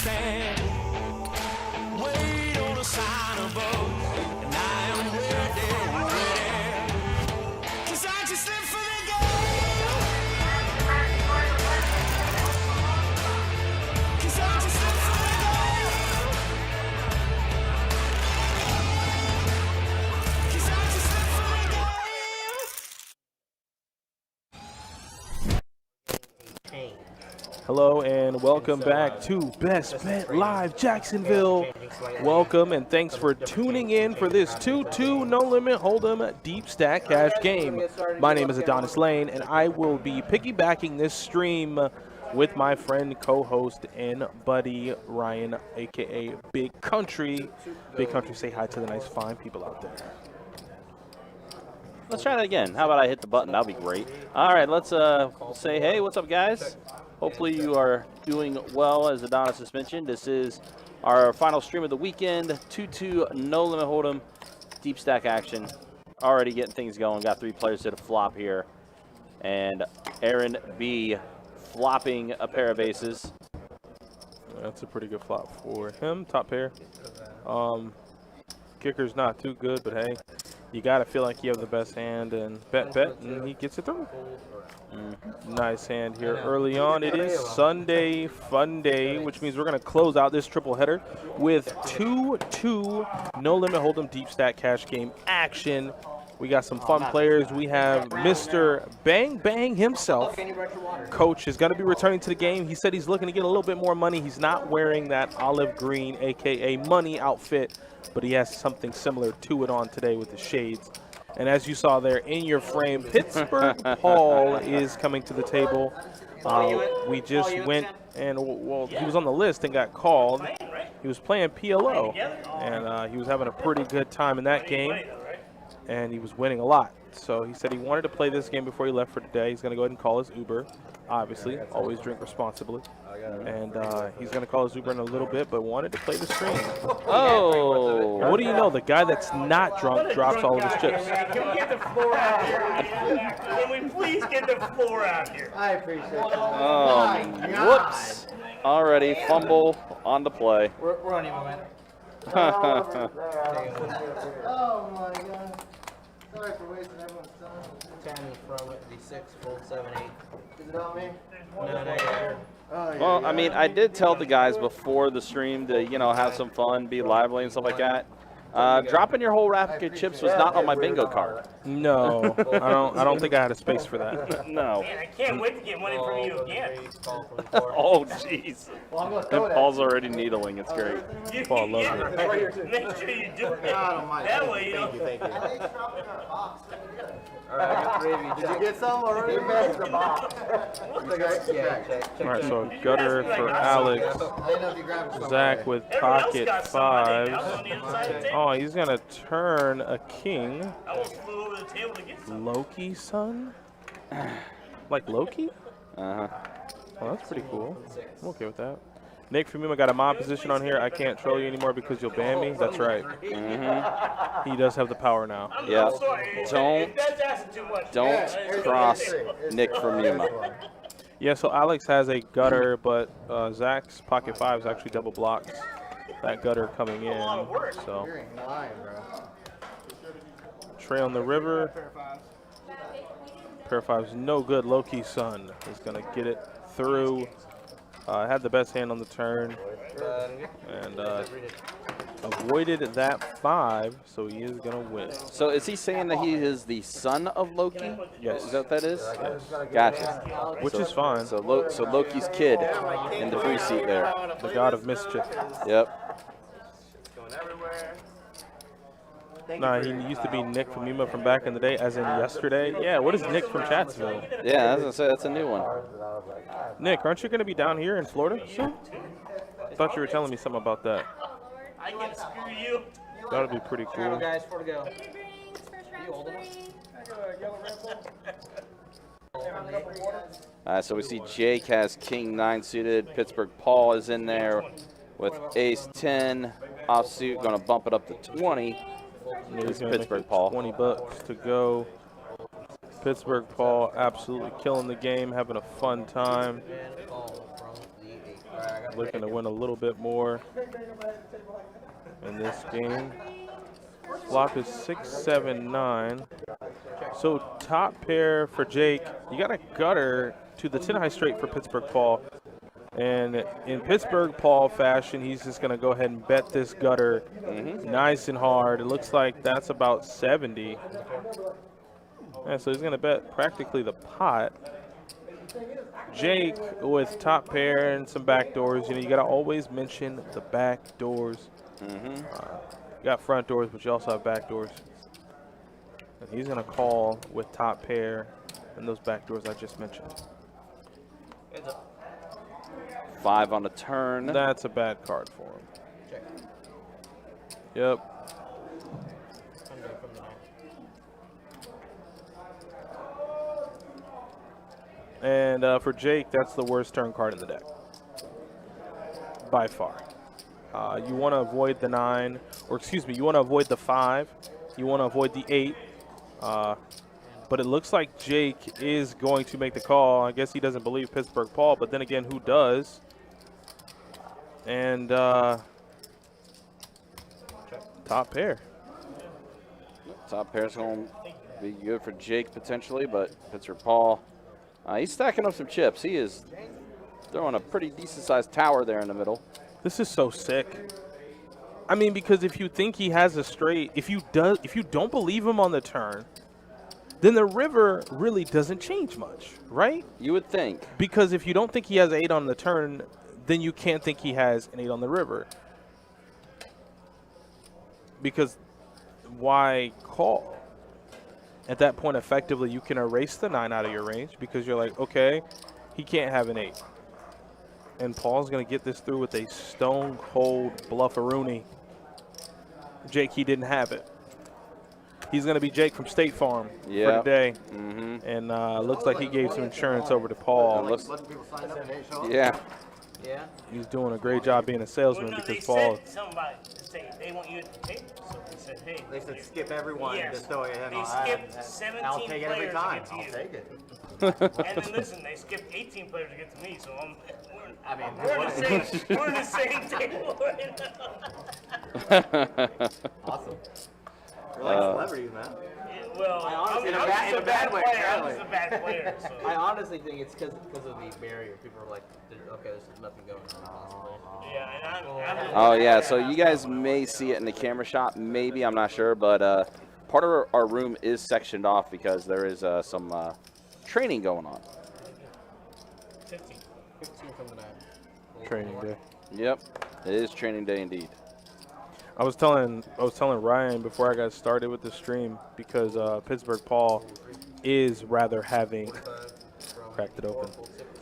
stand. Wait on a sign above, and I am ready. 'Cause I just live for the game. 'Cause I just live for the game. 'Cause I just live for the game. Hello and welcome back to Best Bet Live Jacksonville. Welcome and thanks for tuning in for this 2-2 No Limit Hold'em Deep Stack Cash game. My name is Adonis Lane and I will be piggybacking this stream with my friend, co-host, and buddy Ryan, aka Big Country. Big Country, say hi to the nice fine people out there. Let's try that again. How about I hit the button? That'll be great. All right, let's say hey, what's up, guys? Hopefully you are doing well. As Adonis just mentioned, this is our final stream of the weekend. 2-2 No Limit Hold'em Deep Stack action. Already getting things going. Got 3 players to the flop here. And Aaron B flopping a pair of aces. That's a pretty good flop for him. Top pair. Kicker's not too good, but hey, you gotta feel like you have the best hand and bet, and he gets it through. Nice hand here early on. It is Sunday Fun Day, which means we're gonna close out this triple header with 2-2 No Limit Hold'em Deep Stack Cash game action. We got some fun players. We have Mr. Bang Bang himself. Coach is going to be returning to the game. He said he's looking to get a little bit more money. He's not wearing that olive green, a.k.a. money outfit, but he has something similar to it on today with the shades. And as you saw there in your frame, Pittsburgh Paul is coming to the table. We just went and, well, he was on the list and got called. He was playing PLO, and he was having a pretty good time in that game. And he was winning a lot. So he said he wanted to play this game before he left for today. He's going to go ahead and call his Uber, obviously. Always drink responsibly. And he's going to call his Uber in a little bit, but wanted to play the stream. Oh! What do you know? The guy that's not drunk drops all of his chips. Can we get the floor out here? Can we please get the floor out here? I appreciate that. Whoops. Already, fumble on the play. We're on you, man. Oh my God. Sorry for wasting everyone's time. 10 from it, D6, fold 7, 8. Is it on me? No. Well, I mean, I did tell the guys before the stream to, you know, have some fun, be lively and stuff like that. Dropping your whole rack of chips was not on my bingo card. No, I don't think I had a space for that. No. Man, I can't wait to get money from you again. Oh, jeez. And Paul's already needling. It's great. Paul loves it. Make sure you do it. That way you don't. Thank you. All right, I got 3 of you. Did you get some already? All right, so gutter for Alex. Zach with pocket 5s. Oh, he's going to turn a king. I almost flew over the table to get some. Loki, son? Like Loki? Uh-huh. Well, that's pretty cool. I'm okay with that. Nick Fumble got a mob position on here. I can't troll you anymore because you'll ban me. That's right. He does have the power now. Yeah. That's asking too much. Don't cross Nick from Yuma. Yeah, so Alex has a gutter, but Zach's pocket 5 is actually double blocks that gutter coming in. So Trail on the river. Pair of 5's no good. Loki son is going to get it through. Had the best hand on the turn and avoided that 5, so he is going to win. So is he saying that he is the son of Loki? Yes. Is that what that is? Yes. Gotcha. Which is fine. So Loki's kid in the free seat there. The god of mischief. Yep. Nah, he used to be Nick from Yuma from back in the day, as in yesterday. Yeah, what is Nick from Chatsville? Yeah, I was going to say, that's a new one. Nick, aren't you going to be down here in Florida soon? I thought you were telling me something about that. I can screw you. That would be pretty cool. guys, 4 to go. All right, so we see Jake has King 9 suited. Pittsburgh Paul is in there with Ace 10 offsuit, going to bump it up to 20. Here's Pittsburgh Paul. 20 bucks to go. Pittsburgh Paul absolutely killing the game, having a fun time. looking to win a little bit more in this game. Flop is 6, 7, 9. So top pair for Jake. You got a gutter to the 10 high straight for Pittsburgh Paul. And in Pittsburgh Paul fashion, he's just going to go ahead and bet this gutter nice and hard. It looks like that's about 70. And so he's going to bet practically the pot. Jake with top pair and some back doors. You know, you got to always mention the back doors. You got front doors, but you also have back doors. And he's going to call with top pair and those back doors I just mentioned. 5 on the turn. That's a bad card for him. Check. Yep. And for Jake, that's the worst turn card in the deck. By far. You want to avoid the 9, or excuse me, you want to avoid the 5. You want to avoid the 8. But it looks like Jake is going to make the call. I guess he doesn't believe Pittsburgh Paul, but then again, who does? And top pair. Top pair's going to be good for Jake potentially, but Pittsburgh Paul, he's stacking up some chips. He is throwing a pretty decent-sized tower there in the middle. This is so sick. I mean, because if you think he has a straight, if you don't believe him on the turn, then the river really doesn't change much, right? You would think. Because if you don't think he has 8 on the turn, then you can't think he has an 8 on the river. Because why call? At that point, effectively, you can erase the 9 out of your range because you're like, okay, he can't have an 8. And Paul's going to get this through with a stone-cold bluffaroonie. Jake, he didn't have it. He's going to be Jake from State Farm for today. And looks like he gave some insurance over to Paul. Yeah. Yeah. He's doing a great job being a salesman Well, no, because they Paul. said something about they want you at the table. So they said, hey. They said skip everyone. Yes. Just throw it in. They skipped 17 I'll take it every players time. to get I'll to you. take it. And then listen, they skipped 18 players to get to me, so I mean, we're in the same table right now. awesome. We're like celebrities, man. Well, honestly- I'm in a bad- just in a bad way, player. I'm apparently. just a bad player. So. I honestly think it's because of the barrier. People are like, okay, there's nothing going on. Possibly. Yeah, and I'm Oh, yeah, so you guys may see it in the camera shot. Maybe, I'm not sure. But part of our room is sectioned off because there is some training going on. 15. 15 from the 9. Training day. Yep, it is training day indeed. I was telling Ryan before I got started with the stream because Pittsburgh Paul is rather having cracked it open.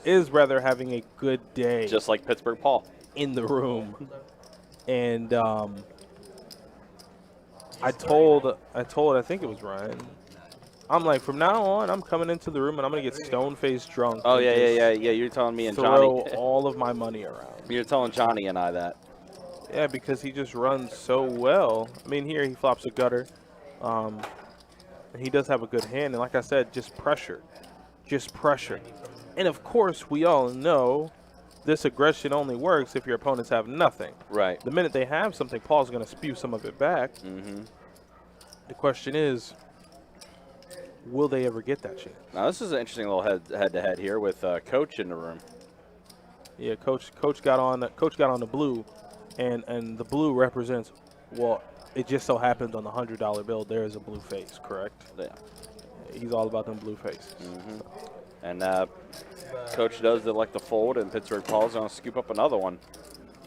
Is rather having a good day Just like Pittsburgh Paul. in the room, and I told I think it was Ryan. I'm like, from now on, I'm coming into the room and I'm gonna get stone-faced drunk. Oh, and yeah. just You're telling me and Throw Johnny. all of my money around. You're telling Johnny and I that. Yeah, because he just runs so well. I mean, here he flops a gutter. And he does have a good hand. And like I said, just pressure. Just pressure. And, of course, we all know this aggression only works if your opponents have nothing. Right. The minute they have something, Paul's going to spew some of it back. The question is, will they ever get that chance? Now, this is an interesting little head-to-head here with Coach in the room. Yeah, Coach got on the blue. And the blue represents, well, it just so happens on the $100 bill there is a blue face, correct? Yeah. He's all about them blue faces. And Coach does elect the fold, and Pittsburgh Paul's going to scoop up another one.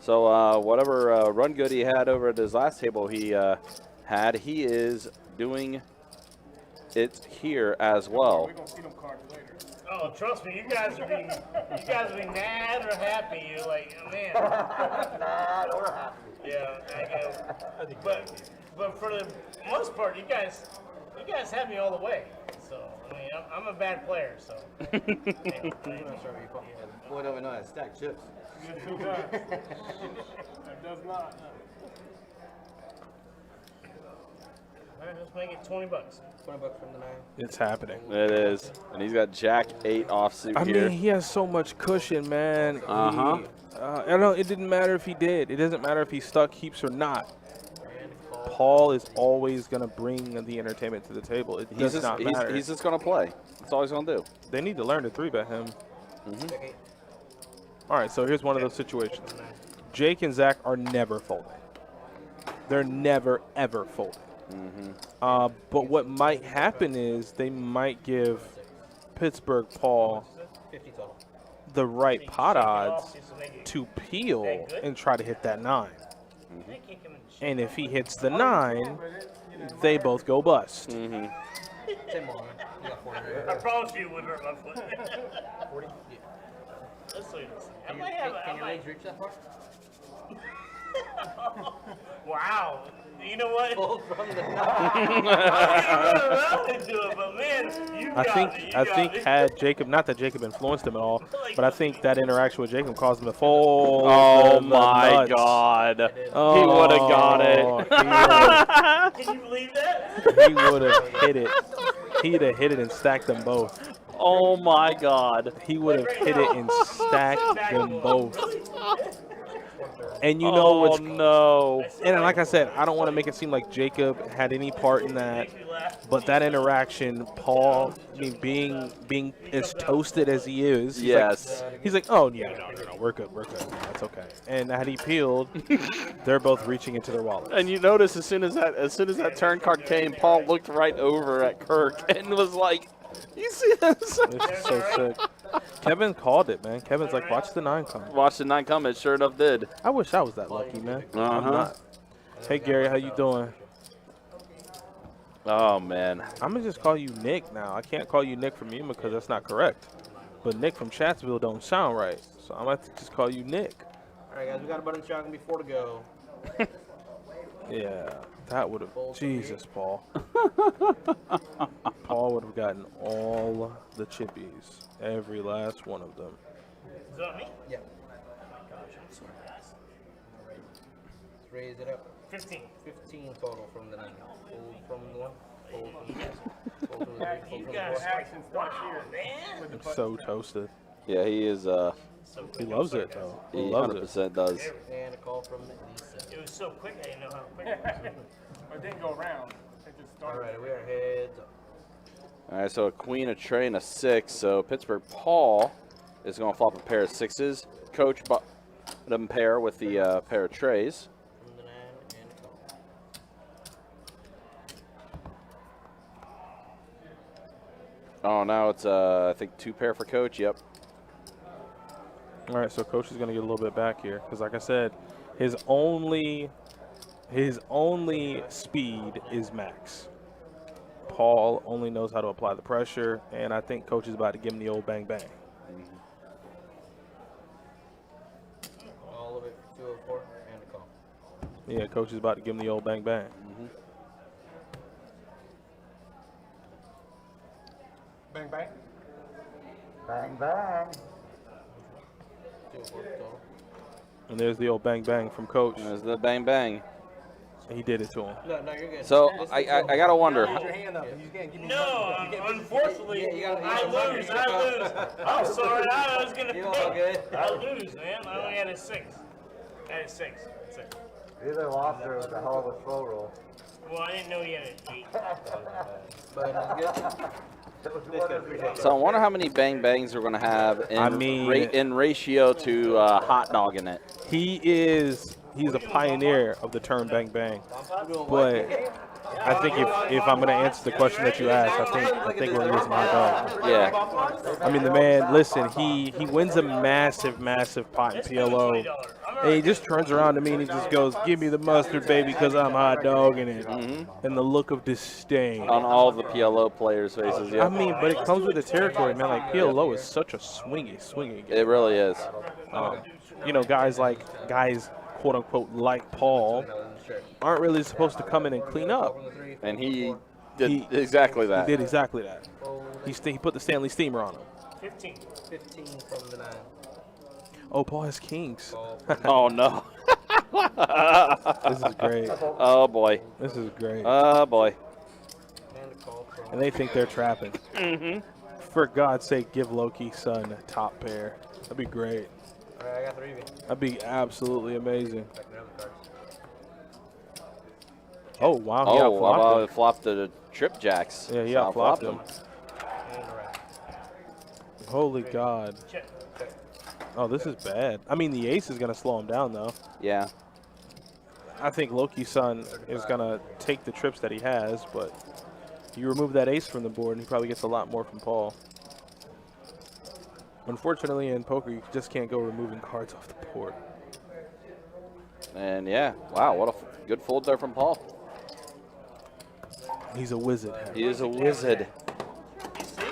So whatever run good he had over at his last table he is doing it here as well. Oh, trust me, you guys are being mad or happy. You're like, oh, man. Mad or happy. Yeah, I guess. But for the most part, you guys have me all the way. So I mean, I'm a bad player. So. Boy, don't we know how to stack chips. It does not. All right, let's make it $20. $20 from the 9. It's happening. It is. And he's got Jack 8 offsuit I here. mean, he has so much cushion, man. I know it didn't matter if he did. It doesn't matter if he stuck heaps or not. Paul is always going to bring the entertainment to the table. It does not matter. He's just going to play. That's all he's going to do. They need to learn to 3-bet him. All right, so here's one of those situations. Jake and Zach are never folding. They're never, ever folding. But what might happen is they might give Pittsburgh Paul the right pot odds to peel and try to hit that 9. And if he hits the 9, they both go bust. Same ball, man. You got 40 right? I promise you it wouldn't hurt my foot. 40? Yeah. Let's see this. Can your legs reach that far? Wow. You know what? Fold from the 9. I didn't do it, but man, you got it. I think had Jacob, not that Jacob influenced him at all, but I think that interaction with Jacob caused him to fold. Oh, the my nuts. God. Oh, He would have got it. Can you believe that? He would have hit it. He'd have hit it and stacked them both. Oh, my God. He would have hit it and stacked them both. And you know what's no. And like I said, I don't want to make it seem like Jacob had any part in that, but that interaction, Paul, I mean, being as toasted as he is, he's like, oh yeah, no, we're good, that's okay. And had he peeled, they're both reaching into their wallet. And you notice as soon as that turn card came, Paul looked right over at Kirk and was like, "You see this?" This is so sick. Kevin called it, man. Kevin's like, watch the 9 come. Watch the 9 come. It sure enough did. I wish I was that lucky, man. I'm not. Hey Gary, how you doing? Oh man. I'm gonna just call you Nick now. I can't call you Nick from Yuma because that's not correct. But Nick from Chatsville don't sound right, so I'm gonna have to just call you Nick. All right, guys, we got a button shot. Gonna be 4 to go. Yeah, that would have. Jesus, Paul. Paul would have gotten all the chippies, every last one of them. Is that me? Yeah. Let's raise it up. 15. 15 total from the 9. Fold from the 1. Fold from the 2. Fold from the 3. Fold You from guys the 4. action start here, man. It's so toasted. Yeah, he is. He loves it, though. He He loves 100% does. And a call from Lisa. It was so quick, I didn't know how quick it was. It didn't go around. It just All started. right, we are heads up. All right, so a queen, a tray, and a 6. So Pittsburgh Paul is going to flop a pair of 6s. Coach bought them pair with the pair of trays. From the 9 and a call. Oh, now it's I think 2 pair for Coach. Yep. All right, so Coach is going to get a little bit back here because, like I said, his only speed is max. Paul only knows how to apply the pressure, and I think Coach is about to give him the old bang bang. All of it for 204 and a call. Yeah, Coach is about to give him the old bang bang. Bang, bang. Bang, bang. 204 total. And there's the old bang bang from Coach. There's the bang bang. He did it to him. No, you're good. So This is I total. gotta wonder. Put your hand up. You can't give me No, unfortunately, Yeah, you gotta- I lose. I'm sorry, I was gonna You all pick. good? I lose, man. I only had a 6. I had a 6. That's it. Either lost or it was a hell of a throw roll. Well, I didn't know he had an 8. But that's good. So I wonder how many bang bangs we're gonna have in, I mean- in ratio to hot dogging it. He's a pioneer of the term bang bang. But I think if I'm going to answer the question that you asked, I think we're losing my dog. Yeah. I mean, the man, listen, he wins a massive pot in PLO. And he just turns around to me and he just goes, give me the mustard, baby, because I'm hot dogging it. And the look of disdain. On all the PLO players' faces, yeah. I mean, but it comes with the territory, man. Like, PLO is such a swingy game. It really is. You know, guys, quote unquote, like Paul, aren't really supposed to come in and clean up. And he did exactly that. He did exactly that. He put the Stanley Steamer on him. 15. 15 from the 9. Oh, Paul has kings. Oh, no. This is great. Oh, boy. This is great. Oh, boy. And a call from And they think they're trapping. For God's sake, give Loki son top pair. That'd be great. All right, I got 3 of you. That'd be absolutely amazing. Check the other cards. Oh, wow. Oh, Yeah, how about it flopped the trip jacks? Yeah, So I flopped them. him. And the rest. Holy God. Check. Oh, this is bad. I mean, the ace is going to slow him down, though. Yeah. I think Loki's son is going to take the trips that he has, but you remove that ace from the board, and he probably gets a lot more from Paul. Unfortunately, in poker, you just can't go removing cards off the board. And yeah, wow, what a good fold there from Paul. He's a wizard. He is a wizard. You see?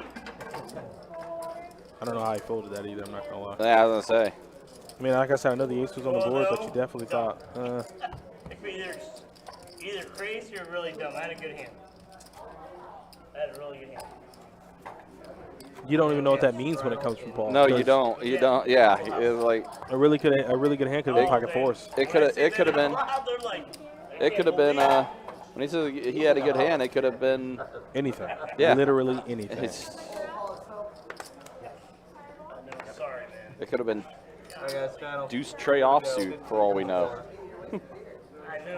I don't know how he folded that either, I'm not going to lie. Yeah, I was going to say. I mean, like I said, I know the ace was on the board, but you definitely thought, Either crazy or really dumb. I had a good hand. I had a really good hand. you don't even know what that means when it comes from Paul. No, you because don't. You don't. Yeah, it's like A really good hand could have been pocket fours. it could have been. They're like, It could have been. When he said he had a good hand, it could have been. Anything. Yeah. Literally anything. sorry, man. It could have been All right, guys, Scott. deuce tray offsuit for all we know. I knew.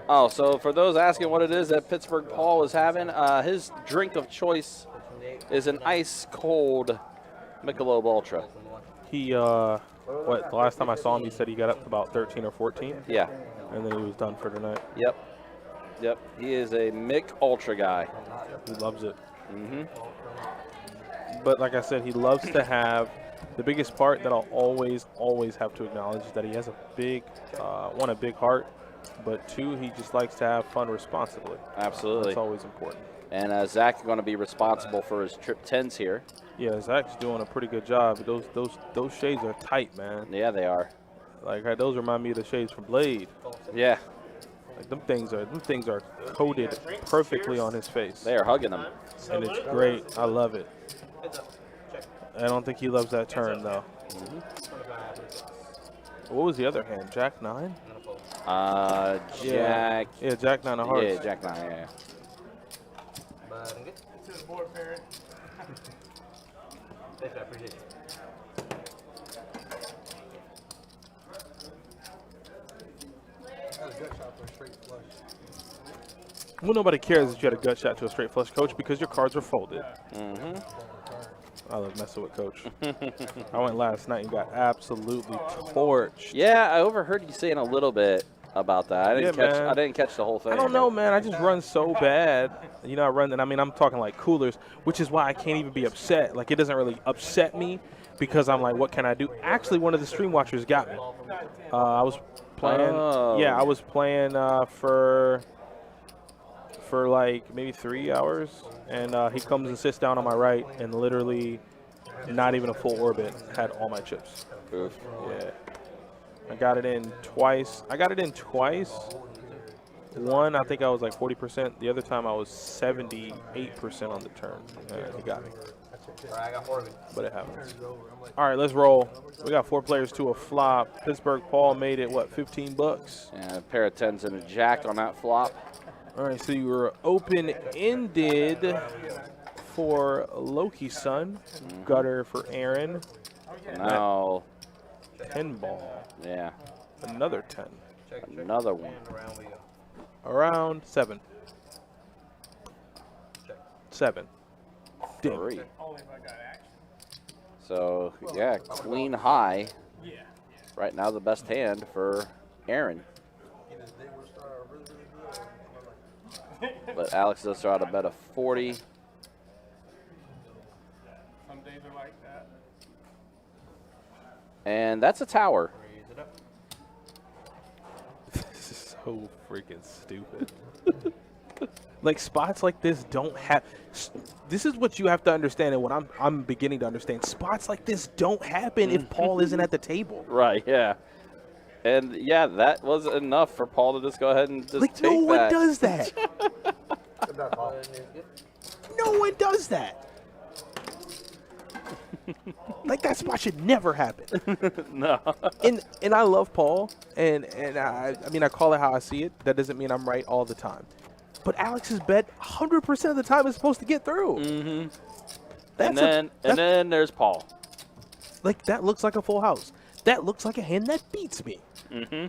Oh, so for those asking what it is that Pittsburgh Paul is having, his drink of choice is an ice cold Michelob Ultra. He, the last time I saw him, he said he got up to about 13 or 14, Yeah. and then he was done for tonight. Yep. He is a Mick Ultra guy. He loves it. Mm-hmm. But like I said, he loves to have the biggest part that I'll always have to acknowledge is that he has a big, one, a big heart, but two, he just likes to have fun responsibly. Absolutely. That's always important. And Zach is going to be responsible for his trip 10s here. Yeah, Zach's doing a pretty good job. Those shades are tight, man. Yeah, they are. Like those remind me of the shades from Blade. Yeah, Like them things are coated perfectly on his face. they are hugging him. And it's great. I love it. I don't think he loves that turn though. What was the other hand? Jack 9? Jack. Yeah, Jack 9 of hearts. Yeah, Jack 9, yeah. But good. To the board, parent. Thanks, I appreciate it. Well, nobody cares if you had a gut shot to a straight flush, Coach, because your cards are folded. Mm-hmm. I love messing with Coach. I went last night and got absolutely torched. Yeah, I overheard you saying a little bit about that. I didn't catch the whole thing. I don't know, man. I just run so bad. You know, I run, and I mean, I'm talking like coolers, which is why I can't even be upset. Like, it doesn't really upset me because I'm like, what can I do? Actually, one of the stream watchers got me. I was playing. Oh. Yeah, I was playing for like maybe 3 hours, and he comes and sits down on my right, and literally, not even a full orbit, had all my chips. Oof. Yeah. I got it in twice. One, I think I was like 40%. The other time I was 78% on the turn. He got me. All right, I got 4 of you. But it happens. All right, let's roll. We got 4 players to a flop. Pittsburgh Paul made it, what, 15 bucks? And a pair of 10s and a jack on that flop. All right, so you were open-ended for Loki's son. Gutter for Aaron. Now, 10 ball. yeah, Another 10. another one. And around we go. Around 7. 7. Ding. 3. Only if I got action. So, yeah, queen high. Yeah. Right now, the best hand for Aaron. But Alex does throw out a bet of 40. Some days are like that. And that's a tower. Raise it up. This is so freaking stupid. Like, spots like this don't have. This is what you have to understand, and what I'm beginning to understand. Spots like this don't happen if Paul isn't at the table. Right, yeah. And, yeah, that was enough for Paul to just go ahead and just Like, take no one that. does that. No one does that. Like, that spot should never happen. No. And I love Paul, and I mean, I call it how I see it. That doesn't mean I'm right all the time. But Alex's bet 100% of the time is supposed to get through. Mm-hmm. And then there's Paul. Like, that looks like a full house. That looks like a hand that beats me. Mm-hmm.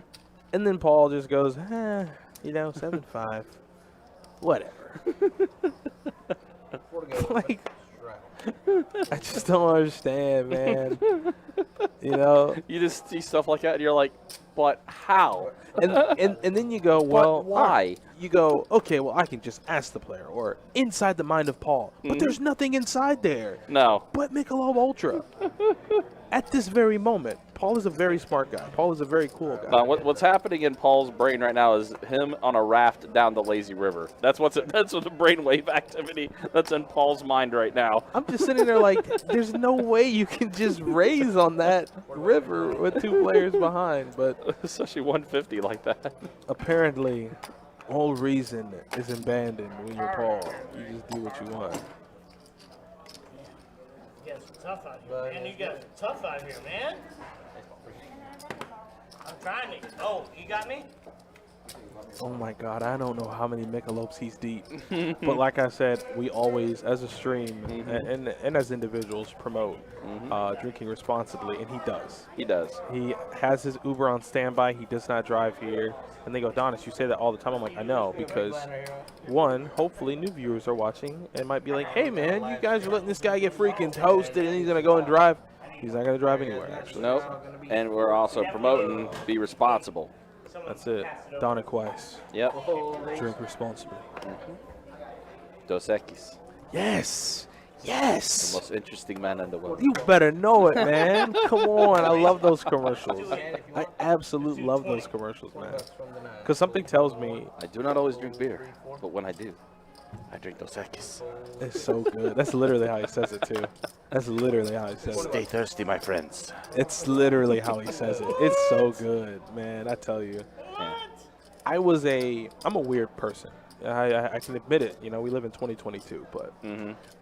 And then Paul just goes, 7-5. Whatever. Like, I just don't understand, man. You know? You just see stuff like that, and you're like, but how? And then you go, well, but why? You go, okay, well, I can just ask the player, or inside the mind of Paul. But there's nothing inside there. No. But Michelob Ultra. At this very moment, Paul is a very smart guy. Paul is a very cool guy. What's happening in Paul's brain right now is him on a raft down the lazy river. That's what the brainwave activity that's in Paul's mind right now. I'm just sitting there like, there's no way you can just raise on that river with 2 players behind. But especially 150 like that. Apparently, all reason is abandoned when you're Paul. You just do what you want. You guys are tough out here, man. You guys are tough out here, man. I'm trying to. Oh, you got me? Oh my God, I don't know how many Michelobs he's deep. But like I said, we always, as a stream and as individuals, promote drinking responsibly, and he does. He does. He has his Uber on standby. He does not drive here. And they go, Donis, you say that all the time. I'm like, I know, because one, hopefully new viewers are watching and might be like, hey man, you guys are letting this guy get freaking toasted and he's going to go and drive. He's not going to drive anywhere, actually. Nope. And we're also promoting be responsible. That's it. Donic Weiss. Yep. Drink responsibly. Dos Equis. Yes. The Yes. most interesting man in the world. You better know it, man. Come on. I love those commercials. I absolutely love those commercials, man. Because something tells me I do not always drink beer, but when I do, I drink Dos Equis. it's so good. That's literally how he says it, too. That's literally how he says it. Stay thirsty, my friends. It's literally how he says it. It's so good, man. I tell you. I'm a weird person. I can admit it. You know, we live in 2022, but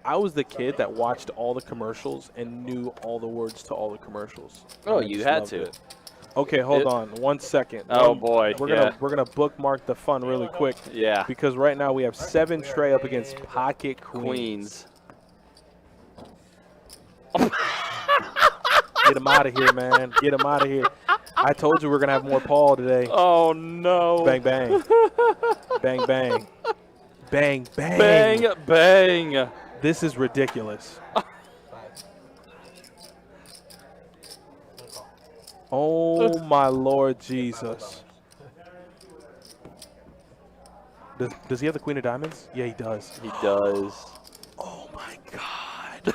I was the kid that watched all the commercials and knew all the words to all the commercials. Oh, I you just had loved to. it. Okay, hold on 1 second. Oh, boy, we're gonna bookmark the fun really quick. Yeah. Because right now we have 7 Trey up against Pocket Queens. Get him out of here, man. Get him out of here. I told you we're going to have more Paul today. Oh, no. Bang, bang. Bang, bang. Bang, bang. Bang, bang. This is ridiculous. Oh, my Lord Jesus. Does he have the Queen of Diamonds? Yeah, he does. He does. Oh, my God.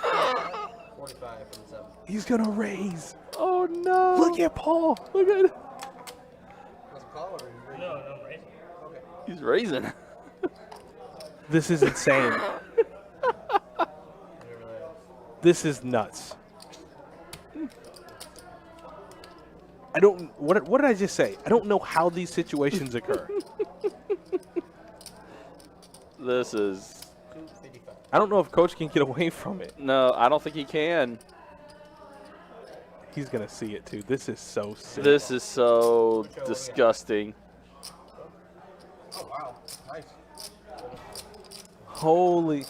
45 from the 7. He's going to raise. Oh, no. Look at Paul. Look at it. Was a call or you No, I'm right. Okay. He's raising. This is insane. This is nuts. I don't. What did I just say? I don't know how these situations occur. This is. 255. I don't know if Coach can get away from it. No, I don't think he can. He's gonna see it too. This is so sick. This is so disgusting. Oh, wow. Nice. Holy.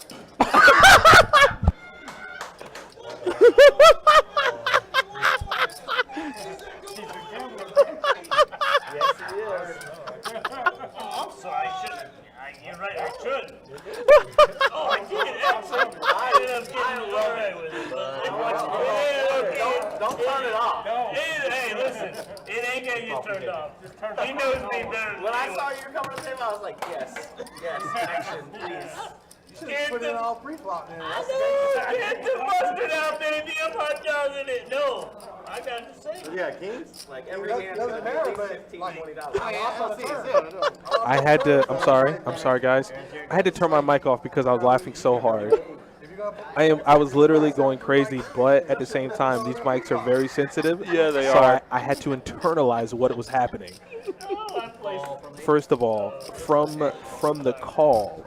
Oh, I'm sorry. I shouldn't. You're right. I should. Oh, I did. Excellent. I ended up getting all right with it. Don't turn it off. Hey, listen. It ain't gonna get turned off. He knows me better than When I anyone. saw you coming to the table, I was like, yes, action, please. Get Put it the- all pre-flop, man. Get the mustard out, baby. I'm hot dogging it. No, I got to say. Yeah, Kings. Like every Doesn't hand's gonna be matter, at least but, $15, like, $20. I had to. I'm sorry, guys. I had to turn my mic off because I was laughing so hard. I was literally going crazy, but at the same time, these mics are very sensitive. Yeah, they so are. I had to internalize what was happening. First of all, from the call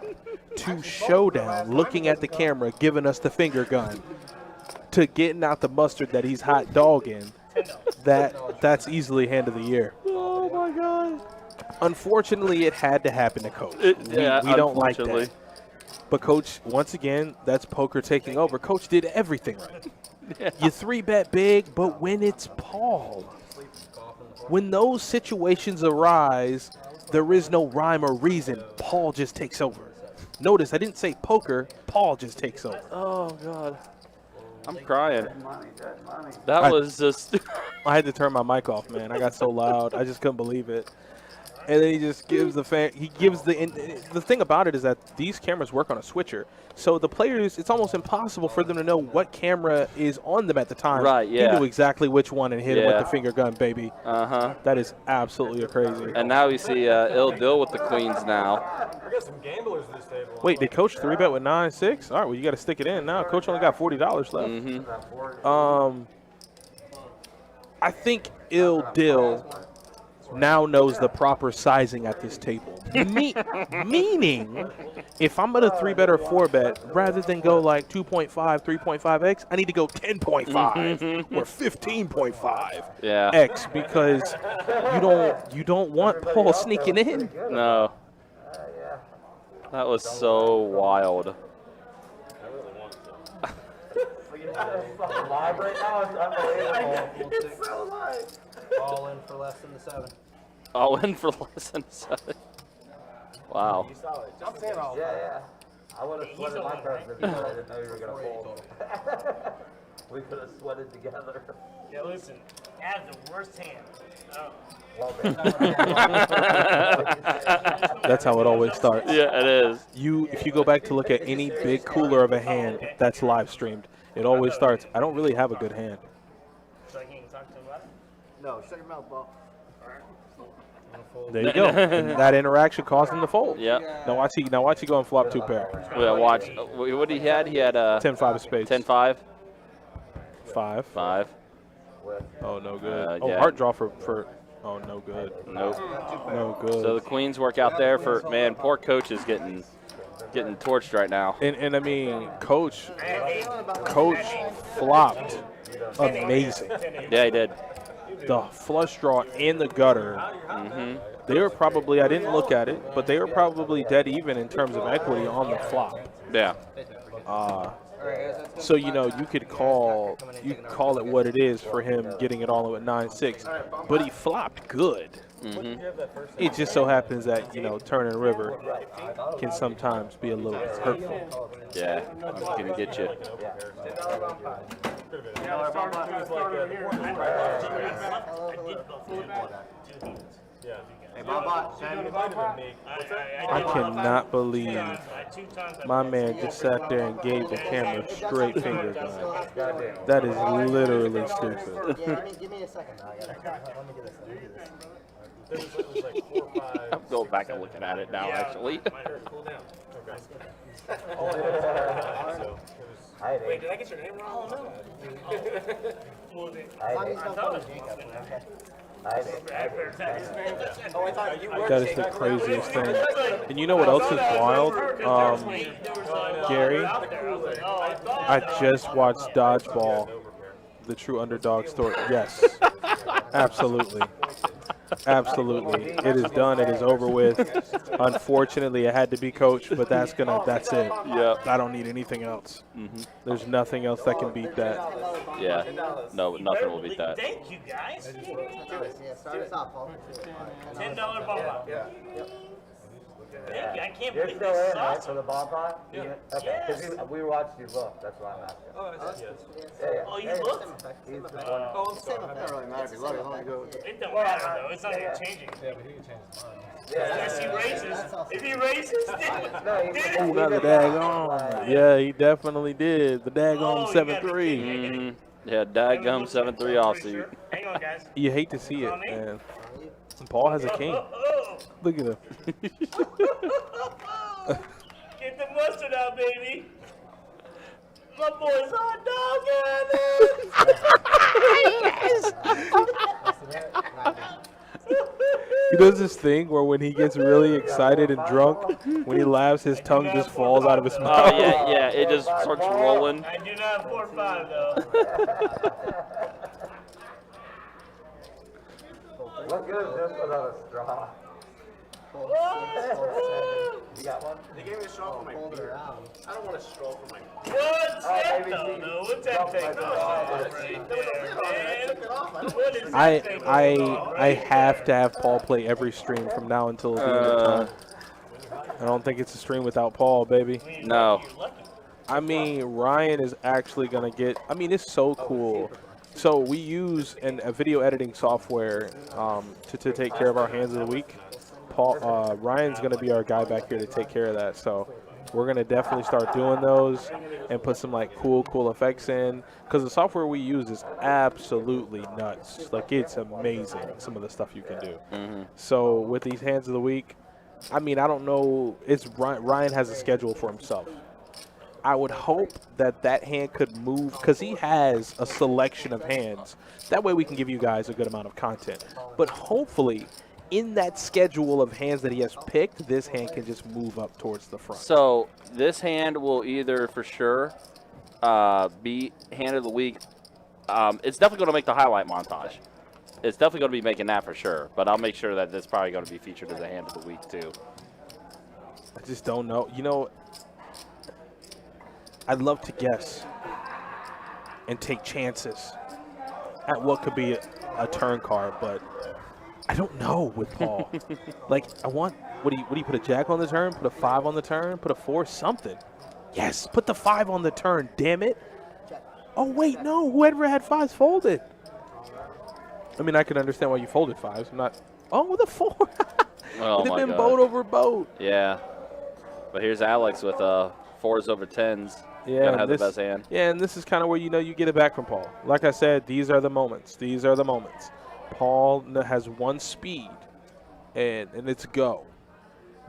to showdown, looking at the camera, giving us the finger gun, to getting out the mustard that he's hot dogging, that's easily hand of the year. Oh, my God. Unfortunately, it had to happen to Coach. Yeah, we don't like that. unfortunately. But, Coach, once again, that's poker taking over. Coach did everything right. Yeah. You 3-bet big, but when it's Paul, when those situations arise, there is no rhyme or reason. Paul just takes over. Notice I didn't say poker. Paul just takes over. Oh, God. I'm crying. That was just. I had to turn my mic off, man. I got so loud. I just couldn't believe it. And then he just gives the fan. He gives the thing about it is that these cameras work on a switcher, so the players, it's almost impossible for them to know what camera is on them at the time. Right, yeah. He knew exactly which one and hit him with Yeah. the finger gun, baby. That is absolutely crazy. And now we see Ill Dill with the queens now. We got some gamblers at this table. Wait, did Coach 3-bet with 9-6? All right, well you got to stick it in now. Coach only got $40 left. I think Ill Dill now knows the proper sizing at this table. Meaning, if I'm going to 3-bet or 4-bet, rather than go like 2.5, 3.5x, I need to go 10.5 or 15.5 x because you don't want Paul sneaking in. No. That was so wild. Live right now, it's unbelievable. It's so live. All in for less than the 7. All in for less than 7. Wow. I'm saying all Yeah. I would have sweated my cards if I didn't know you were going to fold. We could have sweated together. Yeah, listen, I have the worst hand. Oh. That's how it always starts. Yeah, it is. If you go back to look at any big cooler of a hand that's live streamed, it always starts, I don't really have a good hand. So I can't talk to him about it? No, shut your mouth, Bob. There you go. And that interaction caused him to fold. Yeah. Now watch he go and flop 2 pair. Well, watch. What he had? He had 10-5 of spades. 10-5. 5. 5. Oh, no good. Yeah. Heart draw for oh, no good. Nope. No good. So the queens work out there for, man, poor Coach is getting torched right now. And I mean, Coach flopped amazing. Yeah, he did. The flush draw and the gutter. They were probably, I didn't look at it, but they were probably dead even in terms of equity on the flop. Yeah. So, you could call it what it is for him getting it all at 9-6, but he flopped good. It just so happens that, turn and river can sometimes be a little hurtful. Yeah, I'm going to get you. I cannot believe my man just sat there and gave the camera straight finger gun. That is literally stupid. Give me a second. Let me get this. I'm going back and looking at it now, actually. Wait, did I get your name wrong? That is the craziest thing. And you know what else is wild? Gary, I just watched Dodgeball, the true underdog story. Yes, absolutely. Absolutely. It is done. It is over with. Unfortunately, it had to be Coach, but that's it. Yeah. I don't need anything else. There's nothing else that can beat that. Yeah. No, nothing will beat that. Thank you, guys. Yeah, start us off, Paul. $10 ball out. Yeah. Thank you. I can't You're believe still this in, is right, awesome. for the ball pot? Yeah. Okay, because we watched you look. That's why I'm asking. Oh, you looked? He's the one. Oh, it doesn't really matter if you look. As long as you go. It don't matter, though. It's not even changing. Yeah, but he can change his mind. Unless he raises. If he raises, then Ooh, the daggone. Yeah, he definitely did. The daggone 7-3. Yeah, daggum 7-3 offsuit. Hang on, guys. You hate to see it, man. Paul has a king. Oh, Look at him. get the mustard out, baby. My boy's hot dog at He does this thing where when he gets really excited and drunk, when he laughs, his tongue just falls out of his mouth. Oh, yeah, it just starts rolling. I do not have 4-5, though. What good is this without a straw? You got one? They gave me a straw for my Fold it beer. around. I don't want a straw for my What's that ABC. though? No, what's that thing There called was a right lid on there, it. I took man? it off. I don't What is that thing called I right have to there? have Paul play every stream from now until the end of time. I don't think it's a stream without Paul, baby. No. You're lucky. I mean, Ryan is actually going to get – I mean, it's so cool. So we use a video editing software to take care of our hands of the week. Ryan's going to be our guy back here to take care of that. So we're going to definitely start doing those and put some, like, cool effects in. Because the software we use is absolutely nuts. Like, it's amazing, some of the stuff you can do. So with these hands of the week, I mean, I don't know. Ryan has a schedule for himself. I would hope that hand could move because he has a selection of hands. That way we can give you guys a good amount of content. But hopefully, in that schedule of hands that he has picked, this hand can just move up towards the front. So this hand will either for sure be hand of the week. It's definitely going to make the highlight montage. It's definitely going to be making that for sure. But I'll make sure that this probably going to be featured as a hand of the week too. I just don't know. You know, I'd love to guess and take chances at what could be a turn card, but I don't know with Paul. Like, I want, what do you put a jack on the turn, put a 5 on the turn, put a 4, something. Yes, put the 5 on the turn, damn it. Oh, wait, no, whoever had 5s folded. I mean, I can understand why you folded 5s. I'm not, oh, the 4. Oh It'd my have been God. boat over boat. Yeah. But here's Alex with 4s over 10s. Yeah, Gonna have the best hand. Yeah, and this is kind of where you know you get it back from Paul. Like I said, these are the moments. These are the moments. Paul has one speed, and it's go.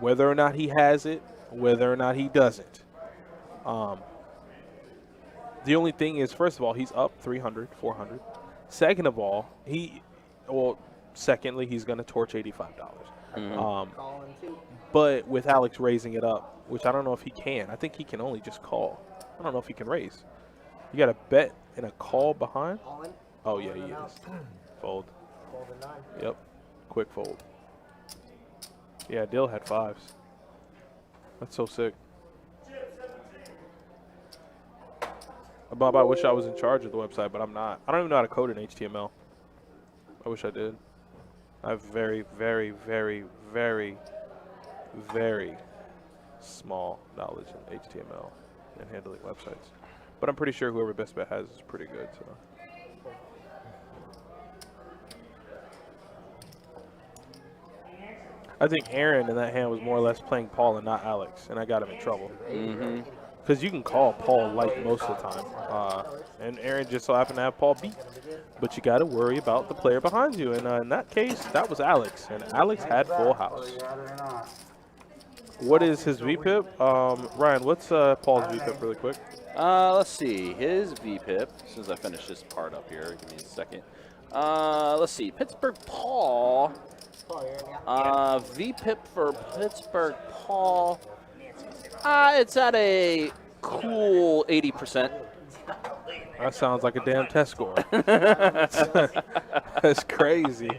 Whether or not he has it, whether or not he doesn't. The only thing is, first of all, he's up 300, 400. Second of all, secondly, he's going to torch $85. Calling too. But with Alex raising it up, which I don't know if he can. I think he can only just call. I don't know if he can raise. You got a bet and a call behind? All in. Oh, yeah, he is. Fold. Fold a 9. Yep. Quick fold. Yeah, Dill had 5s. That's so sick. Bob, I wish I was in charge of the website, but I'm not. I don't even know how to code in HTML. I wish I did. I have very, very, very, very, very small knowledge in HTML and handling websites. But I'm pretty sure whoever Best Bet has is pretty good. So. I think Aaron in that hand was more or less playing Paul and not Alex, and I got him in trouble. Because you can call Paul light most of the time. And Aaron just so happened to have Paul beat. But you got to worry about the player behind you. And in that case, that was Alex. And Alex had full house. What is his VPIP? Ryan, what's Paul's VPIP really quick? Let's see. His VPIP, as soon as I finish this part up here, give me a second. Let's see. Pittsburgh Paul. VPIP for Pittsburgh Paul. It's at a cool 80%. That sounds like a damn test score. That's crazy.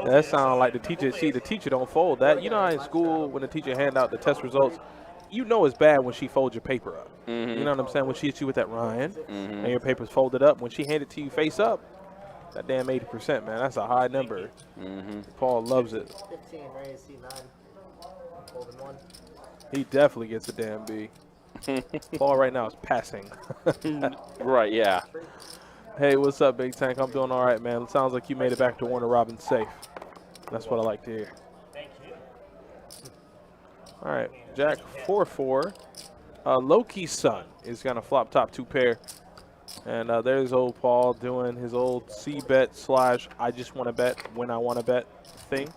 That sounds like the teacher. See, the teacher don't fold that. You know how in school when the teacher hand out the test results, you know it's bad when she folds your paper up. You know what I'm saying? When she hits you with that Ryan and your paper's folded up, when she hand it to you face up, that damn 80%, man. That's a high number. Paul loves it. 15, raise C9. Folding 1. He definitely gets a damn B. Paul right now is passing. Right, yeah. Hey, what's up, Big Tank? I'm doing all right, man. It sounds like you made it back to Warner Robins safe. That's what I like to hear. Thank you. All right, Jack 4-4. Loki's son is going to flop top 2 pair. And there's old Paul doing his old C-bet / I just want to bet when I want to bet thing.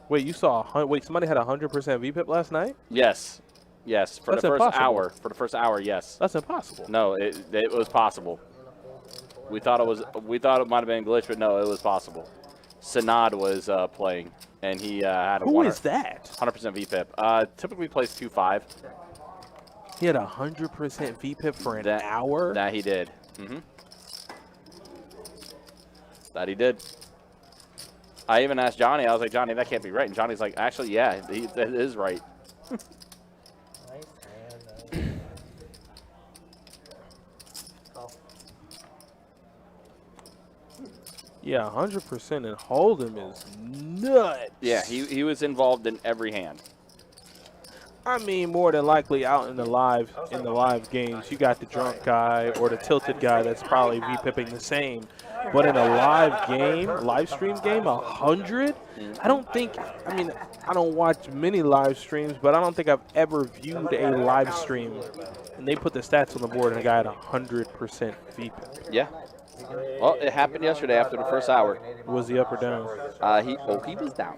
Wait, you saw somebody had 100% VPIP last night? Yes. Yes, for That's the first impossible. hour. For the first hour, yes. That's impossible. No, it was possible. We thought it might have been a glitch, but no, it was possible. Sanad was playing, and he had a Who is that? 100% VPIP. Typically plays 2-5. He had 100% VPIP for an hour? That he did. That he did. I even asked Johnny. I was like, Johnny, that can't be right. And Johnny's like, actually, yeah, that is right. Nice hand. Call. Yeah, 100%. And Hold'em is nuts. Yeah, he was involved in every hand. I mean, more than likely out in the live games, you got the drunk guy or the tilted guy that's probably V-pipping the same. But in a live stream game, 100? I don't think, I mean, I don't watch many live streams, but I don't think I've ever viewed a live stream and they put the stats on the board and a guy had 100% V-pip. Yeah. Well, it happened yesterday after the first hour. Was he up or down? He was down.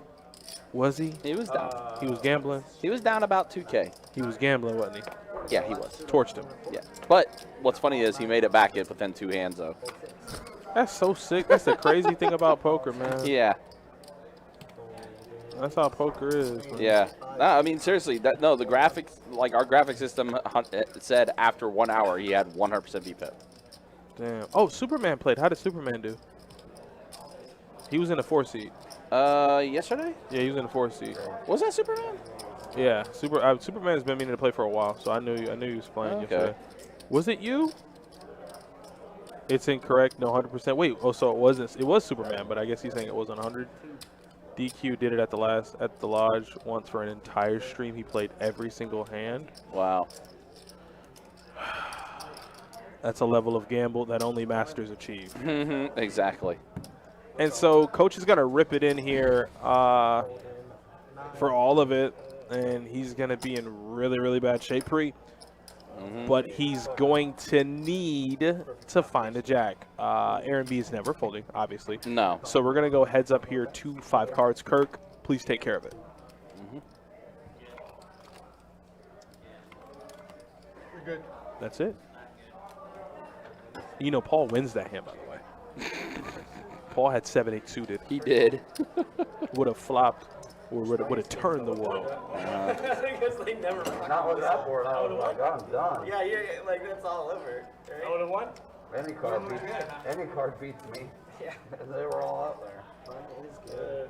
Was he? He was down. He was gambling? He was down about 2K. He was gambling, wasn't he? Yeah, he was. Torched him. Yeah. But what's funny is he made it back in within 2 hands, though. That's so sick. That's the crazy thing about poker, man. Yeah. That's how poker is, man. Yeah. No, I mean, seriously, the graphics, like our graphic system said after 1 hour he had 100% VPIP. Damn. Oh, Superman played. How did Superman do? He was in the 4 seed. Yesterday? Yeah, he was in the 4 seed. Was that Superman? Yeah, Superman has been meaning to play for a while, so I knew he was playing yesterday. Was it you? It's incorrect. No, 100%. Wait. Oh, so it wasn't. It was Superman, but I guess he's saying it wasn't 100. DQ did it at the lodge once for an entire stream. He played every single hand. Wow. That's a level of gamble that only masters achieve. Exactly. And so Coach is going to rip it in here for all of it, and he's going to be in really, really bad shape, but he's going to need to find a jack. Aaron B is never folding, obviously. No. So we're going to go heads up here to 5 cards. Kirk, please take care of it. We're good. That's it. You know, Paul wins that hand, by the way. Paul had 7-8 suited. He did. Would have flopped or would have turned the world. Because they never. Not with that board. I was like, I'm done. Yeah, like that's all over. I would have won. Any card beats me. Yeah, they were all out there.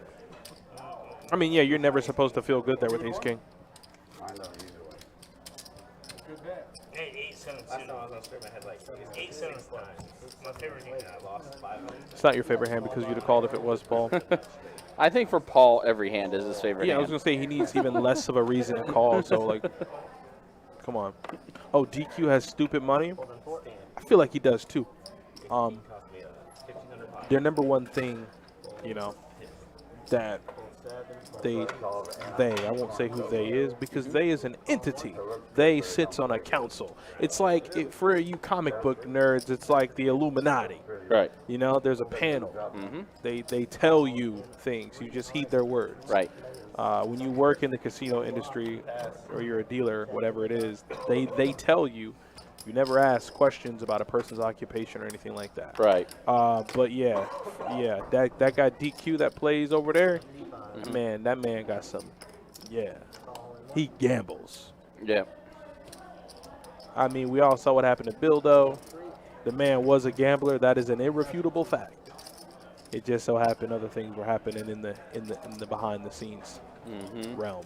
I mean, yeah, you're never supposed to feel good there with Ace King. I know usually. Good bet. 8-7 suited. Last time I was on stream, I had like 8-7 flat. My favorite game. I lost 500. It's not your favorite hand because you'd have called if it was Paul. I think for Paul, every hand is his favorite Yeah, I hand. was going to say he needs even less of a reason to call. So, like, come on. Oh, DQ has stupid money? I feel like he does, too. Their number one thing, you know, that I won't say who they is because they is an entity. They sits on a council. It's like, for you comic book nerds, it's like the Illuminati. Right. You know, there's a panel. They tell you things. You just heed their words. Right. When you work in the casino industry or you're a dealer, whatever it is, they tell you. You never ask questions about a person's occupation or anything like that. Right. But yeah, that guy DQ that plays over there, man, that man got some. Yeah, he gambles. Yeah. I mean, we all saw what happened to Bill, though. The man was a gambler. That is an irrefutable fact. It just so happened other things were happening in the behind the scenes realm.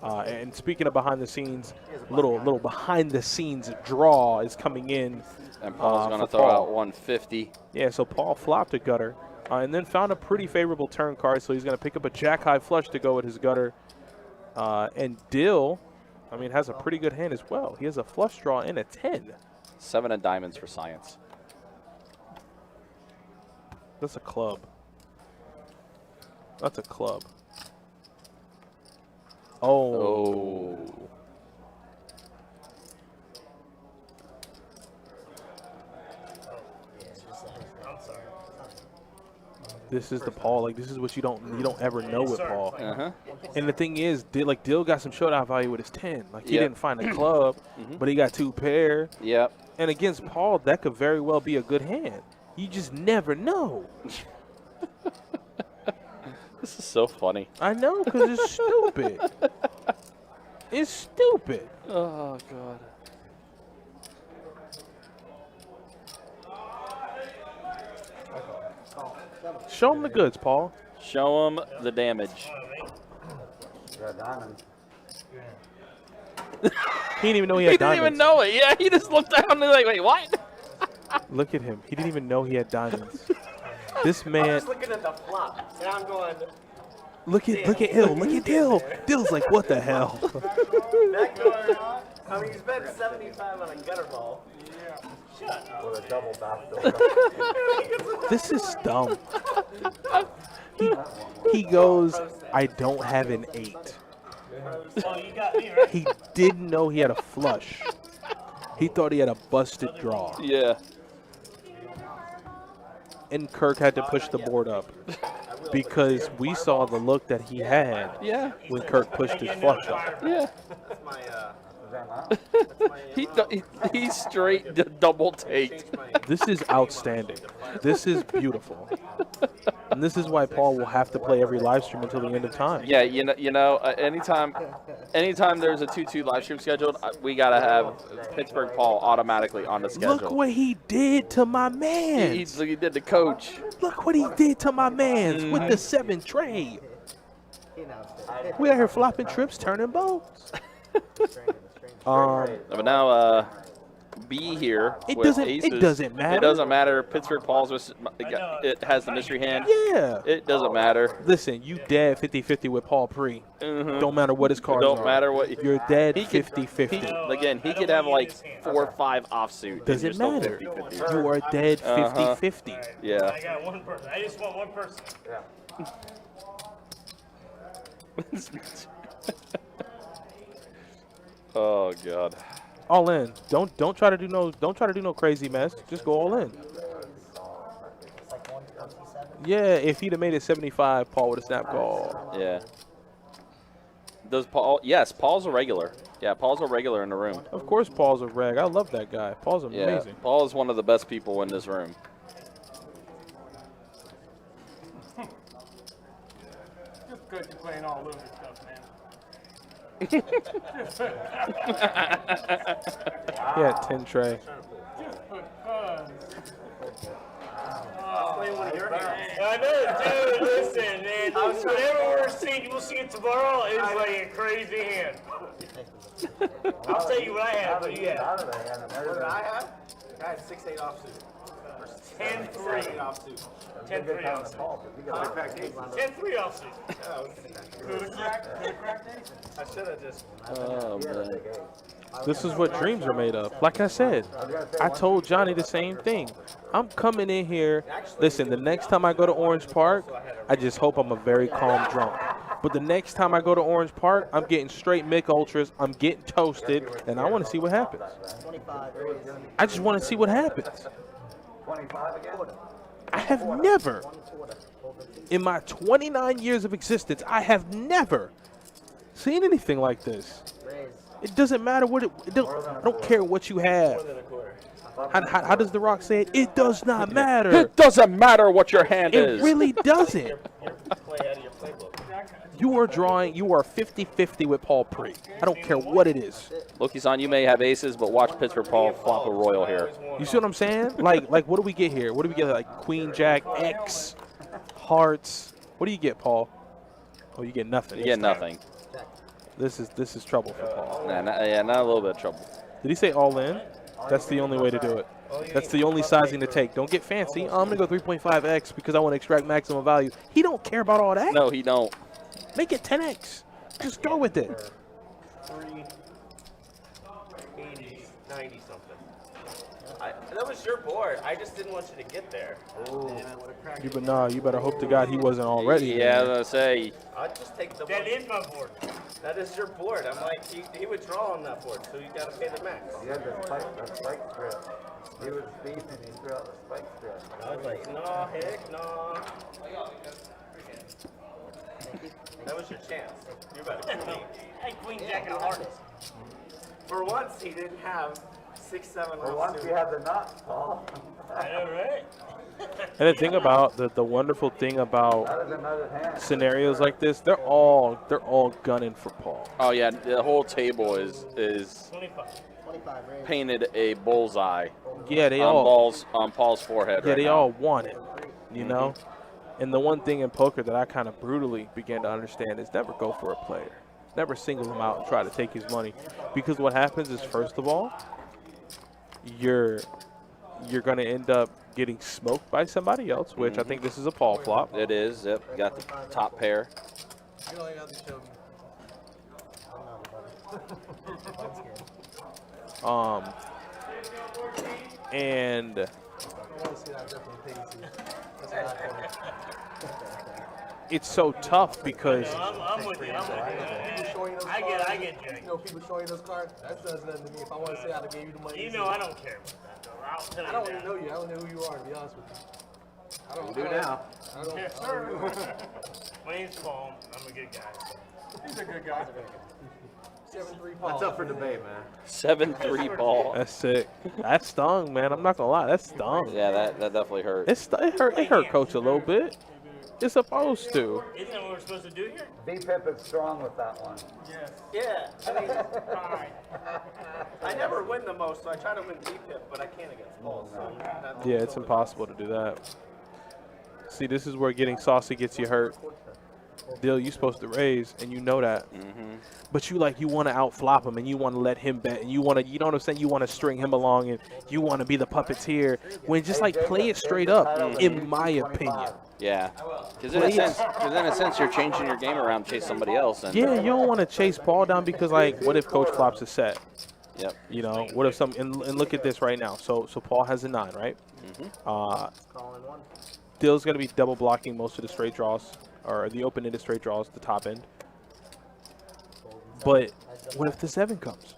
And speaking of behind the scenes, little behind the scenes draw is coming in. And Paul's going to throw out 150. Yeah, so Paul flopped a gutter and then found a pretty favorable turn card. So he's going to pick up a jack high flush to go with his gutter. And Dill, I mean, has a pretty good hand as well. He has a flush draw and a 10. 7 of diamonds for science. That's a club. That's a club. Oh. I'm sorry. This is the Paul. Like, this is what you don't ever know with Paul. Uh-huh. And the thing is, Dill got some showdown value with his 10. Like, he Yep. didn't find a club, but he got 2 pair. Yep. And against Paul, that could very well be a good hand. You just never know. This is so funny. I know, because it's stupid. It's stupid. Oh, God. Show him the goods, Paul. Show him the damage. He didn't even know he He had didn't even diamonds. know it. Yeah, he just looked down and like, wait, what? Look at him. He didn't even know he had diamonds. This I'm man. just looking at the flop, and I'm going, Look at Hill. Look at Dill. Dill's like, what the hell? that card, I mean, he's bet 75 on a gutter ball. With a double back. This is dumb. He goes, I don't have an 8. Oh, you got me, right? He didn't know he had a flush. He thought he had a busted draw. Yeah. And Kirk had to push the board up because we saw the look that he had Yeah. when Kirk pushed his flush up. Yeah. That's my, He straight double taked. This is outstanding. This is beautiful. And this is why Paul will have to play every live stream until the end of time. Yeah, anytime there's a 2-2 live stream scheduled, we gotta have Pittsburgh Paul automatically on the schedule. Look what he did to my man. He did the coach. Look what he did to my man with the 7 trade. We out here flopping trips, turning boats. But now B here. It with doesn't- aces. it doesn't matter. It doesn't matter. Pittsburgh Paul's it has the mystery hand. Yeah. It doesn't matter. Listen, you dead 50-50 with Paul Pre. Don't matter what his cards are. Don't matter what You're dead He could- 50-50. Again, he could have like 4 or 5 offsuit. Doesn't and you're matter. still 50-50. You are dead 50-50. Yeah. I got one person. I just want one person. Oh God. All in. Don't try to do no crazy mess. Just go all in. Yeah, if he'd have made it 75, Paul would have snapped call. Yeah. Does Paul? Yes, Paul's a regular. Yeah, Paul's a regular in the room. Of course, Paul's a reg. I love that guy. Paul's Yeah, amazing. Paul is one of the best people in this room. Just because you're playing all loser stuff, man. Yeah, 10 tray. Just because. I know, dude. Listen, man. Whatever we'll see it tomorrow is like a crazy hand. I'll tell you what I have. What do you have? what did I have? I had 6-8 offsuit. 10-3 offsuit. 10-3 offsuit. 10-3 offsuit. Could have cracked ace. I should have just. Oh man. This is what dreams are made of. Like I said, I told Johnny the same thing. I'm coming in here. Listen, the next time I go to Orange Park, I just hope I'm a very calm drunk. But the next time I go to Orange Park, I'm getting straight Mick Ultras. I'm getting toasted, and I want to see what happens. I just want to see what happens. I have never, in my 29 years of existence, I have never seen anything like this. It doesn't matter what I don't care what you have. How does The Rock say it? It does not matter. It doesn't matter what your hand It is. really doesn't. Play out of your playbook. You are 50-50 with Paul Pre. I don't care what it is. Loki-san, you may have aces, but watch Pittsburgh Paul flop a royal here. You see what I'm saying? Like what do we get here? What do we get? Like Queen, Jack, X, Hearts. What do you get, Paul? Oh, you get nothing. You get nothing. This is trouble for Paul. Nah, not a little bit of trouble. Did he say all in? That's the only way to do it. That's the only sizing to take. Don't get fancy. I'm gonna go 3.5x because I want to extract maximum value. He don't care about all that. No, he don't. Make it 10x. Just go with it. 380, 90 something. That was your board. I just didn't want you to get there. You better hope to God he wasn't already. Yeah, I was gonna say. I'd just take the. That is my board. That is your board. I'm like, he would draw on that board, so you gotta pay the max. He had the spike strip. He was speeding and he threw out the spike strip. I was like, no, heck no. That was your chance. You're about to kill me. Hey, Queen Jack and Hearts. For once, he didn't have 6-7 For once we had the nuts, Paul. I know, right? And the thing about the wonderful thing about That is another hand. scenarios like this, they're all gunning for Paul. Oh yeah, the whole table is 25. painted a bullseye Yeah, they on all Paul's forehead. yeah right they now. all want it. You know, And the one thing in poker that I kind of brutally began to understand is never go for a player. Never single him out and try to take his money. Because what happens is, first of all, you're going to end up getting smoked by somebody else, which I think this is a Paul flop. It is. Yep. Got the top pair. You only got to show me. And I want to see that definitely thing. That's not funny. it's so tough because I'm with you. I'm with you. People showing those I cards, get Jake. You know, people showing those cards, that does nothing to me. If I want to say I gave you the money. You know I don't care about that, though. I'll tell you I don't that. even know you. I don't know who you are, to be honest with you. I don't Do now. I don't. Yes, I sir. don't know. My name's Paul. I'm a good guy. He's a good guy. 7-3 Paul. That's up for debate, man. 7-3 Paul. that's sick. That stung, man. I'm not gonna lie, that stung. Yeah, that definitely hurt. It hurt Coach a little bit. It's supposed to. Isn't that what we're supposed to do here? V-Pip is strong with that one. Yeah, I mean, I never win the most, so I try to win D-Pip, but I can't against Paul. So that's Yeah, it's impossible to do that. See, this is where getting saucy gets you hurt. Dill, you're supposed to raise, and you know that. But you want to outflop him, and you want to let him bet, and you know what I'm saying? You want to string him along, and you want to be the puppeteer. When just play it straight up, in my opinion. Yeah. Because in a sense, you're changing your game around to chase somebody else. And Yeah, you don't want to chase Paul down because, what if Coach flops a set? Yep. You know, what if and look at this right now. So Paul has a 9, right? Calling one. Dill's going to be double blocking most of the straight draws, or the open-ended straight draws, the top end. But what if the 7 comes?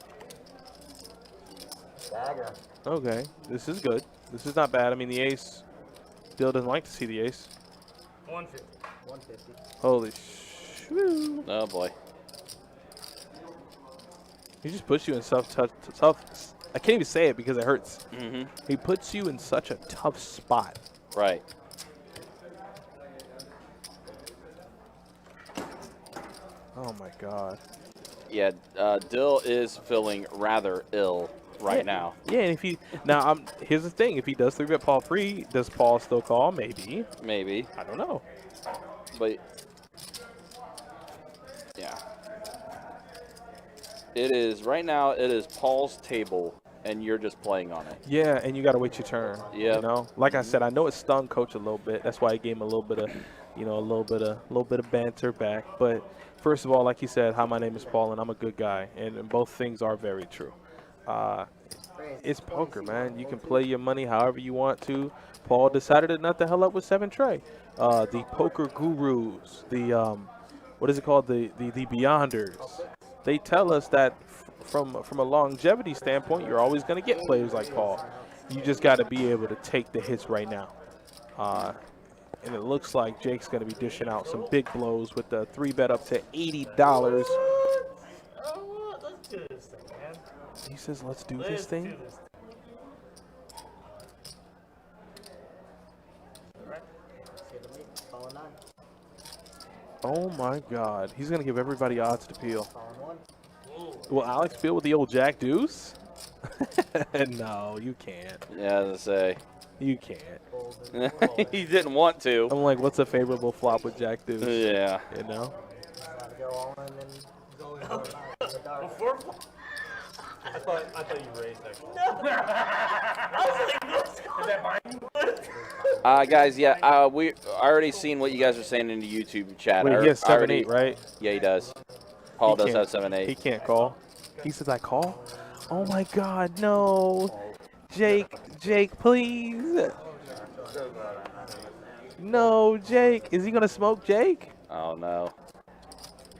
Dagger. Okay, this is good. This is not bad. I mean, the ace, Dill doesn't like to see the ace. 150. 150. Holy shoo. Oh, boy. He just puts you in tough. I can't even say it because it hurts. He puts you in such a tough spot. Right. Oh, my God. Yeah, Dill is feeling rather ill right now. Yeah, and if he here's the thing: if he does 3-bet Paul free, does Paul still call? Maybe. Maybe. I don't know. But, yeah. Right now, it is Paul's table, and you're just playing on it. Yeah, and you got to wait your turn. Yeah. You know, like I said, I know it stung Coach a little bit. That's why I gave him a little bit of, a little bit of banter back. But first of all, like he said, hi, my name is Paul, and I'm a good guy, and both things are very true. It's poker, man. You can play your money however you want to. Paul decided to nut the hell up with 7 tray. The poker gurus, the what is it called? The beyonders. They tell us that from a longevity standpoint, you're always going to get players like Paul. You just got to be able to take the hits right now. And it looks like Jake's going to be dishing out some big blows with the 3-bet up to $80. Oh, let's do this thing, man. He says, let's do Let's this thing. do this. Calling 9. Oh, my God. He's going to give everybody odds to peel. Calling 1. Will Alex peel with the old Jack Deuce? No, you can't. Yeah, as I say. You can't. He didn't want to. I'm like, what's a favorable flop with Jack Deuce? Yeah. You know? Gotta go all in and go in all night in the dark. Before I thought you raised actually. Guys, yeah, we already seen what you guys are saying in the YouTube chat. Wait, he has I already- 7-8, right? Yeah, he does. Paul He does have can't- 7-8. He can't call. He says, I call? Oh, my God, no. Jake, please. No, Jake. Is he going to smoke Jake? Oh, no.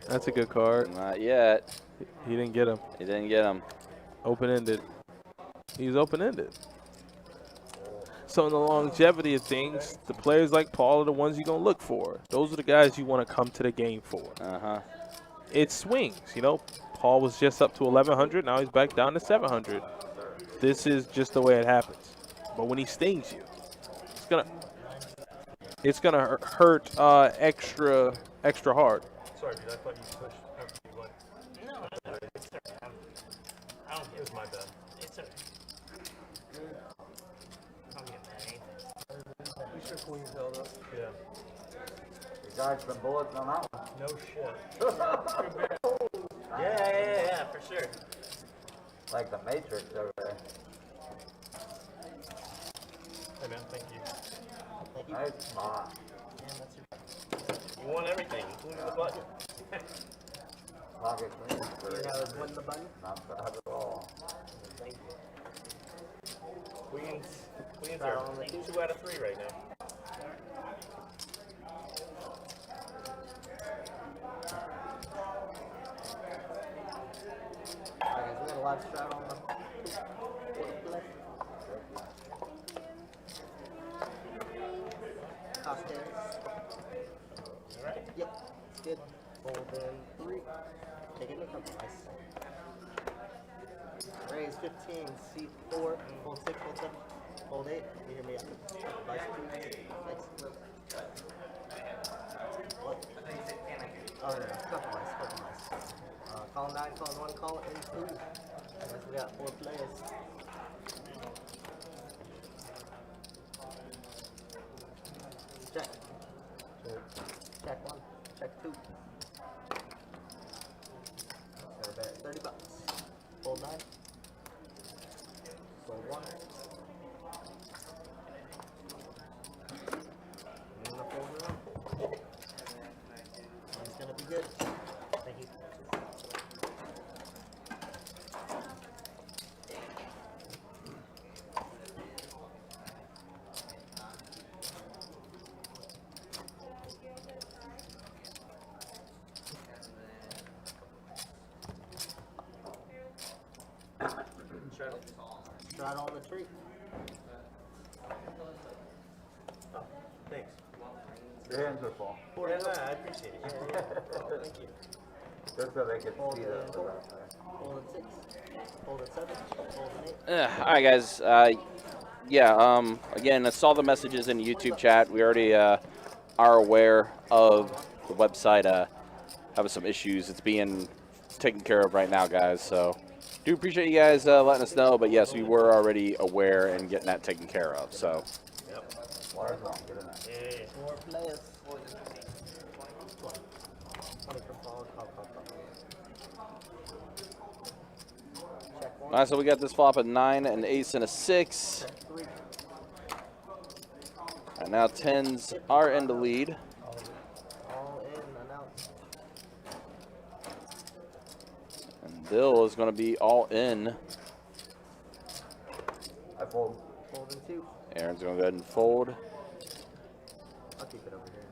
That's a good card. Not yet. He didn't get him. He didn't get him. Open-ended. He's open-ended. So in the longevity of things, the players like Paul are the ones you're going to look for. Those are the guys you want to come to the game for. Uh-huh. It swings, Paul was just up to 1,100. Now he's back down to 700. This is just the way it happens. But when he stings you, it's gonna hurt extra hard. Sorry, dude. I thought you pushed after you went. No, it's okay. I don't It get was my bad. It's okay. I don't get mad at anything. We sure queens held up. Yeah. Dodge some bullets on that one. No shit. Yeah, for sure. Like the Matrix over there. Hey man, thank you. Nice spot. You want everything, including the button. Pocket clean. Win the button. Not bad at all. Thank you. Queens are 2 out of 3 right now. Alright, guys, we got a live strat on the cocktails. Alright? Yep, it's good. Fold in 3. Take it in a couple. Nice. Raise 15, seat 4, fold 6, fold 7, fold 8. You hear me out. Vice 2. Thanks. What? Oh, no, couple nice. Call 9, call 1, call in 2. Unless we got 4 players. Check. Check 1. Check 2. Got a bet $30. Fold 9. Fold 1. I'm gonna fold it on. It's gonna be good. Thank you. Strat on the tree. Oh, thanks. Your hands are full. Yeah, no, I appreciate it. Oh, thank you. Just so they can Fold see it that. in 4. Fold in 6. Fold in 7. Fold in 8. All right, guys. Again, I saw the messages in the YouTube chat. We already are aware of the website having some issues. It's being taken care of right now, guys. So do appreciate you guys letting us know. But yes, we were already aware and getting that taken care of. So. Water's wrong, get in there. Yeah. 4 players. 20 from Paul. Call. Check 1. All right, so we got this flop at 9, an ace, and a 6. Check 3. And now 10s are in the lead. All in and out. And Bill is going to be all in. I fold. Fold in 2. Aaron's going to go ahead and fold. I'll keep it over here.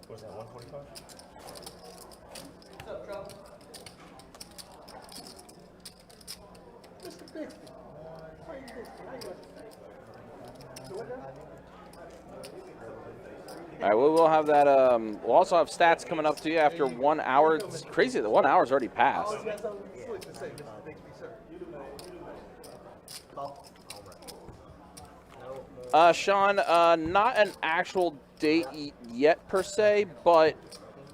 What was that, 145? All right, we will have that. We'll also have stats coming up to you after 1 hour. It's crazy that 1 hour's already passed. Sean, not an actual date yet per se, but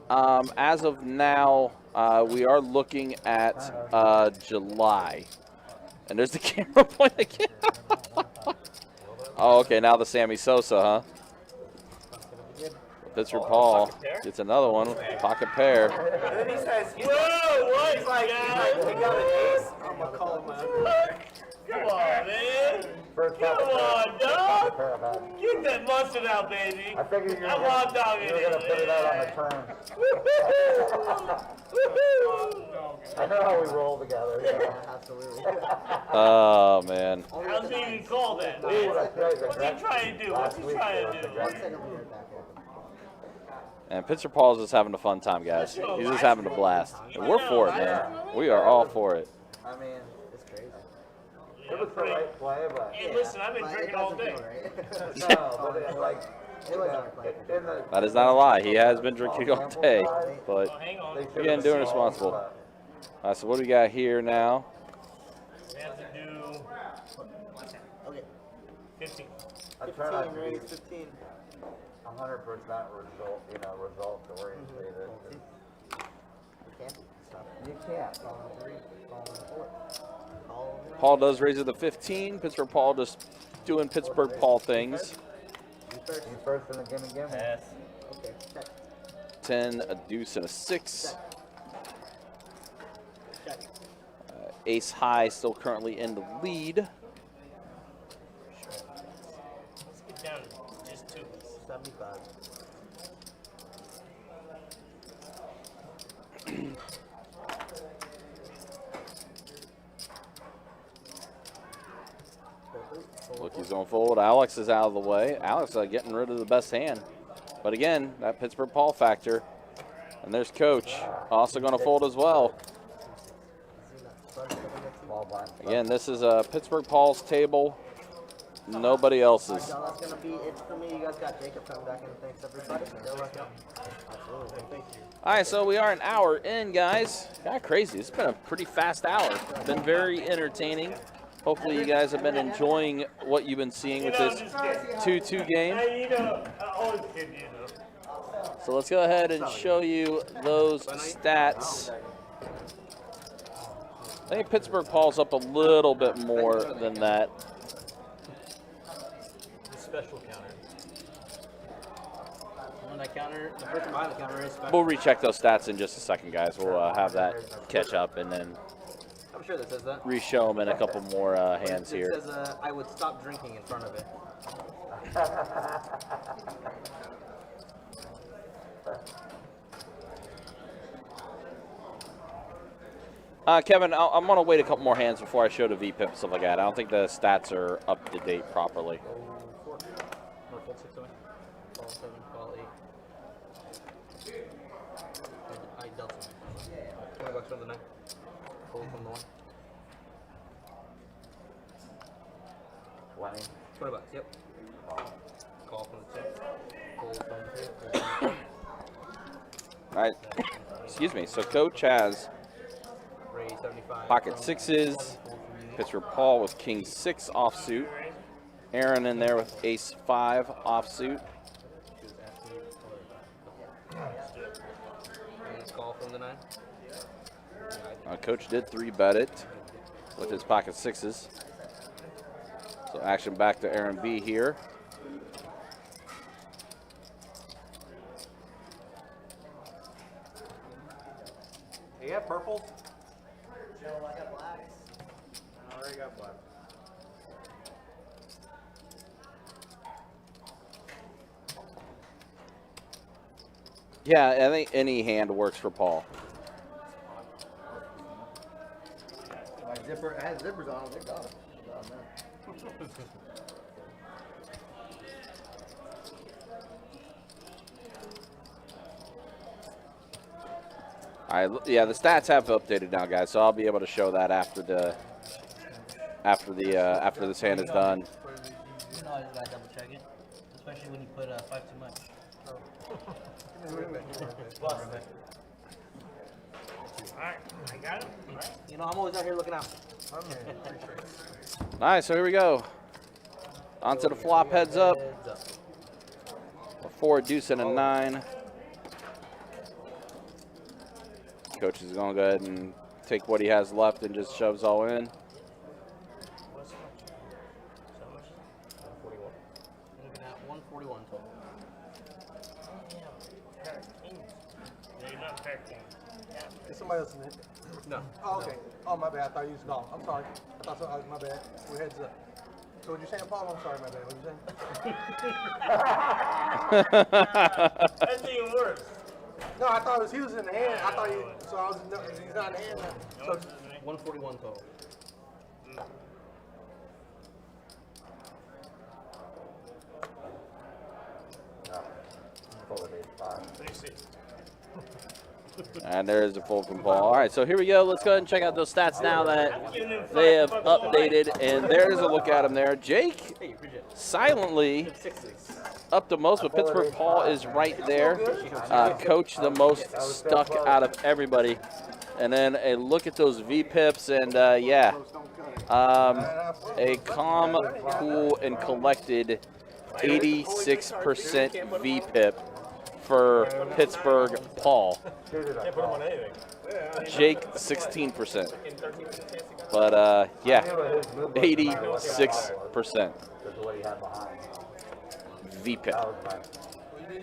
as of now, we are looking at July. And there's the camera point again. Oh, okay, now the Sammy Sosa, huh? Pittsburgh Paul gets another one. Pocket pair. And then he says, whoa, what? He's like, he got an ace. I'm going to call him my Come on, man. Come on, dog. Get that mustard out, baby. I figured you were I'm raw dogging going to put it out on the turn. I know how we roll together. Yeah. Absolutely. Oh, man. How's he even call that, man? Ooh, that's right, What's he trying to do? What's he trying to do? 1 second, we'll be right back. And Pittsburgh Paul's just having a fun time, guys. He's just having a blast. And we're for it, man. We are all for it. I mean, It's crazy. it was the right play, but Hey, listen, I've been But it drinking all doesn't day. feel right. no, but it, like, It was our play. in the, That is not a lie. He has been drinking all day. But Oh, hang on. they should've again, doing been responsible. small, All right, so what do we got here now? We have to do Okay. 15. but I try not 15, to raise be 15. 100% result oriented. You can't stop. You can't. Call in 3. Call in 4. Call in 9. Paul does raise it to 15. Pittsburgh Paul just doing Pittsburgh Paul things. You first in the gimme. Pass. Okay, check. 10, a deuce, and a 6. Check. Ace high still currently in the lead. Let's get down to just 2. 75. Look, he's going to fold. Alex is out of the way. Alex getting rid of the best hand. But again, that Pittsburgh Paul factor. And there's Coach, also going to fold as well. Again, this is Pittsburgh Paul's table. Nobody else's. So that's gonna be it for me. You guys got Jacob coming back in. Thanks everybody. Good luck out. Absolutely. Thank you. All right, so we are an hour in, guys. Kind of crazy. It's been a pretty fast hour. Been very entertaining. Hopefully you guys have been enjoying what you've been seeing with this 2-2 game. Hey, you know, I always kid you, though. So let's go ahead and show you those stats. I think Pittsburgh Paul's up a little bit more than that. The special counter. On that counter, the person behind the counter is special. We'll recheck those stats in just a second, guys. We'll have that catch up and then I'm sure that says that. re-show them in a couple more hands It here. says I would stop drinking in front of it. Kevin, I'm going to wait a couple more hands before I show the VPIP and stuff like that. I don't think the stats are up to date properly. Fold 6 away. Call 7, call 8. I dealt some. $20 from the 9. Fold from the 1. 20 $20, yep. Call from the 2. Fold from the 2. All right. Excuse me. So Coach has Raise 75. pocket sixes. Pittsburgh Paul with king 6 offsuit. Aaron in there with ace 5 offsuit. Call from the 9. Coach did 3-bet it with his pocket sixes. So action back to Aaron B here. You have purple? Joe, I got blacks. I already got black. Yeah, I think any hand works for Paul. My zipper, I had zippers on, they got it. All right, yeah, the stats have updated now, guys. So I'll be able to show that after this hand is done. You know I just gotta double check it. Especially when you put 5 too much. Alright, I got it. You know, I'm always out here looking out. All right, so here we go. Onto the flop, heads up. Heads up. A 4, deuce, and a 9. Coach is going to go ahead and take what he has left and just shoves all in. Looking at 141 total. No, you're not pair king. Is somebody else in it? No. Oh, okay. Oh, my bad. I thought you was no. I'm sorry. I thought so. My bad. We're heads up. So what you saying, Paul? I'm sorry, my bad. What you saying? That's even worse. No, I thought he was in the hand. I thought so I was no, he's not in the hand now. So 141 total. And there's a fold from Paul. All right, so here we go. Let's go ahead and check out those stats now that they have updated. And there's a look at them there. Jake silently up the most, but Pittsburgh Paul is right there. Coach the most stuck out of everybody. And then a look at those VPIPs, and yeah, a calm, cool, and collected 86% VPIP for Pittsburgh Paul. Jake 16%. But yeah, 86%. VPIP. That was my.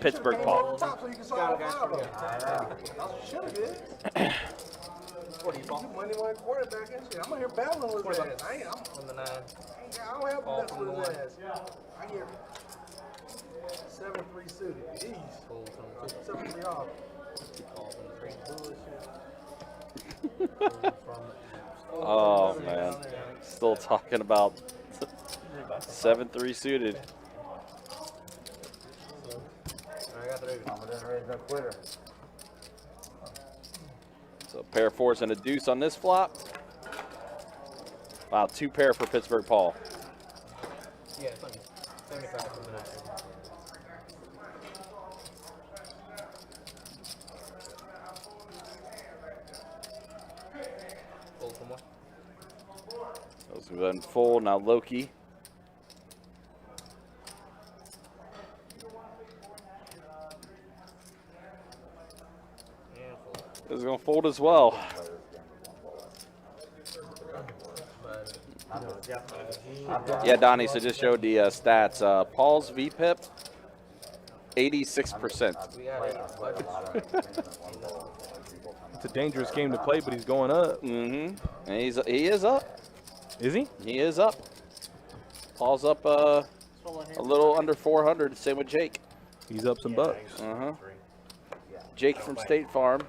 Pittsburgh Paul. Got a guy for you. I know. What are you talking? Money one quarterback and shit. I'm out here battling with his ass. On the 9. I don't have All to from with the his 1. ass. I get 7-3 suited. Jeez. Full from the 2. 7-3 off. All from the 3. Oh, man. Still talking about 7-3 suited. I got the Ravens. Mama didn't raise no quitter. So pair of 4s and a deuce on this flop. Wow, 2 pair for Pittsburgh Paul. Yeah, it's funny. 75 from the 9. Full from 1. Those have been full. Now Loki. And full. This is going to fold as well. Yeah, Donnie, so just showed the stats. Paul's VPIP, 86%. We got it. It's a dangerous game to play, but he's going up. And he is up. Is he? He is up. Paul's up a little under 400. Same with Jake. He's up some bucks. Jake from State Farm.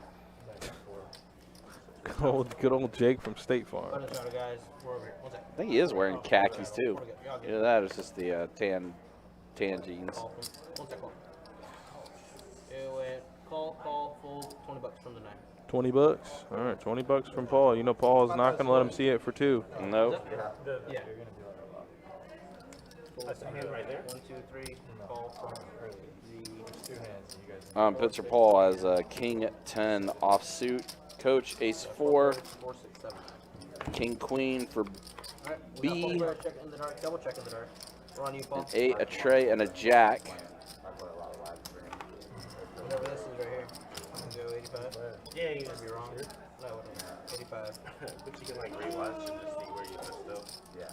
Good old Jake from State Farm. Guys, we're over here. One sec. I think he is wearing khakis too. Either that or it's just the tan jeans. Call from. One sec. Call. It went call, full, $20 from the 9. 20 bucks. All right, 20 bucks from Paul. You know Paul is not going to let him see it for 2. Nope. Yeah. That's a hand right there. 1, 2, 3. Call from the Pitcher Paul has a King 10 offsuit. Coach Ace 4. 4, 6, 7. King Queen for Alright, B. check in the dark. Double check in the dark. We're on you, Paul. 8, a tray, and a jack. Whatever this is right here. I can go 85. Yeah, you Could be wrong. No, it ain't. 85. but you can like rewatch and just see where you messed up. Yeah.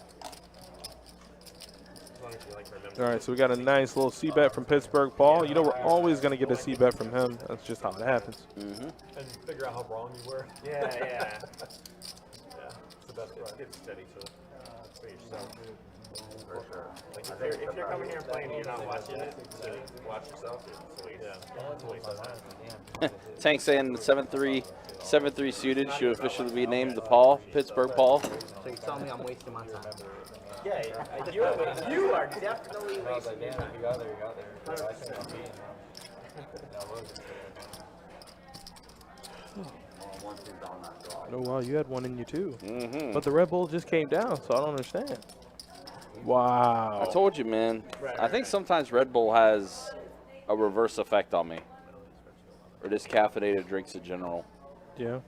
As long as you like remember. All right, so we got a nice little C-bet from Pittsburgh Paul. You know we're always going to get a C-bet from him. That's just how it happens. And figure out how wrong you were. Yeah. Yeah, it's the best part. Get steady to it. For yourself. For sure. Like if you're coming here and playing and you're not watching it, to watch yourself, it's a waste of time. Tank saying 7-3 suited should officially be named the Paul, Pittsburgh Paul. So you tell me I'm wasting my time. Yeah, you are definitely wasting your time. You got there. Oh, wow, you had one in you too. But the Red Bull just came down, so I don't understand. Wow. I told you, man. I think sometimes Red Bull has a reverse effect on me. Or just caffeinated drinks in general. Yeah.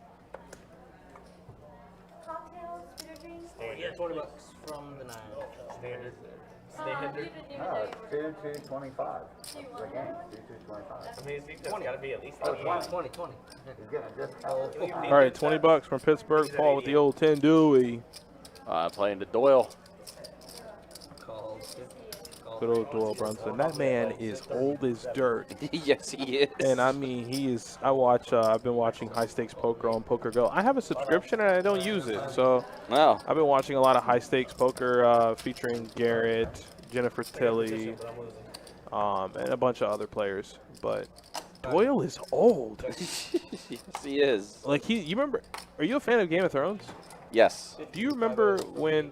Cocktails, bitter drinks. Yeah, $20 from the 9. Standard. No, it's 2-2-25. That's the game. 2-2-25. I mean, it's got to be at least Oh, 88. 20. He's getting a discount. All right, 20 bucks from Pittsburgh Paul with the old 10 Dewey. Playing to Doyle. Call. Good old Doyle Brunson. That man is old as dirt. Yes, he is. And I mean, he is. I've been watching high stakes poker on Poker Go. I have a subscription and I don't use it, so No. I've been watching a lot of high stakes poker featuring Garrett, Jennifer Tilly, and a bunch of other players. But Doyle is old. Yes, he is. Like you remember? Are you a fan of Game of Thrones? Yes. Do you remember when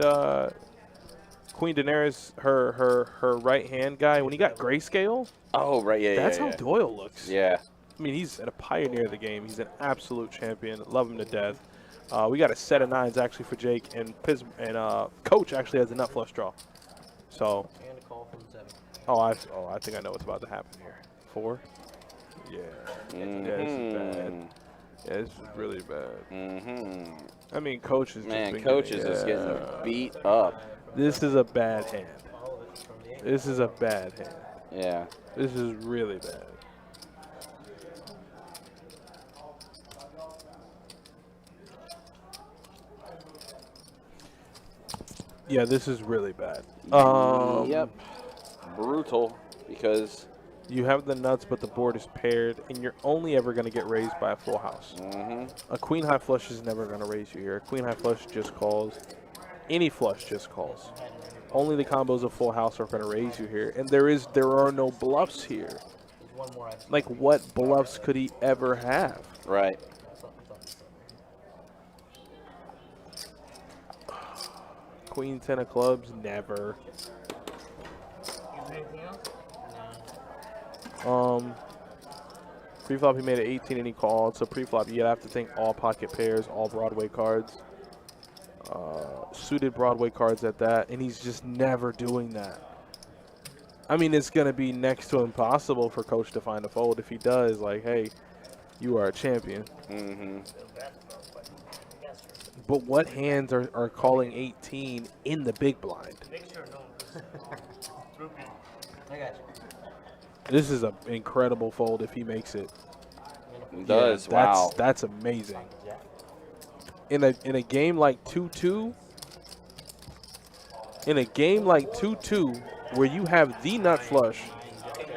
Queen Daenerys, her right hand guy, when he got grayscale? Oh, right. Yeah, That's yeah, how yeah. Doyle looks. Yeah. I mean, he's a pioneer of the game. He's an absolute champion. Love him to death. We got a set of 9s actually for Jake, and Coach actually has a nut flush draw. So, And a call from 7. I think I know what's about to happen here. 4. Yeah. Yeah, this is bad. Yeah, this is really bad. I mean, Coach is Man, Coach is just getting beat up. This is a bad hand. This is a bad hand. Yeah. This is really bad. Yeah, this is really bad. Yep. Brutal. because you have the nuts, but the board is paired, and you're only ever going to get raised by a full house. A queen high flush is never going to raise you here. A queen high flush just calls. Any flush just calls. Only the combos of full house are going to raise you here, and there are no bluffs here. Like, what bluffs could he ever have? right. Queen 10 of clubs, never. Pre-flop he made an 18 and he called. So pre-flop you'd have to think all pocket pairs, all Broadway cards, suited Broadway cards at that, and he's just never doing that. I mean, it's gonna be next to impossible for Coach to find a fold. If he does, like, hey, you are a champion. But what hands are calling 18 in the big blind? I got you. This is an incredible fold if he makes it. It does. Yeah, Wow. that's amazing. In a game like 2-2, where you have the nut flush,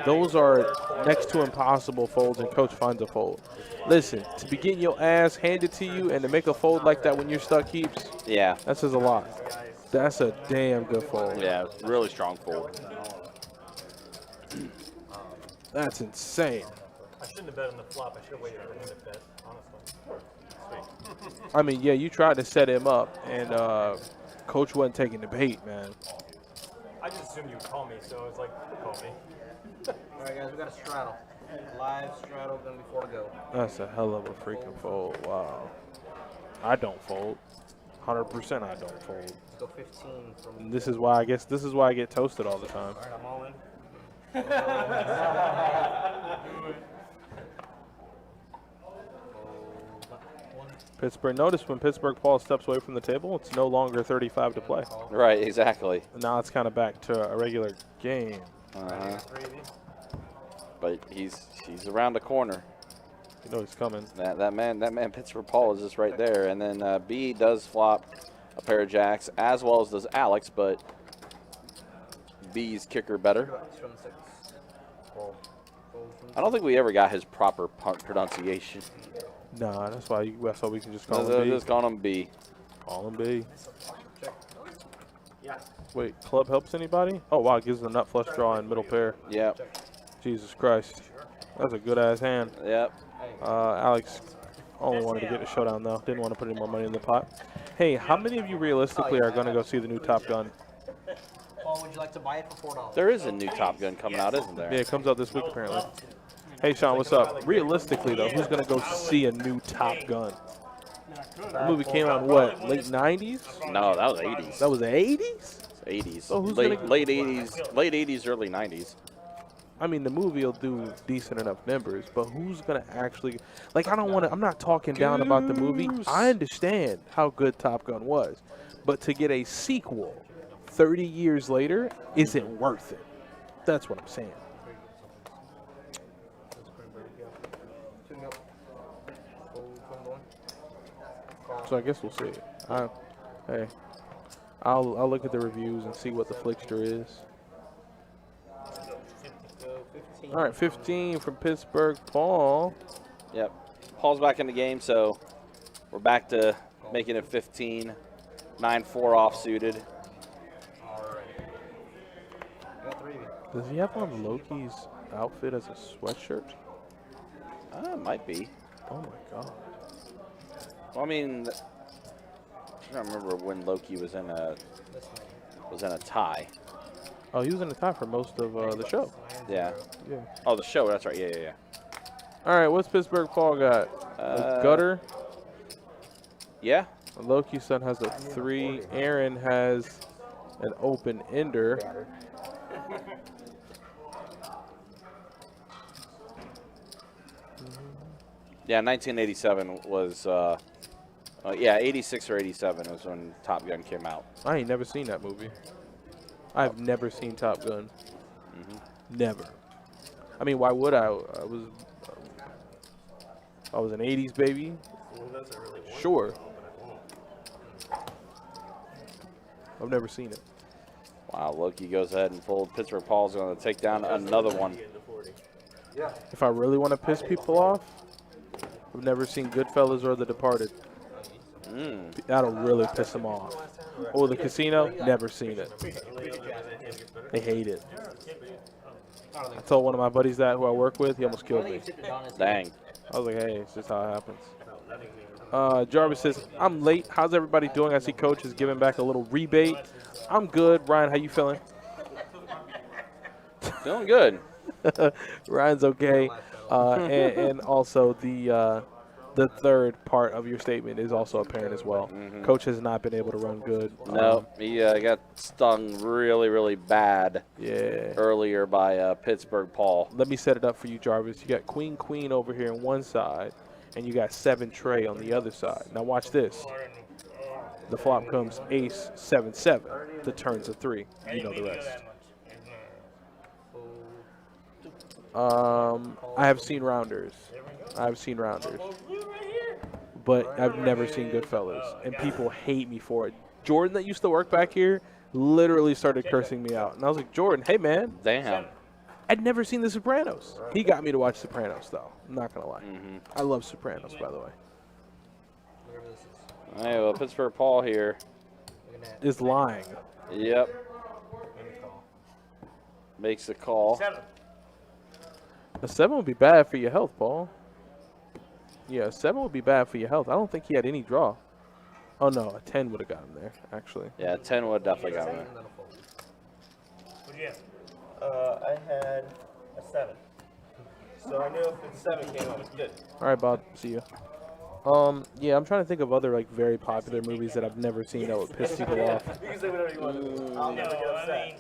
those are next to impossible folds, and Coach finds a fold. Listen, to be getting your ass handed to you and to make a fold like that when you're stuck heaps, Yeah. that says a lot. That's a damn good fold. Yeah. Really strong fold. That's insane. I shouldn't have bet on the flop. I should have waited for him to bet, honestly. Sweet. I mean, yeah, you tried to set him up, and Coach wasn't taking the bait, man. I just assumed you would call me, so I was like, call me. All right, guys, we got a straddle. Live straddle, gonna be 4 to go. That's a hell of a freaking fold. Wow. I don't fold. 100% I don't fold. Let's go 15 from. This is why I get toasted all the time. All right, I'm all in. Pittsburgh, notice when Pittsburgh Paul steps away from the table, it's no longer 35 to play. Right. Exactly. Now it's kind of back to a regular game. But he's around the corner. You know he's coming. That man Pittsburgh Paul is just right there, and then B does flop a pair of jacks as well as does Alex, but B's kicker better. I don't think we ever got his proper pronunciation. Nah, that's why we can just call him B. Just call him B. Call him B. Wait, club helps anybody? Oh wow, gives the nut flush draw in middle pair. Yep. Jesus Christ, that's a good ass hand. Yep. Alex only wanted to get the showdown though. Didn't want to put any more money in the pot. Hey, how many of you realistically are going to go see the new Top Gun? Paul, would you like to buy it for $4? There is a new Top Gun coming out, isn't there? Yeah, it comes out this week apparently. Hey Sean, what's up? Realistically though, who's going to go see a new Top Gun? The movie came out in what, late 90s? No, that was 80s. That was the 80s? 80s. So who's late gonna- 80s, early 90s. I mean, the movie will do decent enough numbers, but who's gonna actually, like, I'm not talking down about the movie. I understand how good Top Gun was, but to get a sequel 30 years later, is it worth it? That's what I'm saying. So I guess we'll see. Hey, I'll look at the reviews and see what the flickster is. All right, 15 from Pittsburgh Paul. Yep. Paul's back in the game, so we're back to making it 15. 9-4 off suited. Does he have on Loki's outfit as a sweatshirt? Might be. Oh my god. Well, I mean, I don't remember when Loki was in a tie. Oh, he was in the tie for most of the show. Yeah. Yeah. Oh, the show. That's right. Yeah. All right, what's Pittsburgh Paul got? A gutter. Yeah. Loki's son has a 3. Aaron has an open ender. Yeah, 1987 was, yeah, 86 or 87 was when Top Gun came out. I ain't never seen that movie. I've never seen Top Gun. Never. I mean, why would I? I was an 80s baby. Sure. I've never seen it. Wow, Loki goes ahead and fold. Pittsburgh Paul's going to take down another one. If I really want to piss people off, I've never seen Goodfellas or The Departed. That'll really piss them off. Or The Casino, never seen it. They hate it. I told one of my buddies that who I work with, he almost killed me. Dang. I was like, hey, it's just how it happens. Jarvis says, I'm late. How's everybody doing? I see Coach is giving back a little rebate. I'm good. Ryan, how you feeling? Feeling good. Ryan's okay. And also the third part of your statement is also apparent as well. Coach has not been able to run good. No, he got stung really, really bad earlier by Pittsburgh Paul. Let me set it up for you, Jarvis. You got queen over here on one side, and you got 7 Trey on the other side. Now watch this. The flop comes ace 7-7. The turns a 3. You know the rest. I have seen rounders. But I've never seen Goodfellas, and people hate me for it. Jordan, that used to work back here, literally started cursing me out. And I was like, Jordan, hey, man. Damn. I'd never seen The Sopranos. He got me to watch Sopranos, though. I'm not going to lie. I love Sopranos, by the way. Hey, well, Pittsburgh Paul here is lying. Yep. Makes the call. A 7 would be bad for your health, Paul. Yeah, a 7 would be bad for your health. I don't think he had any draw. Oh, no, a 10 would have got him there, actually. Yeah, 10 would have definitely got him there. What'd you have? I had a 7. So I knew if the 7 came up, it was good. All right, Bob. See you. Yeah, I'm trying to think of other like very popular movies that I've never seen that would piss people off. You can say whatever you want. I'll never get upset. I mean,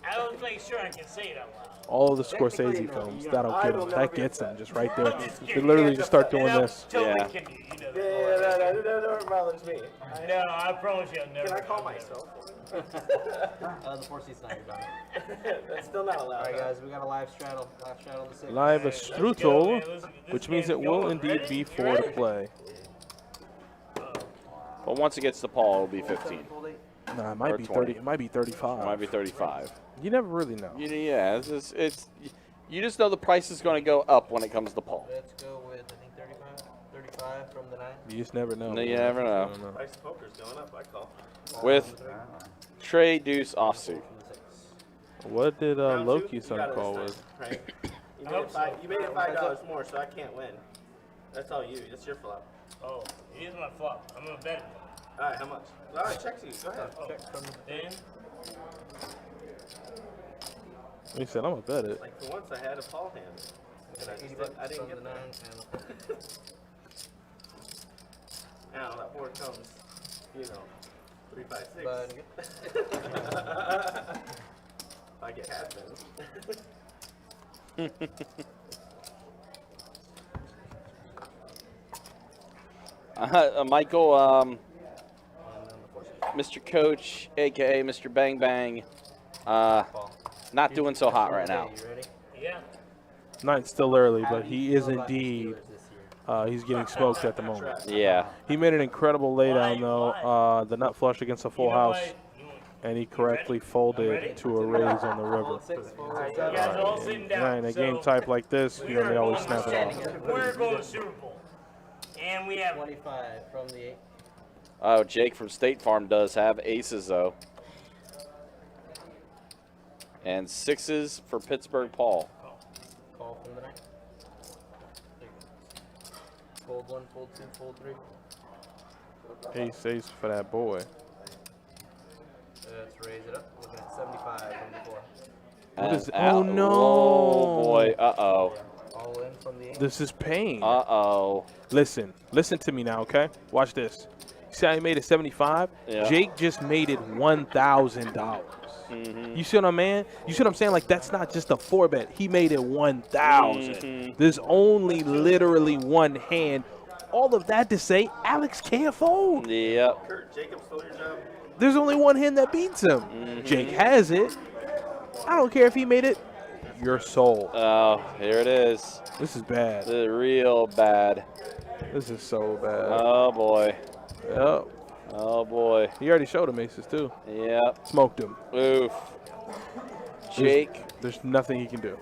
I don't make sure I can say it out loud. All of the Scorsese films, that gets them just right there. They literally just start doing this. Yeah, that never bothers me. No, I promise you I'll never. Can I call myself? The 4 seats not your done. That's still not allowed. Alright guys, we got a live straddle. The 6. Live a strudel, which means it will indeed be 4 to play. But once it gets to Paul, it'll be 15. Nah, it might be 30. It might be 35. It might be 35. You never really know. Yeah, it's you just know the price is going to go up when it comes to Paul. Let's go with, I think, 35 from the 9. You just never know. No, you never know. Price of poker's going up, I call. With Trey Deuce offsuit. What did Loki's son call with? Right? You made it $5 more, so I can't win. That's all you. That's your flop. Oh, it is my flop. I'm gonna bet it. All right, how much? All right, check to you. Go ahead. Check from Dan? He said, I'm going to bet it. Like for once, I had a Paul hand. And I didn't get the 9 that. Now that board comes, 3, 5, 6. I get half then. Michael, Mr. Coach, a.k.a. Mr. Bang Bang, not doing so hot right now. Yeah. Nine's still early, but he is indeed. He's getting smoked at the moment. Yeah. He made an incredible laydown, though. The nut flush against a full house. And he correctly folded to a raise on the river. In a game type like this, they always snap it off. We're going to Super Bowl. And we have 25 from the 8. Oh, Jake from State Farm does have aces, though. And 6s for Pittsburgh Paul. Call from the 9. Fold 1, fold 2, fold 3. Ace for that boy. Let's raise it up. Looking at 75 from the 4. What is? Oh no! Oh boy! All in from the 8. This is pain. Uh-oh. Listen to me now, okay? Watch this. See how he made it 75? Yeah. Jake just made it $1,000. You see what I'm saying? You see what I'm saying? Like, that's not just a 4-bet. He made it 1,000. There's only literally one hand. All of that to say, Alex can't fold. Yep. Kurt, Jacob stole your job. There's only one hand that beats him. Jake has it. I don't care if he made it. You're sold. Oh, here it is. This is bad. This is real bad. This is so bad. Oh boy. Yep. Oh, boy. He already showed him aces, too. Yep. Smoked him. Oof. Jake. There's nothing he can do.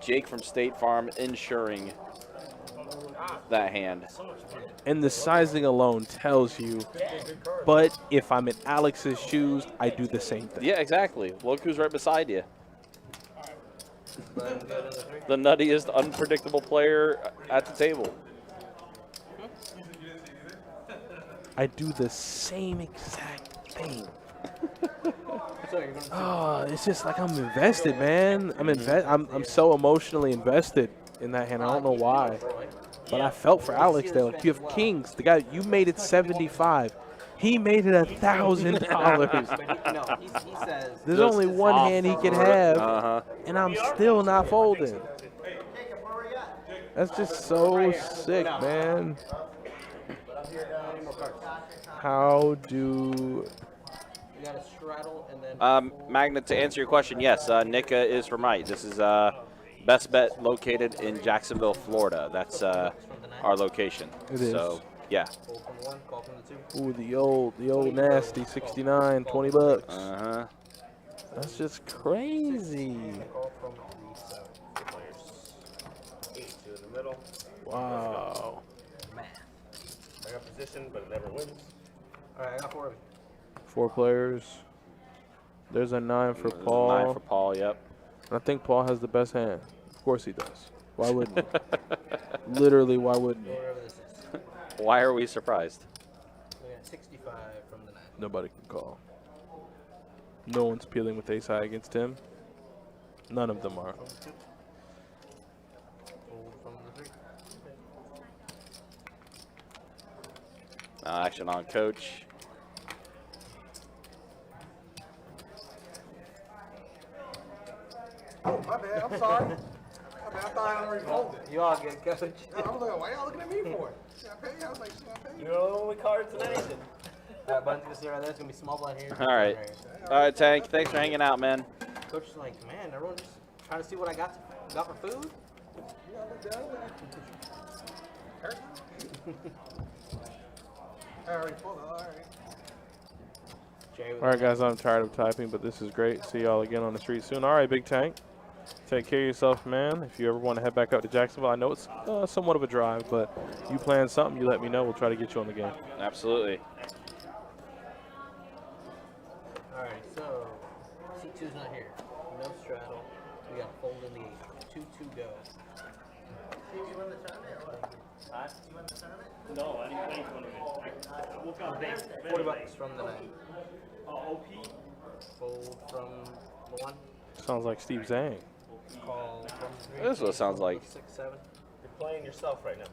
Jake from State Farm insuring that hand. And the sizing alone tells you, but if I'm in Alex's shoes, I do the same thing. Yeah, exactly. Look who's right beside you. The nuttiest, unpredictable player at the table. I do the same exact thing. Oh, it's just like I'm invested, man. I'm so emotionally invested in that hand. I don't know why, but I felt for Alex there. Like, you have kings. The guy, you made it 75. He made it $1,000. No, he says. There's only one hand he can have, and I'm still not folding. That's just so sick, man. How do... You got to straddle and then. Magnet, to answer your question, yes, Nika is from right. This is Best Bet located in Jacksonville, Florida. That's our location. It is. So, yeah. Fold from the 1, call from the 2. Ooh, the old nasty 69, 20 bucks. Uh-huh. That's just crazy. Call from the 7. Players. 8 2 in the middle. Wow. I got position, but it never wins. All right, I got 4 of you. 4 players. There's a 9 for Paul. 9 for Paul, yep. I think Paul has the best hand. Of course he does. Why wouldn't he? Literally, why wouldn't he? Whatever this is. Why are we surprised? We got 65 from the 9. Nobody can call. No one's peeling with ace high against him. None of them are. From the 2. Fold from the 3. Action on coach. Oh, my bad. I'm sorry. My bad. I thought I already folded. You all good, coach. I was like, why y'all looking at me for it? Should I pay you? I was like, should I pay you? You're the only card tonight. All right, Bud's going to sit right there. It's going to be small blind here. All right. All right, Tank. Thanks for hanging out, man. Coach is like, man, everyone just trying to see what I got for food. You gotta look down. Hurt? I already folded. All right. Jay with All right, guys, I'm tired of typing, but this is great. See y'all again on the street soon. All right, Big Tank. Take care of yourself, man. If you ever want to head back out to Jacksonville, I know it's somewhat of a drive, but you plan something, you let me know. We'll try to get you on the game. Absolutely. All right, so C2's not here. No straddle. We got fold in the 8. 2-2 go. Did you win the tournament or what? Huh? Did you win the tournament? No, I didn't play tournament. I woke up late. 40 bucks from the 9. OP? Fold from the 1. Sounds like Steve Zhang. Call from the 3. This is what it sounds like. 6, 7. You're playing yourself right now.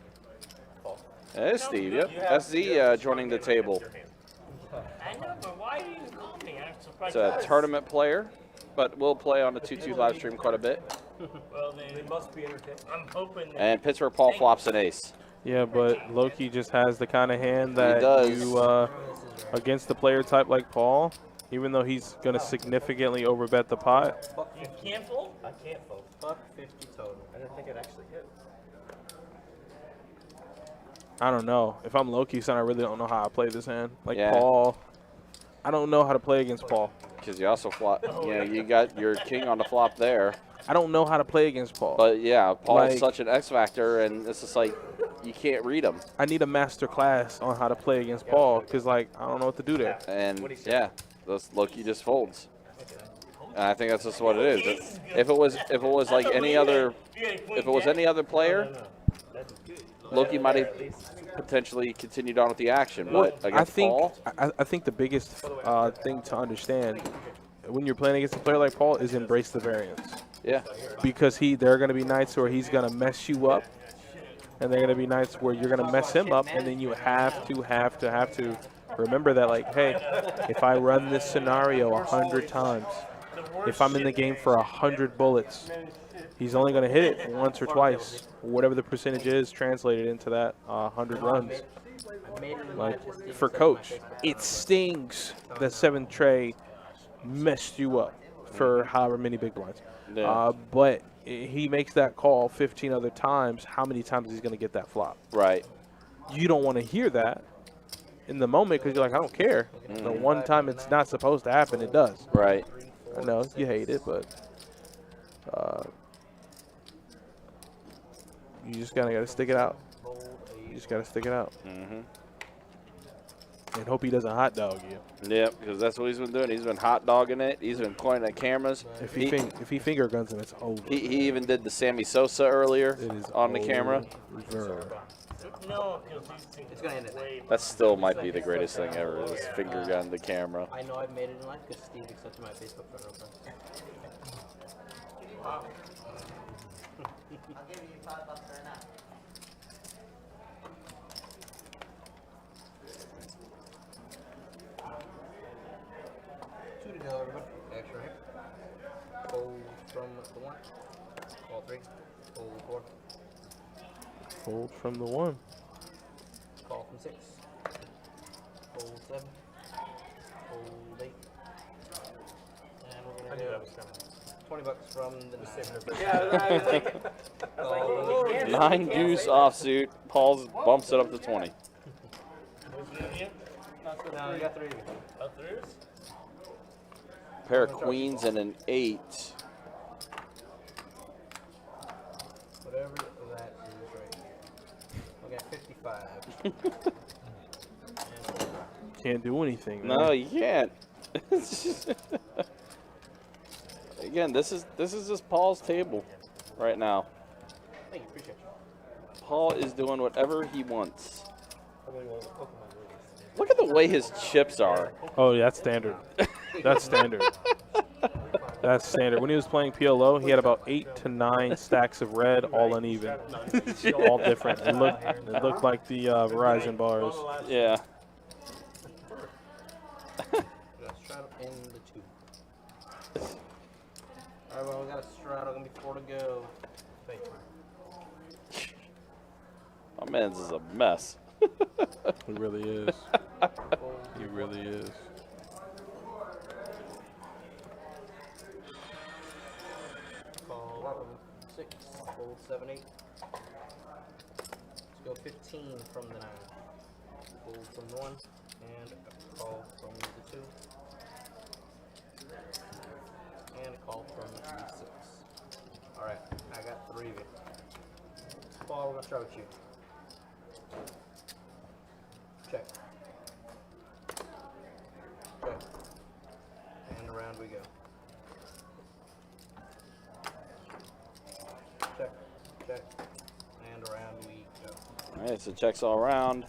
Paul. It is Steve, yep. You have- SZ you have joining the strong hand table. against your hand. I know, but why didn't you call me? I'm surprised. It's a tournament player, but we'll play on the 2-2 live stream quite a bit. Well, then it must be entertaining. I'm hoping that And Pittsburgh Paul flops an ace. Yeah, but Loki just has the kind of hand that does. you, against the player type like Paul, even though he's going to significantly overbet the pot. you can't fold. I can't fold. Buck 50 total. I didn't think it actually hit. I don't know. If I'm Loki, son, I really don't know how I play this hand. Like Yeah. Paul, I don't know how to play against Paul. Because you also flop, you got your king on the flop there. I don't know how to play against Paul. But yeah, Paul's Like- such an X factor, and it's just like you can't read him. I need a master class on how to play against Paul because, like, I don't know what to do there. And yeah, this Loki just folds. And I think that's just what it is. If it was like any other, if it was any other player, Loki might have potentially continued on with the action. But against Paul, I think the biggest thing to understand when you're playing against a player like Paul is embrace the variance. yeah, Because there are going to be nights where he's going to mess you up, and there are going to be nights where you're going to mess him up, and then you have to remember that, like, hey, if I run this scenario 100 times, if I'm in the game for 100 bullets, he's only going to hit it once or twice, whatever the percentage is translated into that 100 runs. Like, for Coach, it stings that 7th tray messed you up for however many big blinds. Yeah. But he makes that call 15 other times. How many times he's going to get that flop? right. You don't want to hear that. in the moment because you're like, I don't care. The one time it's not supposed to happen, it does. Right. I know you hate it, but you just gotta stick it out. You just gotta stick it out. And hope he doesn't hot dog you. Yep, because that's what he's been doing. He's been hot dogging it. He's been pointing at cameras. If he finger guns him, it's over. He even did the Sammy Sosa earlier on the camera. No, it's gonna end it. That still might be the greatest thing ever, is finger gun the camera. I know I've made it in life because Steve accepted my Facebook friend request. Wow. I'll give you $5 right now. Two to go, everybody. Extra here. Fold from the 1. All 3. Fold 4. Fold from the 1. Call from 6. Fold 7. Fold 8. And we're I gonna knew go that was coming. $20 from the 9. Yeah, I was like, 9 deuce offsuit. Paul bumps it up to 20. No, you got 3 of you. Up throughs? Pair of queens and an 8. Whatever that is right here. We got 55. Can't do anything. No, man. you can't. Again, this is just Paul's table right now. Thank you, appreciate you. Paul is doing whatever he wants. I really want to open my release. Look at the way his chips are. Oh, yeah, that's standard. That's standard. That's standard. When he was playing PLO, he had about 8 to 9 stacks of red, all uneven, all different. It looked like the Verizon bars. Yeah. Got straddle in the 2. Alright, well, we got a straddle, gonna be 4 to go. Thank you. My man's is a mess. He really is. He really is. Call from 6, fold 7, 8. Let's go 15 from the 9. Fold from the 1, and a call from the 2. And a call from the 6. Alright, I got 3 of you. Paul, we're gonna start with you. Check. Check. And around we go. Check. Check. And around we go. All right, so checks all around.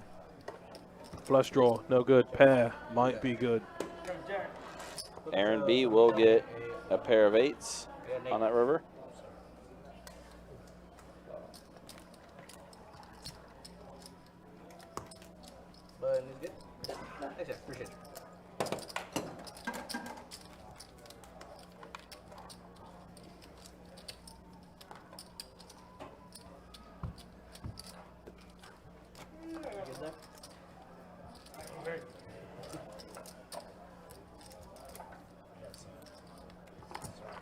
Flush draw, no good. Pair, might be good. Aaron B will get a pair of 8s on that river. Button is good. Thanks, Jeff. Appreciate you. You good there?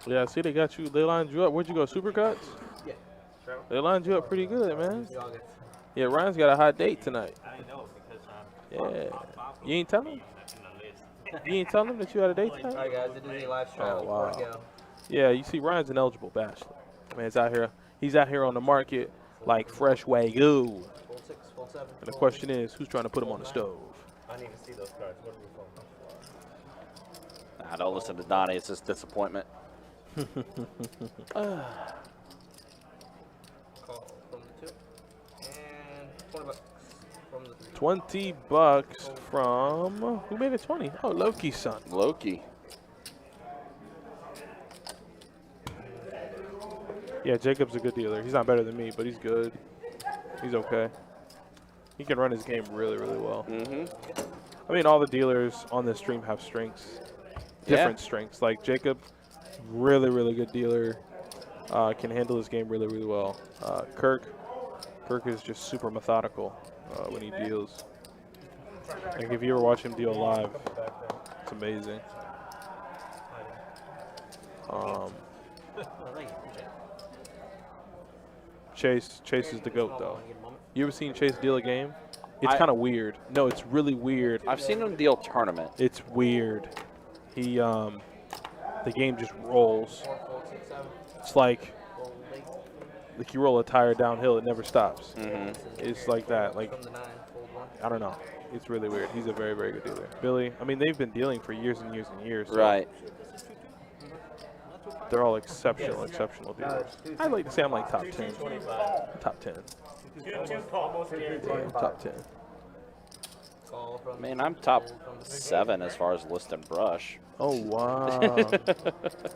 Yeah, see, they got you. They lined you up. Where'd you go? Supercuts? Yeah. They lined you up pretty good, man. You all good. Yeah, Ryan's got a hot date tonight. I know because Yeah. You ain't tell him? You ain't tell him that you had a date tonight? Alright, guys, it is a live straddle. Oh, wow. 4 to go. Yeah, you see, Ryan's an eligible bachelor. Man's out here. He's out here on the market like fresh Wagyu. Fold 6, fold 7. And the question is, who's trying to put him on the stove? I need to see those cards. What are we going Nah, don't listen to Donnie. It's just disappointment. Call from the 2. And $20 from the 3. 20 bucks from, who made it 20? Oh, Loki's son. Loki. Yeah, Jacob's a good dealer. He's not better than me, but he's good. He's okay. He can run his game really, really well. I mean, all the dealers on this stream have strengths, different strengths. Like Jacob, really, really good dealer. Can handle his game really, really well. Kirk is just super methodical when he deals. Like if you ever watch him deal live, it's amazing. Oh, thank you. Appreciate it. Chase is the GOAT though. You ever seen Chase deal a game? It's kind of weird. No, it's really weird. I've seen him deal tournament. It's weird. He the game just rolls. It's like you roll a tire downhill, it never stops. It's like that. Like, I don't know. It's really weird. He's a very, very good dealer. Billy, I mean, they've been dealing for years and years and years. So Right. they're all exceptional dealers. I'd like to say I'm like top 10. Top 10. 2-2 almost guaranteed. Yeah, I'm top 10. I mean, I'm top 7 as far as list and brush. Oh, wow.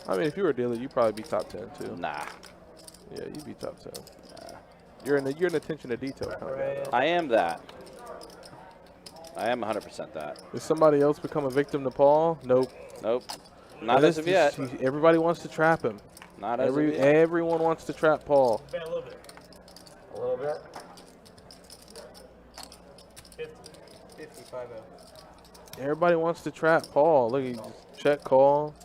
I mean, if you were a dealer, you'd probably be top 10, too. Nah. Yeah, you'd be top 10. You're an attention to detail kind of guy. I am that. I am 100% that. Does somebody else become a victim to Paul? Nope. Nope. Not as of yet. Everybody wants to trap him. Not as of yet. Everyone wants to trap Paul. Bet a little bit. A little bit. 55 Everybody wants to trap Paul. Look, he just check call.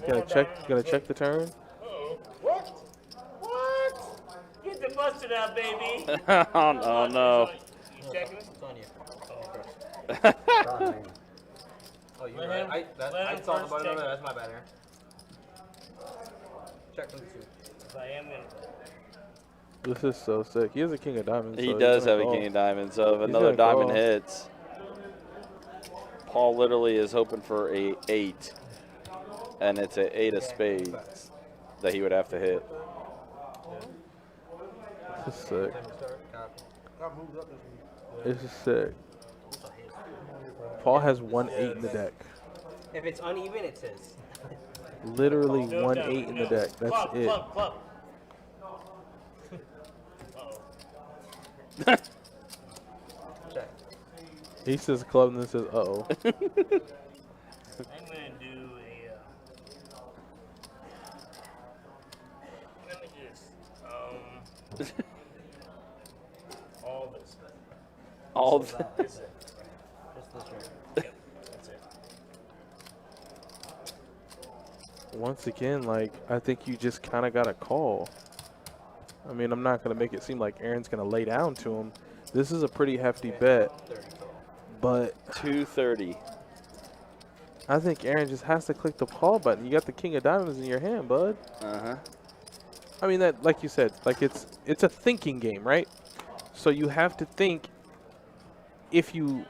Gonna check the turn. Uh-oh. What? Get the mustard out, baby. Oh no. You checking it? It's on you. Darn me. Oh, you're Let right. him- I let him saw the first button over check. there. That's my bad, Aaron. Check from the 2. If I am gonna. This is so sick. He has a king of diamonds. He so he's does gonna have a call. king of diamonds, so if He's another gonna diamond call. hits, Paul literally is hoping for a 8, and it's an 8 of spades that he would have to hit. This is sick. Got moved up this week. This is sick. Paul has 1-8 in the deck. If it's uneven, it says. Literally No 1-8 doubt, in no. the deck. That's Club, it. Club, club. Check. He says club and then says uh-oh. I'm gonna do a. Let me just. All this. All This is it. Just this right. Yep, that's it. Once again, like, I think you just kind of got to call. I mean, I'm not going to make it seem like Aaron's going to lay down to him. This is a pretty hefty bet, but 230. I think Aaron just has to click the call button. You got the king of diamonds in your hand, bud. I mean, that, like you said, like it's a thinking game, right? So you have to think if you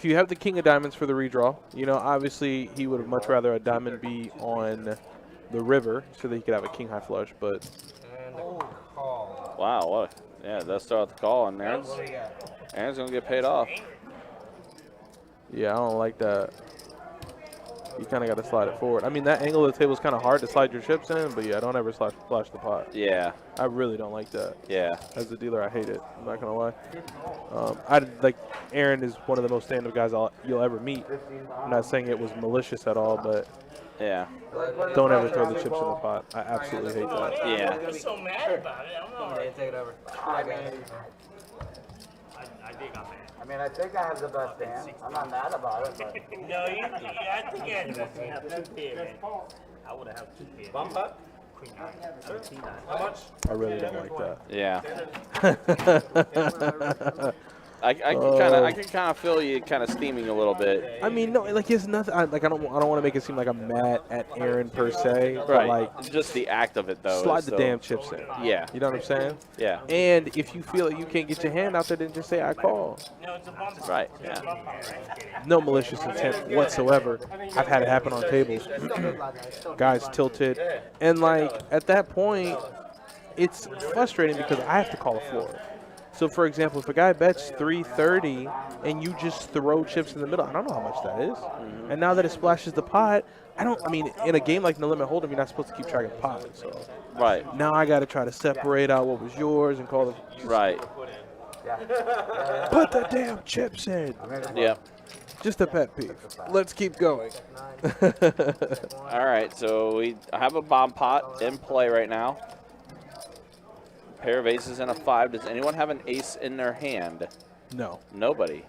have the king of diamonds for the redraw, you know, obviously he would have much rather a diamond be on the river so that he could have a king high flush, but And a call. Wow, what? Yeah, that's start the call, and Aaron's What do we got? going to get paid off. yeah, I don't like that. You kind of got to slide it forward. I mean, that angle of the table is kind of hard to slide your chips in, but yeah, don't ever flash the pot. Yeah, I really don't like that. yeah. As a dealer, I hate it. I'm not gonna lie. I like Aaron is one of the most stand-up guys you'll ever meet. I'm not saying it was malicious at all, but Yeah. don't ever throw the chips in the pot. I absolutely hate that. Yeah. I'm so mad about it. I'm not. Take it over. I mean, I think I'm mad. I mean, I think I have the best hand. I'm not mad about it, but No, I think you had the best hand. Two pair, man. I would have had 2 pair. Bump up. Queen 9. 17 9. How much? I really don't like that. Yeah. I can kind of feel you kind of steaming a little bit. I mean, no, like it's nothing. I don't want to make it seem like I'm mad at Aaron per se, but Right. like Just the act of it, though. slide is the so- damn chips in. Yeah. You know what I'm saying? Yeah. And if you feel that you can't get your hand out there, then just say I call. No, it's a bump. Right. It's a Yeah. bump, right? No malicious intent whatsoever. I've had it happen on tables. Guys tilted. And, like, at that point, it's frustrating because I have to call a floor. So, for example, if a guy bets 330 and you just throw chips in the middle, I don't know how much that is. And now that it splashes the pot, I mean, in a game like No Limit Hold'em, you're not supposed to keep track of the pot. So Right. now I got to try to separate out what was yours and call the Right. put the damn chips in. Yep. Just a pet peeve. Let's keep going. All right, so we have a bomb pot in play right now. Pair of aces and a 5. Does anyone have an ace in their hand? No. Nobody.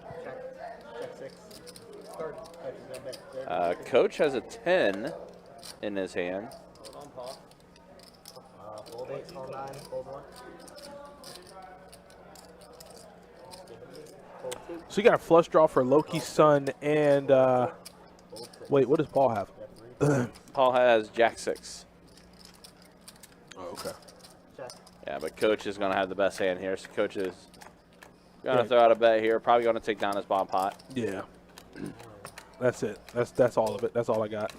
Coach has a 10 in his hand. Fold 8, fold 9, fold 1. So you got a flush draw for Loki's son and wait, what does Paul have? Paul has Jack 6. Oh, okay. Yeah, but Coach is going to have the best hand here. So Coach is going to throw out a bet here. Probably going to take down his bomb pot. Yeah. That's it. That's all of it. That's all I got.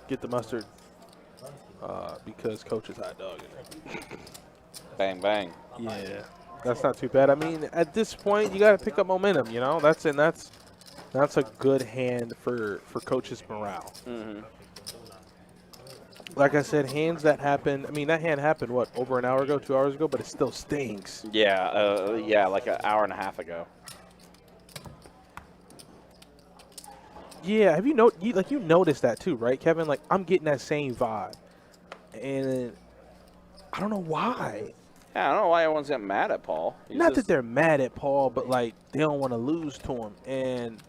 Get the mustard because Coach is hot dog in it. Bang, bang. Yeah. That's not too bad. I mean, at this point, you got to pick up momentum, you know? That's a good hand for Coach's morale. Mm-hmm. Like I said, hands that happened, I mean, that hand happened, what, over an hour ago, 2 hours ago, but it still stings. Yeah, yeah, like an hour and a half ago. Yeah, have you noticed that too, right, Kevin? Like, I'm getting that same vibe. And I don't know why. Yeah, I don't know why everyone's getting mad at Paul. Not that they're mad at Paul, but, like, they don't want to lose to him. And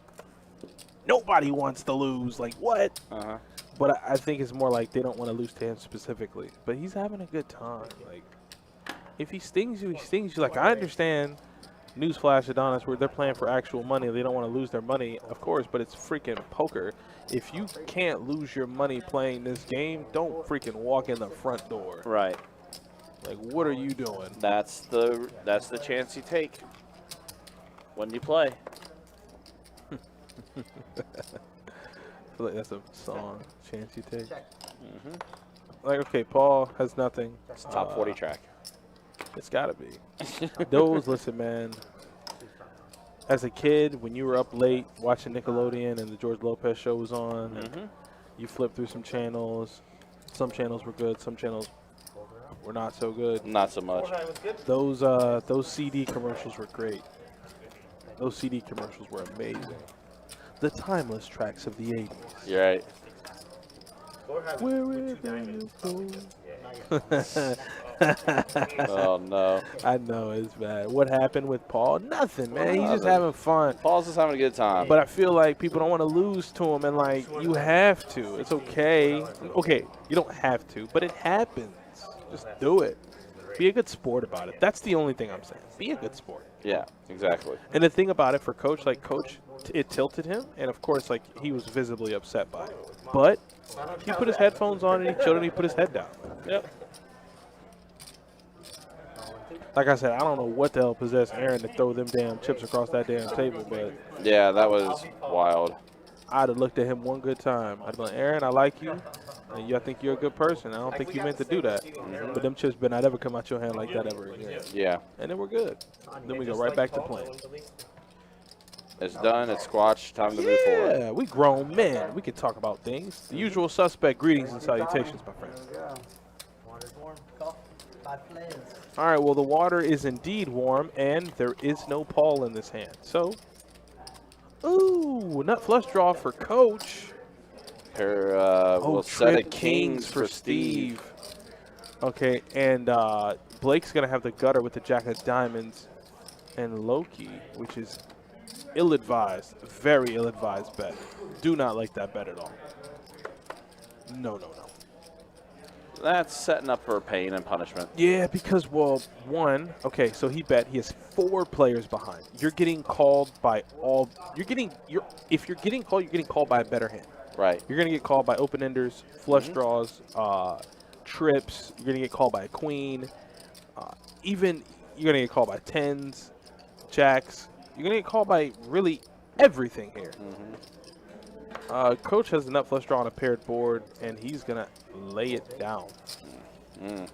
nobody wants to lose. Like, what? Uh-huh. But I think it's more like they don't want to lose to him specifically. But he's having a good time. Like, if he stings you, he stings you. Like, I understand, newsflash, Adonis, where they're playing for actual money. They don't want to lose their money, of course, but it's freaking poker. If you can't lose your money playing this game, don't freaking walk in the front door. Right. Like, what are you doing? That's the chance you take when you play. I feel like that's a song, chance you take. Mm-hmm. Like, okay, Paul has nothing. It's a top 40 track. It's got to be. Listen, man. As a kid, when you were up late watching Nickelodeon and the George Lopez show was on, and you flipped through some channels. Some channels were good. Some channels were not so good. Not so much. Those CD commercials were great. Those CD commercials were amazing. The timeless tracks of the 80s. You're right. Wherever you go. Oh, no. I know, it's bad. What happened with Paul? Nothing, man. He's just having fun. Paul's just having a good time. But I feel like people don't want to lose to him, and, like, you have to. It's okay. Okay, you don't have to, but it happens. Just do it. Be a good sport about it. That's the only thing I'm saying. Be a good sport. Yeah, exactly. And the thing about it for Coach, like, Coach, it tilted him, and, of course, like, he was visibly upset by it. But he put his headphones on, and he chilled, and he put his head down. Yep. Like I said, I don't know what the hell possessed Aaron to throw them damn chips across that damn table, but Yeah, that was wild. I'd have looked at him one good time. I'd be like, Aaron, I like you, and I think you're a good person. I don't think you meant to do that. But them chips better not ever come out your hand like that ever again. Yeah. And then we're good. Then we go right back to playing. It's done. It's squashed. Time to move forward. Yeah, we grown men. We can talk about things. The usual suspect greetings and salutations, my friends. All right, well, the water is indeed warm, and there is no Paul in this hand. So, ooh, nut flush draw for Coach. We'll set a trip kings for Steve. Okay, and Blake's going to have the gutter with the jack of diamonds. And Loki, which is ill-advised, very ill-advised bet. Do not like that bet at all. No, no, no. That's setting up for pain and punishment. Yeah, because, well, one, okay, so he bet he has 4 players behind. You're getting called by all, if you're getting called, you're getting called by a better hand. Right. You're going to get called by open-enders, flush draws, trips. You're going to get called by a queen. Even you're going to get called by 10s, jacks. You're going to get called by really everything here. Coach has a nut flush draw on a paired board, and he's going to lay it down. I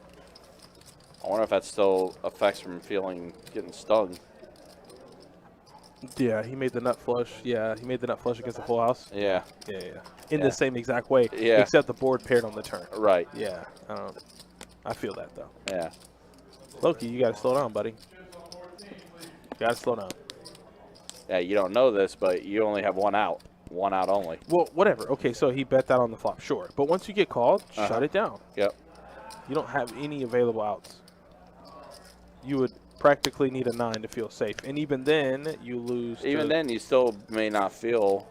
wonder if that still affects from getting stung. Yeah, he made the nut flush. Yeah, he made the nut flush against the full house. Yeah. Yeah. In the same exact way. Yeah. Except the board paired on the turn. Right. Yeah. I feel that, though. Yeah. Loki, you got to slow down, buddy. You got to slow down. Yeah, you don't know this, but you only have one out. One out only. Well, whatever. Okay, so he bet that on the flop, sure. But once you get called, shut it down. Yep. You don't have any available outs. You would practically need a 9 to feel safe. And even then, you lose. Even then, you still may not feel.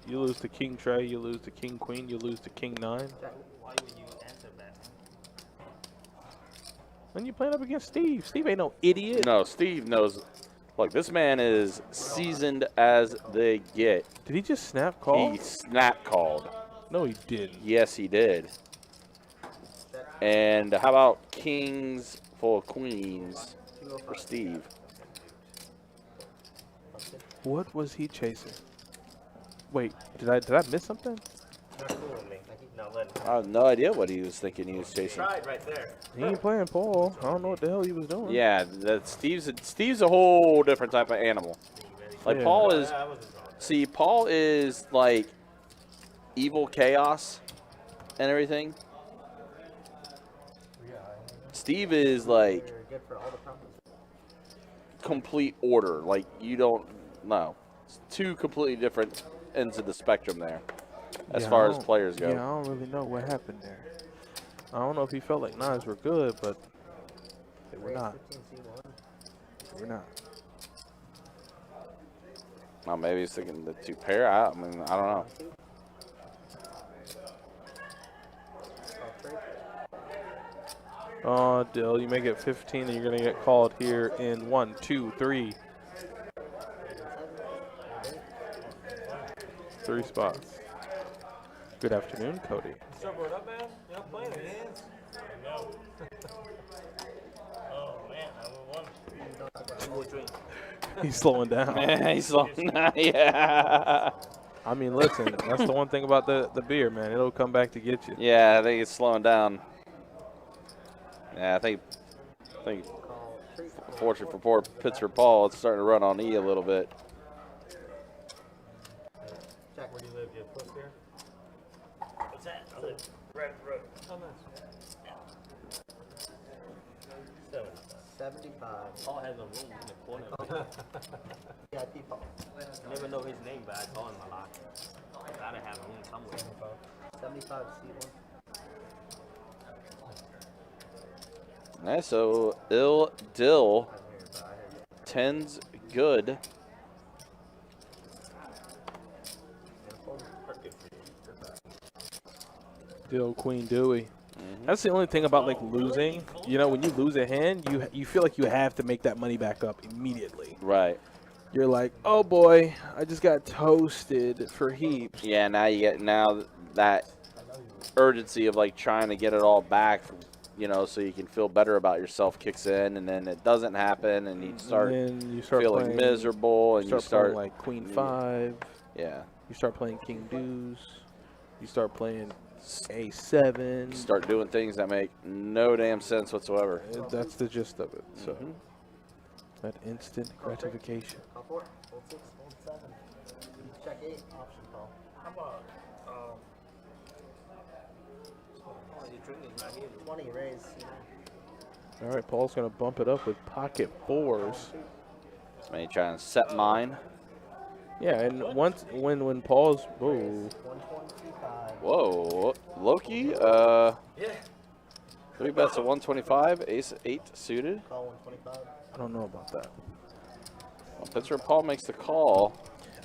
You lose to king tray, you lose to king queen, you lose to king 9. Why would you answer that? When you playing up against Steve. Steve ain't no idiot. No, Steve knows Look, this man is seasoned as they get. Did he just snap call? He snap called. No, he didn't. Yes, he did. And how about kings full of queens for Steve? What was he chasing? Wait, did I miss something? Not cool with me. Not letting him. I have no idea what he was thinking he was chasing. Tried right there. He ain't playing Paul. I don't know what the hell he was doing. Yeah, that Steve's a whole different type of animal. Like Yeah. Paul is. I wasn't wrong. See, Paul is like evil chaos and everything. Steve is like You're good for all the problems. complete order. Like you don't know. It's two completely different ends of the spectrum there, as Yeah, far I as don't- players go. Yeah, I don't really know what happened there. I don't know if he felt like knives were good, but they were not. 15C1. They were not. Oh, maybe he's thinking the two pair. I mean, I don't know. Oh, Dill, you make it 15, and you're gonna get called here in 1, 2, 3. 3 spots. Good afternoon, Cody. Sober it up, man. You're not playing it, hands. No. Oh, man. I won. He's slowing down. He's like, yeah. I mean, listen, that's the one thing about the beer, man. It'll come back to get you. Yeah, I think it's slowing down. Yeah, I think fortunate for poor Pittsburgh Paul, it's starting to run on E a little bit. Jack, where do you live? You have close here? What's that? I live right up the road. Oh, nice. 75. Paul has a room in the corner. VIP Paul. I never know his name, but I call him a lot. Gotta have a room somewhere. 75C1. Yeah, so ill dill 10's good. Dill, Queen Dewey. That's the only thing about like losing. You know, when you lose a hand, you feel like you have to make that money back up immediately. Right. You're like, oh boy, I just got toasted for heaps. Yeah, now you get that urgency of like trying to get it all back, you know, so you can feel better about yourself kicks in, and then it doesn't happen, and you start, And then you start feeling playing, miserable, and you start playing like Queen 5. yeah, You start playing King Deuce. You start playing A7. start doing things that make no damn sense whatsoever. That's the gist of it. So Mhm. that instant gratification. Call 4. Hold 6. Hold 7. Check 8. Option call. How about, 20 raise. All right, Paul's going to bump it up with pocket 4s. Maybe try and set mine. Yeah, and once when Paul's whoa, 125. Whoa, Loki. yeah. 3 bets at 125, ace 8 suited. Call 125. I don't know about that. Well, Pittsburgh Paul makes the call.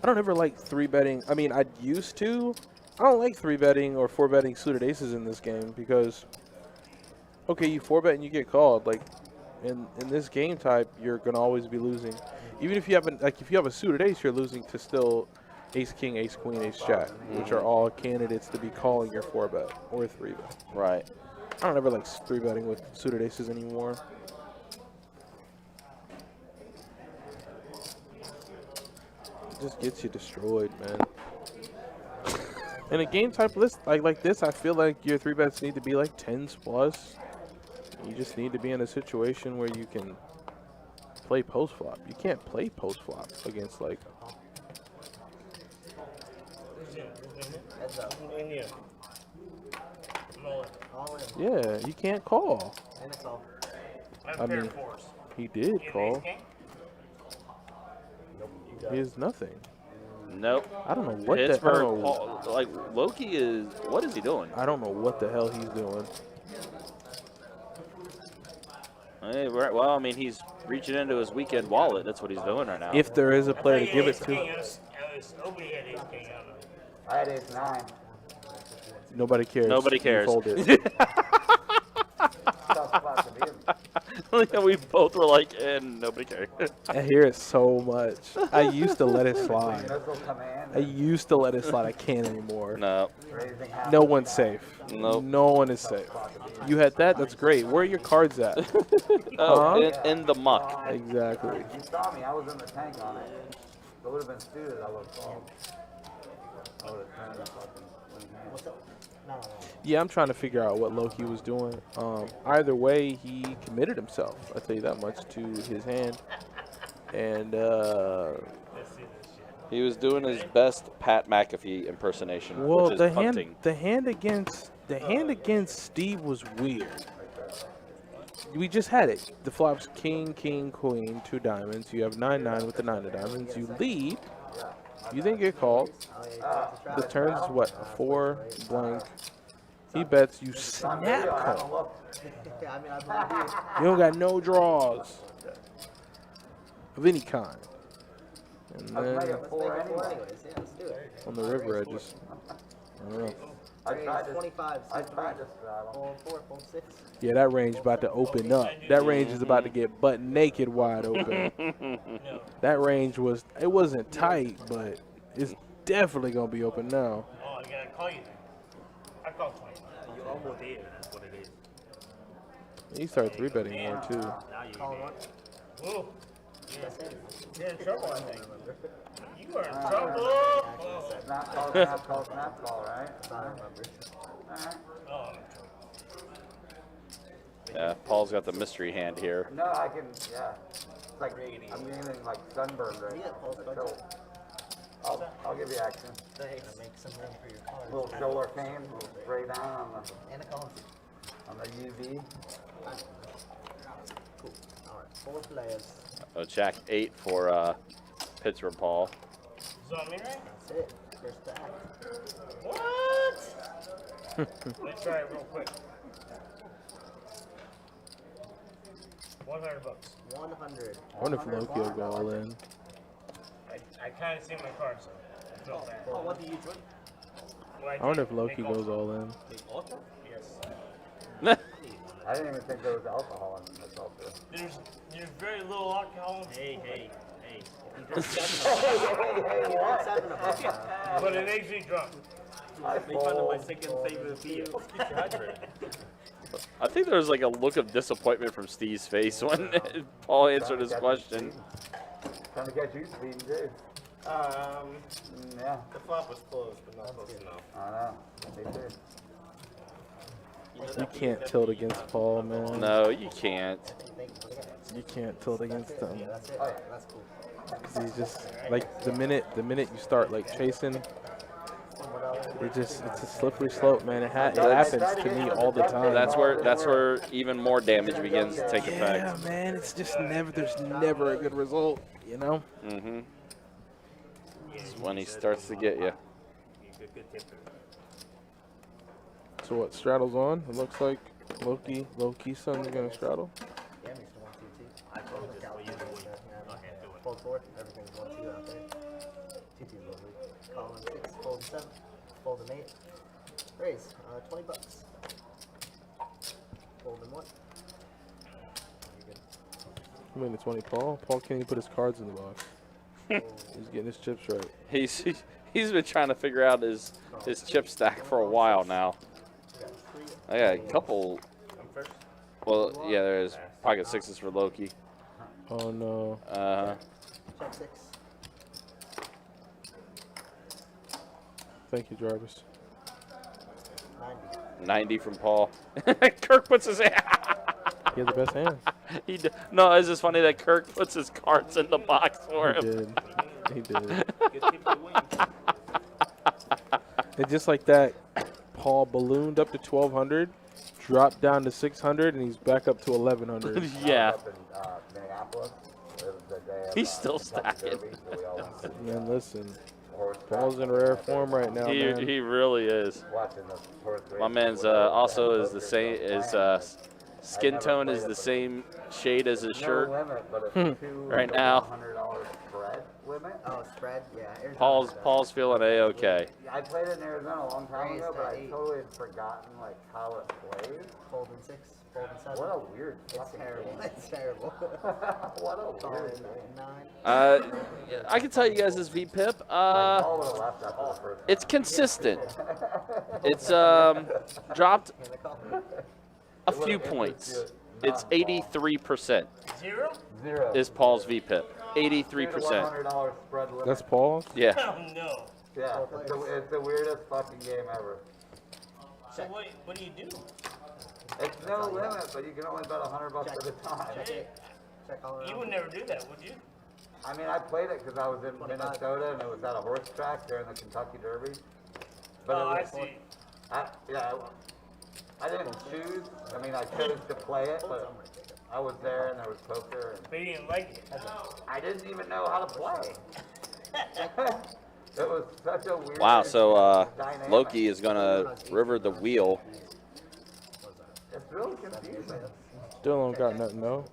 I don't ever like 3-betting. I mean, I used to. I don't like 3-betting or 4-betting suited aces in this game because, okay, you 4-bet and you get called. Like, in this game type, you're gonna always be losing. Even if you have if you have a suited ace, you're losing to still ace king, ace queen, ace jack, which are all candidates to be calling your 4-bet or 3-bet. Right. I don't ever like 3-betting with suited aces anymore. It just gets you destroyed, man. In a game type list like this, I feel like your 3-bets need to be like 10s plus. You just need to be in a situation where you can play post flop. You can't play post flop against like Heads up. In here. I'm all in. All in. yeah, you can't call. And a call. I have I a pair mean, of 4s. He did You have ace call. king? He is nothing. Nope. I don't know what the Pittsburgh hell. Paul, like Loki is. What is he doing? I don't know what the hell he's doing. Hey, well, I mean, he's reaching into his weekend wallet. That's what he's doing right now. If there is a player to give it King. to, Nobody had ace king out of it. I had ace 9. nobody cares. Nobody You cares. fold it. Tough spot to be in. we we both were like, and nobody cared. I hear it so much. I used to let it slide. Missile command. I used to let it slide. I can't anymore. No. Raising half. No one's safe. Nope. No one is safe. You had that? That's great. Where are your cards at? Oh, Huh? in the muck. Exactly. You saw me. I was in the tank on it. If it would have been suited, I would have called. I would have turned the fucking winning hand. What's up? No. Yeah, I'm trying to figure out what Loki was doing. Either way, he committed himself. I'll tell you that much to his hand. And He was doing his best Pat McAfee impersonation, well, which is the punting. hand against Steve was weird. We just had it. The flops king, king, queen, 2 diamonds. You have 9-9 with the 9 of diamonds. You lead. You then get called. The turn's what? 4 blank. He bets. You snap call. Yeah, I mean, I believe You don't got no draws of any kind. And I was then making let's 4 make it 4 anyway. anyways. Yeah, let's do it. on the river, I don't know. I tried to. 25, I 6, tried to straddle. fold 4, fold 6. Yeah, that range about to open up. That range is about to get butt naked wide open. That range wasn't tight, but it's definitely gonna be open now. Oh, I gotta call you then. I call 20. You almost there. That's what it is. You start 3-betting more too. Now you Calling one. Whoa. That's it. You're in trouble, I think. You are in trouble. Oh. Snap call, right? I don't remember. Alright. Oh. Yeah, Paul's got the mystery hand here. No, I can, yeah. It's like, I'm getting like sunburned right Yeah, now. Paul's The budget. shoulder. I'll give you action. Thanks. Make some room for your cards. Little shoulder cane, little spray down And a call. on the UV. Cool. Alright, 4 players. Oh, Jack 8 for Pittsburgh Paul. Is that me, right? That's it. First back. What? Let's try it real quick. 100 bucks. 100. I wonder if Loki will go all in. I kind of see my card, so I feel bad. Oh, what do you join? Well, I wonder if did Loki make goes all in. Yes. I didn't even think there was alcohol in this also. There's very little alcohol. Hey. What's happening about that? But it makes me drunk. Make fun of my second favorite beer. Keep you hydrated. I think there was like a look of disappointment from Steve's face when Paul answered his question. Trying to get you speeding too. Yeah, The flop was close, but not close enough. I know. Me too. You can't tilt against Paul, man. No, you can't. You can't tilt against him. Yeah, that's it. Yeah, that's cool. 'Cause he's just like the minute you start like chasing, it's a slippery slope, man. It happens to me all the time. That's where even more damage begins to take Yeah, effect. man. It's just there's never a good result, you know. Mm-hmm. It's when he starts to get you. Good tipper. So what? Straddle's on. It looks like Loki's son's gonna straddle. Yeah, makes it 1, 2, 2. I told you this way you do it. Yeah, Okay, do it. Fold 4. Everything's 1, 2 out there. 2, 2 lovely. Call in 6. Fold 7. Fold an 8. Raise. 20 bucks. Fold in 1. You're good. I mean, the 20 Paul. Paul can't even put his cards in the box. He's getting his chips right. He's been trying to figure out his chip stack for a while now. I got a couple. Well, yeah, there's pocket 6s for Loki. Oh no. Check 6. Thank you, Jarvis. 90. 90 from Paul. Kirk puts his hand. He has the best hands. No, it's just funny that Kirk puts his cards in the box for He him. did. He did. Good tipper win. And just like that, Paul ballooned up to 1,200, dropped down to 600, and he's back up to 1,100. Yeah. Up in Minneapolis. It was the day of, He's still Kentucky stacking. Derby, so we all went to Man, listen. horse Paul's in rare form right now, man. He really is. watching the horse My races man's with the also is the brokers same. on His land. skin tone is the same shade as his No shirt. limit, but it's two Right now. $100 spread with limit. Oh, spread? Yeah. Arizona's Paul's feeling A-okay. I played it in Arizona a long time Raised ago, but at I 8. totally had forgotten like how it plays. Folding 6, folding 7. What a weird It's fucking terrible. game. It's terrible. What a weird game. 9. I can tell you guys this VPIP. Paul would have left after the first It's consistent. It's dropped a few points. It's 83%. Zero? Zero. Is Paul's VPIP. 83%. $100 spread limit. That's Paul's? Yeah. Oh, no. Yeah, it's the weirdest fucking game ever. So what do you do? It's no limit, but you can only bet $100 at a time. Check all around. You would never do that, would you? I mean, I played it because I was in Minnesota and it was at a horse track during the Kentucky Derby. But Oh, I it was, see. I didn't choose. I mean, I chose to play it, but I was there and there was poker. And But you didn't like it. I didn't even know how to play. It was such a weird. Wow, so dynamic. Loki is going to river the wheel. It's really confusing. Still don't got nothing, though.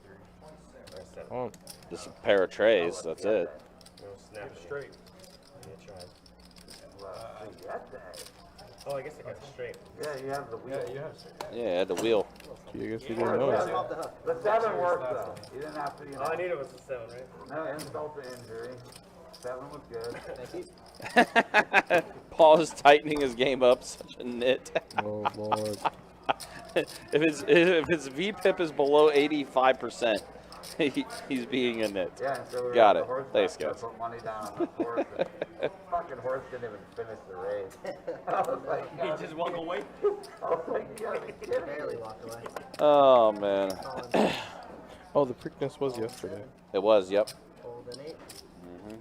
Oh, Just a pair of trays, that's it. Snap it straight. Oh, I guess I got it straight. Yeah, you have the wheel. Yeah, you have to. Yeah, the wheel. gee, I guess you didn't know that. The 7 worked though. You didn't have to, you know. All I needed was a 7, right? No insult to injury. 7 was good. Thank you. Paul is tightening his game up, such a nit. Oh, Lord. if his VPIP is below 85%, he's being a nit. Yeah, and so we were Got at it. the horse Thanks, track, guys. so I put money down on the horse. And fucking horse didn't even finish the race. I was like, You just walk away? I was like, you gotta be kidding me. Barely walked away. Oh, man. Oh, the Preakness was yesterday. It was, yep. Fold an 8. Mhm.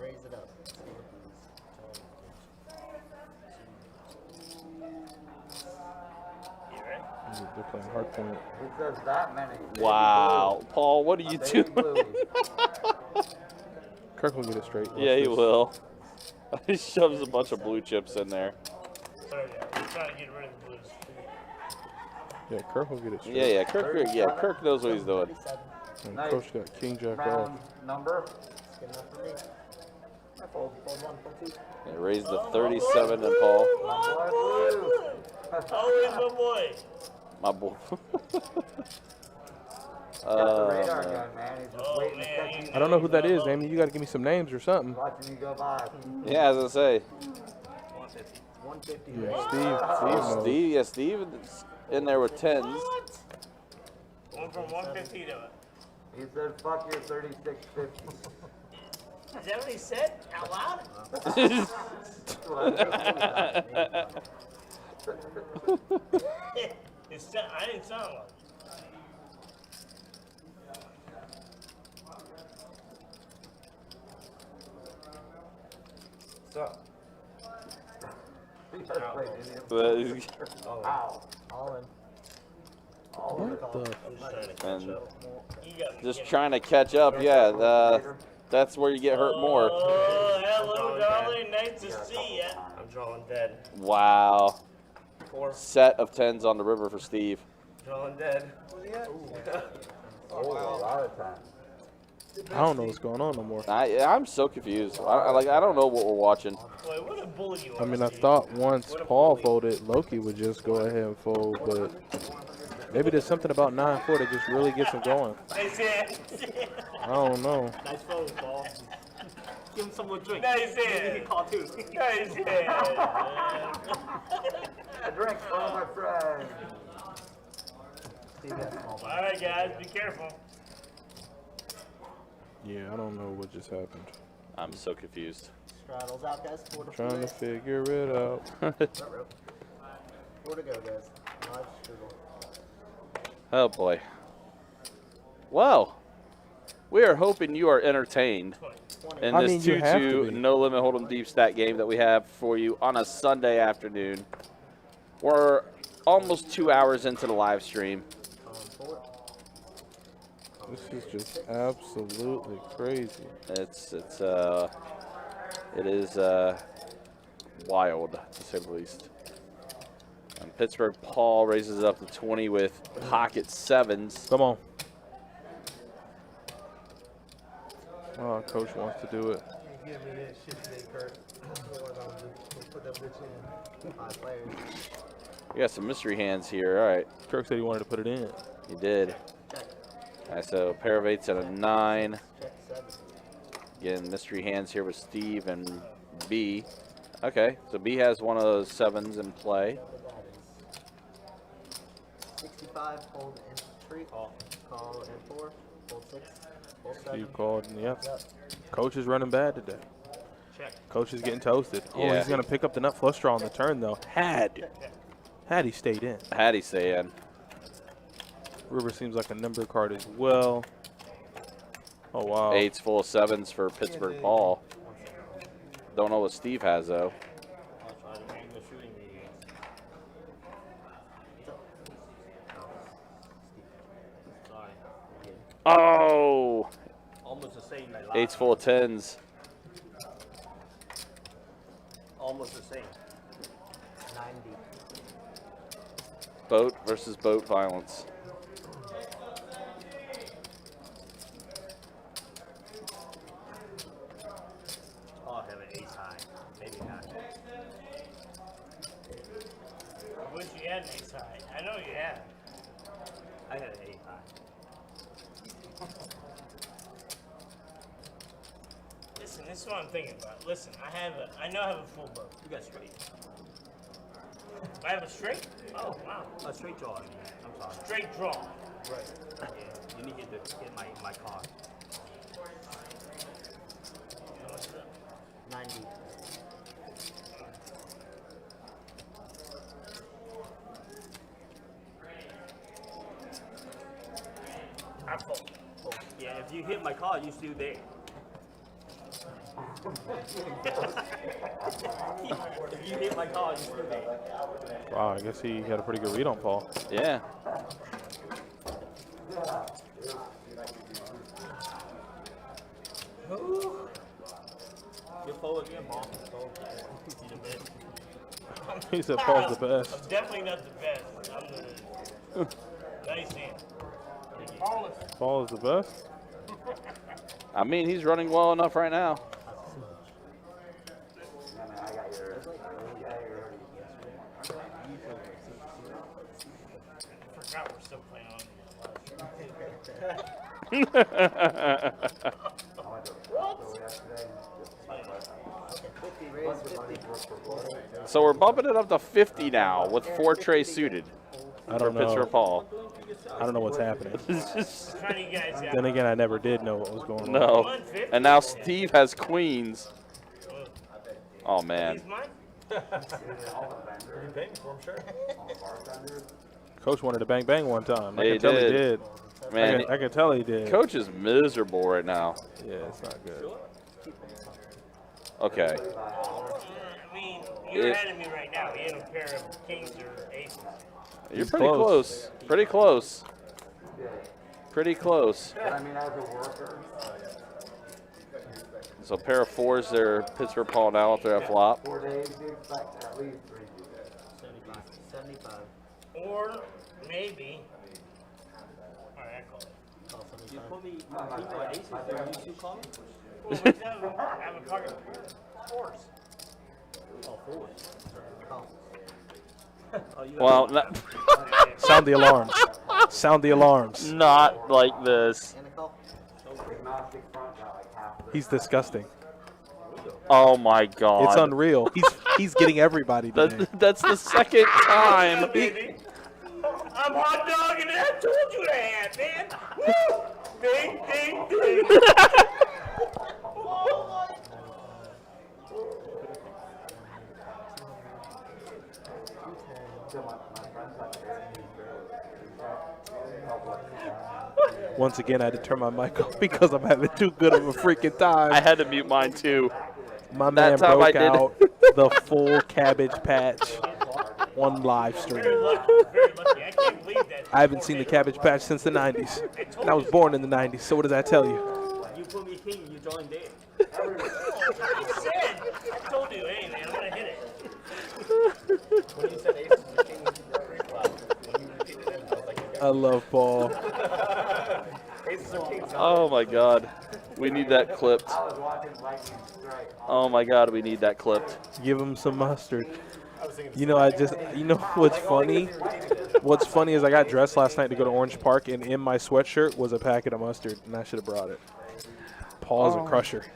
Raise it up. You right? They're playing hard point. He says that many. Wow. Paul, what are you Baby doing? blues. Kirk will get it straight. Yeah, he Watch this. will. He shoves a bunch of blue chips in there. Sorry, I'm trying to get rid of the blues. Yeah, Kirk will get it straight. Yeah, Kirk knows what he's doing. 37. And Nice. Coach got King Jack off. Round number. It's good enough for me. I fold 1, fold 2. Yeah, raised the 37 and Paul. My boy blue. Always my boy. My boy. Got the radar man. gun, man. He's just Oh, waiting to man, catch you. I don't know who that is, Amy. You got to give me some names or something. Watching you go by. Yeah, as I say. 150. Yeah, Steve. Steve, yeah, Steve is in there with 10s. Went from 150 to. He said, fuck your 3650. Is that what he said out loud? I didn't sound like. What's up? You guys played Indian? But he's- Ow. All in. What the? and You got me just kidding. trying to catch up. Yeah, that's where you get hurt more. Oh, hello, darling. Nice to see ya. I'm drawing dead. Wow. 4. Set of 10s on the river for Steve. Drawing dead. Oh, a lot of time. I don't know what's going on no more. I'm so confused. I don't know what we're watching. Boy, what a bully you are. I mean, I Steve. thought once Paul folded, Loki would just go ahead and fold, but maybe there's something about 9-4 that just really gets him going. Nice hand. I don't know. Nice phone, Paul. Give him someone to drink. Nice hand. He can call too. Nice hand. A drink for all my friends. All right, guys, be careful. Yeah, I don't know what just happened. I'm so confused. Straddles out, guys. 4 to Trying to 4. figure it out. 4 to go, guys. Live struggle. Oh boy. Well, we are hoping you are entertained in I this mean, you have to 2-2 be. no limit hold'em deep stack game that we have for you on a Sunday afternoon. We're almost 2 hours into the live stream. This is just absolutely crazy. It is wild to say the least. And Pittsburgh Paul raises it up to 20 with pocket 7s. Come on. Oh, coach wants to do it. Give me that shit today, Kurt. Put that bitch in. 5 players. We got some mystery hands here. All right. Kirk said he wanted to put it in. He did. All right, so a pair of 8s and a 9. Again, mystery hands here with Steve and B. Okay, so B has one of those 7s in play. 65, hold entry. Call N4, hold 6, hold 7. Steve called, and yep. Coach is running bad today. Coach is getting toasted. Oh, Yeah. he's going to pick up the nut flush draw on the turn, though. Had he stayed in. Had he stay in. River seems like a number card as well. Oh, wow. 8s full of 7s for Pittsburgh Paul. Don't know what Steve has, though. I'll try to make the shooting mediums. Sorry. Oh! Almost the same. 8s full of 10s. Almost the same. 90. Boat versus boat violence. I'll have an ace high. Maybe not. I wish you had an ace high. I know you have. I had an ace high. Listen, this is what I'm thinking about. Listen, I know I have a full boat. You got straight. I have a straight? Oh, wow. A straight draw, I mean. I'm sorry. Straight draw. Right. Yeah, you need to get my card. What's up? 90. I fold. Yeah, if you hit my card, you still there. If you hit my card, you still there. Wow, I guess he had a pretty good read on Paul. Yeah. You're forward again, Paul. You're the best. He said Paul's the best. I'm definitely not the best. I'm the nice hand. Paul is the best? I mean, he's running well enough right now. I forgot we're still playing on. So we're bumping it up to 50 now with 4 trays suited I for don't know. Pittsburgh Paul. I don't know what's happening. Trying to get guys out. Then again, I never did know what was going on. No. And now Steve has queens. Oh, man. He's mine? You pay me for him, sure. Coach wanted to bang bang one time. I He can tell he did. did. Man, I can tell he did. Coach is miserable right now. Yeah, it's not good. Okay. I mean, you're ahead of me right now. You had a pair of kings or aces. You're pretty close. Pretty close. Pretty close. I mean, as a worker. So a pair of 4s there, Pittsburgh Paul now if they're a flop. 4 days, you expect at least 3 people. 75. Or maybe. All right, I call it. You put me aces there, you still call me? Well, I have a pocket of fours. Oh, 4s. Well, Sound the alarms. Sound the alarms. not like this. And a call. He's disgusting. Oh my God. It's unreal. He's getting everybody today. That's the second time. Baby. I'm hot dogging it. I told you to have, man. Woo! Ding, ding, ding. Once again, I had to turn my mic off because I'm having too good of a freaking time. I had to mute mine too. My man time I broke did. out the full Cabbage Patch on live stream. Very lucky. Very lucky. I can't believe that. I haven't seen the Cabbage Patch since the 90s. And I was born in the 90s, so what does that tell you? You put me king, you joined there. I told you, hey man, I'm gonna hit it. When you said aces and kings, you flop. When you repeated it, I was like, I love Paul. Oh my God, we need that clipped. I was watching Lightning strike. Oh my God, we need that clipped. Give him some mustard. You know, you know what's funny? What's funny is I got dressed last night to go to Orange Park, and in my sweatshirt was a packet of mustard, and I should have brought it. Paul's a crusher.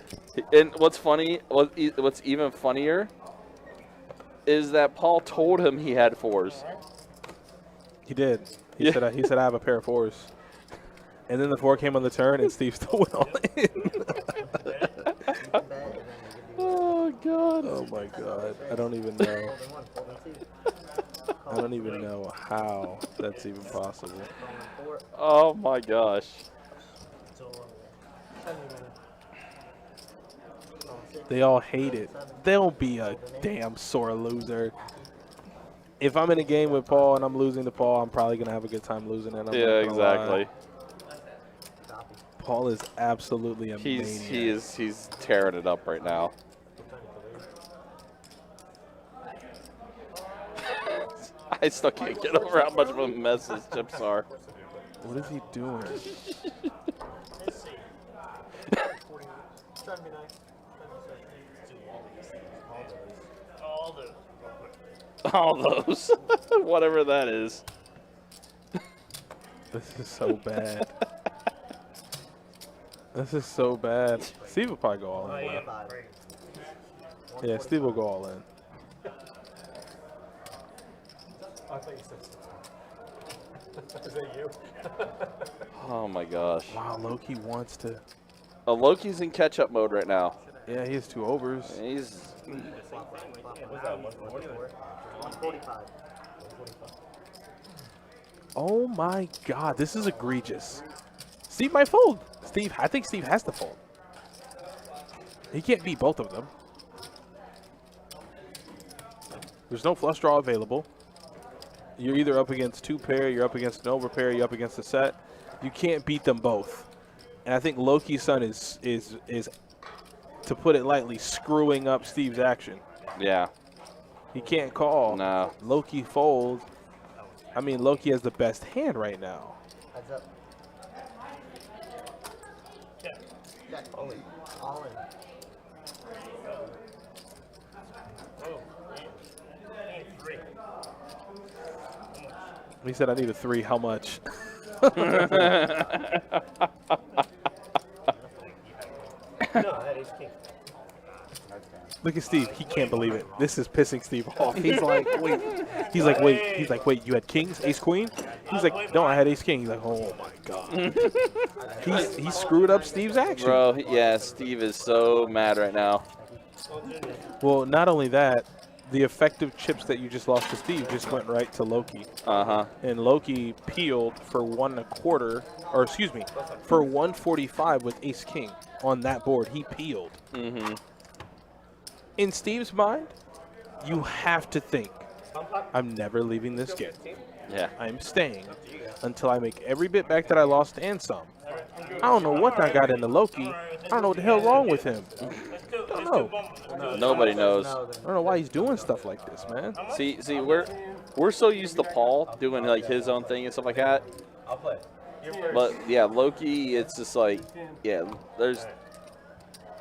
And what's funny, what's even funnier, is that Paul told him he had 4s. He did. He said I have a pair of 4s. And then the 4 came on the turn, and Steve still went all in. Oh God. Oh my God. I don't even know. I don't even know how that's even possible. Oh my gosh. They all hate it. They'll be a damn sore loser. If I'm in a game with Paul and I'm losing to Paul, I'm probably gonna have a good time losing it. Yeah, exactly. Paul is absolutely amazing. He's tearing it up right now. I still can't get over how much of a mess his chips are. What is he doing? Let's see. Trying to be nice. All those. All those. Whatever that is. This is so bad. This is so bad. Steve will probably go all in. Yeah, Steve will go all in. I thought you said is that you? Oh my gosh. Wow, Loki wants to. Oh, Loki's in catch-up mode right now. Yeah, he has 2 overs. He's. Oh my God, this is egregious. Steve might fold. I think Steve has to fold. He can't beat both of them. There's no flush draw available. You're either up against 2 pair, you're up against an overpair, you're up against a set. You can't beat them both. And I think Loki's son is to put it lightly, screwing up Steve's action. Yeah. He can't call. No. Loki folds. I mean, Loki has the best hand right now. Heads up. Jack, all in. All in. Oh, man. 3. He said, I need a 3. How much? No, I had ace king. Look at Steve. He can't believe it. This is pissing Steve off. He's like, wait. He's like, wait. He's like, wait, you had kings, ace, queen? He's like, no, I had ace, king. He's like, oh, my God. He screwed up Steve's action. Bro, yeah, Steve is so mad right now. Well, not only that, the effective chips that you just lost to Steve just went right to Loki. Uh-huh. And Loki peeled for 1 1/4, or excuse me, for 145 with ace, king on that board. He peeled. Mm-hmm. In Steve's mind, you have to think, I'm never leaving this game. Yeah. I'm staying until I make every bit back that I lost and some. I don't know what I got into Loki. I don't know what the hell wrong with him. Don't know. Nobody knows. I don't know why he's doing stuff like this, man. See, we're so used to Paul doing like his own thing and stuff like that. I'll play. But yeah, Loki, it's just like, yeah, there's. Is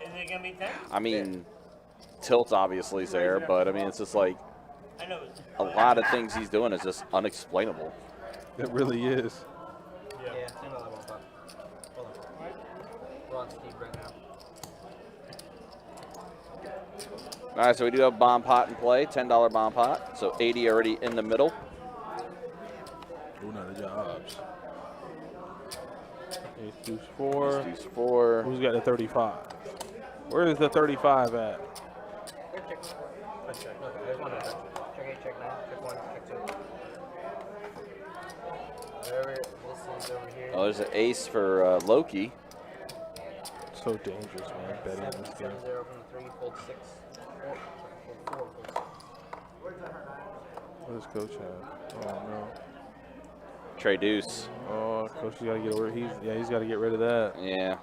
it going to be 10? I mean, tilt's obviously there, but I mean, it's just like I know. a lot of things he's doing is just unexplainable. It really is. Yeah, same on that one, but hold on. We're on Steve right now. All right, so we do have bomb pot in play, $10 bomb pot, so 80 already in the middle. Doing other jobs. Ace, deuce, 4. Deuce 4. Who's got the 35? Where is the 35 at? Check 8, check 9, check 1, check 2. Whatever this is over here. Oh, there's an ace for Loki. So dangerous, man, betting in this game. 0 from the 3, fold 6. Fold 4, What does Coach have? Oh, no. Trey deuce. Oh, Coach, you gotta get over. He's got to get rid of that. Yeah.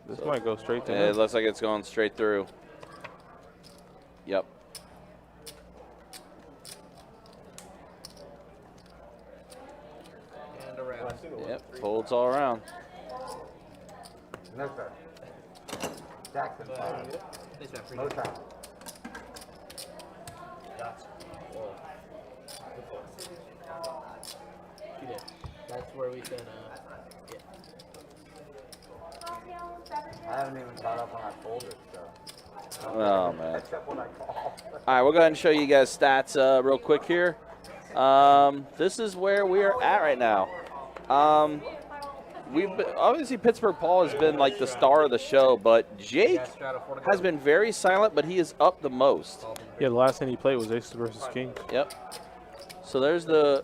This might go straight to It him. looks like it's going straight through. Yep. Yep, folds all around. No, sir. Jackson, five. No time. She did. That's where we said, yeah. I haven't even caught up on our folders, so. Oh, man. Except when I call. All right, we'll go ahead and show you guys stats real quick here. This is where we are at right now. Obviously Pittsburgh Paul has been like the star of the show, but Jake has been very silent, but he is up the most. Yeah, the last thing he played was Aces versus Kings. Yep. So there's the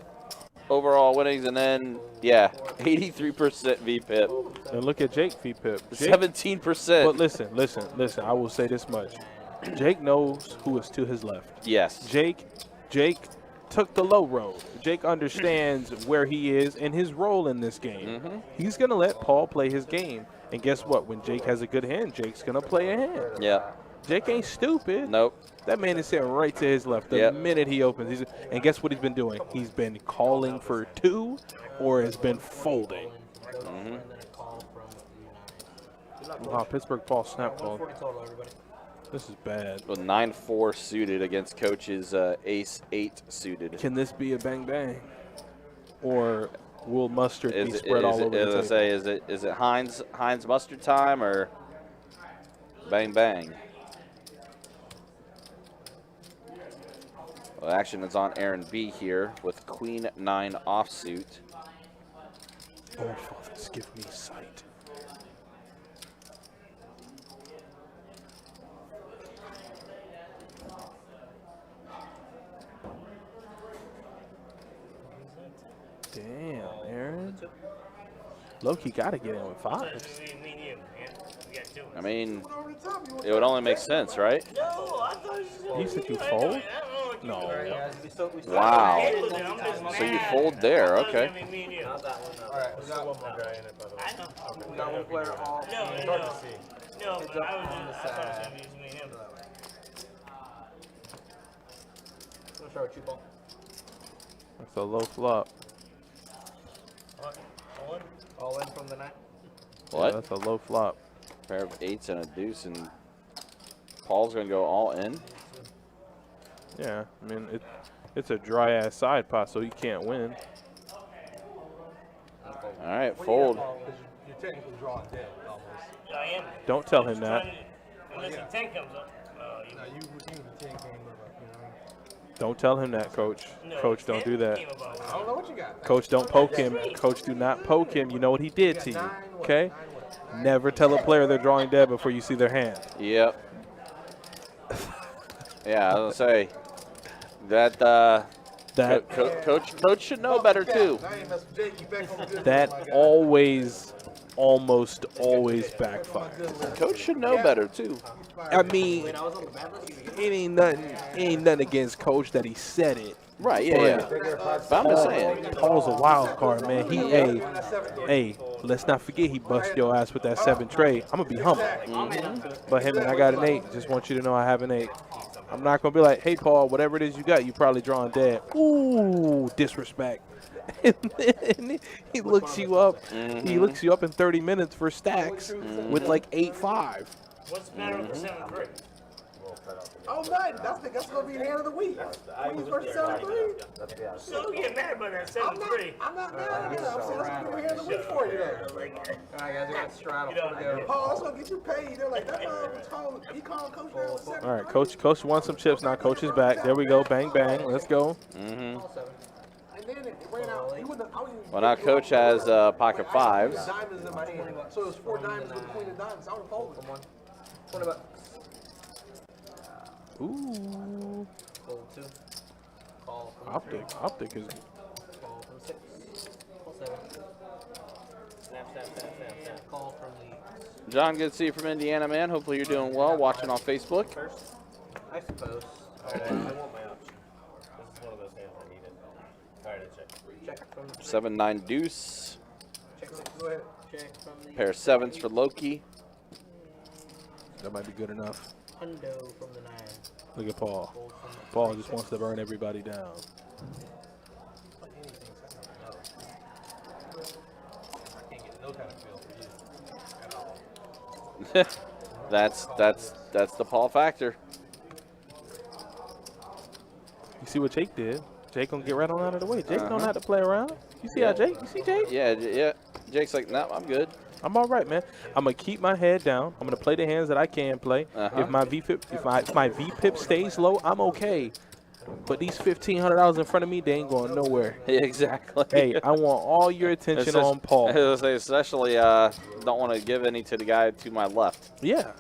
overall winnings, and then, yeah, 83% VPIP. And look at Jake VPIP. 17%. But listen. I will say this much. Jake knows who is to his left. Yes. Jake took the low road. Jake understands where he is and his role in this game. He's going to let Paul play his game. And guess what? When Jake has a good hand, Jake's going to play a hand. Yeah. Jake ain't stupid. Nope. That man is sitting right to his left the minute he opens. And guess what he's been doing? He's been calling for two or has been folding. Wow, Pittsburgh Paul snap call. This is bad. With 9-4 suited against Coach's ace-8 suited. Can this be a bang bang? Or will mustard be spread all over the table? As I say, is it Heinz mustard time or bang bang? Well, action is on Aaron B here with Queen 9 offsuit. Oh, fathers, give me sight. Damn, Aaron. Loki got to get in with fives. I mean, it would only make sense, right? You said you fold? No. Wow. So you fold there, okay. Alright, we got one more guy in it, by the way. We got one player off. No, but I was just, I thought it was me and him. I'm gonna start with you, Paul. That's a low flop. All in from the 9. What? Yeah, that's a low flop. Pair of 8s and a deuce, and Paul's going to go all in. Yeah, I mean, it's a dry-ass side pot, so he can't win. All right, fold. You're technically drawing dead, almost. I am. Don't tell him that. Unless the 10 comes up. No, you the 10 came up, you know. Don't tell him that, Coach. No, Coach, don't do that. I don't know what you got. Coach, don't poke him. Coach, do not poke him. You know what he did to you, okay? Never tell a player they're drawing dead before you see their hand. Yep. Yeah, I was going to say, Coach should know better, too. That almost always backfires. Coach should know better, too. I mean, it ain't nothing against Coach that he said it. Right, yeah. But I'm just saying. Paul's a wild card, man. Hey, let's not forget he bust your ass with that 7 trade. I'm going to be humble. But him and I got an 8. Just want you to know I have an 8. I'm not going to be like, hey, Paul, whatever it is you got, you probably drawing dead. Ooh, disrespect. And then he looks you up. He looks you up in 30 minutes for stacks with like 8-5. What's the matter with the 7-3? Oh, man, that's going to be the hand of the week. Queens versus 7-3. So don't get mad about that 7-3. I'm not mad at it. I'm saying that's going to be the hand of the week for you. Alright, guys, we got straddle. Paul, that's going to get you paid. They're like, that man was calling, he calling Coach down with 7. All right, Coach wants some chips now. Coach is back. There we go. Bang, bang. Let's go. And then it ran out. Well, now Coach has pocket 5s. Diamonds in my hand. So it was 4 diamonds with the queen of diamonds. I would have folded. 20 bucks. Ooh. Fold 2. Call from Optic is. Call from 6. Call 7. Snap. Call from the. John, good to see you from Indiana, man. Hopefully you're doing well watching on Facebook. I suppose. Alright, I want my option. This is one of those hands I needed. Alright, I check. Check from the 7-9 deuce. Check 6. Go ahead. Check from the. Pair of 7s for Loki. That might be good enough. Hundo from the 9. Look at Paul. Paul just wants to burn everybody down. That's the Paul factor. You see what Jake did? Jake gonna get right on out of the way. Jake don't have to play around. You see how Jake? You see Jake? Yeah. Jake's like, no, I'm good. I'm all right, man. I'm gonna keep my head down. I'm gonna play the hands that I can play. If my VPIP stays low, I'm okay. But these $1,500 in front of me, they ain't going nowhere. Yeah, exactly. Hey, I want all your attention on Paul. I was gonna say, especially don't want to give any to the guy to my left. Yeah,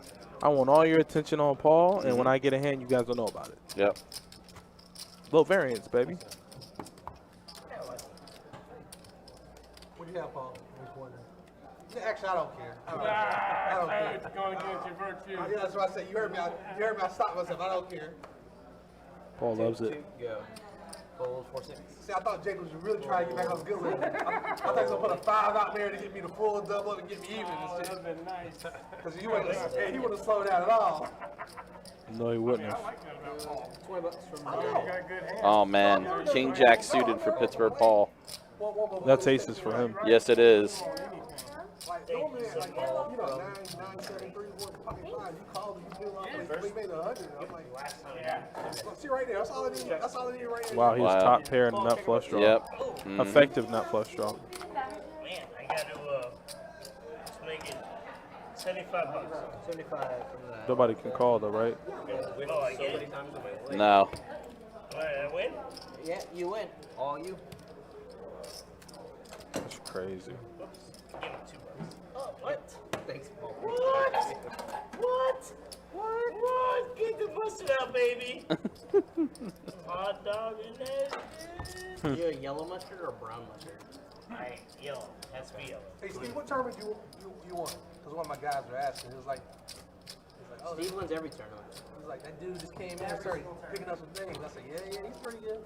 I want all your attention on Paul, and when I get a hand, you guys will know about it. Yep. Low variance, baby. What do you have, Paul? Actually, I don't care. I don't care. It's going against your virtue. Yeah, that's what I said. You heard me. I stopped myself. I don't care. Paul loves it. Go. Fold 4-6. See, I thought Jake was really trying to get back on good with it. I thought he was gonna put a 5 out there to get me the full double and get me even and shit. That'd been nice. Because he wouldn't slow down at all. No, he wouldn't. I like that about Paul. $20 from He's got good hands. Oh man, King Jack suited for Pittsburgh Paul. That's aces for him. Yes, it is. Like, no man, like, 973, pocket 5. You called and you we made 100. I'm like, look, see right there. That's all I need. That's all I need right there. Wow, he was top pair in nut flush draw. Yep. Effective nut flush draw. Man, I got to let's make it $75. 75 from that. Nobody can call though, right? Oh, I get it. No. All right, I win? Yeah, you win. All you. That's crazy. Give me 2 bucks. Oh, what? Thanks, Paul. What? What? Get the busted out, baby. Hot dog in there. You a yellow mustard or brown mustard? I yellow. Has to be yellow. Hey, Steve, what tournament you won? Because one of my guys were asking. He was like, oh, Steve wins every tournament. he was like, that dude just came in and started picking up some things. I said, yeah, he's pretty good.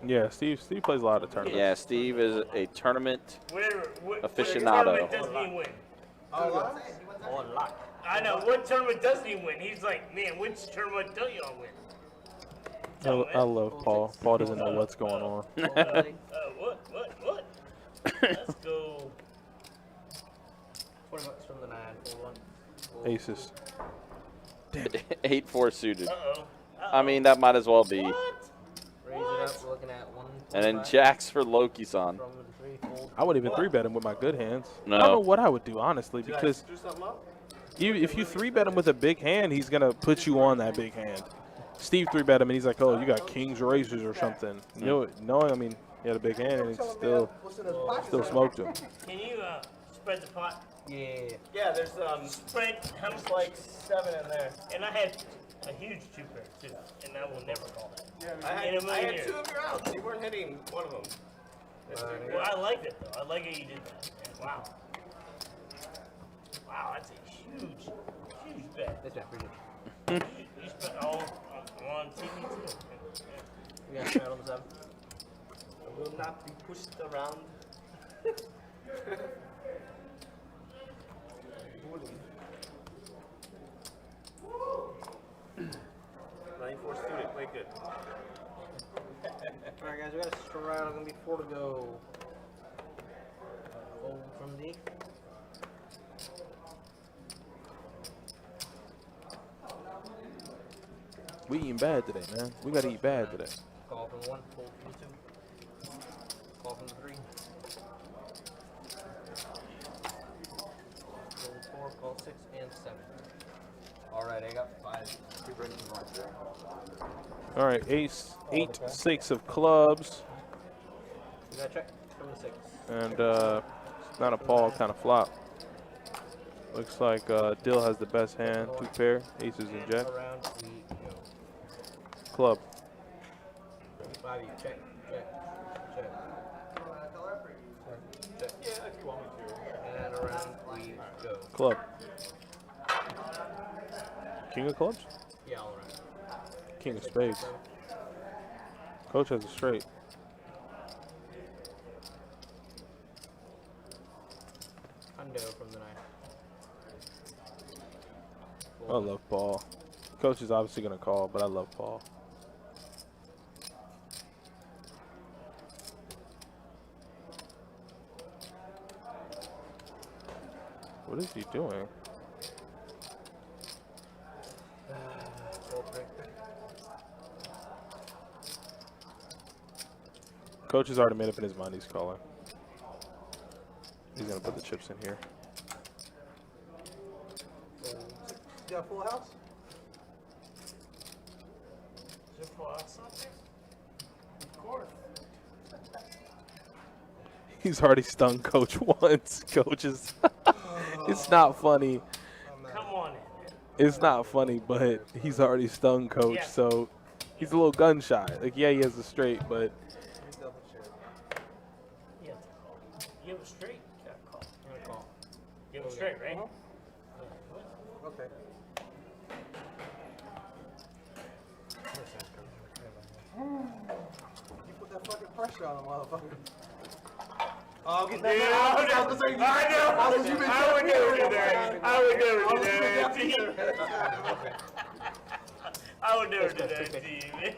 Yeah, Steve plays a lot of tournaments. Yeah, Steve is a tournament What aficionado. tournament doesn't he win? Oh, On lock. I know. What tournament doesn't he win? He's like, man, which tournament don't y'all win? I love Paul. Paul doesn't know what's going on. What? Let's go. $20 from the 9. Fold 1. Aces. 8-4 suited. Uh-oh. I mean, that might as well be. What? Raise it up. We're looking at 1. And then jacks for Loki-san. From the 3. Fold. I would even 3-bet him with my good hands. No. I don't know what I would do, honestly, because Do something up? if you 3-bet him with a big hand, he's going to put you on that big hand. Steve 3-bet him, and he's like, oh, you got kings or aces or something. You know, knowing, I mean, he had a big hand, and he still smoked him. Can you spread the pot? Yeah. Yeah, there's Spread how much? like 7 in there. And I had a huge 2-pair too, and I will never call that. I In a had million years. 2 of your outs. You weren't hitting one of them. Well, I liked it though. I like how you did that. And wow. Wow, that's a huge bet. This one, pretty good. You spent all on TV too. We got a shot on the 7. I will not be pushed around. Bully. 94 student, play good. Alright, guys, we got a stride. Gonna be 4 to go. Fold from D. We eating bad today, man. We got to eat bad today. Call from 1. Fold from 2. Call from 3. Fold 4. Call 6 and 7. Alright, I got 5. All right, ace, 8-6 of clubs, We got to check from the 6. and not a Paul kind of flop. Looks like Dill has the best hand, 2-pair, aces and jack. Around we go. Club. 5 you check. Check. Yeah, if you want me to. And around we go. Club. King of clubs? Yeah, all around. King of spades. Coach has a straight. Hundo from the 9. I love Paul. Coach is obviously going to call, but I love Paul. What is he doing? Coach has already made up in his mind. He's calling. He's gonna put the chips in here. You got a full house? Is it for us? Of course. He's already stung Coach once. Coach is. It's not funny. Come on in. It's not funny, but he's already stung Coach, Yeah. so he's a little gun shy. Like, yeah, he has a straight, but You have to call. You have a straight? You gotta call. You gotta call. You have a straight, right? Okay. You put that fucking pressure on him, motherfucker. Oh, get that. I would never do that. I would never do that to you. I would never do that to you, man.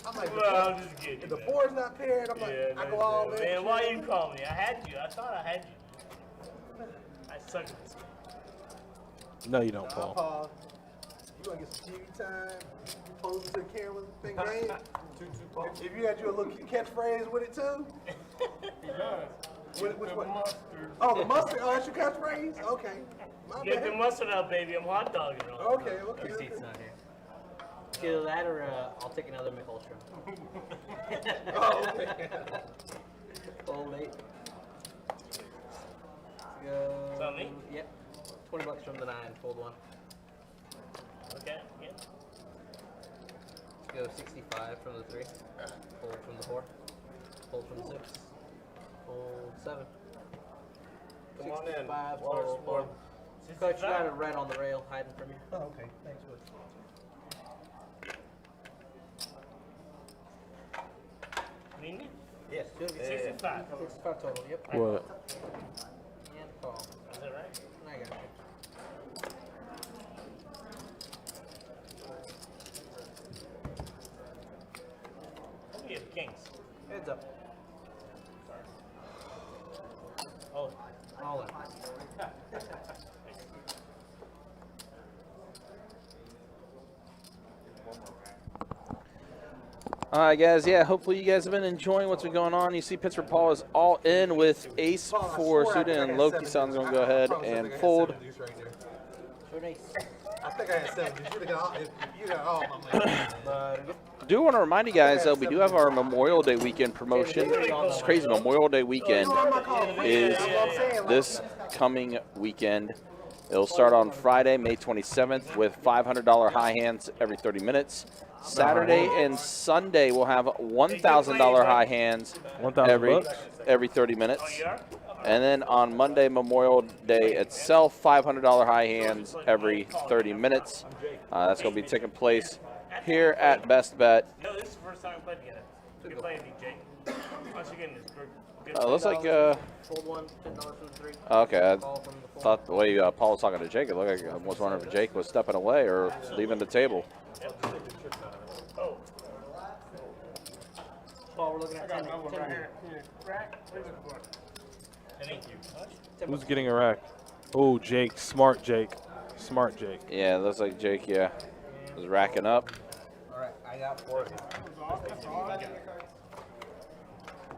I'm like, Well, I'm just kidding. if the man. board's not paired, I'm like, Yeah, I go all in. man, why you call me? I had you. I thought I had you. I suck at this game. no, you don't, Paul. Paul, you gonna get some TV time? You posing to the camera thing, game? If you had your little catchphrase with it too? Which one? Oh, the mustard. Oh, that's your catchphrase? Okay. My Get the bad. mustard out, baby. I'm hot dogging on. Okay. Receipt's not here. Either that or I'll take another McUltra. Oh, okay. Fold 8. Go. Is that me? Yep. $20 from the 9. Fold 1. Okay, yeah. Go 65 from the 3. Fold from the 4. Fold from the 6. Fold 7. Come on in. 65. Water Fold sport. 1. Coach, you got a red on the rail hiding from you. Oh, okay. Thanks, Wood. Mean it? Yes. 65. 65 total, yep. What? And call. Is that right? I got it. Oh, yeah, the Kings. Heads up. Oh, All in. All right, guys. Yeah, hopefully you guys have been enjoying what's been going on. You see Pittsburgh Paul is all in with ace for suited, and Loki Son's going to go ahead and fold. I think I had 7. You should have got all. If you got all my money. Do want to remind you guys that we do have our Memorial Day weekend promotion. It's crazy. Memorial Day weekend is this coming weekend. It'll start on Friday, May 27th, with $500 high hands every 30 minutes. Saturday and Sunday we'll have $1,000 high hands 1,000 every 30 minutes. And then on Monday, Memorial Day itself, $500 high hands every 30 minutes. That's going to be taking place here at Best Bet. no, this is the first time we played together. Good playing, Jake. Once again, this group. Looks like, Fold 1, $10 from the 3. okay, I Call from the 4. thought the way Paul was talking to Jake, it looked like I was wondering if Jake was stepping away or leaving the table. Oh, Paul, we're looking at 10. 10 here. thank you. Who's getting a rack? Oh, Jake. Smart Jake. Smart Jake. Yeah, it looks like Jake, yeah, was racking up. All right, I got 4.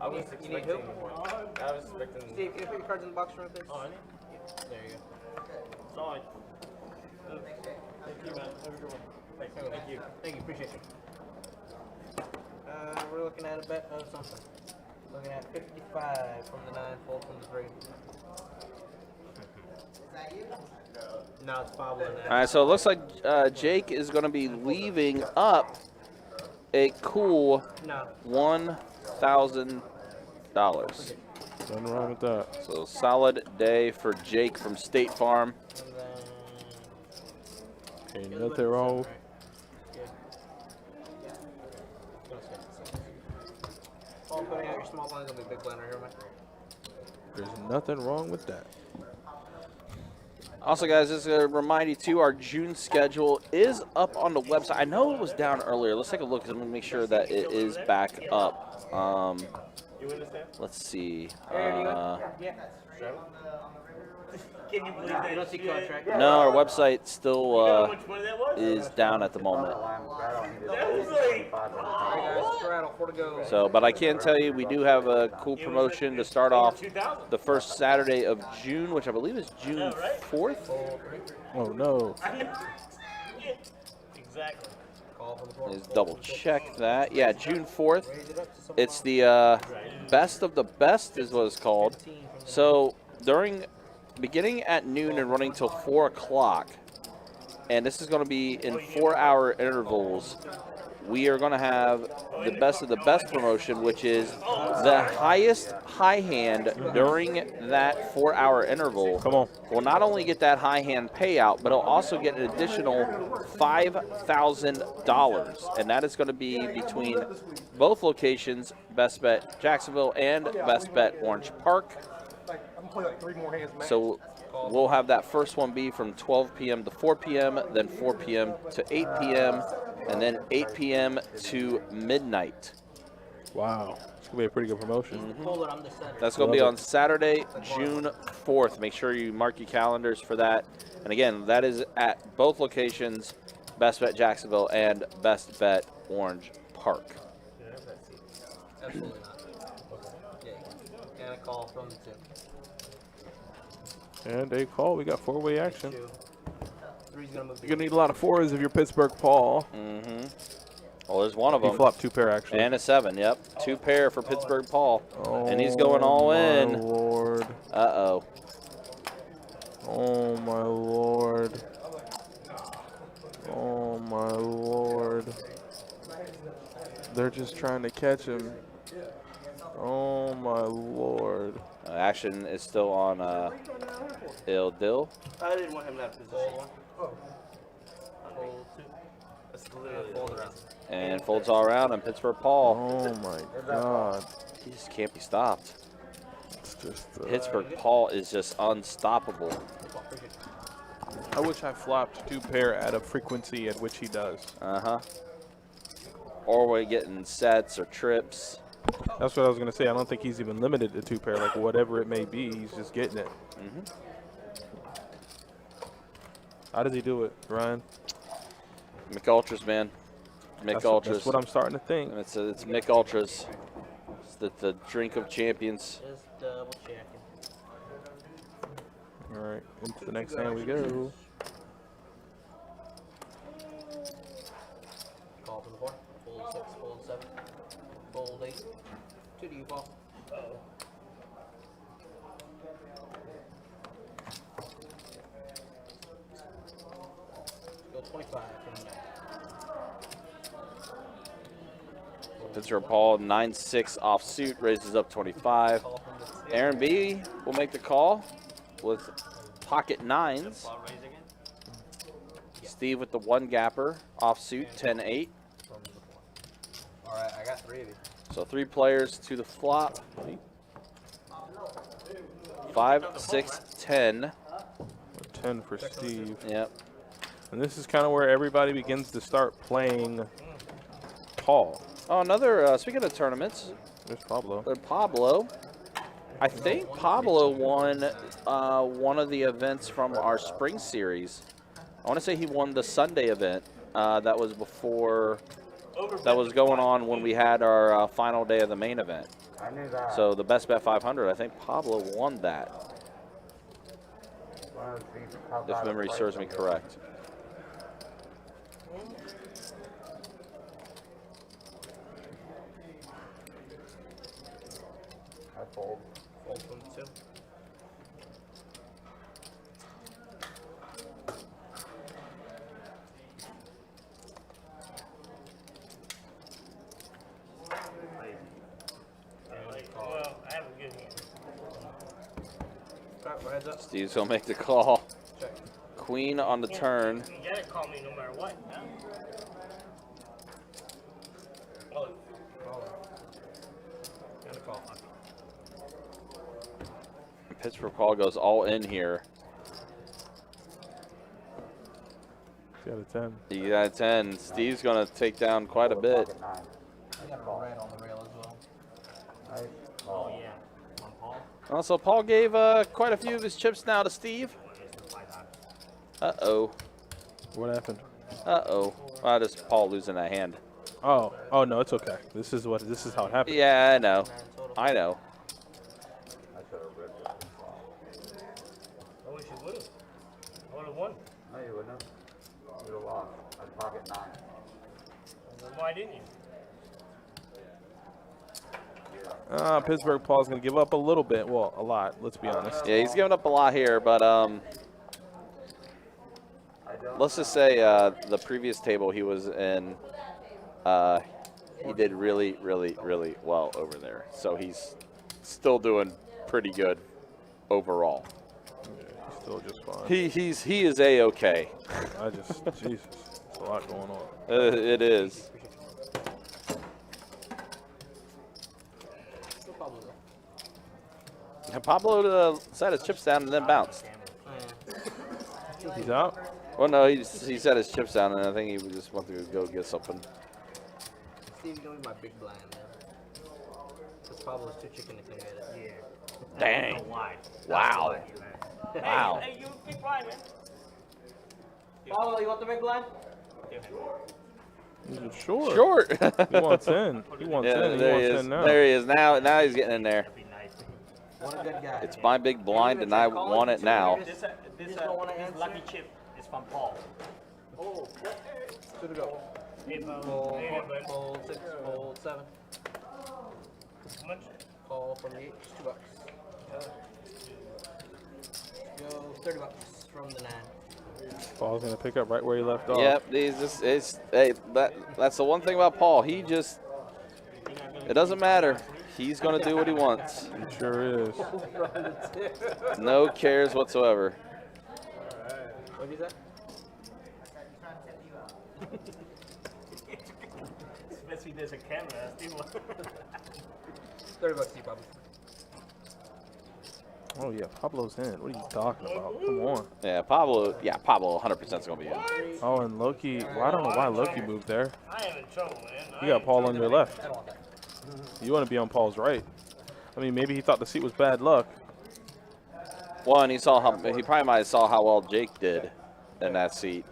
I was You need expecting. who? I was expecting. Steve, can you put your cards in the box for me, please? Oh, I need. There you go. Sorry. Thank you, man. Have a good one. Thank you. Thank you. Appreciate you. We're looking at a bet of something. Looking at 55 from the 9, fold from the 3. No, it's Fumble in All that. right, so it looks like Jake is going to be leaving up a cool No. $1,000. Nothing wrong with that. So solid day for Jake from State Farm. And then. Okay, nothing wrong. Paul, putting out your small blind is going to be a big blind right here, man. There's nothing wrong with that. Also, guys, just to remind you, too, our June schedule is up on the website. I know it was down earlier. Let's take a look and make sure that it is back up. You win this hand? Let's see. Yeah. Can you believe that? You don't see shit? contract. No, our website You know still how much money that was? is down at the moment. That was like, Straddle, 4 to go. So, but I can tell you, we do have a cool promotion to start off 2,000. the first Saturday of June, which I believe is June know, right? 4th. Oh no. Exactly. Let's double check that. Yeah, June 4th. It's the best of the best is what it's called. So beginning at noon and running till 4 o'clock, and this is going to be in 4-hour intervals. We are going to have the best of the best promotion, which is the highest high hand during that 4-hour interval. Come on. Will not only get that high hand payout, but it'll also get an additional $5,000, and that is going to be between both locations, Best Bet Jacksonville and Best Bet Orange Park. Like, I'm gonna play like 3 more hands max. So we'll have that first one be from 12 p.m. to 4 p.m., then 4 p.m. to 8 p.m., and then 8 p.m. to midnight. Wow. It's gonna be a pretty good promotion. Hold it on the center. That's going to be on Saturday, June 4th. Make sure you mark your calendars for that. And again, that is at both locations, Best Bet Jacksonville and Best Bet Orange Park. Absolutely not. Yeah. And a call from the 2. And a call. We got 4-way action. 3's gonna move. You're gonna need a lot of 4s if you're Pittsburgh Paul. Mm-hmm. Well, there's one of He them. flopped 2 pair actually. And a 7, yep. 2 pair for Pittsburgh Paul. And he's Oh, going all my in. Lord. Uh-oh. Oh my Lord. Oh my Lord. They're just trying to catch him. Oh my Lord. Action is still on Il Dill. I didn't want him in that position. Hold 2. That's literally Fold around. And folds all around on Pittsburgh Paul. Oh my God. He just can't be stopped. It's just. Pittsburgh Paul is just unstoppable. I wish I flopped 2 pair at a frequency at which he does. Uh-huh. Or we're getting sets or trips. That's what I was gonna say. I don't think he's even limited to 2 pair. Like whatever it may be, he's just getting it. Mm-hmm. How does he do it, Ryan? McUltras, man. McUltras. That's what I'm starting to think. It's McUltras. It's the drink of champions. Just double checking. All right, into the next hand we go. Call from the 4. Fold 6, fold 7. Fold 8. 2 to you, Paul. Go 25 from the 9. Pittsburgh Paul, 9-6 off suit, raises up 25. Call from the 2. Aaron B will make the call with pocket 9s. Steve with the 1 gapper, off suit, 10-8. Alright, I got 3 of you. So 3 players to the flop. 5, 6, 10. 10 for Steve. Yep. And this is kind of where everybody begins to start playing Paul. Oh, another, speaking of tournaments, There's Pablo. Pablo. I think Pablo won one of the events from our spring series. I want to say he won the Sunday event that was before, that was going on when we had our final day of the main event. I knew that. So the Best Bet 500, I think Pablo won that, if memory serves me correct. I fold. Fold from the 2. Well, I have a good hand. Alright, heads up. Steve's gonna make the call. Check. Queen on the turn. You gotta call me no matter what. No? Oh, Call it. Gonna call. Pittsburgh Paul goes all in here. He's got a 10. You got a 10. Steve's gonna take down quite a bit. Pocket 9. I got a red on the rail as well. Right? Oh, yeah. On Paul? Also, Paul gave quite a few of his chips now to Steve. Uh-oh. What happened? Uh-oh. Well, just Paul losing that hand. Oh no, it's okay. This is how it happened. Yeah, I know. I know. I should have ripped it. I wish you would have. I would have won. No, you wouldn't have. You would have lost. I'd pocket 9. Then why didn't you? Pittsburgh Paul's going to give up a little bit. Well, a lot, let's be honest. Yeah, he's giving up a lot here, but let's just say the previous table he was in, he did really, really, really well over there. So he's still doing pretty good overall. Yeah, he's still just fine. He is A-okay. Jesus, there's a lot going on. It is. And Pablo set his chips down and then bounced. He's out? Well, no, he set his chips down, and I think he just wanted to go get something. Steve, you know my big blind, man. Because Pablo's too chicken to come get it. Yeah. Dang. Why? Wow. Wow. Hey, you big blind, man. Pablo, you want the big blind? He's short. Short. He wants in. He wants Yeah, in. He there wants he is. in now. There he is. Now he's getting in there. What a good guy. It's my big blind, and I want it now. This lucky chip is from Paul. Oh, to the go. Hey, Paul. Fold, Hey, bud. fold 6, fold 7. How much? Call from the 8, $2. Go $30 from the 9. Paul's going to pick up right where he left off. Yep, that's the one thing about Paul. He just, it doesn't matter. He's going to do what he wants. He sure is. No cares whatsoever. What did you say? Especially there's a camera. $30 to you, Pablo. Oh, yeah, Pablo's in. What are you talking about? Come on. Yeah, Pablo 100% is going to be in. Oh, and Loki. Well, I don't know why Loki moved there. I am in trouble, man. You got Paul on your left. You want to be on Paul's right. I mean, maybe he thought the seat was bad luck. Well, and he probably might have saw how well Jake did in that seat.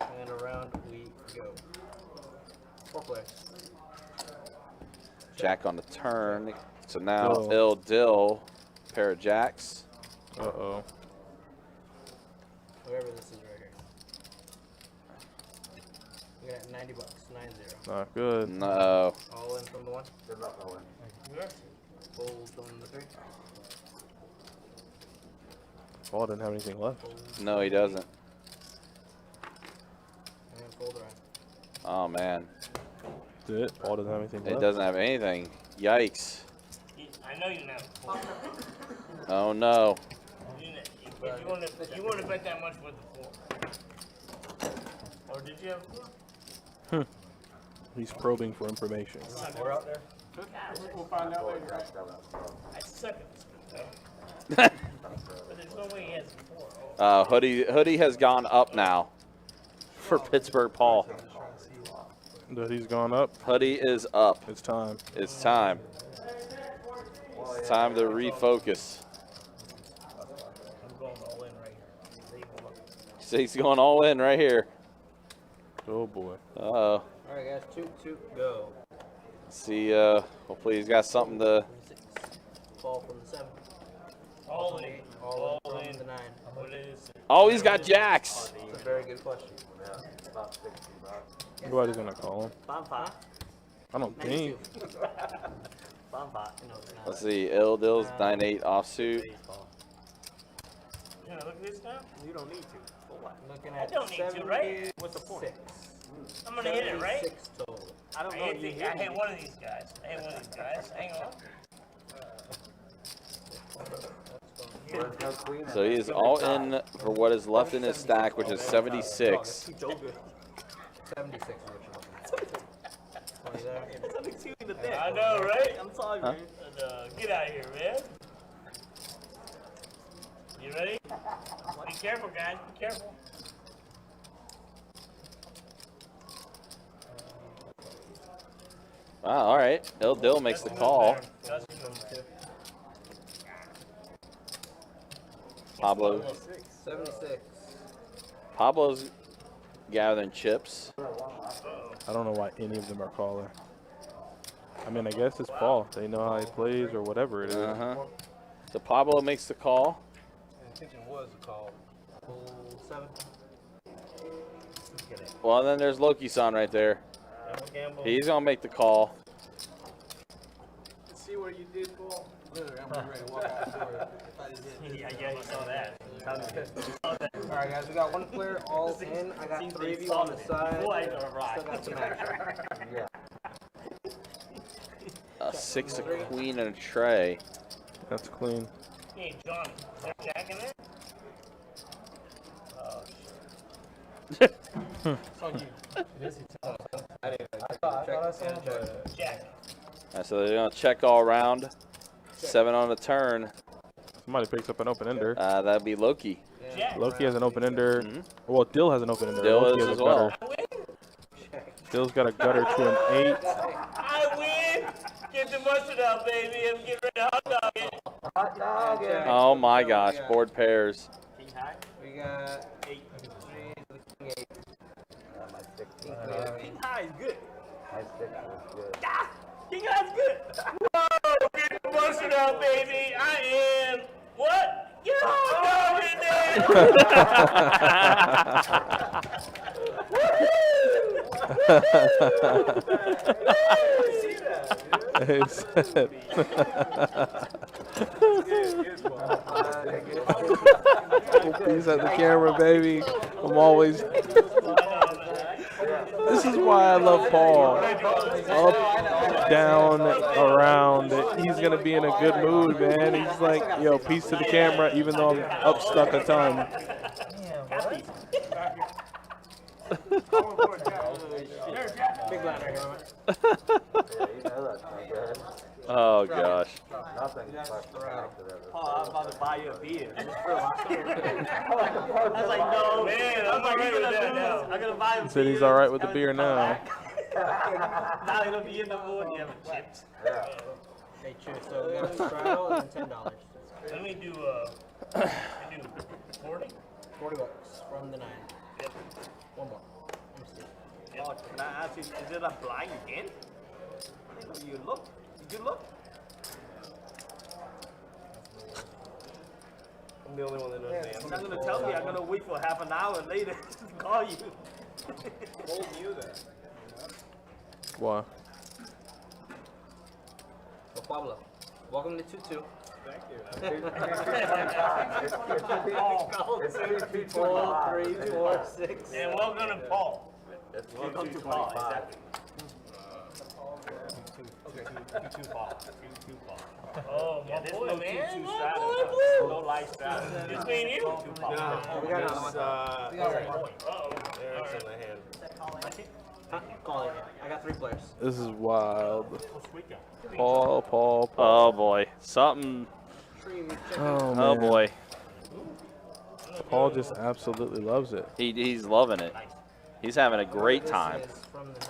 And around we go. 4 players. Jack on the turn. So now Dill. Dill, pair of jacks. Uh-oh. Whoever this is right here. We got $90. 9-0. Not good. No. All in from the 1. Good luck, Owen. Fold from the 3. Paul didn't have anything left. No, he doesn't. And fold around. Oh, man. Did it? Paul doesn't have anything It left. doesn't have anything. Yikes. I know you never. Oh, no. You want to bet that much with the 4. Or did you have 4? He's probing for information. We're out there. We'll find out later. I suck at this, but there's no way he has 4. Hoodie has gone up now for Pittsburgh Paul. That he's gone up. Hoodie is up. It's time. It's time. It's time to refocus. I'm going all in right here. So he's going all in right here. Oh boy. Uh-oh. All right, guys. 2, go. See, hopefully he's got something to... 6. Fall from the 7. All in. All in from the 9. What is it? Oh, he's got jacks. That's a very good question. About $60. Nobody's gonna call him. Bonfire. I don't think. Bonfire. No, it's not. Let's see, Dill's 9-8 offsuit. Can I look at this now? You don't need to. For what? Looking I at don't need to, right? What's the point? 76. I'm gonna hit it, right? 76 total. I don't know. I hit one of these guys. Hang on. There's no queen. So he is all in for what is left in his stack, which is 76. 76 is what you're looking at. 20 there. I know, right? I'm sorry, Huh? man. Get out of here, man. You ready? Be careful, guys. Be careful. Wow, all right. Il Dill makes the call. Pablo. 76. Pablo's gathering chips. I don't know why any of them are calling. I mean, I guess it's Paul. They know how he plays or whatever it is. So Pablo makes the call. Intention was a call. 7. Well, then there's Loki-san right there. He's going to make the call. See what you did, Paul? Literally, I'm ready to walk out the door. Yeah, you saw that. Alright, guys, we got one player all in. I got 3 of you on the side. Still got some action. Yeah. A 6, a queen, and a tray. That's clean. Hey, John, is there Jack in there? Oh, shit. It's on you. I thought I saw him, but Jack. So they're going to check all around. 7 on the turn. Somebody picks up an open ender. That'd be Loki. Jack. Loki has an open ender. Well, Dill has an open ender. Dill Loki is has as a well. gutter. Dill's got a gutter to an 8. I win! Get the mustard out, baby. I'm getting ready to hot dog it. Hot dog. Oh my gosh, board pairs. we got 8. 3, 8. My 16. King high is good. My 6 was good. Ah, King high's good. Whoa! Get the mustard out, baby. I am. What? Get a hot dog in He's at the camera, baby. I'm always. This is why I love Paul. Up, down, around. He's gonna be in a good mood, man. He's like, yo, peace to the camera, even though I'm up stuck a ton. Big line right here. Yeah, you know that's not good. Oh gosh. Nothing fucking after that. Oh, I'm about to buy you a beer. I was like, no, man. I'm not ready with that now. I'm gonna buy him. He said he's all right with the beer now. Now he'll be in the mood. You have chips. Yeah. Hey, cheers. So we got a straddle and then $10. Let me do 40. $40 from the 9. Yep. One more. Let me see. Oh, can I ask you, is it a blind again? You look. Did you look? I'm the only one that knows the You're answer. not gonna tell me. I'm gonna wait for half an hour later to call you. Told you that. Why? So Pablo, welcome to 2-2. Thank you. It's 2, 4, 3, 4, 6. And welcome to Paul. It's Welcome to Paul. 25. Oh, my There's boy, no man. 2-2 My straddle. boy, Blue. No light straddle. Just me and you. We got another one. Uh-oh. There's in the hand. Call it. I got 3 players. This is wild. Paul. Oh boy. Something. Oh, man. Oh boy. Paul just absolutely loves it. He's loving it. He's having a great time. This is from the 9.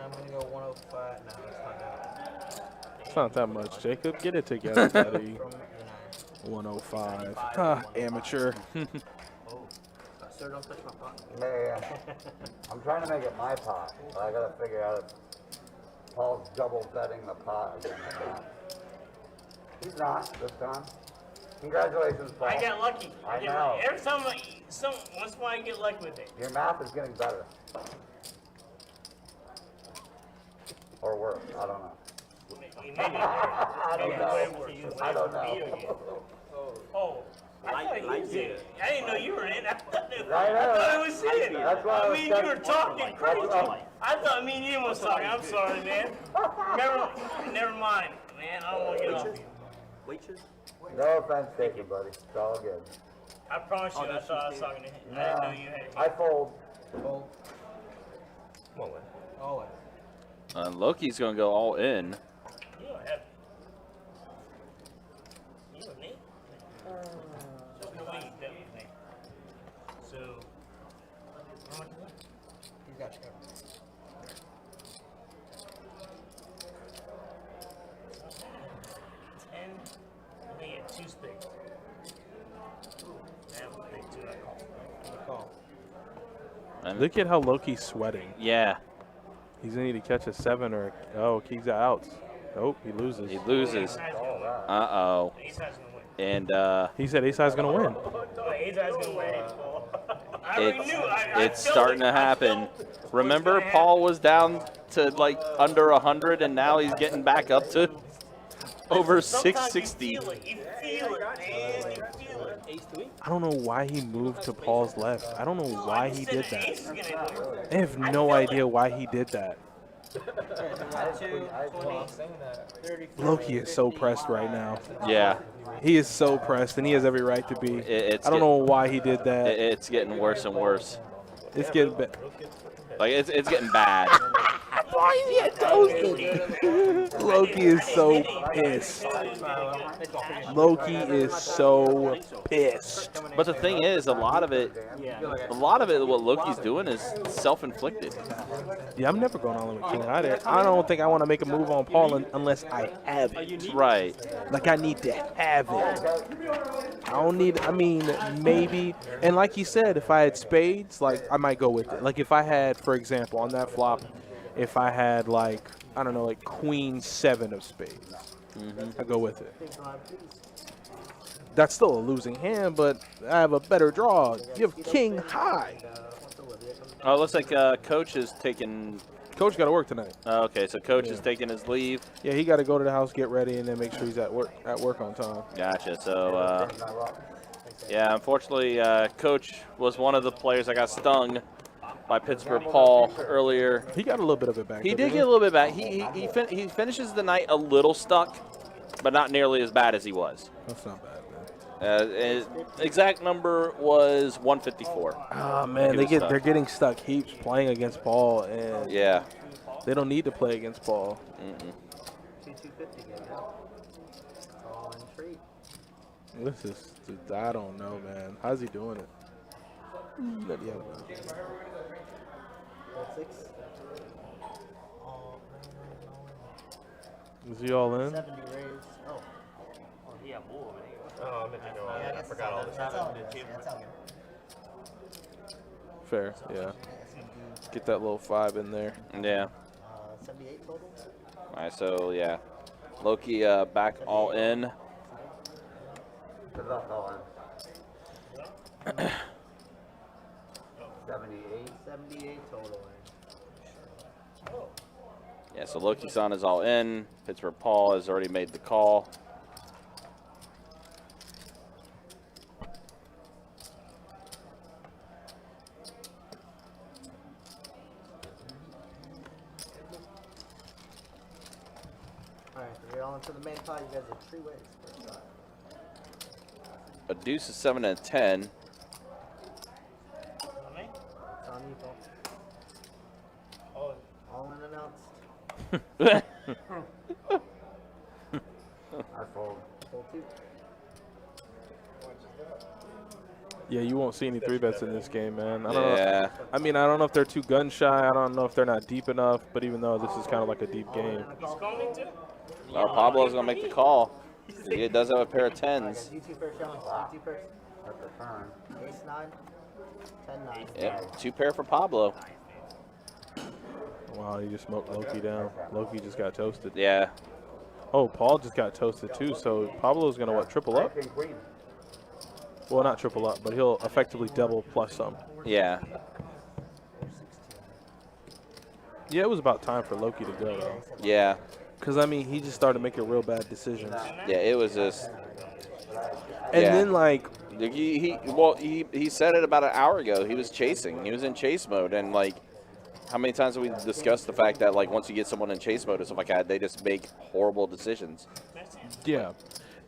I'm gonna go 105. No, it's not that. It's not that much, Jacob. Get it together, buddy. From the 9. 105. Ah, amateur. Sir, don't touch my pot. Man, I'm trying to make it my pot, but I gotta figure out if Paul's double betting the pot again or not. He's not this time. Congratulations, Paul. I got lucky. I get know. lucky. Every time once in a while I get lucky with it. Your math is getting better. Or worse, I don't know. Maybe I don't know. I don't know. Oh, I thought he did. I didn't know you were in. I thought it was in. That's why I was mean, you were talking crazy. I thought me and you was talking. I'm sorry, man. Never mind, man. I don't want to get off you. Waitress? No offense taken, buddy. It's all good. I promise you, I thought I was talking to him. I didn't know you had I fold. Fold. Come on, man. All in. And Loki's gonna go all in. You don't have. You and me? So, no, wait, that was me. So, how much is that? He's got you covered. And Look at how Loki's sweating. yeah, He's going to need to catch a 7 or King's out. Nope, he loses. he loses. Uh-oh. Ace High's gonna win. And He said Ace High's going to win. Ace High's gonna win. I already knew. I it's felt starting it. to happen. Remember, Paul was down to like under 100, and now he's getting back up to over Sometimes 660. You feel it, man. You feel it. I don't know why he moved to Paul's left. I don't know why he did that. Ace is gonna win. I have no idea why he did that. Loki is so pressed right now. Yeah, He is so pressed, and he has every right to be. it's I don't know why he did that. It's getting worse and worse. It's getting bad. Like it's getting bad. Why is he toasted? Loki is so pissed. Loki is so pissed. But the thing is, a lot of it, what Loki's doing is self-inflicted. Yeah, I'm never going all in with King High there. I don't think I want to make a move on Paul unless I have it. Right. Like, I need to have it. I don't need, I mean, maybe. And like you said, if I had spades, like, I might go with it. Like, if I had, for example, on that flop, if I had, like, I don't know, like Queen 7 of spades, I go with it. That's still a losing hand, but I have a better draw. You have King High. Oh, it looks like Coach is taking. Coach got to work tonight. Okay, so Coach is taking his leave. Yeah, he got to go to the house, get ready, and then make sure he's at work on time. Gotcha. So, yeah, unfortunately, Coach was one of the players that got stung by Pittsburgh Paul earlier. He got a little bit of it back. He though, did didn't get a little bit back. He finishes the night a little stuck, but not nearly as bad as he was. That's not bad, man. His exact number was 154. Oh man, they're getting stuck heaps playing against Paul, and Yeah. they don't need to play against Paul. 250 game. All in treat. This is, I don't know, man. How's he doing it? But yeah, Six. is he all in? 70 raise. Oh. He got more over there. Oh, I meant to go. I forgot all this. That's all good. Fair, yeah. Get that little 5 in there. Yeah. 78 total. All right, so yeah, Loki back all in. Good luck, Owen. 78. 78 total. Yeah, so Loki-san is all in. Pittsburgh Paul has already made the call. Alright, so we're all into the main pot. You guys are 3 ways. A deuce is 7 and a 10. It's on you, Paul. All in announced. I fold. Full 2. Yeah, you won't see any 3-bets in this game, man. I don't know. Yeah. I mean, I don't know if they're too gun shy. I don't know if they're not deep enough. But even though this is kind of like a deep game, He's calling too? Well, Pablo's going to make the call. He does have a pair of 10s. You 2 first, Sean. You 2 first. That's a turn. Ace 9. 10 9. Yep, 2 pair for Pablo. wow, he just smoked Loki down. Loki just got toasted. Yeah. Oh, Paul just got toasted too. So Pablo's gonna what? Triple up? King, queen. Well, not triple up, but he'll effectively double plus some. Yeah. Yeah, it was about time for Loki to go though. Yeah. Because I mean, he just started making real bad decisions. Yeah, it was just. And yeah. then like, He said it about an hour ago. He was chasing. He was in chase mode, and like, how many times have we discussed the fact that like once you get someone in chase mode and stuff like that, they just make horrible decisions. yeah,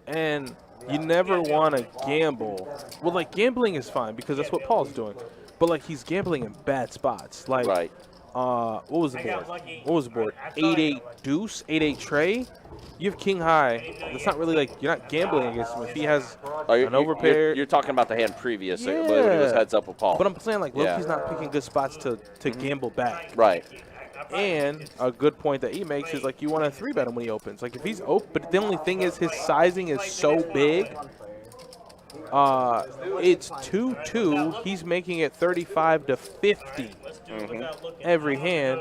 and you never want to gamble. Well, like gambling is fine because that's what Paul's doing, but like he's gambling in bad spots. Like, Right. what was the board? What was the board? 8-8 deuce, 8-8 tray. You have king high. It's not really like you're not gambling against him if he has an overpair. You're talking about the hand previous, Yeah. but it was heads up with Paul. But I'm saying like Yeah. Loki's not picking good spots to gamble back. Right. And a good point that he makes is like you want to 3-bet him when he opens. Like if he's open, but the only thing is his sizing is so big. It's 2-2. He's making it 35 to 50 every hand.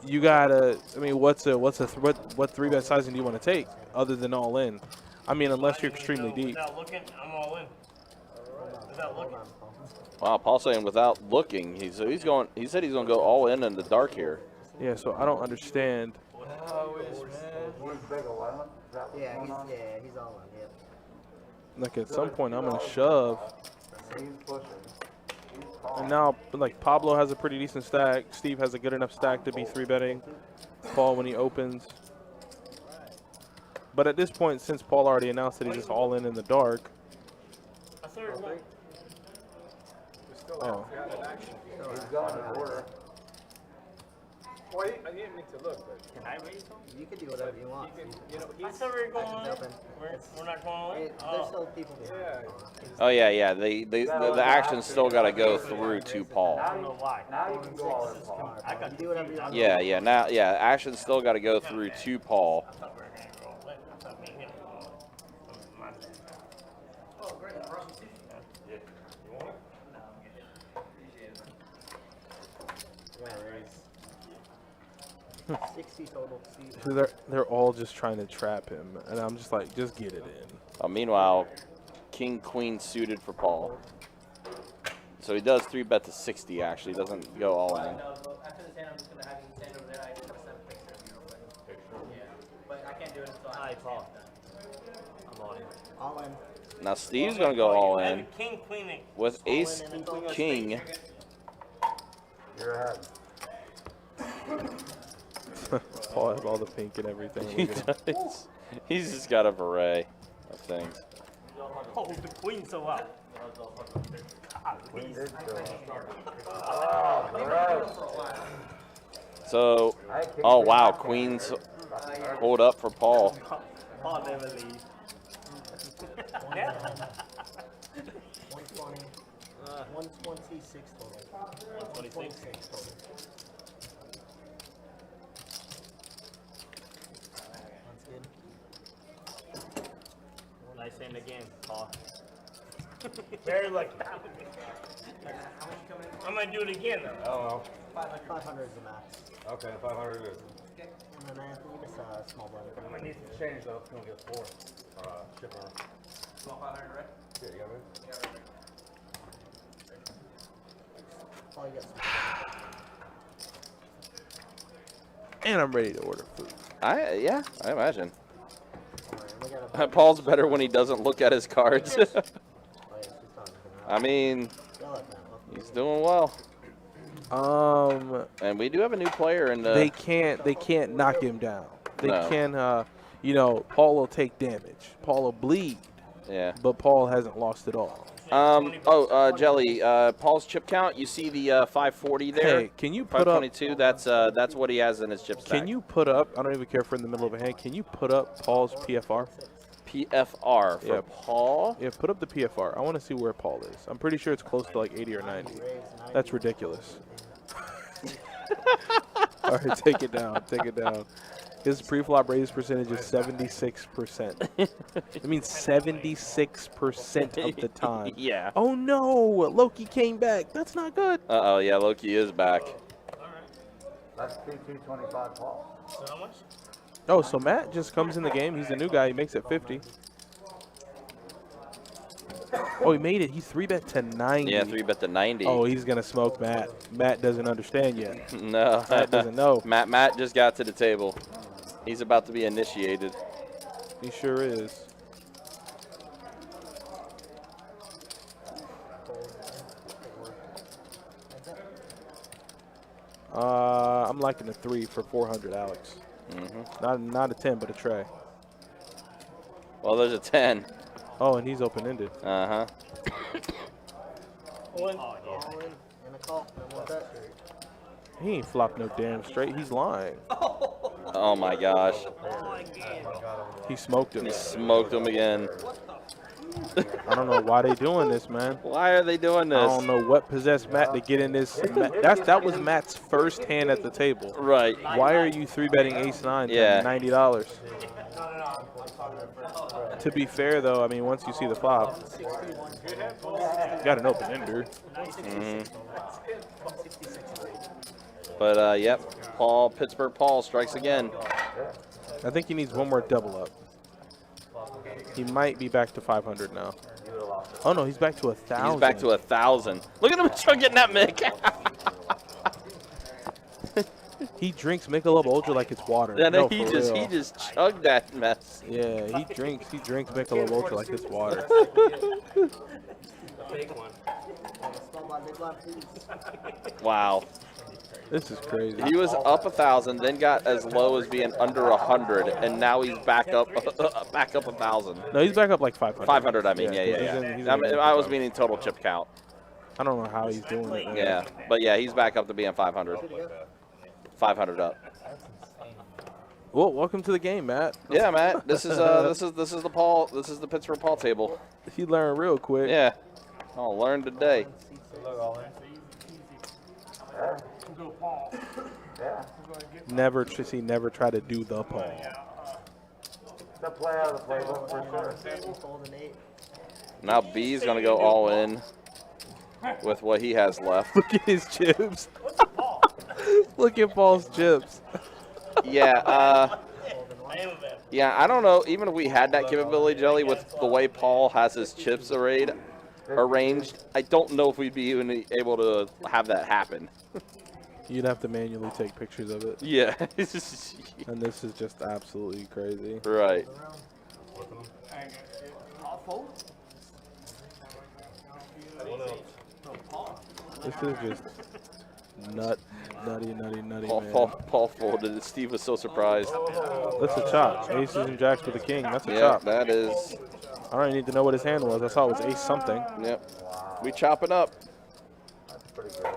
You gotta. I mean, what 3-bet sizing do you want to take other than all in? I mean, unless you're extremely deep. Without looking, I'm all in. Without looking. Wow, Paul saying without looking. He said he's going to go all in the dark here. Yeah, so I don't understand. Yeah, he's all in. Yep. Like at some point, I'm gonna shove. And now, like Pablo has a pretty decent stack. Steve has a good enough stack to be 3-betting Paul when he opens. But at this point, since Paul already announced that he's just all in the dark. Oh. He's going in order. Well, I didn't mean to look, but Can I raise them? You can do whatever you want. I thought we were going on. We're not going on. There's still people there. Oh yeah. The action's still got to go through to Paul. I don't know why. Now you can go all in, Paul. I got do whatever you want. Yeah. Now, action's still got to go through to Paul. I thought we were going to go all in. I thought me and him were going on. My bad. Oh, great. Russian sushi. Yeah. You want it? No, I'm good. Appreciate it. Yeah, raise. 60 total. So they're all just trying to trap him, and I'm just like, just get it in. Meanwhile, King Queen suited for Paul. So he does 3-bet to 60. Actually, doesn't go all in. No, but after this hand, I'm just gonna have you stand over there. I just want to send a picture of you real quick. Yeah, but I can't do it until I Paul. I'm on it. All in. Now Steve's gonna go all in King, queen, with Ace King. You're ahead. Paul has all the pink and everything. He does. He's just got a beret of things. Hold the queen so out. Queen did go. Oh, gross. So, oh wow, Queen's hold up for Paul. Paul never leaves. 120. 126 total. 126 total. That's good. Nice hand again, Paul. Very lucky. I'm gonna do it again though. Oh, 500 is the max. well. Okay, 500 it is. And then Anthony, just a small blind. I'm gonna need some change though. It's gonna get 4. Shipper. Small 500, right? Yeah, you got it? Yeah, right. Oh, you got some. And I'm ready to order food. I imagine. We got a Paul's better when he doesn't look at his cards. oh, yeah, she's talking. I mean, Yell at that. he's doing well. And we do have a new player in the. They can't knock him down. They No. can, Paul will take damage. Paul will bleed, Yeah. but Paul hasn't lost it all. Jelly. Paul's chip count. You see the 540 there. Hey, can you put up? 522. That's what he has in his chip stack. Can you put up? I don't even care if we're in the middle of a hand. Can you put up Paul's PFR? PFR for Yeah. Paul? Yeah, put up the PFR. I want to see where Paul is. I'm pretty sure it's close to like 80 or 90. That's ridiculous. All right, take it down. Take it down. His pre-flop raise percentage is 76%. It means 76% of the time. Yeah. Oh no, Loki came back. That's not good. Uh-oh, yeah, Loki is back. That's P225 Paul. So how much? Oh, so Matt just comes in the game. He's a new guy. He makes it 50. Oh, he made it. He 3-bet to 90. Yeah, 3-bet to 90. Oh, he's going to smoke Matt. Matt doesn't understand yet. No. Matt doesn't know. Matt just got to the table. He's about to be initiated. He sure is. I'm liking a 3 for 400, Alex. Not a 10, but a tray. Well, there's a 10. Oh, and he's open-ended. Uh-huh. All in. And a call. No more bet. He ain't flopped no damn straight. He's lying. Oh, my gosh. He smoked him. He smoked him again. I don't know why they doing this, man. Why are they doing this? I don't know what possessed Matt to get in this. That was Matt's first hand at the table. Right. Why are you 3-betting ace-9 Yeah. for $90? To be fair, though, I mean, once you see the flop, you got an open ender. But, yep, Pittsburgh Paul strikes again. I think he needs one more double up. He might be back to 500 now. Oh, no, he's back to 1,000. He's back to 1,000. Look at him try getting that Mick. He drinks Michelob Ultra like it's water. Yeah, no, he for just real. chugged that mess. Yeah, he drinks Michelob Ultra like it's water. Take one. Wow. This is crazy. He was up 1,000, then got as low as being under 100, and now he's back up 1,000. No, he's back up like 500. 500, I mean, Yeah, yeah. he's in I was meaning total chip count. I don't know how he's doing it. Yeah, but yeah, he's back up to being 500. 500 up. Well, welcome to the game, Matt. Yeah, Matt. This is the Paul. This is the Pittsburgh Paul table. He learned real quick. Yeah, I'll learn today. Never try to do the Paul. The play out of the playbook for sure. Now B's gonna go all in with what he has left. Look at his chips. Look at Paul's chips. Yeah, yeah, I don't know. Even if we had that capability, Jelly, with the way Paul has his chips arranged, I don't know if we'd be even able to have that happen. You'd have to manually take pictures of it. Yeah. And this is just absolutely crazy. Right. This is just nutty, man. Paul folded it. Steve was so surprised. That's a chop. Aces and jacks with the king. That's a Yeah, chop. that is. I don't even need to know what his hand was. I saw it was ace something. Yep. We chopping up. That's pretty good.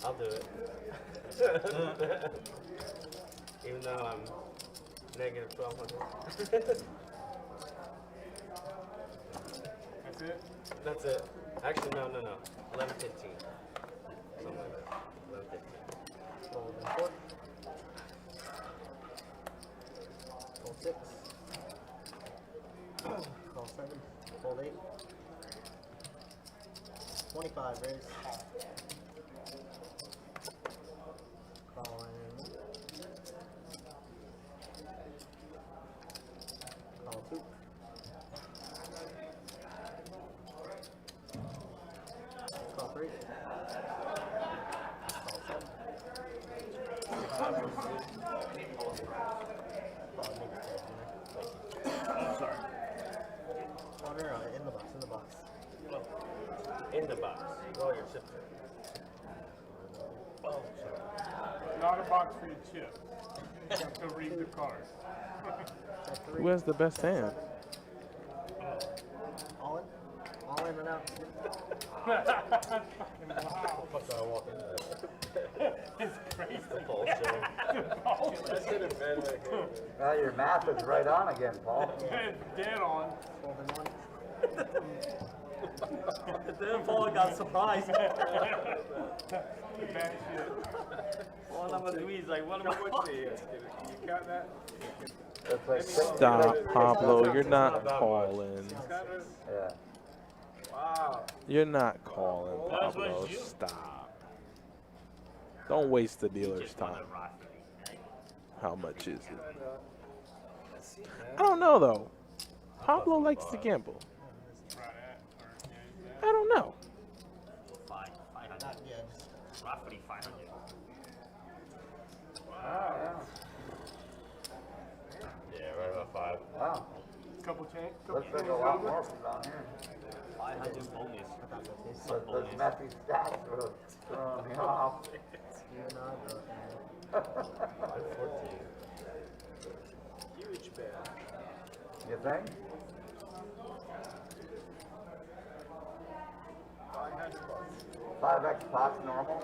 I'll do it. Even though I'm negative 1,200. That's it? That's it. Actually, no. 1115. Something like that. 1115. Fold and 4. Fold 6. Call 7. Fold 8. 25 raise. Call in. Call 2. Call 3. Call 7. Sorry. Oh, no, in the box, in the box. In the box. Oh, your chips are. Oh, sorry. Not a box for your chip. You have to read the card. Who has the best hand? All in? All in and out. Wow. Fuck, I walk into that. It's crazy. Paul show. That's it in bed right here. Now your math is right on again, Paul. Dead on. Fold and 1. Then Paul got surprised. Bad shit. Well, I'm a he's like, what am I Can you count that? It's like Stop, Pablo. You're not calling. Yeah. Wow. You're not calling, That's Pablo. what you- Stop. Don't waste the dealer's time. How much is it? I don't know, though. Pablo likes to gamble. I don't know. 500. Yeah, just Roughly 500. Yeah, right about 5. Wow. Couple change. Looks like a lot more from down here. 500 bonus. But those messy stats were throwing me off. you're not broken. 514. Huge bet. You think? 5x pot's normal.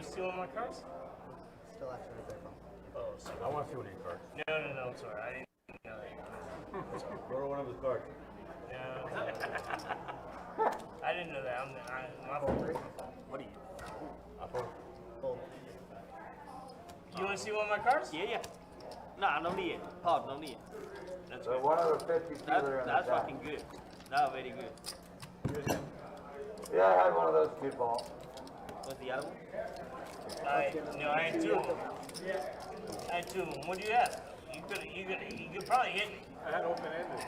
to see one of my cards? Still actually right there, Paul. Oh, sorry. I want to see one of these cards. No, I'm sorry. I didn't know that. Go to one of his cards. No. I didn't know that. My fault. What are you? I fold. Fold. You want to see one of my cards? Yeah. Nah, no need. Paul, no need. That's So good. one of the 50 dealer in That's the deck. fucking good. That's very good. Yeah, I had one of those too, Paul. What's the other one? I had two of them. I had two of them. What do you have? You could probably hit me. I had open-ended.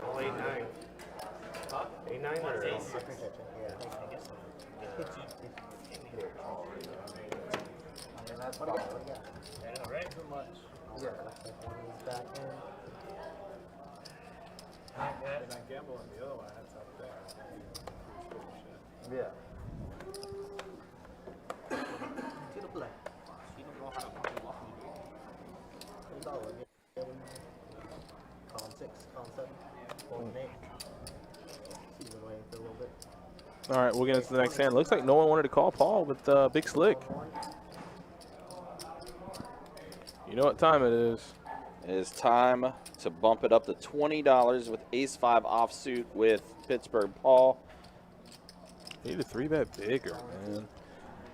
Oh, 8-9. Huh? 8-9 or? I appreciate you. Yeah. I guess so. I mean, that's what do you got? I know, right? Too much. Yeah. He's back in. And I gamble on the other one. That's up there. Yeah. To the play. She don't know how to fucking walk me. He's all in. Column 6, column 7, column 8. He's been waiting for a little bit. All right, we'll get into the next hand. Looks like no one wanted to call Paul with Big Slick. You know what time it is. It is time to bump it up to $20 with Ace-5 offsuit with Pittsburgh Paul. Need a 3-bet bigger, man.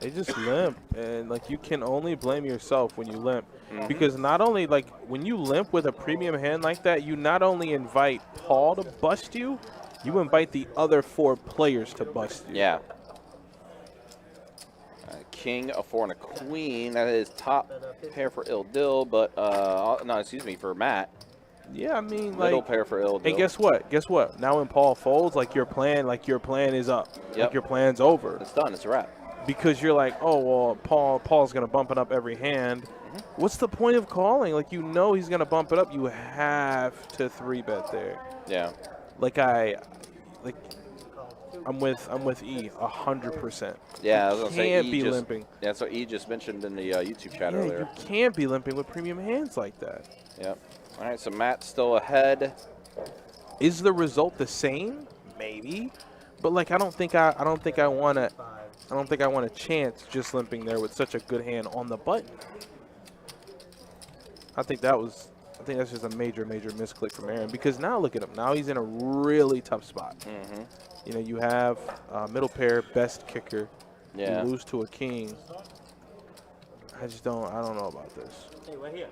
They just limp, and like you can only blame yourself when you limp, because not only like when you limp with a premium hand like that, you not only invite Paul to bust you, you invite the other 4 players to bust you. Yeah. King, a 4, and a queen. That is top pair for Il Dil, but no, excuse me, for Matt. Yeah, I mean, Middle like, pair for Il Dil. hey, guess what? Guess what? Now when Paul folds, like your plan is up. Yep. Like your plan's over. It's done. It's a wrap. Because you're like, oh well, Paul's gonna bump it up every hand. What's the point of calling? Like you know he's gonna bump it up. You have to 3-bet there. Yeah. I'm with E 100%. Yeah, I was gonna say Can't E be just, limping. Yeah, so E just mentioned in the YouTube chat Yeah, earlier. you can't be limping with premium hands like that. Yep. All right, so Matt's still ahead. Is the result the same? Maybe, but like I don't think I want to chance just limping there with such a good hand on the button. I think that's just a major misclick from Aaron, because now look at him. Now he's in a really tough spot. You know, you have middle pair, best kicker. Yeah. You lose to a king. I don't know about this. Hey, we're here.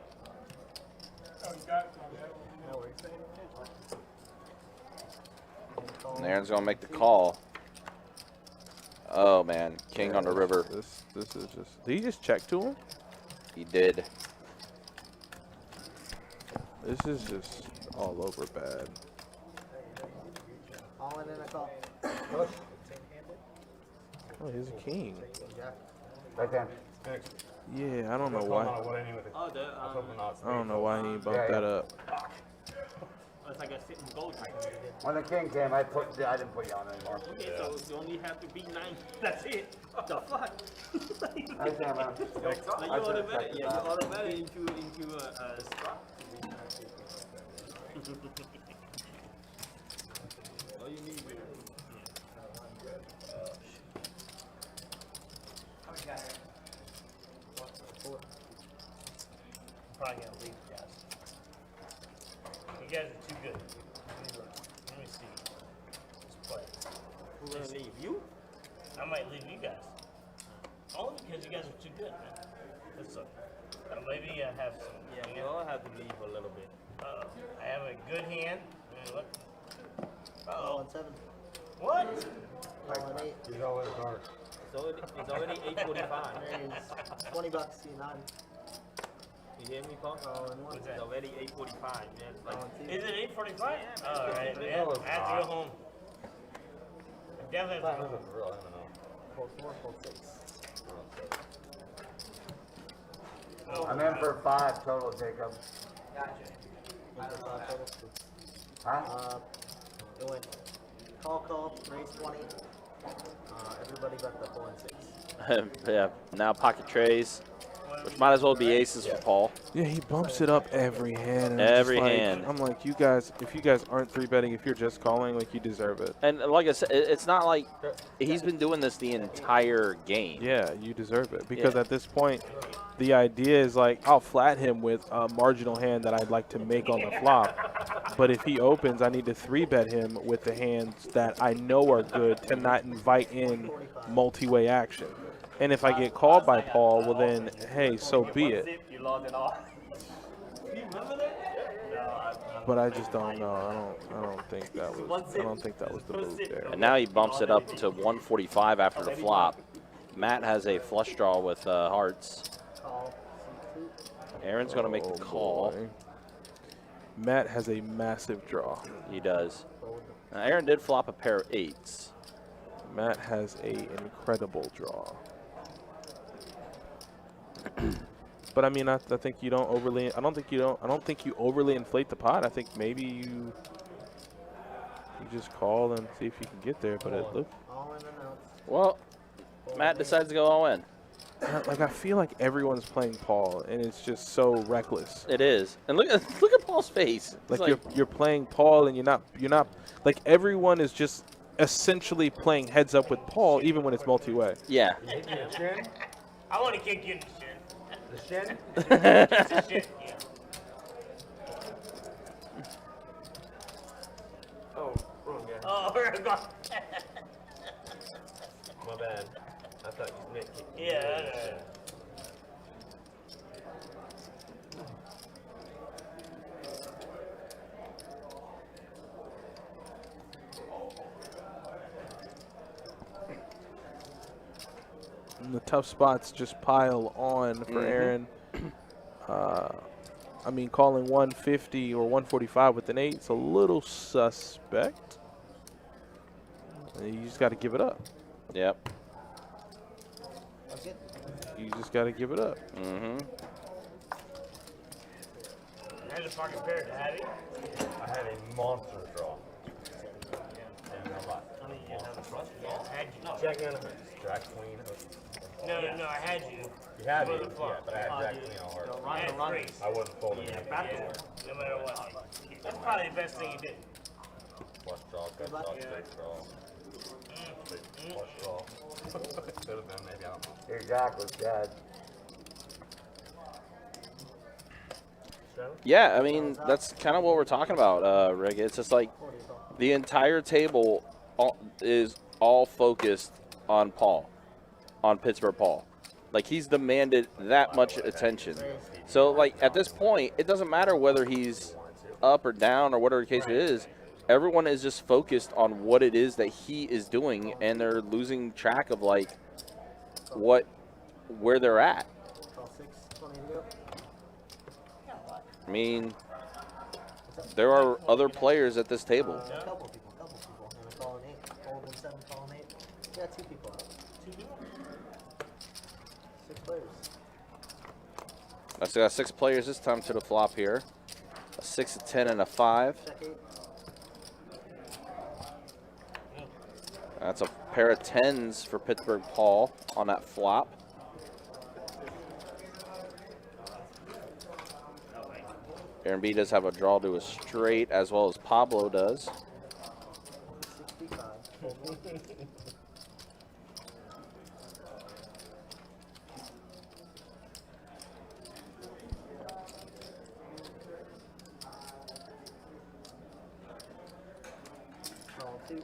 And Aaron's gonna make the call. Oh man, king on the river. This is just. Did he just check to him? He did. This is just all over bad. All in and a call. Oh, he's a king. Right there. Yeah, I don't know why. Oh, I don't know why he bumped that up. it's like a sitting gold type. When the king came, I didn't put you on anymore. Okay, so you only have to beat 9. That's it. What the fuck? I can't, man. Like you automatic, you automatic into a spot. All you need is I'm probably gonna leave you guys. You guys are too good. Let me see. Let's play. who's gonna leave? You? I might leave you guys. Only because you guys are too good, man. Let's look. Maybe I have some. Yeah, we all have to leave a little bit. I have a good hand. I mean, look. All in 7. What? All in 8. He's always hard. It's already 8:45. There's $20 to you, 9. You hear me, Paul? All in 1. It's already 8:45. Man. It's like, All in 2. Is it 8:45? All right, man. I have to go home. I definitely have to go home. Real, I don't know. Fold 4, fold 6. I'm in for 5 total, Jacob. Into 5 total. Huh? Doing call, raise 20. Everybody but the 4 and 6. Yeah. Now pocket trays. Which might as well be aces for Paul. Yeah, he bumps it up every hand. And Every I'm just like, hand. I'm like, you guys, if you guys aren't 3-betting, if you're just calling, like, you deserve it. And like I said, it's not like he's been doing this the entire game. Yeah, you deserve it. Because Yeah. at this point, the idea is like, I'll flat him with a marginal hand that I'd like to make on the flop. But if he opens, I need to 3-bet him with the hands that I know are good to not invite in multi-way action. And if I get called by Paul, well then, hey, so be it. You lost it all. You remember that? But I just don't know. I don't think that was the move there. And now he bumps it up to 145 after the flop. Matt has a flush draw with hearts. Aaron's going to make the call. Boy. Matt has a massive draw. He does. Now, Aaron did flop a pair of eights. Matt has a incredible draw. But I mean, I think you don't overly. I don't think you overly inflate the pot. I think maybe you just call and see if you can get there. But it looks Well, Matt decides to go all in. like I feel like everyone's playing Paul, and it's just so reckless. It is. And look at Paul's face. It's Like you're playing Paul, and you're not like everyone is just essentially playing heads up with Paul, even when it's multi-way. Yeah. I want to kick you in the shin. The shin? Just the shin, yeah. Oh, wrong guy. Oh, we're gone. My bad. I thought you meant kick. Yeah. And the tough spots just pile on for Aaron. I mean, calling 150 or 145 with an 8 is a little suspect. And you just got to give it up. Yep. You just got to give it up. Mm-hmm. How's the fucking pair to have it? I had a monster draw. And a lot. I mean, you have a flush. Yeah, I had you. Jack none of it. Jack queen. No, I had you. You had For me, the yeah, flop. but I had Jack queen on heart. I had three. I wasn't folding Yeah, it. no matter what. That's probably the best thing you did. Flush draw, gut draw, straight draw. Flush draw. Could have been, maybe, I don't know. Your Jack was dead. Yeah, I mean, that's kind of what we're talking about, Rick. It's just like the entire table is all focused on Paul, on Pittsburgh Paul. Like, he's demanded that much attention. So, like, at this point, it doesn't matter whether he's up or down or whatever the case it is. Everyone is just focused on what it is that he is doing, and they're losing track of, like, where they're at. I mean, there are other players at this table. A couple people. And I'm calling 8. Holding 7, calling 8. Yeah, 2 people out. 2 people? 6 players. I've got 6 players this time to the flop here. A 6, a 10, and a 5. Check 8. That's a pair of 10s for Pittsburgh Paul on that flop. Aaron B does have a draw to a straight, as well as Pablo does. 65. Call 2.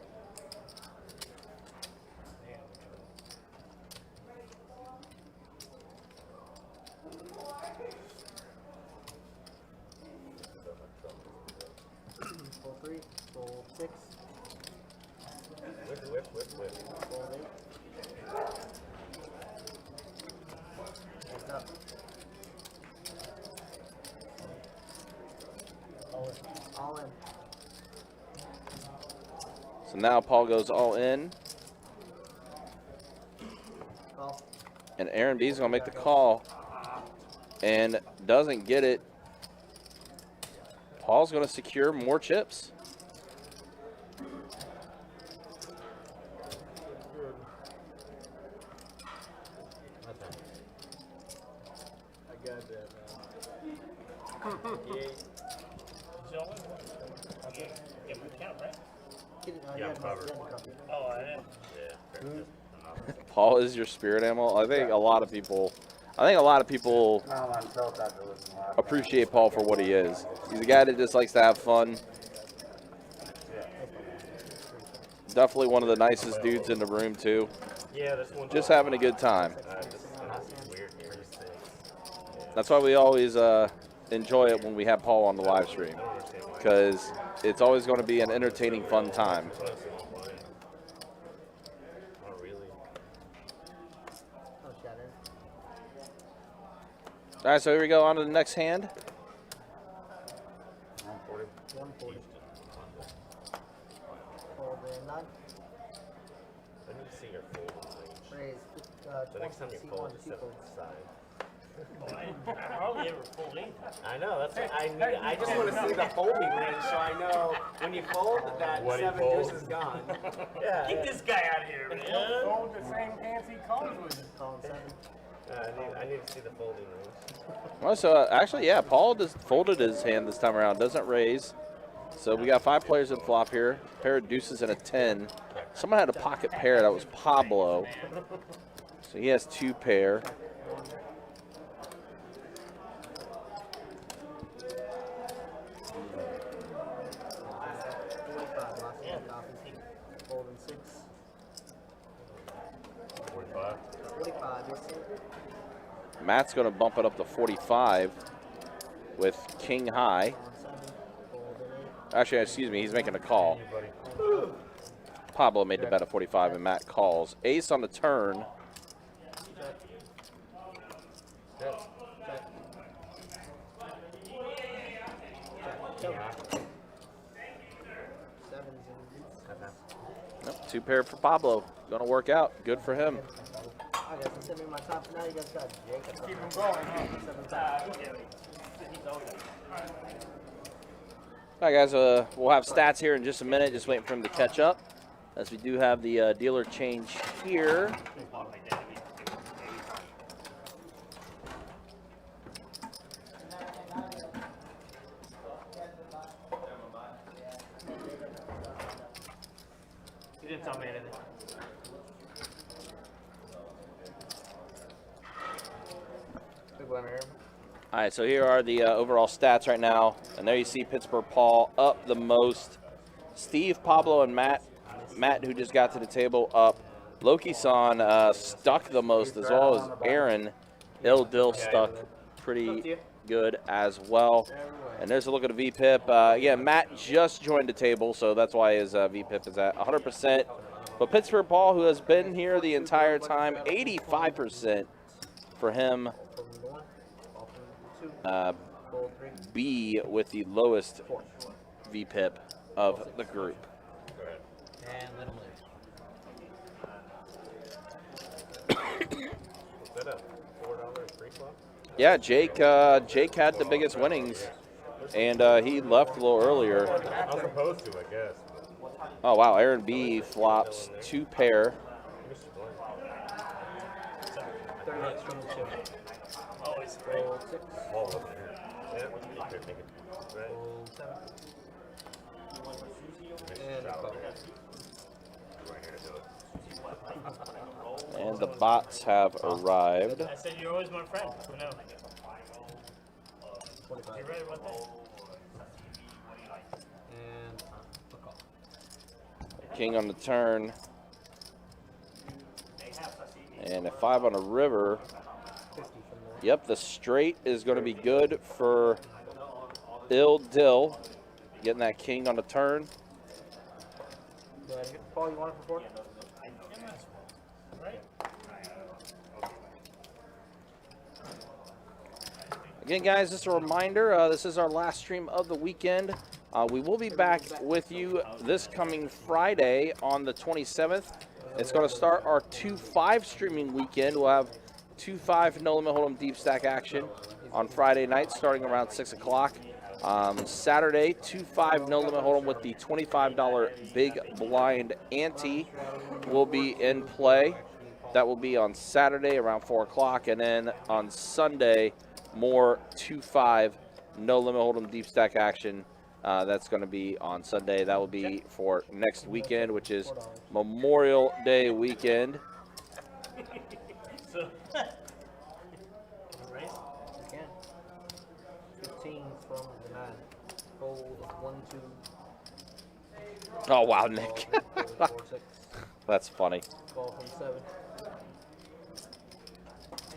Roll 3, roll 6, Whip. roll 8. What's up? All in. So now Paul goes all in, Call. and Aaron B is going to make the call and doesn't get it. Paul's going to secure more chips. Yeah, I'm covered. Oh, I didn't. Yeah. Paul is your spirit animal. I think a lot of people appreciate Paul for what he is. He's a guy that just likes to have fun. Definitely one of the nicest dudes in the room too. Yeah, this one. Just having a good time. Weird. That's why we always enjoy it when we have Paul on the live stream, because it's always going to be an entertaining, fun time. All right, so here we go on to the next hand. 140. Fold in 9. I need to see your fold range. Raise. The next time you fold, it's set side. I hardly ever fold in. I know, that's what I just want to see the folding range so I know when you fold that What he 7 folds. deuce is gone. Yeah. Get this guy out of here, man. Fold the same hands he comes with. Calling 7. I need to see the folding range. Well, so actually, yeah, Paul just folded his hand this time around. Doesn't raise. So we got 5 players in flop here. Pair of deuces and a 10. Someone had a pocket pair. That was Pablo. So he has 2 pair. Folding 6. 45. 45, yes, sir. Matt's going to bump it up to 45 with king high. Calling 7. Folding 8. Actually, excuse me, he's making a call. Pablo made the bet at 45 and Matt calls. Ace on the turn. Nope, 2 pair for Pablo. Going to work out. Good for him. I got send me my top now. You guys got Jake. Keep him going, huh? All right, guys, we'll have stats here in just a minute. Just waiting for him to catch up, as we do have the dealer change here. You didn't tell me anything. Big one here. All right, so here are the overall stats right now. And there you see Pittsburgh Paul up the most. Steve, Pablo, and Matt. Matt, who just got to the table, up. Loki-san stuck the most, as well as Aaron. Dill stuck pretty good as well. And there's a look at the VPIP. Again, Matt just joined the table, so that's why his VPIP is at 100%. But Pittsburgh Paul, who has been here the entire time, 85% for him. B with the lowest VPIP of the group. And let him live. Is that a $4 free flop? Yeah, Jake had the biggest winnings, and he left a little earlier. I was supposed to, I guess. Oh, wow, Aaron B flops 2 pair. Always great. Fold 6. Paul wasn't here. Yeah. Here, take it. Right. Fold 7. Missed And the shot. fold. Right here to do it. And the bots have arrived. I said you're always my friend. I know. 25. You right about that? And a call. King on the turn. And a 5 on a river. 50 from there. Yep, the straight is going to be good for Dill. Getting that king on the turn. Paul, you want it for 4? Right? Again, guys, just a reminder, this is our last stream of the weekend. We will be back with you this coming Friday on the 27th. It's going to start our 2-5 streaming weekend. We'll have 2-5 No Limit Hold'em Deep Stack action on Friday night starting around 6 o'clock. Saturday, 2-5 No Limit Hold'em with the $25 Big Blind Ante will be in play. That will be on Saturday around 4 o'clock. And then on Sunday, more 2-5 No Limit Hold'em Deep Stack action That's going to be on Sunday. That will be for next weekend, which is Memorial Day weekend. So, right? Again. 15 from the 9. Fold 1, 2. Oh, wow, Nick. Fold 4, 6. That's funny. Call from 7.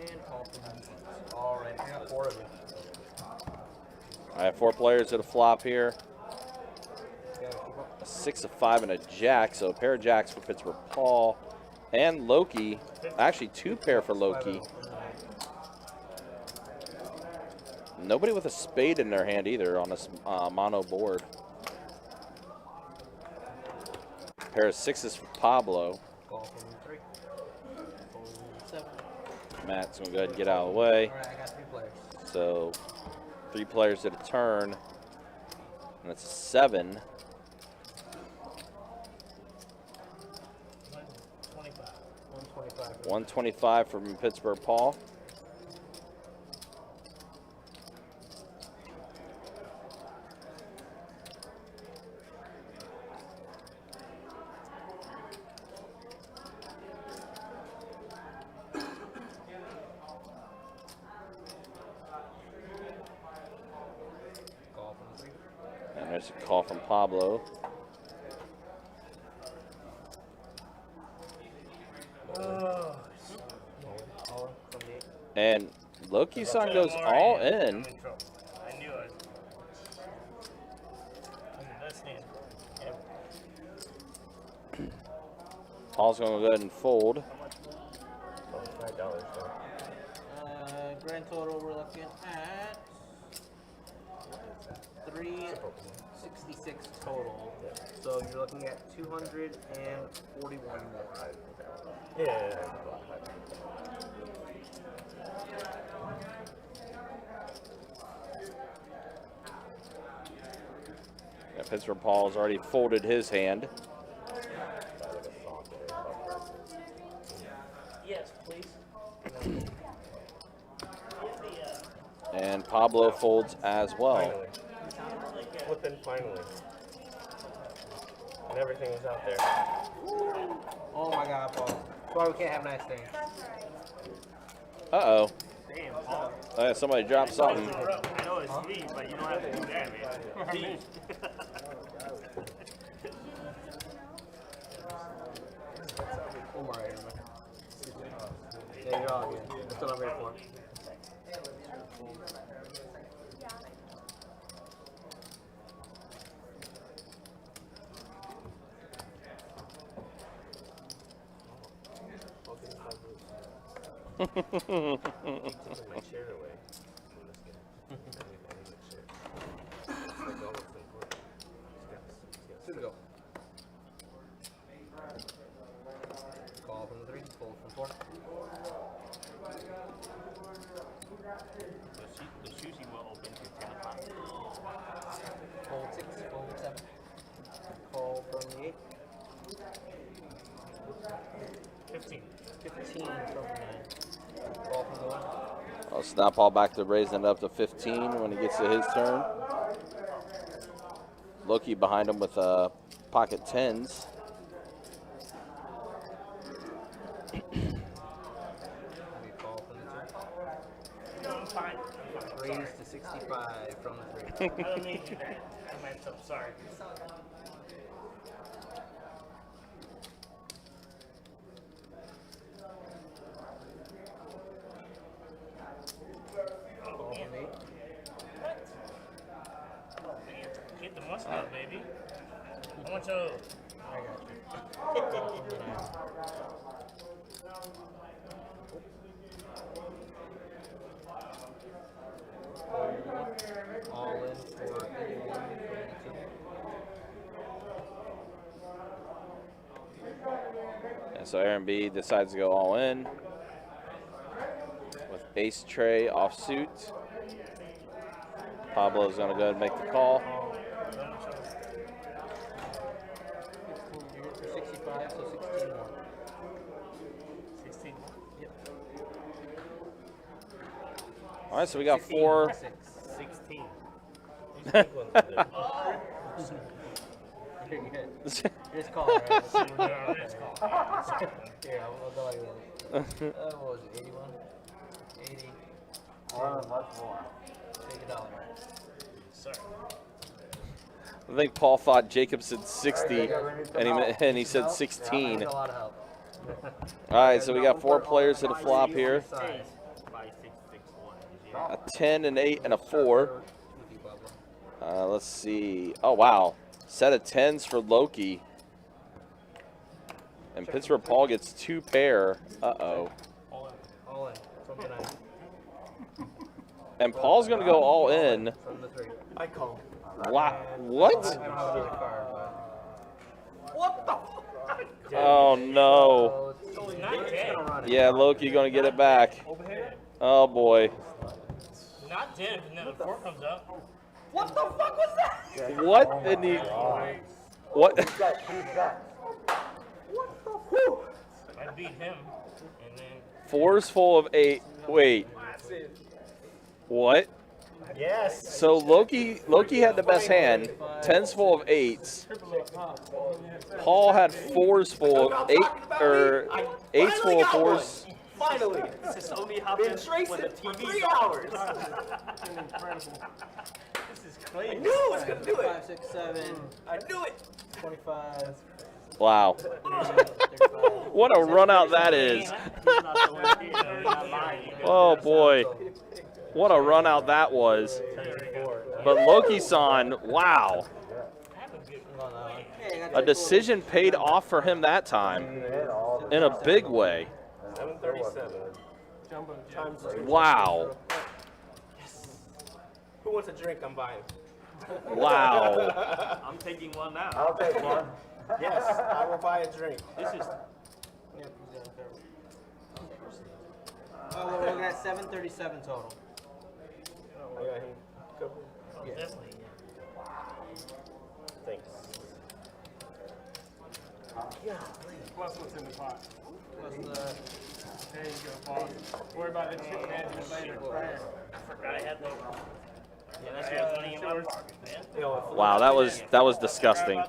And call from 9. All right, I got 4 of you. All right, 4 players at a flop here. Gotta keep up. A 6, a 5, and a jack. So a pair of jacks for Pittsburgh Paul. And Loki. Actually, 2 pair for Loki. Nobody with a spade in their hand either on this mono board. Pair of 6s for Pablo. Call from 3. Fold 7. Matt's going to go ahead and get out of the way. All right, I got 3 players. So 3 players at a turn. And that's a 7. 125. 125 from Pittsburgh Paul. Call from 3. And there's a call from Pablo. All from the 8. And Loki-san goes all in. I'm in trouble. I knew I was. That's hand. Yeah. Paul's going to go ahead and fold. $5. Grand total we're looking at 366 total. So you're looking at 241 more. Yeah. Yeah, Pittsburgh Paul's already folded his hand. Yes, please. And Pablo folds as well. Finally. What then finally? And everything was out there. Oh my God, Paul. That's why we can't have nice things. Uh-oh. Damn, Paul. Somebody dropped something. I know it's me, but you don't have to do that, man. Me. Oh my God. Yeah, you're all good. That's what I'm here for. Taking my chair away from this game. I need my chair. It's like all of them. Two to go. Call from 3, fold from 4. The sushi will open to 10 o'clock. Fold 6, fold 7. Call from the 8. 15. 15 from the 9. Call from the 1. I'll snap Paul back to raising it up to 15 when he gets to his turn. Loki behind him with pocket 10s. Call from the 2. No, I'm fine. Raise to 65 from the 3. I don't need you that. I meant so. Sorry. Call from the 8. Get the mustard out, baby. How much of? I got you. Call from the 9. All in for 81 from the 2. And so Aaron B decides to go all in with ace tray offsuit. Pablo's going to go ahead and make the call. You're good for 65, so 16 more. 16. Yep. All right, so we got 4. 16. 16. These big ones are there. It's called, right? It's called. Here, I'll go like this. What was it, 81? 80. Much more. Take $1. Sorry. I think Paul thought Jacob said 60, and he said 16. A lot of help. All right, so we got 4 players to the flop here. 5, 6, 6, 1. A 10, an 8, and a 4. Let's see. Oh, wow. Set of 10s for Loki. And Pittsburgh Paul gets 2 pair. Uh-oh. All in from the 9. And Paul's going to go all in. From the 3. I call. Wow. What? I don't have another card, but. What the fuck? Oh, no. So it's Not dead. Yeah, Loki going to get it back. Oh, boy. Not dead if another 4 comes out. What the fuck was that? What in the... What? I beat him, and then 4's full of 8. Wait. What? Yes. So Loki had the best hand. 10's full of 8s. Paul had 4's full of 8 or 8's full of 4s. Finally. This only Been happens tracing when the for TV's 3 on. hours. This is I crazy. knew it was gonna do 5, it. 6, 7, I knew it. 25, Wow. 35. What a run out that is. He's not the one here, he's not lying. Oh boy. What a run out that was. But Loki-san, wow. A decision paid off for him that time. In a big way. 737. Times 2. Wow. Who wants a drink? I'm buying. Wow. I'm taking one now. I'll take one. Yes, I will buy a drink. This is Oh, we're looking at 737 total. I got him. Go. definitely. Thanks. Plus what's in the pot. Plus the. There you go, Paul. Worry about the chip management later. I forgot I had those. Yeah, that's what I was running in my pocket, man. Wow, that was disgusting.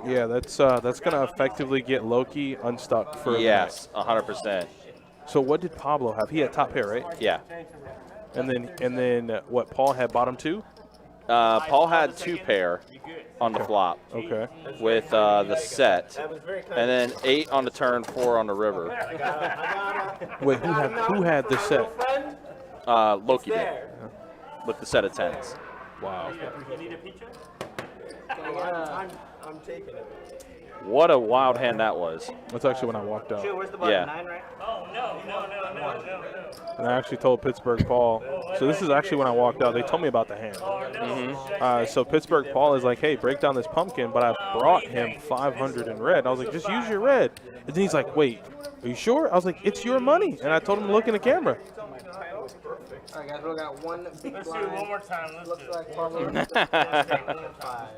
Yeah, that's gonna effectively get Loki unstuck for a Yes, 100%. So what did Pablo have? He had top pair, right? Yeah. And then what? Paul had bottom 2. Paul had 2 pair on the flop Okay. with the set, That was very kind. and then 8 on the turn, 4 on the river. I got Wait, who had the set? friend. Loki did There. with the set of 10s. Wow. You need a picture? I'm taking it. What a wild hand that was. That's actually when I walked out. Where's the button? Yeah. 9, right? Oh, no. And I actually told Pittsburgh Paul. So this is actually when I walked out. They told me about the hand. So Pittsburgh Paul is like, hey, break down this pumpkin, but I brought him 500 in red. I was like, just use your red. And then he's like, wait, are you sure? I was like, it's your money. And I told him to look in the camera. All right, guys, we got one big Let's do it blind. one more time. Let's Looks do it. like Pablo. 5.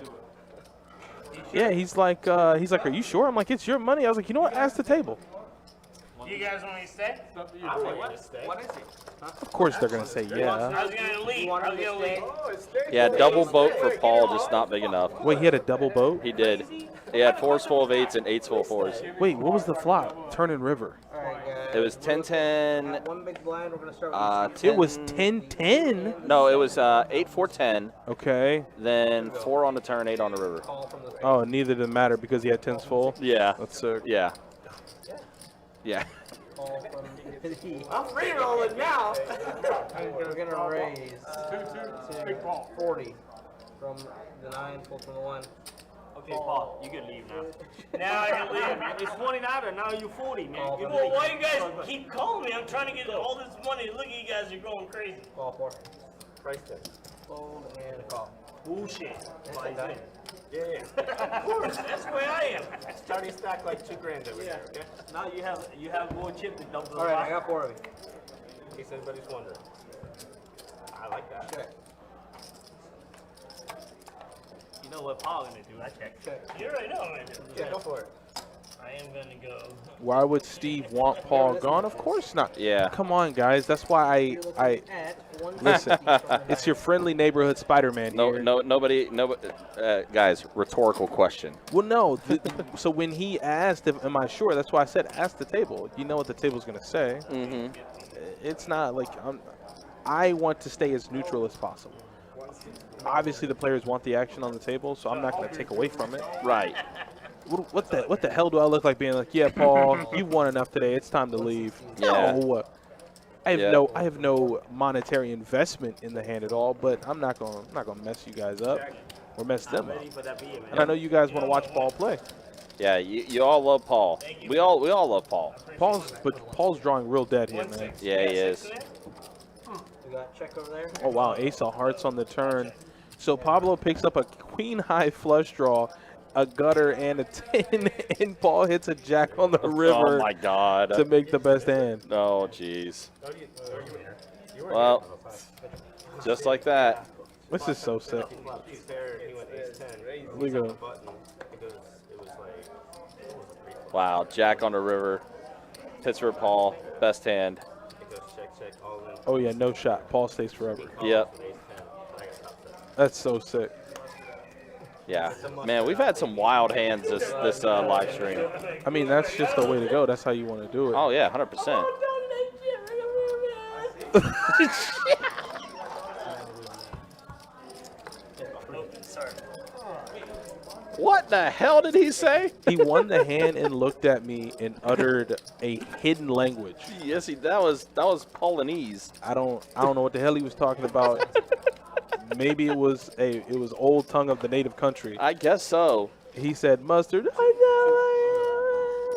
Yeah, he's like, are you sure? I'm like, it's your money. I was like, you know what? Ask the table. Do you guys want me to stay? I want to stay. Of course they're gonna say yeah. I was going to leave. I was going to leave. Yeah, double boat for Paul, just not big enough. Wait, he had a double boat? He did. He had 4's full of 8s and 8's full of 4s. Wait, what was the flop? Turn and river. All right, guys. It was 10-10. One big blind. We're gonna start with It was 10-10. No, it was 8-4-10. Okay. Then 4 on the turn, 8 on the river. call from the. Oh, neither did matter because he had 10s full. Yeah. That's sick. Yeah. Yeah. Call from the. I'm free rolling now. We're gonna raise to 40 from the 9, pull from the 1. Okay, Paul, you can leave now. Now I can leave. It's 29 and now you're 40, man. Good Well, leave. why you guys keep calling me? I'm trying to get all this money. Look at you guys are going crazy. Call 4. Price tag. Fold and a call. Bullshit. Yeah. Of course, that's the way I am. Starting stack like $2,000 over here. Okay. Now you have more chip to double the All right, I pot. got 4 of you. In case anybody's wondering. I like that. Check. You know what Paul gonna do? I check. Check. You already know what I'm going to do. Yeah, go for it. I I am gonna go. Why would Steve want Paul gone? Of course not. Yeah. Come on, guys. That's why I listen. It's your friendly neighborhood Spider-Man here. Nobody. Guys, rhetorical question. Well, no. So when he asked, "Am I sure?" That's why I said, "Ask the table." You know what the table's gonna say. Mm-hmm. It's not like I want to stay as neutral as possible. Obviously, the players want the action on the table, so I'm not going to take away from it. Right. What the hell do I look like being like, yeah, Paul, you've won enough today. It's time to leave. Yeah. No. I have no monetary investment in the hand at all, but I'm not gonna mess you guys up or mess them up. And I know you guys want to watch Paul play. Yeah, you all love Paul. We all love Paul. Paul's drawing real dead here, man. Yeah, he is. We got check over there. Oh wow, ace of hearts on the turn. So Pablo picks up a queen high flush draw, a gutter, and a 10, and Paul hits a jack on the river. Oh my God! To make the best hand. Oh jeez. Well, just like that. This is so sick. Look at him. Wow, jack on the river. Pittsburgh Paul, best hand. Oh yeah, no shot. Paul stays forever. Yep. That's so sick. Yeah, man, we've had some wild hands this live stream. I mean, that's just the way to go. That's how you want to do it. Oh yeah, 100%. What the hell did he say? He won the hand and looked at me and uttered a hidden language. Yes, that was Paulinese. I don't know what the hell he was talking about. Maybe it was old tongue of the native country. I guess so. He said mustard. I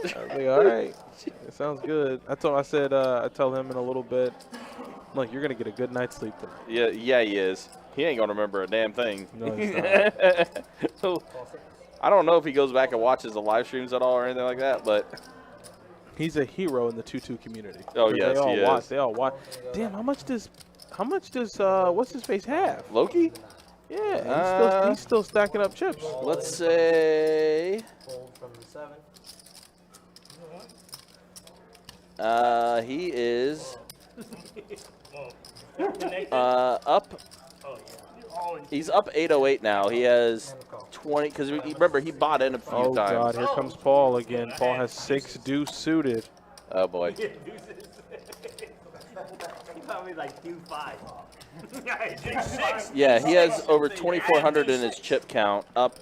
was like, all right, it sounds good. I tell him in a little bit. I'm like, you're gonna get a good night's sleep tonight. Yeah, he is. He ain't gonna remember a damn thing. No, he's not. I don't know if he goes back and watches the live streams at all or anything like that, but he's a hero in the 2-2 community. Oh yes, he is. They all watch. Damn, how much does what's his face have? Loki? Yeah, he's still stacking up chips. Let's say he is up. He's up 808 now. He has 20 because remember he bought in a few times. Oh God, here comes Paul again. Paul has 6 deuce suited. Oh boy. He probably like deuce 5. Yeah, he has over 2,400 in his chip count. Up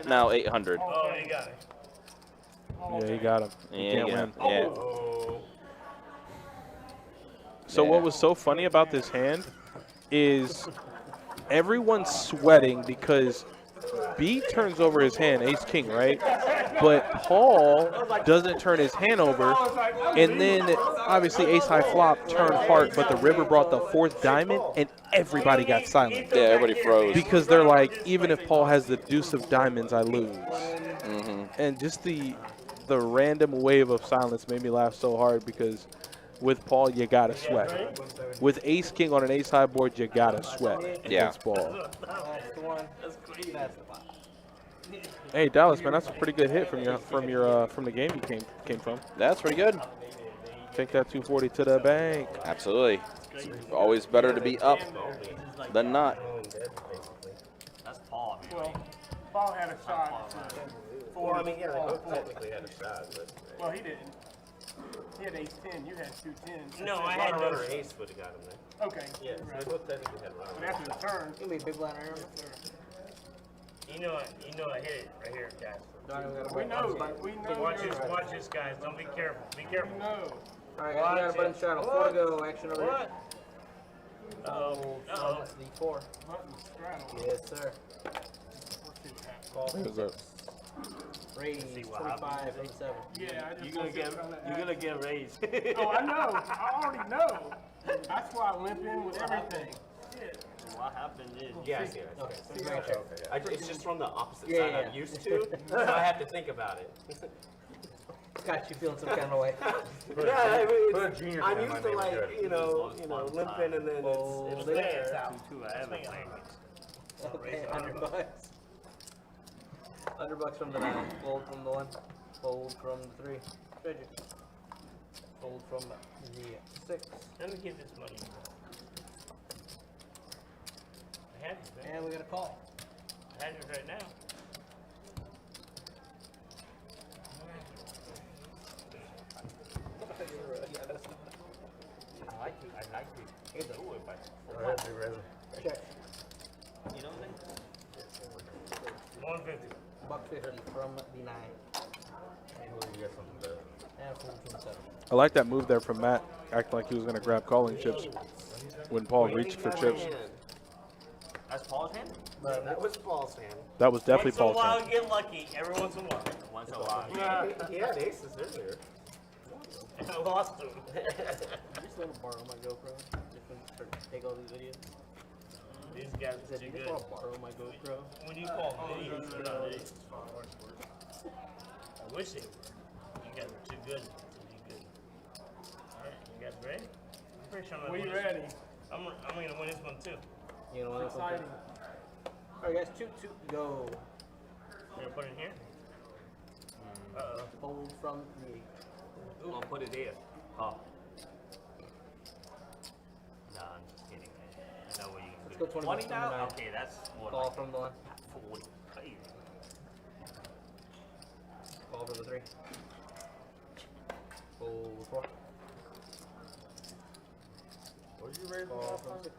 now 800. Oh, he got it. Yeah, he got him. He can't win. Yeah. So what was so funny about this hand is everyone's sweating because B turns over his hand, ace king, right? But Paul doesn't turn his hand over, and then obviously ace high flop turned heart, but the river brought the 4th diamond, and everybody got silent. Yeah, everybody froze. Because they're like, even if Paul has the deuce of diamonds, I lose. Mm-hmm. And just the random wave of silence made me laugh so hard because with Paul, you gotta sweat. With ace king on an ace high board, you gotta sweat against Paul. Hey Dallas, man, that's a pretty good hit from the game you came from. That's pretty good. Take that 240 to the bank. Absolutely. Always better to be up than not. That's Paul. Well, Paul had a shot. Well, I mean, yeah, they both technically had a shot, but Well, he didn't. He had ace 10. You had 2 10s. No, I had runner no. ace would have got him there. Okay. Yeah, so they both technically had But runner. after the turn, Give me a big blind iron. You know I hit it right here, guys. we know. We know. Watch this, guys. Don't be careful. Be careful. We know. All right, we got a button straddle. 4 to go. Action over here. Uh-oh. That's the 4. Button straddle. Yes, sir. Let's see what happens. Who's up? Raise 25, 87. Yeah, I just You're gonna get raised. Oh, I know. I already know. That's why I limp in with everything. What happened is, yeah, I see it. Okay, let's make sure. It's just from the opposite Yeah, side yeah. I'm used to, so I have to think about it. Got you feeling some kind of way. Yeah, I mean, Put a junior I'm in used my to name like, is you know, limping and then it's there. I have a plan. $100. $100 from the 9. Gold from the 1. Fold from the 3. Treasure. Fold from the 6. Let me get this money. I have it, man. And we got a call. I have it right now. I like it. I like it. Here's a Ooh, if I check. You know what I'm saying? 150. $150 from the 9. You get something better. And fold from the 7. I like that move there from Matt, acting like he was going to grab calling chips when Paul reached for chips. That's Paul's hand? That was Paul's hand. That was definitely Once in a Paul's while, hand. get lucky. Every once in a while. Once in a while. He had aces earlier. And I lost him. I just want to borrow my GoPro. Just to take all these videos. These guys I are said, too you good. just want to borrow my GoPro. When you call videos, they're not videos. I wish they were. You guys are too good to be good. Alright, you guys ready? I'm pretty sure I'm gonna win ready? this. I'm gonna win this one too. You know what? Exciting. Alright, guys, 2, go. I'm gonna put it in here. Uh-oh. Fold from the 8. I'm gonna put it there. Oh. No, I'm just kidding, man. I know where you can Let's put go it. 20 20 bucks now? from the 9. Okay, that's more Call like from the 1. 40. Crazy. Call from the 3. Fold 4. What did you raise Call last from time? 6.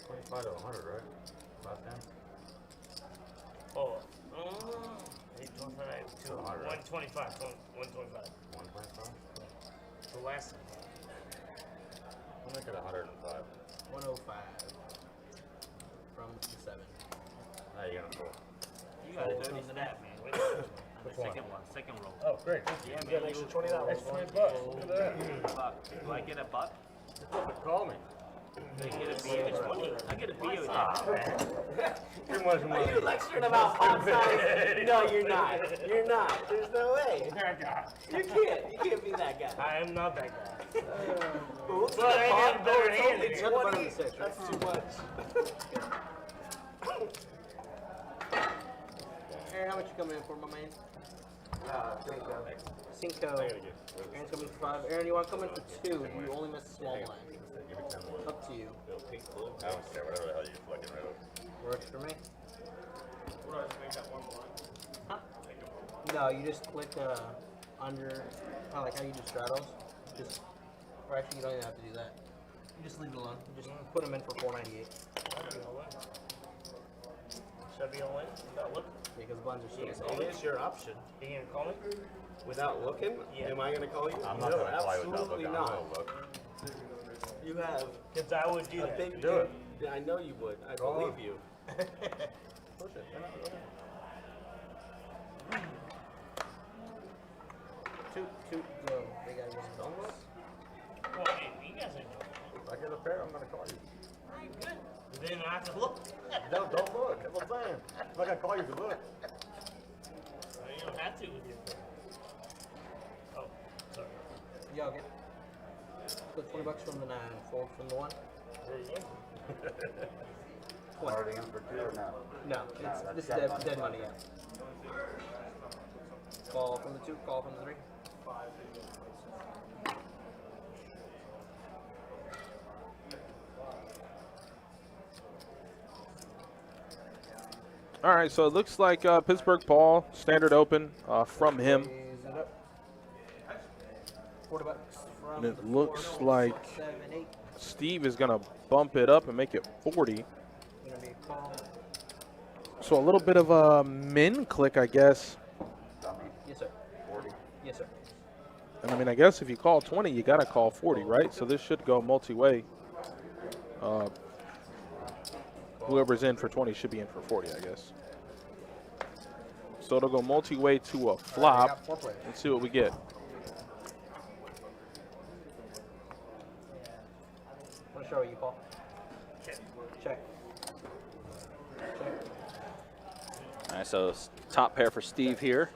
25 to 100, right? Last time? Oh. 825 to 125. 125. 125? The last time. I'll make it 105. 105. From the 7. Now you're gonna pull. You got a dirty snap, man. Wait, on the second one, second roll. Oh, great. Yeah, You got an man. extra $20. Extra 20 bucks. Look at that. Buck. Do I get a buck? Call me. Do I get a beer? It's 20. I get a beer with that. Too much Are money. you lecturing about pop size? No, you're not. You're not. There's no way. You can't be that guy. I am not that guy. Oops, But I have a better it's hand only than you. 20. That's too much. Aaron, how much you coming in for, my man? Cinco. Aaron's coming for 5. Aaron, you want to come in for 2? You only missed a small blind. Give me 10 more. Up to you. I don't care, whatever the hell you fucking rid of. Works for me. Huh? No, you just click under, kind of like how you do straddles. Just, or actually, you don't even have to do that. You just leave it alone. You just put them in for 498. Should I be all in? Without looking? Because blinds are still the It same. is your option. You gonna call me? Without looking, Yeah. am I going to call you? I'm not No, gonna fly without absolutely looking. I'm not. gonna look. You have Because I would do a that. big Do it. Yeah, I know you would. I Go on. believe you. Push it. Go ahead. 2, go. They got one. Don't look. Well, hey, you guys are doing If I get a pair, I'm gonna call you. good. Then I have to look. Don't look. That's what I'm saying. I'm not gonna call you if you look. You don't have to with your Oh, sorry. Y'all get. Put 20 bucks from the 9. Fold from the 1. There you go. Already in for 2 or no? No, that's this is dead dead, money. dead money, yeah. Call from the 2, call from the 3. All right, so it looks like Pittsburgh Paul, standard open from him. Raise it up. 40 bucks from And it the looks 4, like 7, 8. Steve is going to bump it up and make it 40. Gonna be a call. So a little bit of a min click, I guess. Dummy. Yes, sir. 40. Yes, sir. And I mean, I guess if you call 20, you got to call 40, right? So this should go multi-way. Whoever's in for 20 should be in for 40, I guess. So it'll go multi-way to a flop. Let's see what we get. Want to show you, Paul? Check. Check. All right, so top pair for Steve here.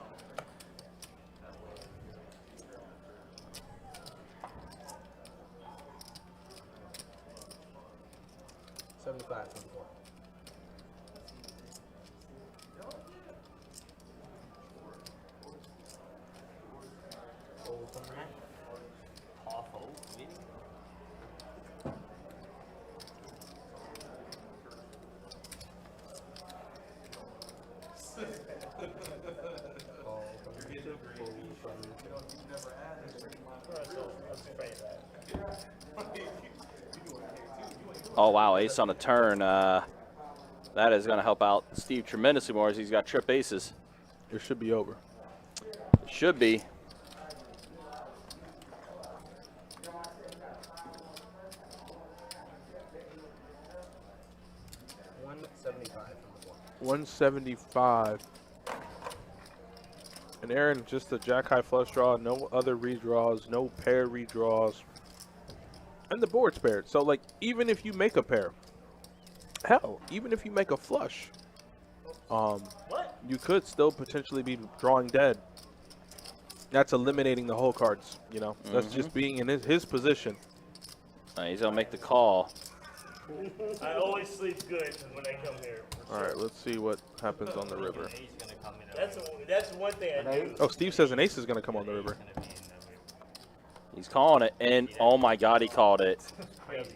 Oh, wow, ace on a turn. That is going to help out Steve tremendously more as he's got trip aces. It should be over. Should be. $175. And Aaron, just a jack high flush draw, no other redraws, no pair redraws. And the board's paired. So, like, even if you make a pair, hell, even if you make a flush, you could still potentially be drawing dead. That's eliminating the whole cards, you know. That's just being in his position. He's going to make the call. I always sleep good when I come here. All right, let's see what happens on the river. That's one thing I do. Oh, Steve says an ace is going to come on the river. He's calling it, and oh my God, he called it.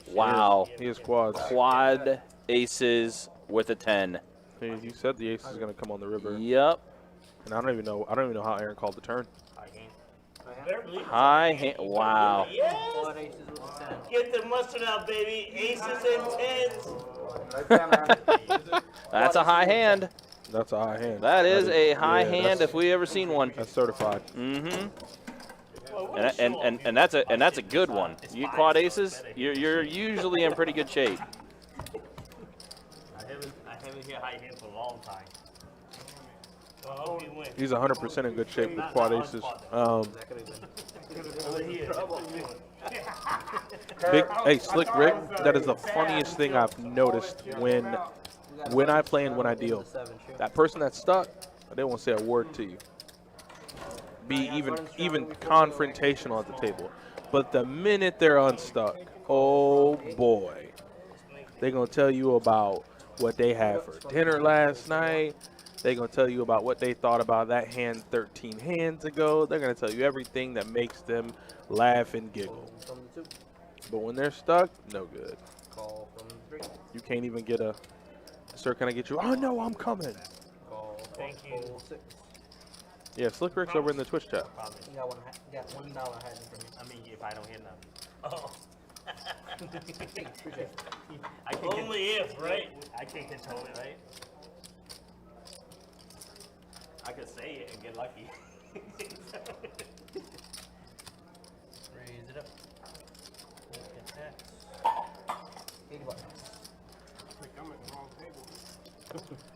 Wow. He has quads. Quad aces with a 10. You said the ace is going to come on the river. Yep. And I don't even know how Aaron called the turn. High hand. Wow. Yes. Get the mustard out, baby. Aces and tens. That's a high hand. That's a high hand. That is a high hand if we ever seen one. That's certified. And that's a good one. You quad aces, you're usually in pretty good shape. I haven't hit high hand for a long time. Well, I hope you win. He's 100% in good shape with quad aces. Hey, Slick Rick, that is the funniest thing I've noticed when I play and when I deal. That person that's stuck, they won't say a word to you. Be even confrontational at the table. But the minute they're unstuck, oh boy, they're going to tell you about what they had for dinner last night. They're going to tell you about what they thought about that hand 13 hands ago. They're going to tell you everything that makes them laugh and giggle. But when they're stuck, no good. You can't even get a, sir, can I get you? Oh, no, I'm coming. Thank you. Yeah, Slick Rick's over in the Twitch chat. You got $1 hiding from me. I mean, if I don't hit nothing. Oh. Only if, right? I can't control it, right? I could say it and get lucky. Raise it up. Look at that. 80 bucks. I think I'm at the wrong table.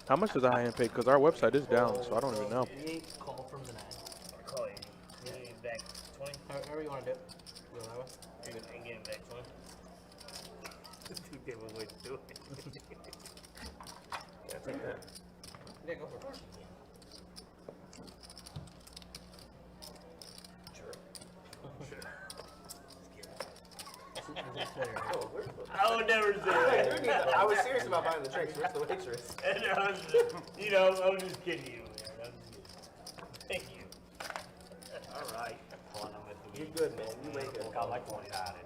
How much does a high hand pay? Because our website is down, so I don't even know. Call from the 9. Call you. You need back 20? However you want to do it. Go that way. And get him back 20. Two different ways to do it. Yeah, take that. Yeah, go for it. I would never say that. I was serious about buying the drinks. Where's the waitress? You know, I'm just kidding you, man. Thank you. All right. You're good, man. You way good. I like one out it.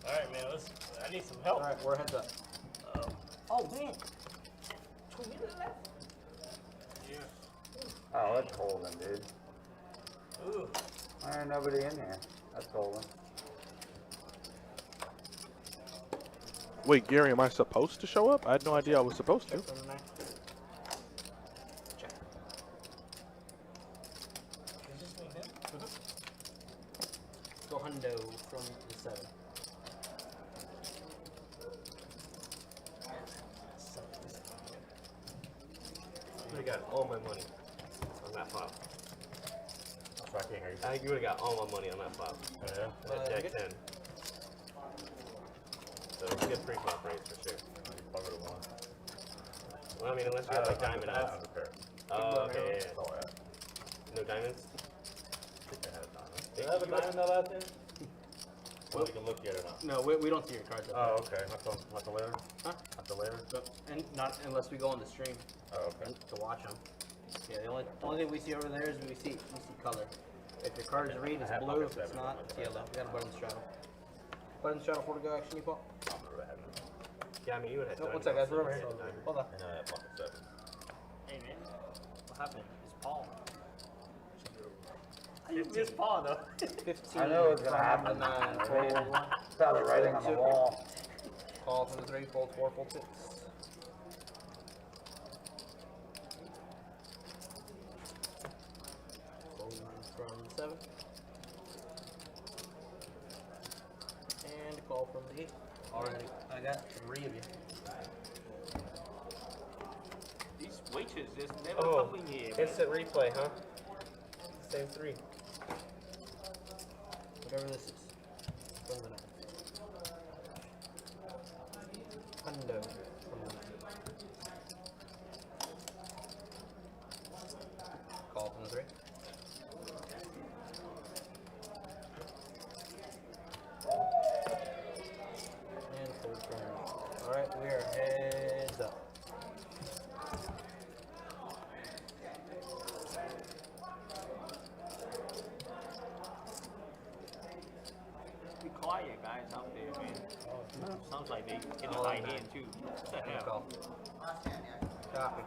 All right, man. I need some help. All right, we're heads up. Oh, man. 2 minutes left? Oh, that's holding, dude. Ooh. Why ain't nobody in here? That's holding. Wait, Gary, am I supposed to show up? I had no idea I was supposed to. From the 9. Check. Is this one him? Go hundo from the 7. You got all my money on that flop. So I can't hear you. I think you would have got all my money on that flop. Yeah. At Jack 10. So it's a good pre-flop range for sure. Cover the one. Well, I mean, unless you have like diamond I eyes. have a pair. Oh, okay, yeah, That's all I have. No diamonds? I think I had a diamond. Did I have a diamond on that then? Well, you can look at it or not. No, we don't see your cards up there. Oh, okay. Not the later? Huh? Not the later? And not unless we go on the stream Oh, okay. to watch them. Yeah, the only thing we see over there is we see color. If your card is red, it's blue. If it's not, it's yellow. We got a button straddle. Button straddle for the go action, you Paul. I don't remember having it. Yeah, I mean, you would have had No, one diamonds. sec, guys. We're over Yeah, here. diamond. Hold on. And I had pocket 7. Hey, man. What happened? It's Paul. You missed Paul, though. 15. I knew it was gonna happen. 9, I fold. mean, saw the writing on the wall. Call from the 3, fold 4, fold 6. Fold from the 7. And call from the 8. Alright, I got 3 of you. These waiters just never come in here. Instant replay, huh? Same 3. Whatever this is. From the 9. Hundo from the 9. Call from the 3. And fold from the 8. Alright, we are heads up. Be quiet, guys, out there, man. Sounds like they get a high hand, too. What the hell? Call. Copy.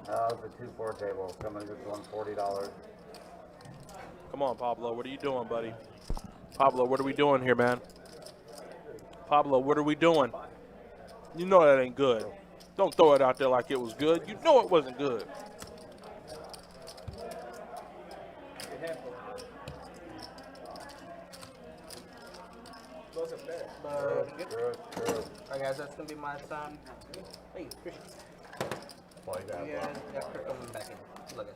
It's a 2-4 table. Somebody just won $40. Come on, Pablo. What are you doing, buddy? Pablo, what are we doing here, man? Pablo, what are we doing? You know that ain't good. Don't throw it out there like it was good. You know it wasn't good. Alright guys, that's gonna be my time. Hey, Christian. Well, you got Yeah, got Kirk coming back in. Look guys.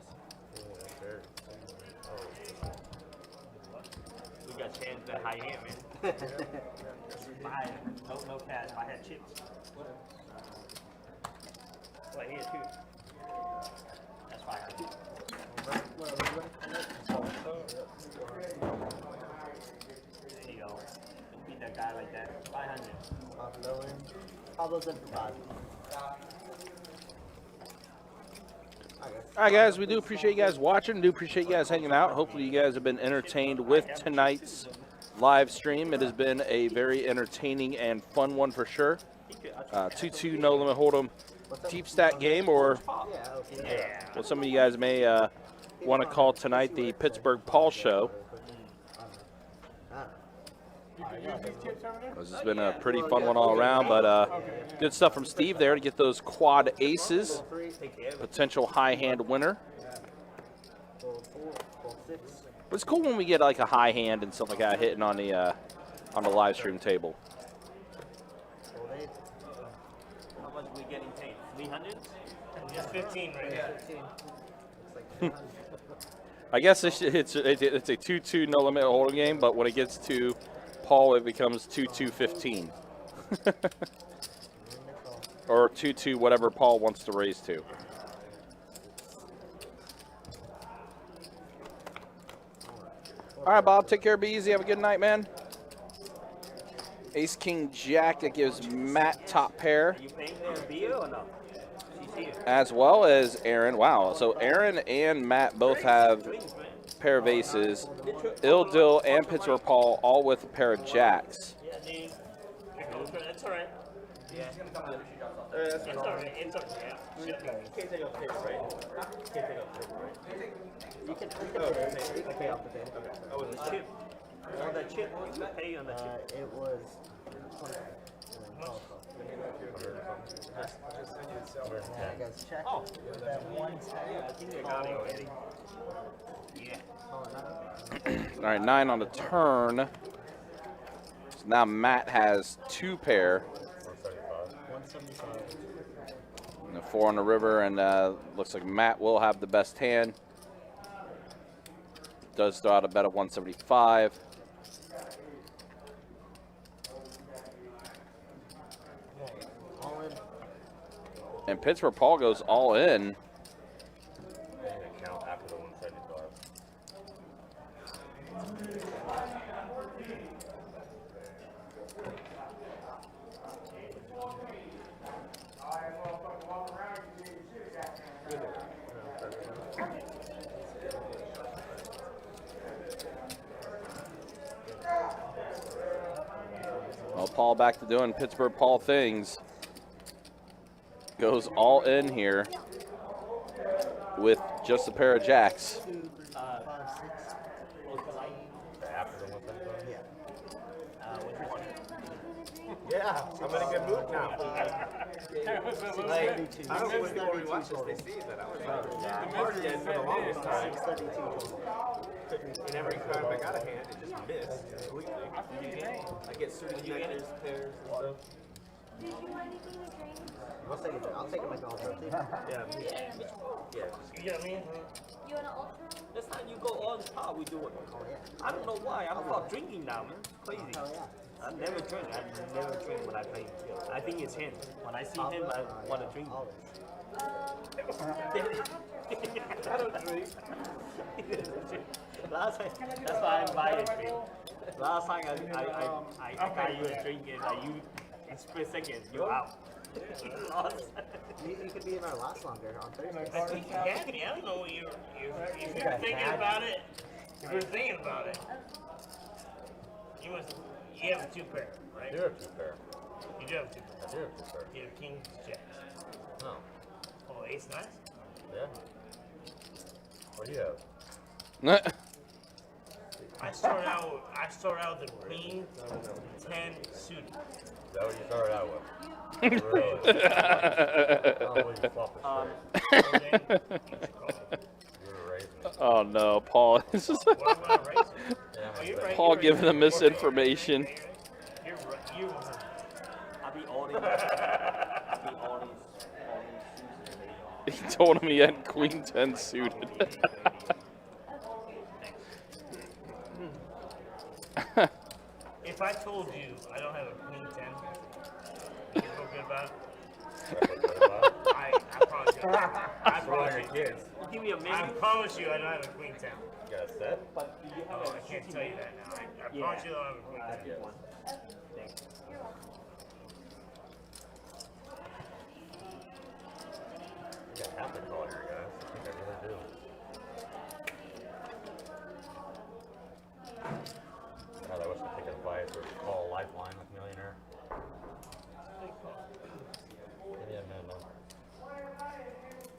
We got chance that high hand, man. No cash. I had chips. Right here, too. That's fine. There you go. Don't beat that guy like that. 500. Pablo's in for 5. All right, guys, we do appreciate you guys watching. Do appreciate you guys hanging out. Hopefully you guys have been entertained with tonight's live stream. It has been a very entertaining and fun one for sure. 2-2 no limit hold'em deep stack game, or what some of you guys may want to call tonight the Pittsburgh Paul show. This has been a pretty fun one all around, but good stuff from Steve there to get those quad aces. Potential high hand winner. It's cool when we get like a high hand and stuff like that hitting on the live stream table. How much are we getting paid? 300? Just 15 right now. I guess it's a 2-2 no limit hold'em game, but when it gets to Paul, it becomes 2-2-15. Or 2-2, whatever Paul wants to raise to. All right, Bob, take care, be easy, have a good night, man. Ace, King, Jack, that gives Matt top pair. Are you paying their beer or no? She's here. As well as Aaron. Wow, so Aaron and Matt both have pair of aces. Dill and Pittsburgh Paul all with a pair of jacks. Yeah, dude. That's all right. Yeah. It's all right. It's all right. You can't take off the table, right? You can't take off the table, right? You can pay off the table. Oh, it was a chip. On that chip, you can pay on that chip. It was 20. I guess check. Oh. That one Yeah, I think they got it already. Yeah. All right, 9 on the turn. So now Matt has 2 pair. 175. And a 4 on the river, and looks like Matt will have the best hand. Does throw out a bet of 175. All in. And Pittsburgh Paul goes all in. count after the 175. Well, Paul back to doing Pittsburgh Paul things. Goes all in here with just a pair of jacks. 2, 3, 4, 5, 6. Yeah, I'm in a good mood now. Like, I don't know when people rewatch this, they see that I was hard dead for the longest time. And every time I got a hand, it just missed completely. I get certain connectors, pairs, and stuff. Did you want anything to drink? I'll take it like all too. Yeah. You know what I mean? You want an ultra? This time you go all the time, we do it. I don't know why. I'm about drinking now, man. Crazy. I never drink. I never drink when I play. I think it's him. When I see him, I want to drink. I don't drink. Last time, that's why I buy a drink. Last time I got you a drink and you, in split seconds, you out. You could be in our last longer on Thursday. I think you can be. I don't know what you're thinking about it. If you're thinking about it. You have a 2 pair, right? I do have 2 pair. You do have 2 pair. I do have 2 pair. You have kings, jacks. No. Oh, ace nines? Yeah. What do you have? I start out with the queen 10 suited. Is that what you started out with? Really? I don't believe you flopped it straight. Oh no, Paul. This is Paul giving them misinformation. I'll be all these. He told him he had queen 10 suited. If I told you I don't have a queen 10, you feel good about it? I promise you. I promise you. Kids. Give me a minute. I promise you I don't have a queen 10. You got a set? Oh, I can't tell you that now. I promise you I don't have a queen 10. You got half the call here, guys. I think I really do. God, I wish I could take advice or call a lifeline with Millionaire. Yeah, man, no.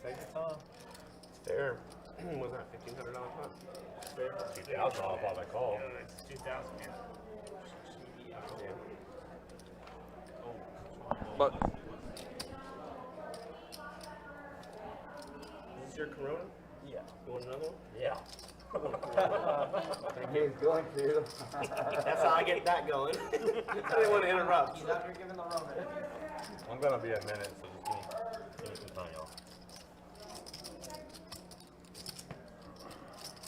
Take your time. It's fair. Was that $1,500 pot? Fair. 2,000 off on the call. It's 2,000, yeah. But Is this your Corona? Yeah. You want another one? Yeah. He's going to. That's how I get that going. I didn't want to interrupt. He's out here giving the rum. I'm gonna be a minute, so just give me some time, y'all.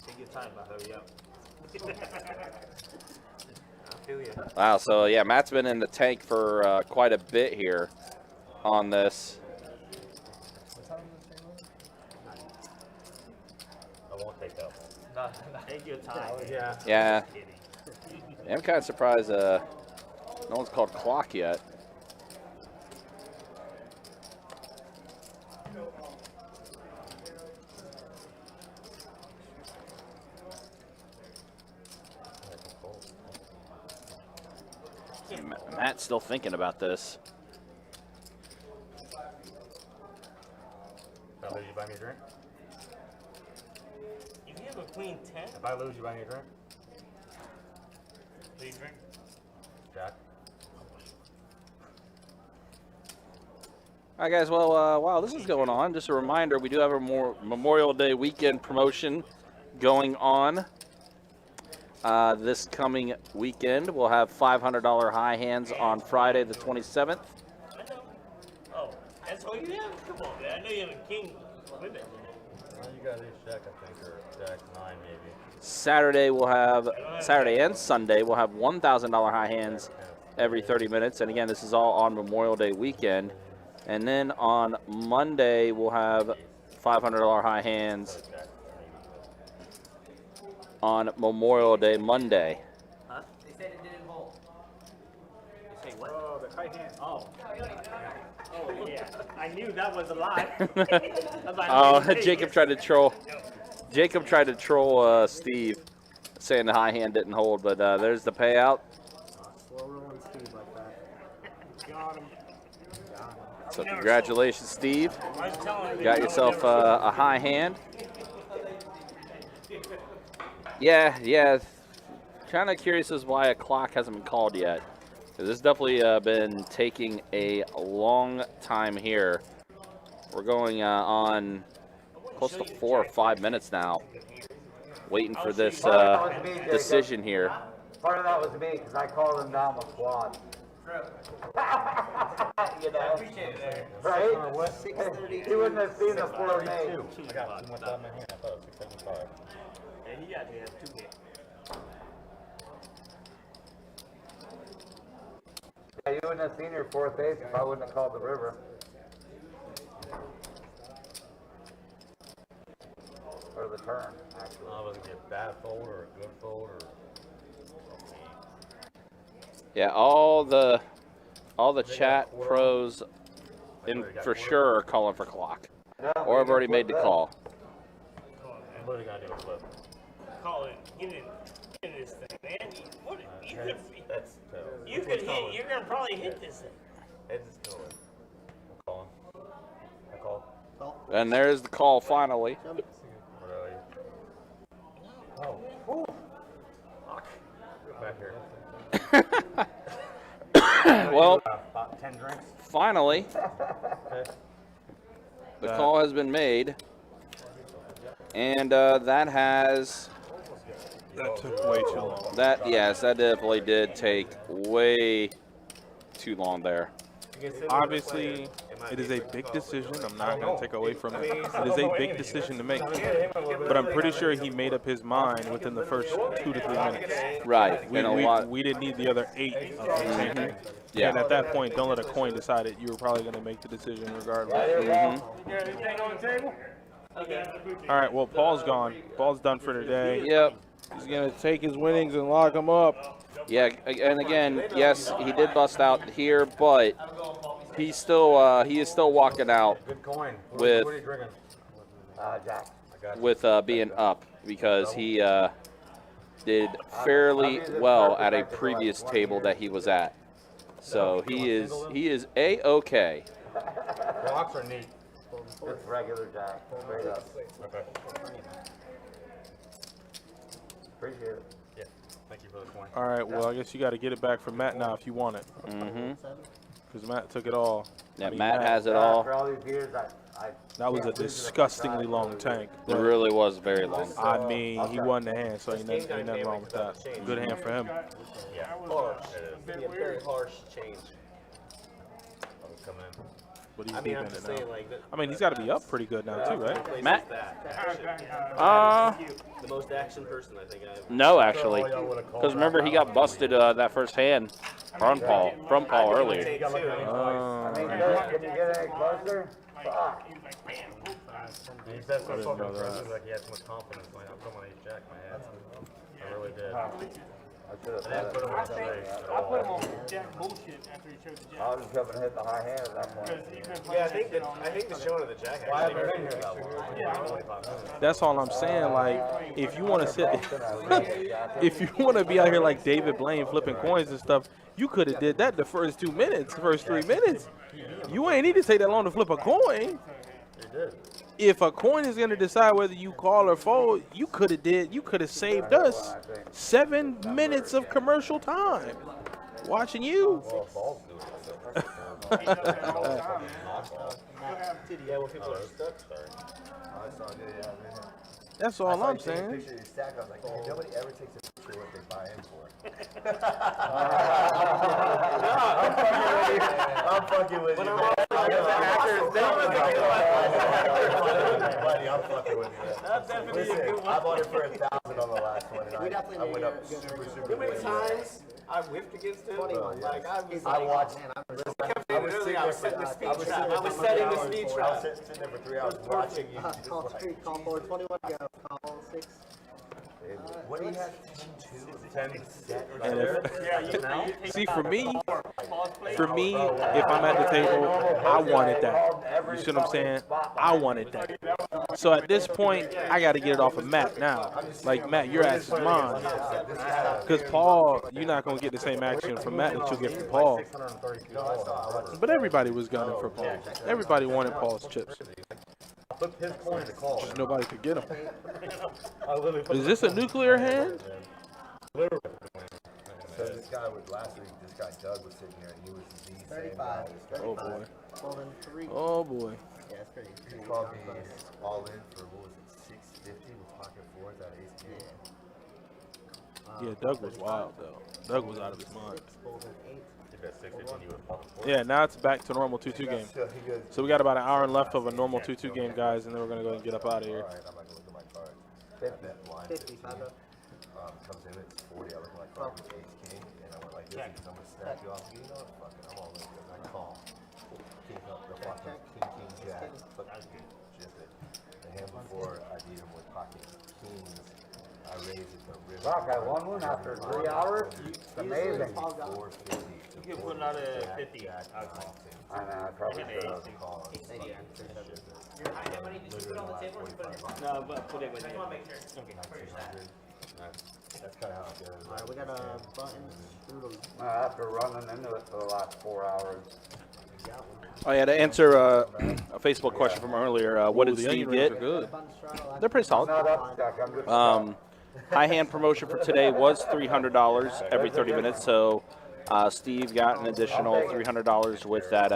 Take your time, but hurry up. I feel you. wow, so yeah, Matt's been in the tank for quite a bit here on this. I won't take that one. Take your time. Yeah. Yeah. I'm kind of surprised no one's called clock yet. Matt's still thinking about this. If I lose, you buy me a drink? If you have a queen 10, If I lose, you buy me a drink? do you drink? Jack? All right, guys. Well, while this is going on, just a reminder, we do have a Memorial Day weekend promotion going on. This coming weekend, we'll have $500 high hands on Friday the 27th. I know. Oh, that's all you have? Come on, man. I know you have a king with it. Well, you got ace Jack, I think, or Jack 9 maybe. Saturday and Sunday we'll have $1,000 high hands every 30 minutes. And again, this is all on Memorial Day weekend. And then on Monday we'll have $500 high hands on Memorial Day Monday. Huh? They said it didn't hold. They say what? Oh, the tight hand. Oh. Oh, yeah. I knew that was a lie. Oh, Jacob tried to troll. Jacob tried to troll Steve, saying the high hand didn't hold, but there's the payout. Slow rolling Steve like that. Got him. So congratulations, Steve. I was telling you. Got yourself a high hand. Yeah. Kind of curious as why a clock hasn't been called yet. This has definitely been taking a long time here. We're going on close to 4 or 5 minutes now, waiting for this decision here. Part of that was me, because I called him down with quad. You know? Right? He wouldn't have seen the 4 made. I got too much out of my hand. I thought it was 675. And he actually has 2 hits. Yeah, you wouldn't have seen your 4th ace if I wouldn't have called the river. Or the turn, actually. I was going to get bad fold or a good fold or... Yeah, all the chat pros for sure are calling for clock, or have already made the call. I'm literally going to do a flip. Call it. Get in this thing, man. You could hit. You're gonna probably hit this thing. Heads is killing. I'm calling. I call. And there's the call finally. What are you? Oh. Fuck. Back here. Well, about 10 drinks. finally, the call has been made, and that has. That took way too long. Yes, that definitely did take way too long there. Obviously, it is a big decision. I'm not going to take away from it. It is a big decision to make. But I'm pretty sure he made up his mind within the first 2 to 3 minutes. Right, We didn't need the other 8 of the tanking. Yeah. And at that point, don't let a coin decide it. You were probably going to make the decision regardless. All right, well, Paul's gone. Paul's done for today. Yep. He's going to take his winnings and lock them up. Yeah, and again, yes, he did bust out here, but he's still he is still walking out Good coin. with What are you drinking? Jack. with being up because he did fairly well at a previous table that he was at. So he is A-okay. Rocks are neat. It's regular Jack. Straight up. Okay. Appreciate it. Yeah. Thank you for the coin. All right, well, I guess you got to get it back from Matt now if you want it. Because Matt took it all. Yeah, I mean, Matt has it all. For all these years, That was a disgustingly long tank. It really was very long. I mean, he won the hand, so ain't nothing wrong with that. Good hand for him. Yeah. Harsh. It is. Be a very harsh change. I'll come in. But he's I mean, deep I'm in just it now. saying, like, I mean, he's got to be up pretty good now, too, right? Matt? the most action person I think I've. No, actually, because remember he got busted that first hand from Paul earlier. I mean, can you get any closer? Fuck. He said so I didn't fucking know that. impressive, like he had so much confidence. Like, I'm someone ace jack, man. I really did. I should have I didn't put him on the leg at all. Jack bullshit after he showed the I was just hoping to hit the high hand at that point. Yeah, I think the showing of the jack. Why haven't I been here that long? That's all I'm saying. Like, if you want to sit, if you want to be out here like David Blaine flipping coins and stuff, you could have did that the first 2 minutes, first 3 minutes. You ain't need to take that long to flip a coin. He did. If a coin is going to decide whether you call or fold, you could have saved us 7 minutes of commercial time watching you. Well, balls do it. Yeah, when people are stuck. Sorry. That's all I'm saying. Nobody ever takes a picture of what they buy in for. I'm fucking with you. Buddy, I'm fucking with you. That's definitely a good one. I bought it for 1,000 on the last one, and I went up super. How many times I whiffed against him? Like I was I like, watched. I was setting the speed trap. I was setting the speed I was trap. sitting there for 3 hours watching you. Just Call like, 3, call 4, 21 go. Call 6. what do you have? 10 And see, for me, if I'm at the table, I wanted that. You see what I'm saying? I wanted that. So at this point, I got to get it off of Matt now. Like, Matt, your ass is mine. Because Paul, you're not going to get the same action from Matt that you'll get from Paul. But everybody was gunning for Paul. Everybody wanted Paul's chips. Flip his coin to call. Just nobody could get them. I literally put Is this a nuclear hand? literally. this guy was last week. This guy Doug was sitting here, and he was the same guy. 35. Oh boy. Folding 3. Oh boy. Yeah, that's pretty. He called me all in for what was it, 650 with pocket fours at ace king. Yeah, Doug was wild though. Doug was out of his mind. Folding 8. If that's 650, you would pocket fours. Yeah, now it's back to normal 2-2 game. So we got about an hour left of a normal 2-2 game, guys, and then we're gonna go ahead and get up out of here. All right, I'm not gonna look at my cards. 50. That blind 50, 15, comes in, it's 40. I look at my card, it's ace king, and I went like this because I'm gonna snap you off. You know, fuck it, I'm all in because I call. King up the fucking king jack. But I did just it. The hand before I beat him with pocket kings. I raised it to river. Fuck, I won one after 3 hours. It's amazing. 450. You can put another 50. I know, I probably should have. No, but put it with you. That's kind of how it goes. Alright, we got a button. Strudel. After running into it for the last 4 hours. Oh yeah, to answer a Facebook question from earlier, what did the Steve onion rings get? are good. They're pretty solid. Not up stuck, I'm just High hand promotion for today was $300 every 30 minutes, so Steve got an additional $300 with that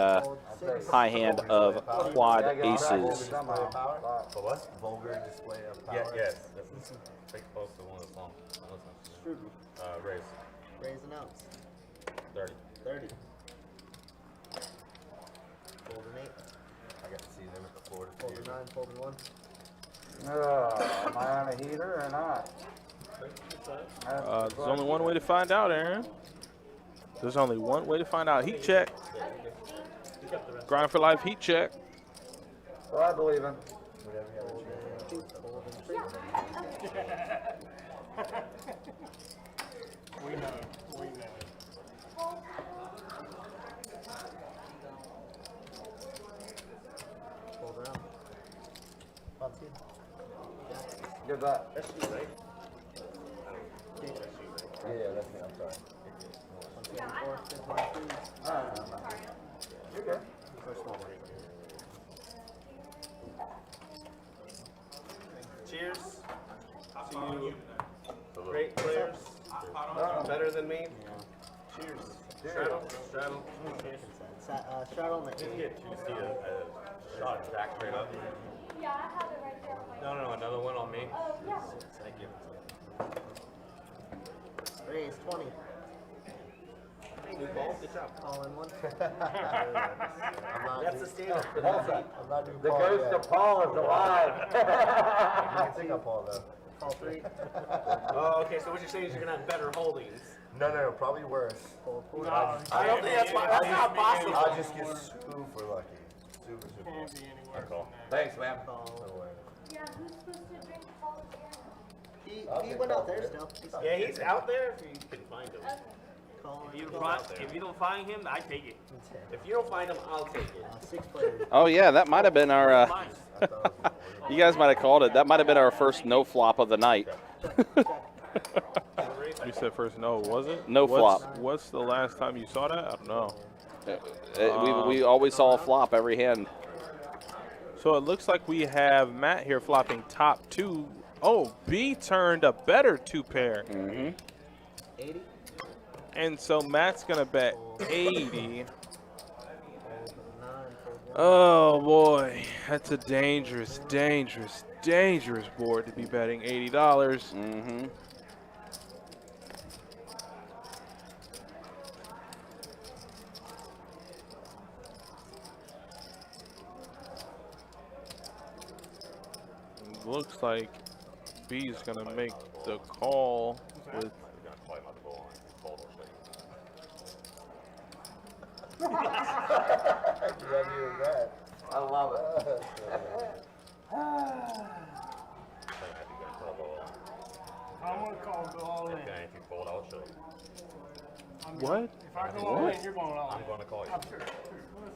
high hand of quad aces. For what? Vulgar display of power? Yes. Take a post of one of the songs. Strudel. Raise. Raise an ounce. 30. 30. Folding 8. I got to see them at the Florida Folding Theater. 9. Folding 1. am I on a heater or not? There's only one way to find out, Aaron. There's only one way to find out. Heat check. Grind for life, heat check. Well, I believe him. Folding 3. We know. We know. Fold around. Bob's good. Good luck. That's you, right? Yeah, that's me. I'm sorry. 174. 51. You're good. First one. Cheers. To you. Great players. Better than me. Cheers. Straddle. Straddle. Straddle on the 8. You see a shot back straight up. Yeah, I have it right there on my No, another one on me. Oh, yeah. Thank you. Raise 20. New ball. Good job. Call in 1. That's the standard. I'm not doing The Paul ghost yet. of Paul is alive. You can think of Paul though. Call 3. Oh, okay. So what you're saying is you're gonna have better holdings. No, probably worse. Fold 4. I don't think that's not possible. I'll just get super lucky. Super. Can't be anywhere. I call. Thanks, man. Call. No way. Yeah, who's supposed to drink Paul's beer? He went out there still. Yeah, he's out there. If you can find him. Call. If you don't find him, I take it. If you don't find him, I'll take it. 6 players. Oh yeah, that might have been our. Mine. You guys might have called it. That might have been our first no flop of the night. You said first no, was it? No flop. What's the last time you saw that? I don't know. We always saw a flop every hand. So it looks like we have Matt here flopping top 2. Oh, B turned a better 2 pair. 80. And so Matt's going to bet 80. Fold 9. Fold 1. Oh, boy. That's a dangerous, dangerous, dangerous board to be betting $80. Mm-hmm. Looks like B's going to make the call with... You're gonna call him out the goal line. Fold or shake. I love it. I'm gonna call go all in. Okay, if you fold, I'll show you. What? If I go all in, you're going all I'm in. going to call you. I'm sure.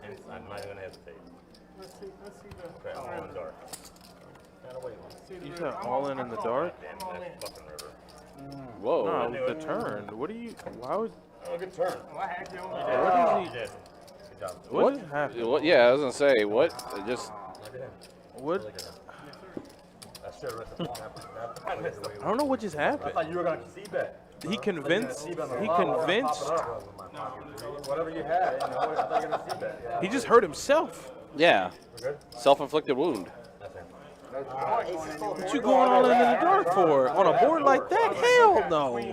And I'm not even going to hesitate. Let's see the. Okay, I'm going dark. Gotta wait one. See the You river. said all in the dark? Damn, all that's fucking river. Whoa. No, the turn. What do you... Why would... Oh, good turn. Oh, I had you on What You is he... did. Good job. What just happened? What? Yeah, I was gonna say what. It just. Look at him. What? Really good. I should have read the ball. I don't know what just happened. I thought you were going to see bet. he convinced. Whatever you had, you know, I thought you were gonna see that. He just hurt himself. Yeah. Self-inflicted wound. What you going all in the dark for? On a board like that? Hell no. You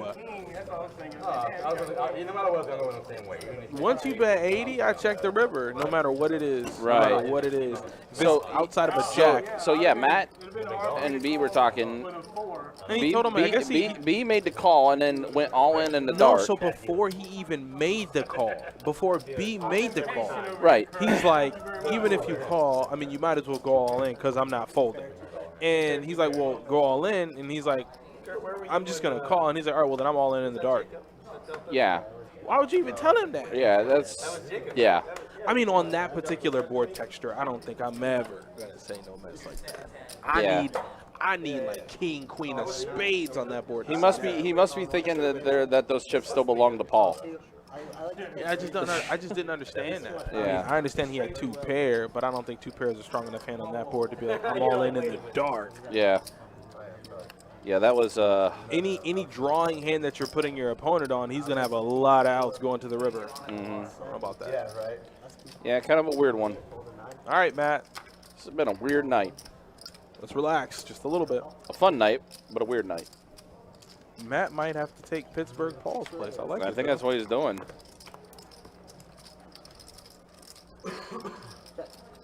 know what I was gonna go the same way. Once you bet 80, I check the river, no matter what it is. Right. No matter what it is. So outside of a jack. So yeah, Matt and B were talking. And he told him, I guess B made the call and then went all in the no, dark. so before he even made the call, before B made the call, Right. he's like, even if you call, I mean, you might as well go all in because I'm not folding. And he's like, well, go all in. And he's like, I'm just going to call. And he's like, all right, well, then I'm all in the dark. Yeah. Why would you even tell him that? Yeah, that's, yeah. I mean, on that particular board texture, I don't think I'm ever going to say no mess like that. I need like king, queen of spades on that board. He must be thinking that those chips still belong to Paul. Yeah, I just didn't understand that. Yeah. I mean, I understand he had 2 pair, but I don't think 2 pairs is a strong enough hand on that board to be like, I'm all in the dark. Yeah. Yeah, that was any drawing hand that you're putting your opponent on, he's gonna have a lot of outs going to the river. How about that? Yeah, right. Yeah, kind of a weird one. All right, Matt. It's been a weird night. Let's relax just a little bit. A fun night, but a weird night. Matt might have to take Pittsburgh Paul's place. I like it. I think that's what he's doing.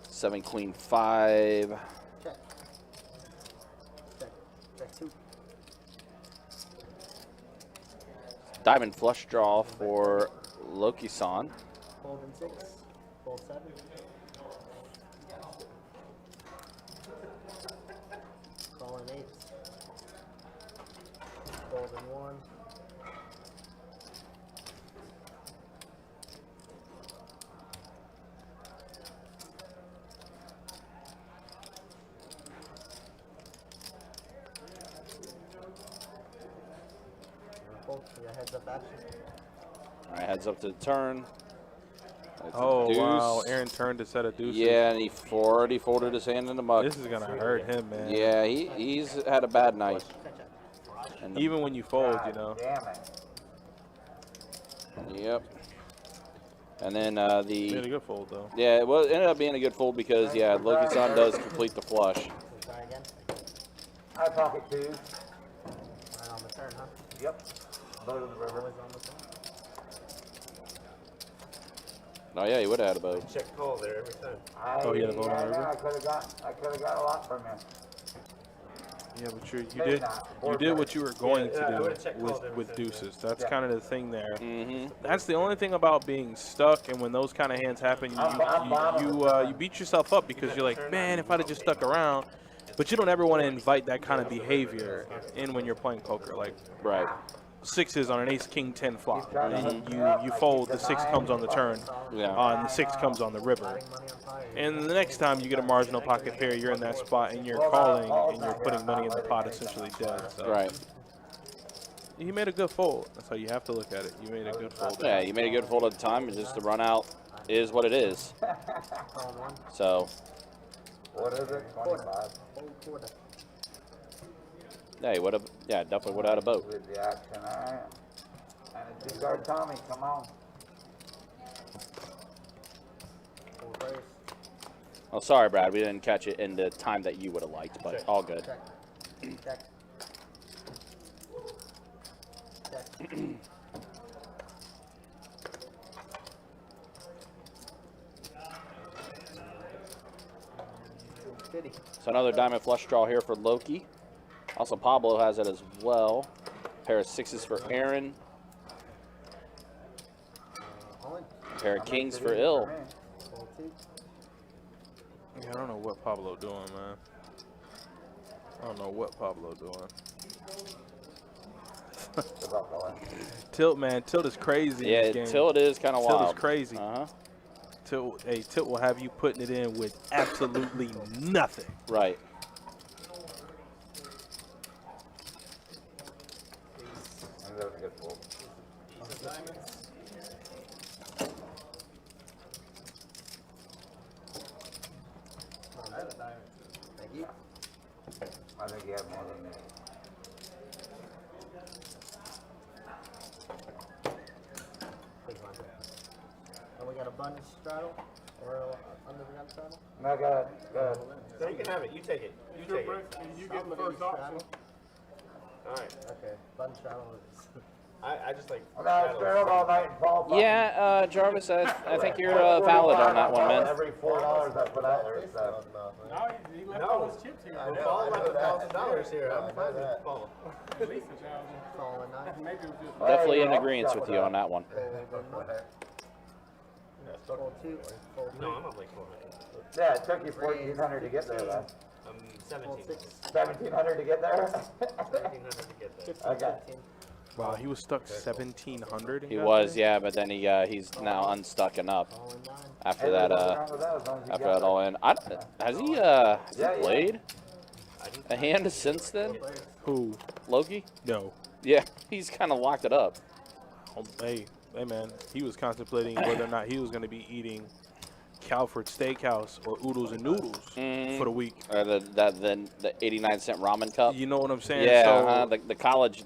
7 queen 5. Check 2. Diamond flush draw for Loki-san. Fold in 6. Fold 7. Call in 8. Fold in 1. Heads up action. All right, heads up to the turn. That's a Oh, deuce. wow. Aaron turned a set of deuces. Yeah, and he already folded his hand in the muck. This is going to hurt him, man. Yeah, he's had a bad night. And Even when you fold, you know. Damn it. Yep. And then He made a good fold, though. yeah, it ended up being a good fold because, yeah, Loki-san does complete the flush. Try again. I pocket 2. Right on the turn, huh? Yep. Boat of the river. Oh, yeah, he would have had a boat. Check call there every time. Oh, you had a boat on the river? I could have got a lot from him. Yeah, but you did what you were going to do with deuces. That's kind of the thing there. That's the only thing about being stuck, and when those kind of hands happen, you beat yourself up because you're like, man, if I'd have just stuck around. But you don't ever want to invite that kind of behavior in when you're playing poker. Like, right. 6s on an ace king 10 flop, and you fold. The 6 comes on the turn, Yeah. and the 6 comes on the river. And the next time you get a marginal pocket pair, you're in that spot and you're calling and you're putting money in the pot essentially dead. So. Right. He made a good fold. That's how you have to look at it. You made a good fold. Yeah, you made a good fold at the time, and just the run out is what it is. So. What is it? 25. Yeah, he would have. Yeah, definitely would have had a boat. With the action, all right. And a 2-card Tommy, come on. Oh, sorry, Brad. We didn't catch it in the time that you would have liked, but all good. Check. So another diamond flush draw here for Loki. Also, Pablo has it as well. Pair of 6s for Aaron. Pair of kings for Il. Yeah, I don't know what Pablo doing, man. I don't know what Pablo doing. Tilt, man. Tilt is crazy. Yeah, in this game. Tilt is kind of wild. Tilt is crazy. Tilt will have you putting it in with absolutely nothing. Right. That was a good fold. Thank you. I think you have more than me. And we got a button straddle or under the gun straddle. No, go ahead. So you can have it. You take it. You take it. You get the first option. All right. Okay, button straddle is. I just like. No, it's straddled all night and Paul. Yeah, Jarvis, I think you're valid on that one, man. Every $4 I put out there, so. No, he left all his chips here. Well, Paul left $1,000 here. I'm fine with Paul. At least $1,000. Falling nine. Maybe it was just. Definitely in agreement with you on that one. Fold two. Fold three. No, I'm not like 400. Yeah, it took you 1,400 to get there, though. 17. 1,700 to get there? 1,700 to get there. Okay. Wow, he was stuck 1,700. He was, yeah, but then he's now unstuck and up after that. After that all in. Has he played a hand since then? Who? Loki? No. Yeah, he's kind of locked it up. Hey, man, he was contemplating whether or not he was going to be eating Calford Steakhouse or Oodles and Noodles for the week. The 89-cent ramen cup. You know what I'm saying? Yeah, So, the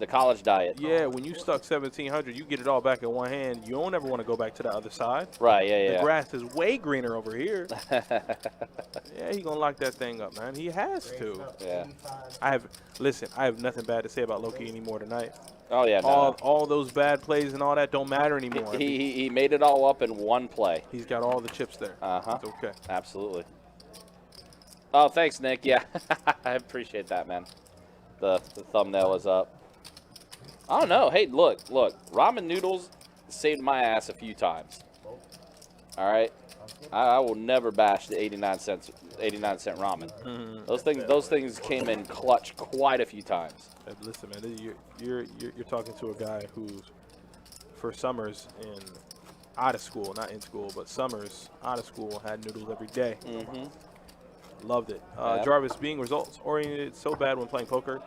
college diet. yeah, when you stuck 1,700, you get it all back in one hand. You don't ever want to go back to the other side. Right, yeah. The grass is way greener over here. Yeah, he gonna lock that thing up, man. He has to. Yeah. I have nothing bad to say about Loki anymore tonight. Oh yeah. All those bad plays and all that don't matter anymore. He made it all up in one play. He's got all the chips there. Uh-huh. It's okay. Absolutely. Oh, thanks, Nick. Yeah, I appreciate that, man. The thumbnail is up. I don't know. Hey, look. Ramen noodles saved my ass a few times. All right. I will never bash the 89-cent ramen. Mm-hmm. Those things came in clutch quite a few times. Hey, listen, man, you're talking to a guy who's for summers out of school, not in school, but summers out of school had noodles every day. Loved it. Jarvis, being results oriented so bad when playing poker.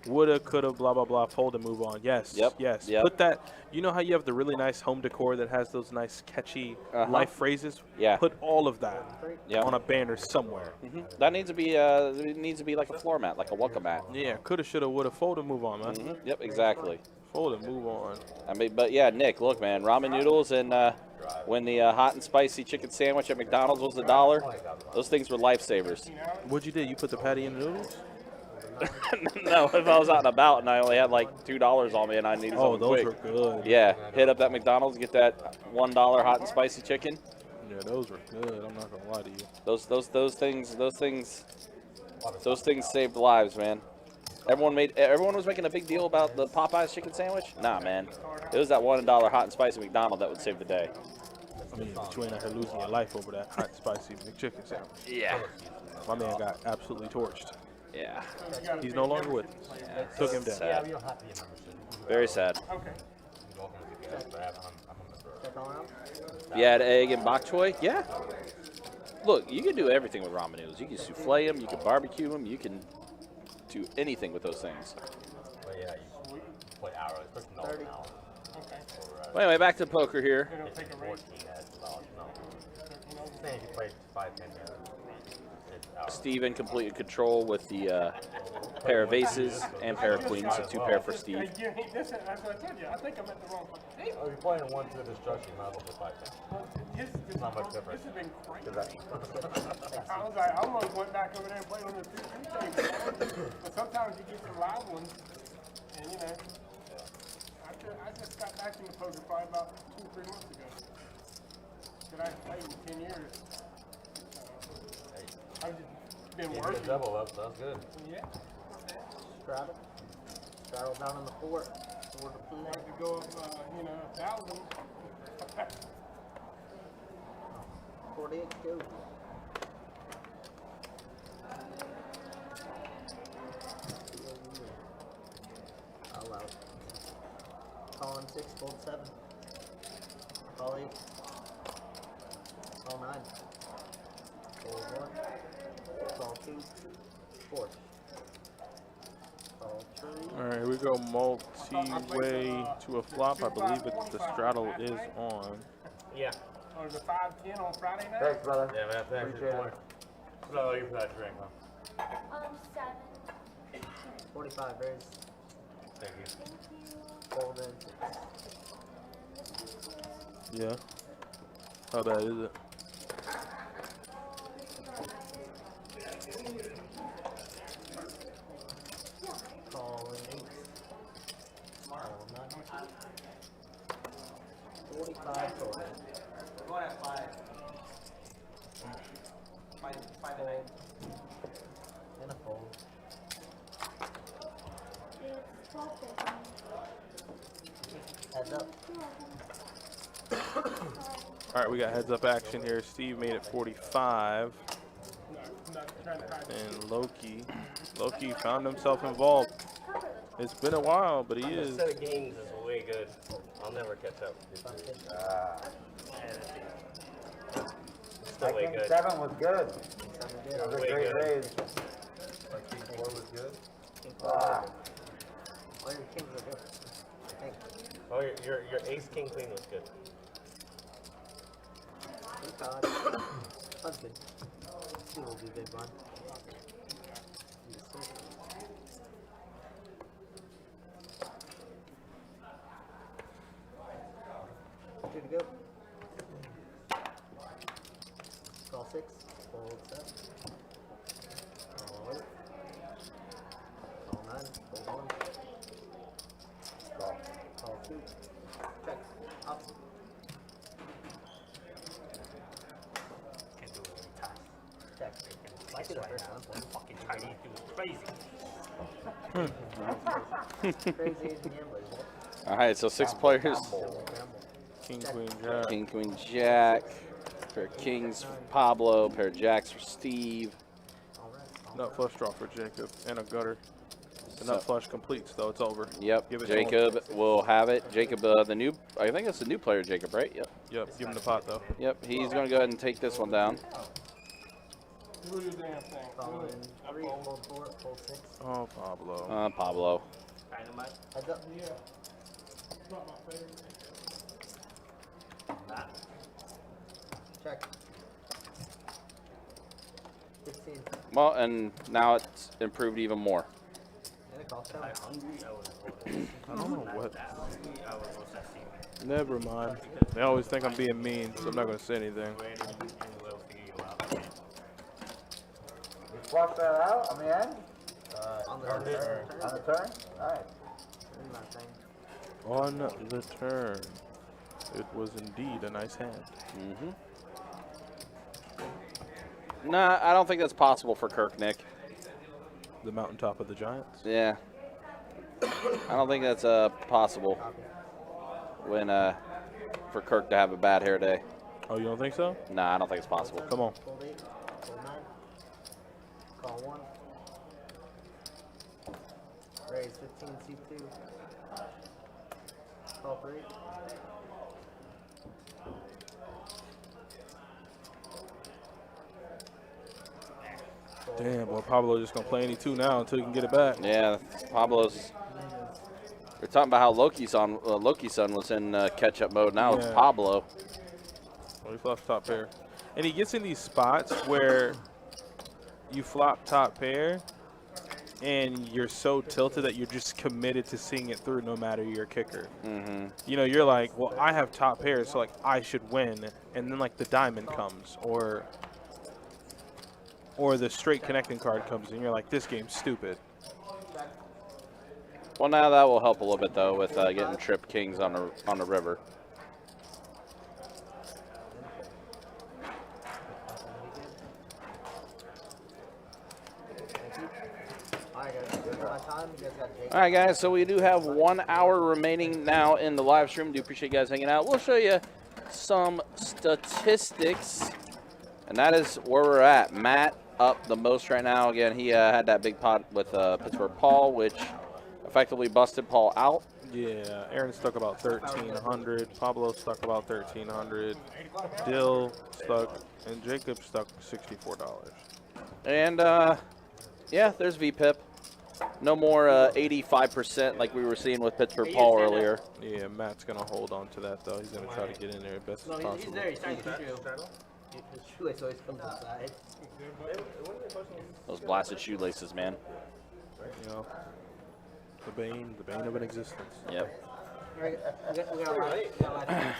Woulda, coulda, blah, blah, blah, fold and move on. Yes, yes. Yep. Put that, you know how you have the really nice home decor that has those nice catchy life phrases? Yeah. Put all of that Yep. on a banner somewhere. That needs to be it needs to be like a floor mat, like a welcome mat. Yeah, coulda, shoulda, woulda, fold and move on, man. Yep, exactly. Fold and move on. I mean, but yeah, Nick, look, man, ramen noodles and when the hot and spicy chicken sandwich at McDonald's was $1, those things were lifesavers. What'd you do? You put the patty in the noodles? No, if I was out and about and I only had like $2 on me and I needed something those quick. were good. Yeah, hit up that McDonald's, get that $1 hot and spicy chicken. Yeah, those were good. I'm not gonna lie to you. Those things saved lives, man. Everyone was making a big deal about the Popeyes chicken sandwich. Nah, man, it was that $1 hot and spicy McDonald's that would save the day. I mean, but you ain't out here losing your life over that hot spicy McChicken sandwich. Yeah. My man got absolutely torched. Yeah. He's no longer with us. Yeah, Took him down. sad. Very sad. Okay. If you had egg and bok choy, yeah. Look, you can do everything with ramen noodles. You can souffle them, you can barbecue them, you can do anything with those things. But yeah, you play arrows. It's $13 an hour. Well, anyway, back to poker here. They don't take a rate. Say if you play 5, 10 minutes. Steve in complete control with the pair of aces and pair of queens, so 2 pair for Steve. Hey, that's what I told you. I think I'm at the wrong table. Oh, you're playing 1 to destruction, might as well play 5, 10. This Not much different. This has been crazy. I was like, I almost went back over there and played on the 2-3 table. But sometimes you get some live ones, and you know. I just got back into poker probably about 2 or 3 months ago. But I played in 10 years. I've just been You working. get double up, so that's good. Yeah. Straddle. Straddle down on the 4. 4 to play. Tried to go up, 1,000. 48 go. I'll allow it. Call in 6, fold 7. Call 8. Call 9. Fold 1. Call 2. 4. Call 3. All right, here we go. Multi-way to a flop. I believe the straddle is on. Yeah. Or the 5-10 on Friday night? Thanks, brother. Yeah, man. Thanks. Appreciate it. No, you for that drink, huh? 7. 45 raise. Thank you. Fold in 6. Yeah. How bad is it? Calling 8. Call 9. 45 total. Going at 5. 5 and 9. And a fold. It's 12 seconds. Heads up. All right, we got heads up action here. Steve made it 45. And Loki found himself involved. It's been a while, but he This is. set of games is way good. I'll never catch up. Still way King good. 7 was good. Good. Those are Way great good. days. Like King 4 was good. Ah, All your kings are good. I think. Oh, your ace king queen was good. Good card. That's good. 2 will be big one. Two to go. Call 6. Fold 7. Call 8. Call 9. Fold 1. Call 2. Check. Up. Can't do it every time. Check. I did it first time. Fucking Chinese dude, crazy. Crazy Asian gamblers. All right, so 6 players. Gamble. King, queen, jack. King, queen, jack. Pair of kings for Pablo. Pair of jacks for Steve. Alright. Nut flush draw for Jacob. And a gutter. The nut flush completes, though. It's over. Yep, Give it to him. Jacob will have it. Jacob, the new, I think it's the new player, Jacob, right? Yep. Yep, give him the pot, though. Yep, he's going to go ahead and take this one down. Do your damn thing. Call in 3. Fold 4. Fold 6. Oh, Pablo. Pablo. Dynamite. Heads up. Yeah. It's not my favorite. Check. 15. Well, and now it's improved even more. And a call 7. I don't know what. I would go sexy. Never mind. They always think I'm being mean, so I'm not going to say anything. And we'll figure you out. you flush that out on the end? On the On the turn? Alright. On the turn. It was indeed a nice hand. Nah, I don't think that's possible for Kirk, Nick. The mountaintop of the Giants. Yeah. I don't think that's possible when for Kirk to have a bad hair day. Oh, you don't think so? Nah, I don't think it's possible. Come on. Fold 8. Fold 9. Call 1. Raise 15. C2. Call 3. Damn, boy, Pablo's just going to play any 2 now until he can get it back. Yeah, Pablo's. We're talking about how Loki's son was in catch-up mode. Now it's Yeah. Pablo. Well, he flops top pair. And he gets in these spots where you flop top pair and you're so tilted that you're just committed to seeing it through no matter your kicker. You know, you're like, well, I have top pair, so, like, I should win. And then, like, the diamond comes or the straight connecting card comes and you're like, this game's stupid. Well, now that will help a little bit though with getting trip kings on the river. All right, guys, so we do have 1 hour remaining now in the live stream. Do appreciate you guys hanging out. We'll show you some statistics, and that is where we're at. Matt up the most right now. Again, he had that big pot with Pittsburgh Paul, which effectively busted Paul out. Yeah, Aaron stuck about 1,300. Pablo stuck about 1,300. Dill stuck, and Jacob stuck $64. And, yeah, there's VPIP. No more 85% like we were seeing with Pittsburgh Paul earlier. Yeah, Matt's going to hold on to that, though. He's going to try to get in there as best as No, possible. he's there. He's trying to shoot you. His shoelace always comes inside. Those blasted shoelaces, man. You know, the bane of an existence. Yep. We got a lot.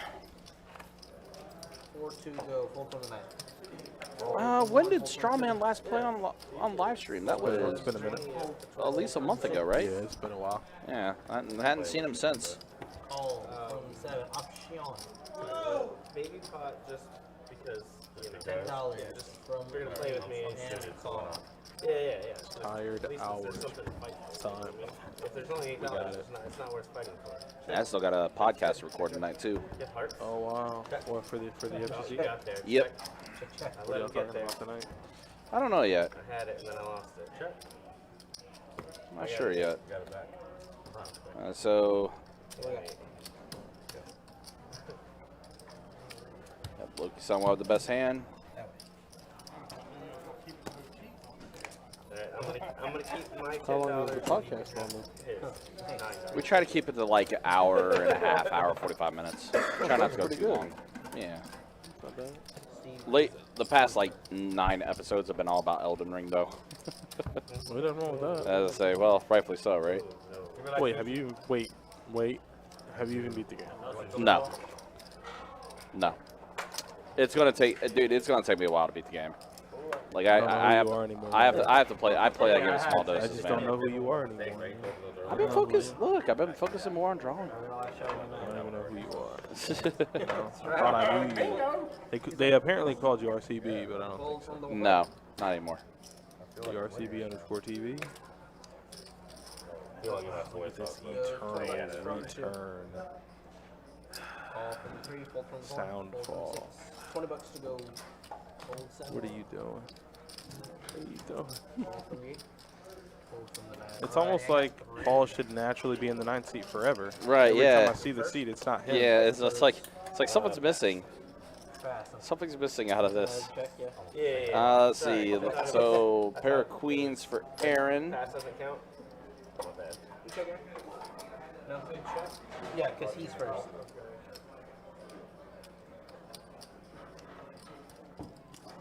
4-2 go. Fold from the 9. When did Strawman last play on live stream? That was It's been a minute. at least a month ago, right? Yeah, it's been a while. Yeah, I hadn't seen him since. Call from 7. Option. Baby pot just because, you know. $10 from You're gonna play with me and call. Yeah. Tired hours. Time. If there's only $8, it's not worth fighting for. I still got a podcast to record tonight too. Get hearts. Oh wow. What for the FGC? Got there. Yep. I What let are y'all him get talking there. about tonight? I don't know yet. I had it and then I lost it. Check. I'm not sure yet. Got it back. So. Loki's on with the best hand. Alright, I'm gonna keep my $10. How long is the podcast normally? We try to keep it to like an hour and a half, hour 45 minutes. Try not to go too long. Yeah. Not bad. The past like 9 episodes have been all about Elden Ring though. What's wrong with that? As I say, well, rightfully so, right? Wait, have you have you even beat the game? No. It's gonna take, dude. It's gonna take me a while to beat the game. Like I have to play. I play that game in small I doses, just man. don't know who you are anymore. I've been focused. Look, I've been focusing more on drawing. I don't even know who you are. I thought I knew you. They apparently called you RCB, but I don't think so. No, not anymore. RCB_TV. This eternal return. Soundfall. $20 to go. Fold 7. What are you doing? What are you doing? Call from 8. Fold from the 9. It's almost like Paul should naturally be in the 9th seat forever. Right, Every yeah. time I see the seat, it's not him. Yeah, it's like something's missing. Something's missing out of this. Check, yeah. Let's see. So pair of queens for Aaron. Pass doesn't count. Not bad. You check, Aaron? No? Yeah, because he's first.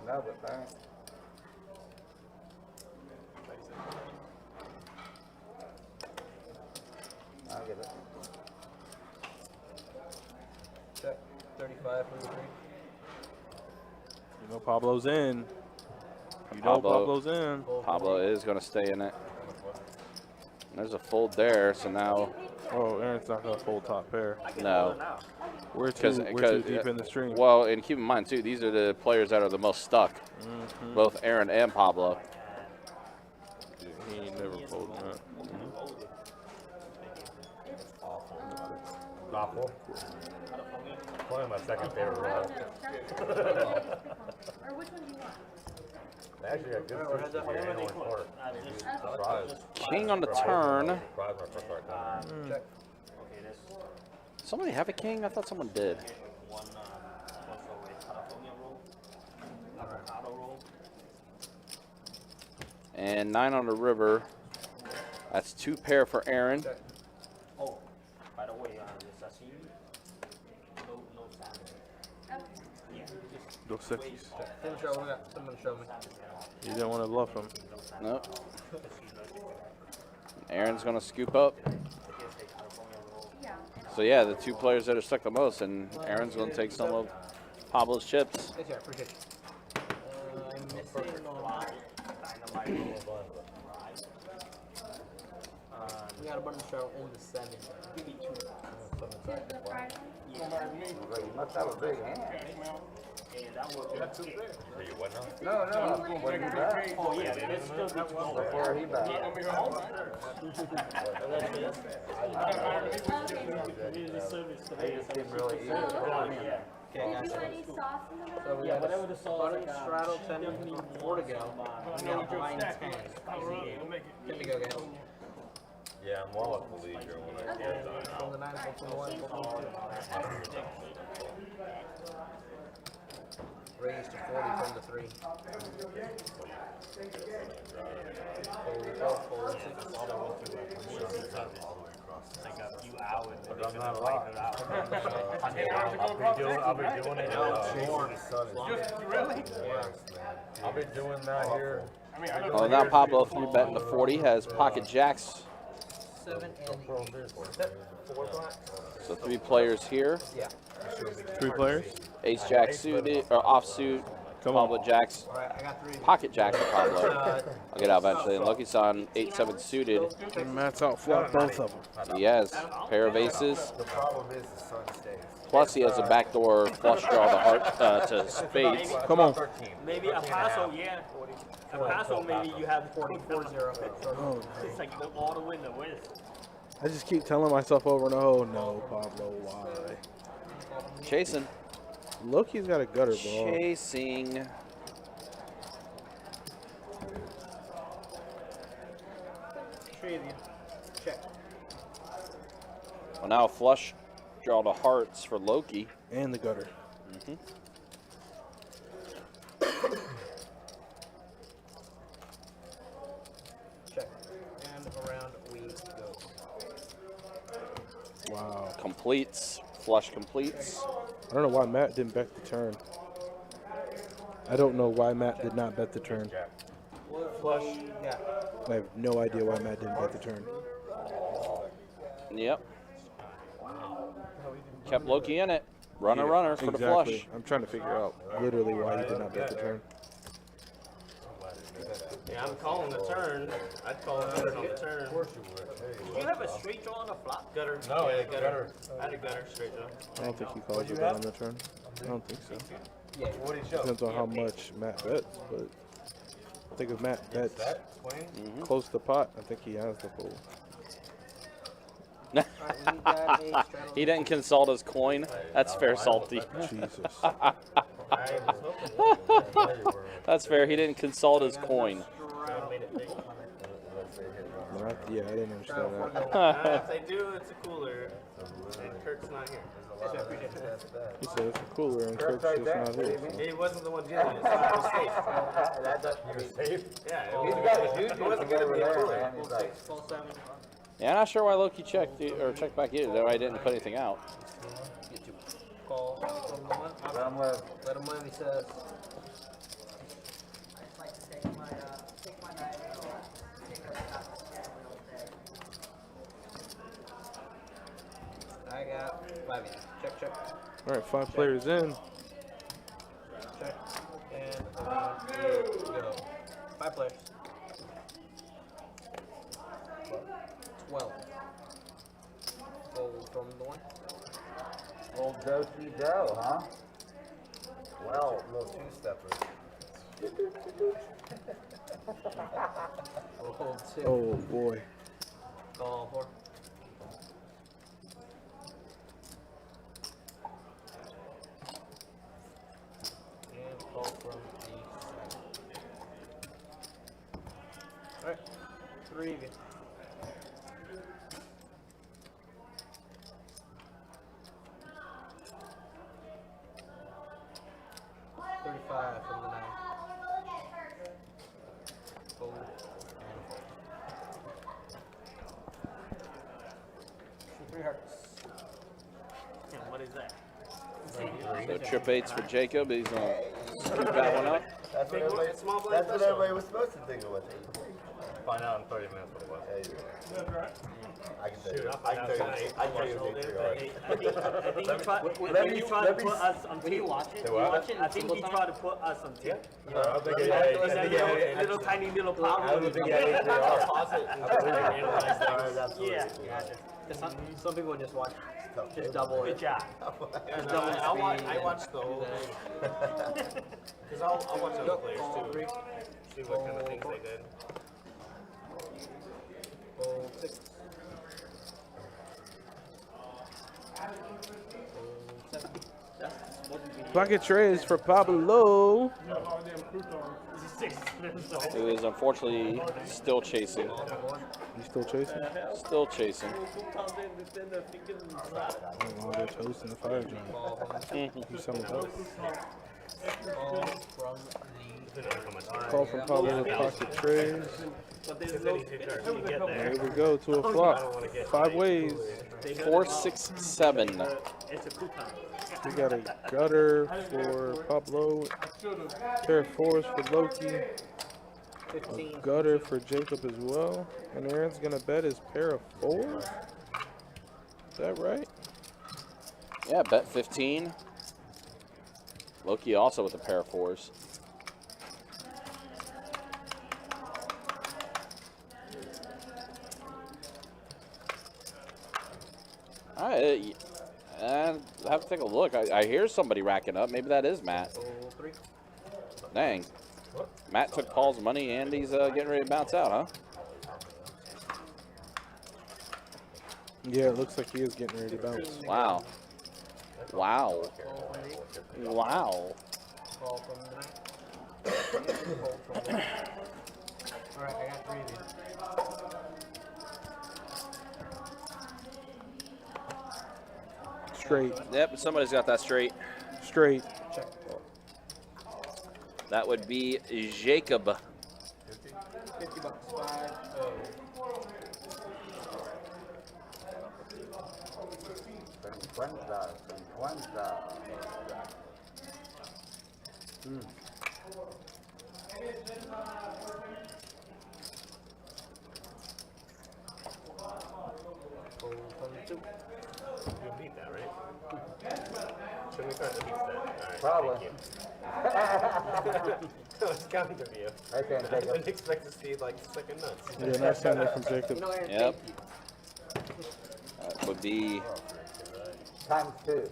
No, but thanks. I'll get it. Check. 35 for the 3. You know Pablo's in. You know Pablo. Pablo's in. Pablo is going to stay in it. There's a fold there, so now Oh, Aaron's not going to fold top pair. no. We're too deep in the stream. Well, and keep in mind too, these are the players that are the most stuck. Both Aaron and Pablo. He ain't never folding that. Awful. One of my second favorite roll. Or which one do you want? Actually, I good King on the turn. Check. Somebody have a king? I thought someone did. And 9 on the river. That's 2 pair for Aaron. Oh, by the way, the sashimi, no salmon. Go 60s. Didn't show me. Someone show me. You didn't want to bluff him. Nope. Aaron's going to scoop up. So yeah, the 2 players that are stuck the most, and Aaron's going to take some of Pablo's chips. Yes, sir. Appreciate you. I'm missing we got a button show in the 7. Give me 2. You must have a big hand. No. What did you bet? Oh yeah, let's still be 12. Before he bet. They just seem really easy. Okay, gotcha. So we got whatever the sauce button straddle 10, 4 to go. We got line 10. 10 to go, guys. Yeah, I'm well up the league here when I get done. From the 9, from the 1, from the 2. Raise to 40 from the 3. Fold 6. I'm not a lot. I'll be doing it. I'll be doing that here. Oh, now Pablo 3-betting the 40 has pocket jacks 7 and the 8. So 3 players here. Yeah. 3 players. Ace Jack suited or offsuit. Come on. Pablo Jacks. Alright, I got 3. Pocket Jacks for Pablo. I'll get out eventually. And Loki-san 8-7 suited. And Matt's out flop both of them. He has pair of aces. The problem is the sun stays. Plus he has a backdoor flush draw to heart to spades. Come on. Maybe a Paso, yeah. A Paso, maybe you have 40-0. Oh, It's like all the win the win. I just keep telling myself over and over, no, Pablo, why? Chasing. Loki's got a gutter ball. Chasing. Trivia. Check. Well, now a flush draw to hearts for Loki. And the gutter. Check. And around we go. Wow. Completes. Flush completes. I don't know why Matt didn't bet the turn. I don't know why Matt did not bet the turn. Flush. Yeah. I have no idea why Matt didn't bet the turn. Yep. Kept Loki in it. Runner for the Exactly. flush. I'm trying to figure out literally why he did not bet the turn. Yeah, I'm calling the turn. I'd call it on the turn. Of course you would. Did you have a straight draw and a flop? Gutter. No, yeah, gutter. I had a gutter, straight draw. I don't think he calls it on the turn. I don't think so. Yeah. What did you show? Depends on how much Matt bets, but I think if Matt bets close to pot, I think he has the fold. He didn't consult his coin. That's fair, Salty. Jesus. That's fair. He didn't consult his coin. Yeah, I didn't understand that. If they do, it's a cooler. And Kirk's not here. He said it's a cooler and Kirk's just not here. So. He wasn't the one dealing it, so I was safe. Yeah, it wasn't going to be a cooler. Yeah, I'm not sure why Loki checked or checked back either, though I didn't put anything out. Call from the one. Let him live. Let him live, he says. I got 5 in. Check, check. All right, 5 players in. Check. And around we go. 5 players. 12. Fold from the one. Old do-si-do, huh? Well, Little two-stepper. Fold 2. Oh boy. Call 4. And call from the 7. Alright. 3 again. From the 9. Fold and fold. 3 hearts. And what is that? So trip 8s for Jacob. He's going to scoop that one up. That's what everybody, that's what everybody was supposed to think it was. Find out in 30 minutes what it was. I can tell you. I can tell you. I can tell you it's 3 hours. I think he tried. When he tried to put us on tape. watch it? I think he tried to put us on tape. I think it Little tiny little power. I don't think it had 3 hours. Yeah. Some people just watch, just double Good it. job. Just double the I watched the whole thing. Because I'll watch other players too. See what kind of things they did. Fold 6. Fold 7. Pocket trays for Pablo. Who is unfortunately still chasing. You still chasing? Still chasing. Oh, they're toasting the fire giant. You some of those. Call from Pablo with pocket trays. There we go to a flop. 5 ways. 4, 6, 7. We got a gutter for Pablo. Pair of 4s for Loki. 15. Gutter for Jacob as well. And Aaron's going to bet his pair of 4s. Is that right? Yeah, bet 15. Loki also with a pair of 4s. I have to take a look. I hear somebody racking up. Maybe that is Matt. 3. Dang. Matt took Paul's money and he's getting ready to bounce out, huh? Yeah, it looks like he is getting ready to bounce. Wow. Wow. Wow. Call from the night. Alright, I got 3 of these. Straight. Yep, somebody's got that straight. Straight. Check. That would be Jacob. $50. 5. Oh. You beat that, right? Should we start to beat that? Alright, Probably. thank you. It's coming to you. I can't I take didn't it. expect to see like second nuts. Yeah, nice hand there from Jacob. You know, Aaron, Yep. thank you. That would be Times 2.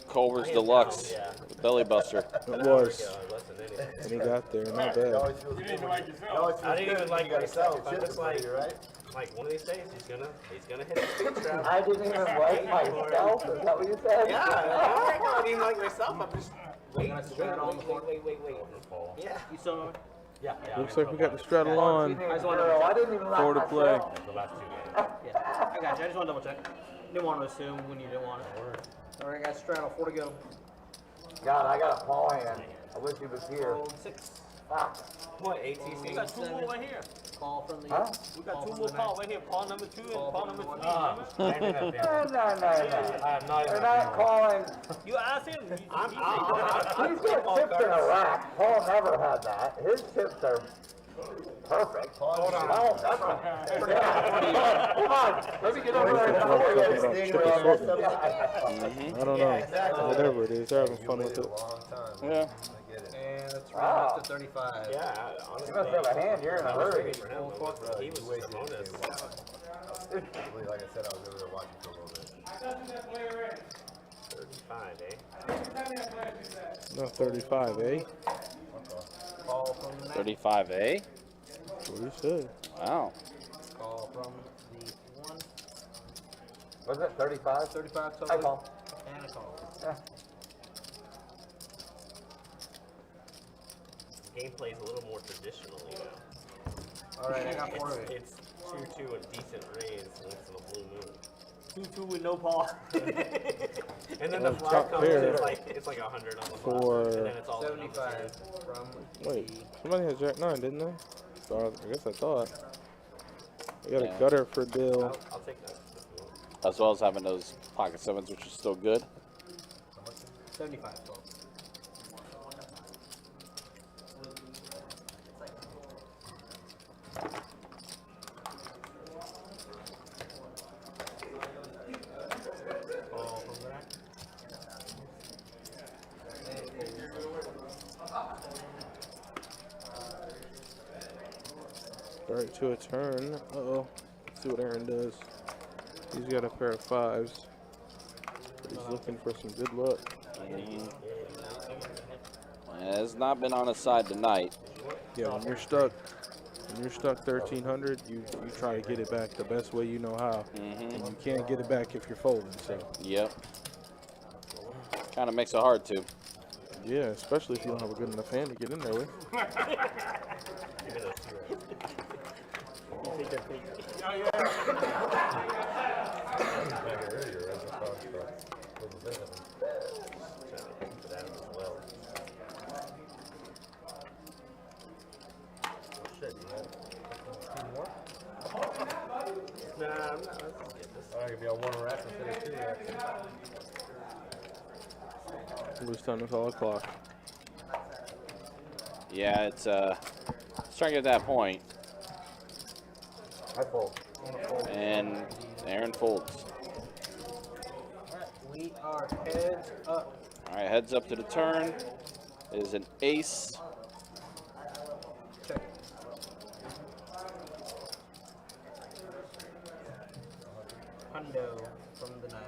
Culver's Deluxe. Yeah. Belly Buster. It was. Less than anything. And he got there. Not Oh, bad. You didn't like yourself. I didn't even like myself. I'm just like one of these days he's gonna hit the speed trap. I didn't even like myself. Is that what you said? Yeah, I didn't even like myself. I'm just wait. Yeah. You saw me? Yeah. Looks like we got the straddle on. I just want to Girl, I didn't even like 4 to play. myself. The last 2 games. Yeah, I got you. I just want to double check. Didn't want to assume when you didn't want it. Alright, guys, straddle, 4 to go. God, I got a Paul hand. I wish he was here. Hold 6. Fuck. What ATC? We got 2 more right here. Call from the. Huh? We got 2 from more the Paul night. right here. Paul number 2 and Paul Paul from number the 3. one. Remember? No. I have not They're even. not calling. You asked him. He's got chips in a rack. Paul never had that. His chips are perfect. Hold on. Oh, that's a, yeah. Come on. Let me get over there. Triple sword. I don't know. exactly. Whatever it is, they're having fun with it. Yeah. And let's Wow. round up to 35. Yeah, You honestly. must have a hand. You're in a hurry. For him, he was Ramona's. Like I said, I was over there watching for a little bit. 35, eh? No, 35, eh? Call from the night. 35A. That's what he said. Wow. Call from the 1. Was it 35? 35 total. Hi, Paul. And a call. Yeah. Gameplay's a little more traditionally now. Alright, I got 4 of it. It's 2-2 a decent raise once in a blue moon. 2-2 with no Paul. And then Oh, the flag top comes pair. in, it's like 100 on the For- bottom, and then it's all 75 from Wait, the. somebody had Jack 9, didn't they? So I guess I thought. We got Yeah. a gutter for Dill. I'll take that. As well as having those pocket 7s, which is still good. 75 total. Call from the night. Right to a turn. Uh-oh. Let's see what Aaron does. He's got a pair of 5s. But he's looking for some good luck. It's not been on his side tonight. Yeah, when you're stuck 1,300, you try to get it back the best way you know how. And you can't get it back if you're folding, so. Yep. Kind of makes it hard to. Yeah, especially if you don't have a good enough hand to get in there with. Nah, I'm not. Let's get this. I'm gonna be on 1 rack instead of 2 racks. Loose time to call a clock. Yeah, it's starting at that point. I fold. And Aaron folds. Alright, we are heads up. All right, heads up to the turn. It is an ace. Check. Hundo from the 9.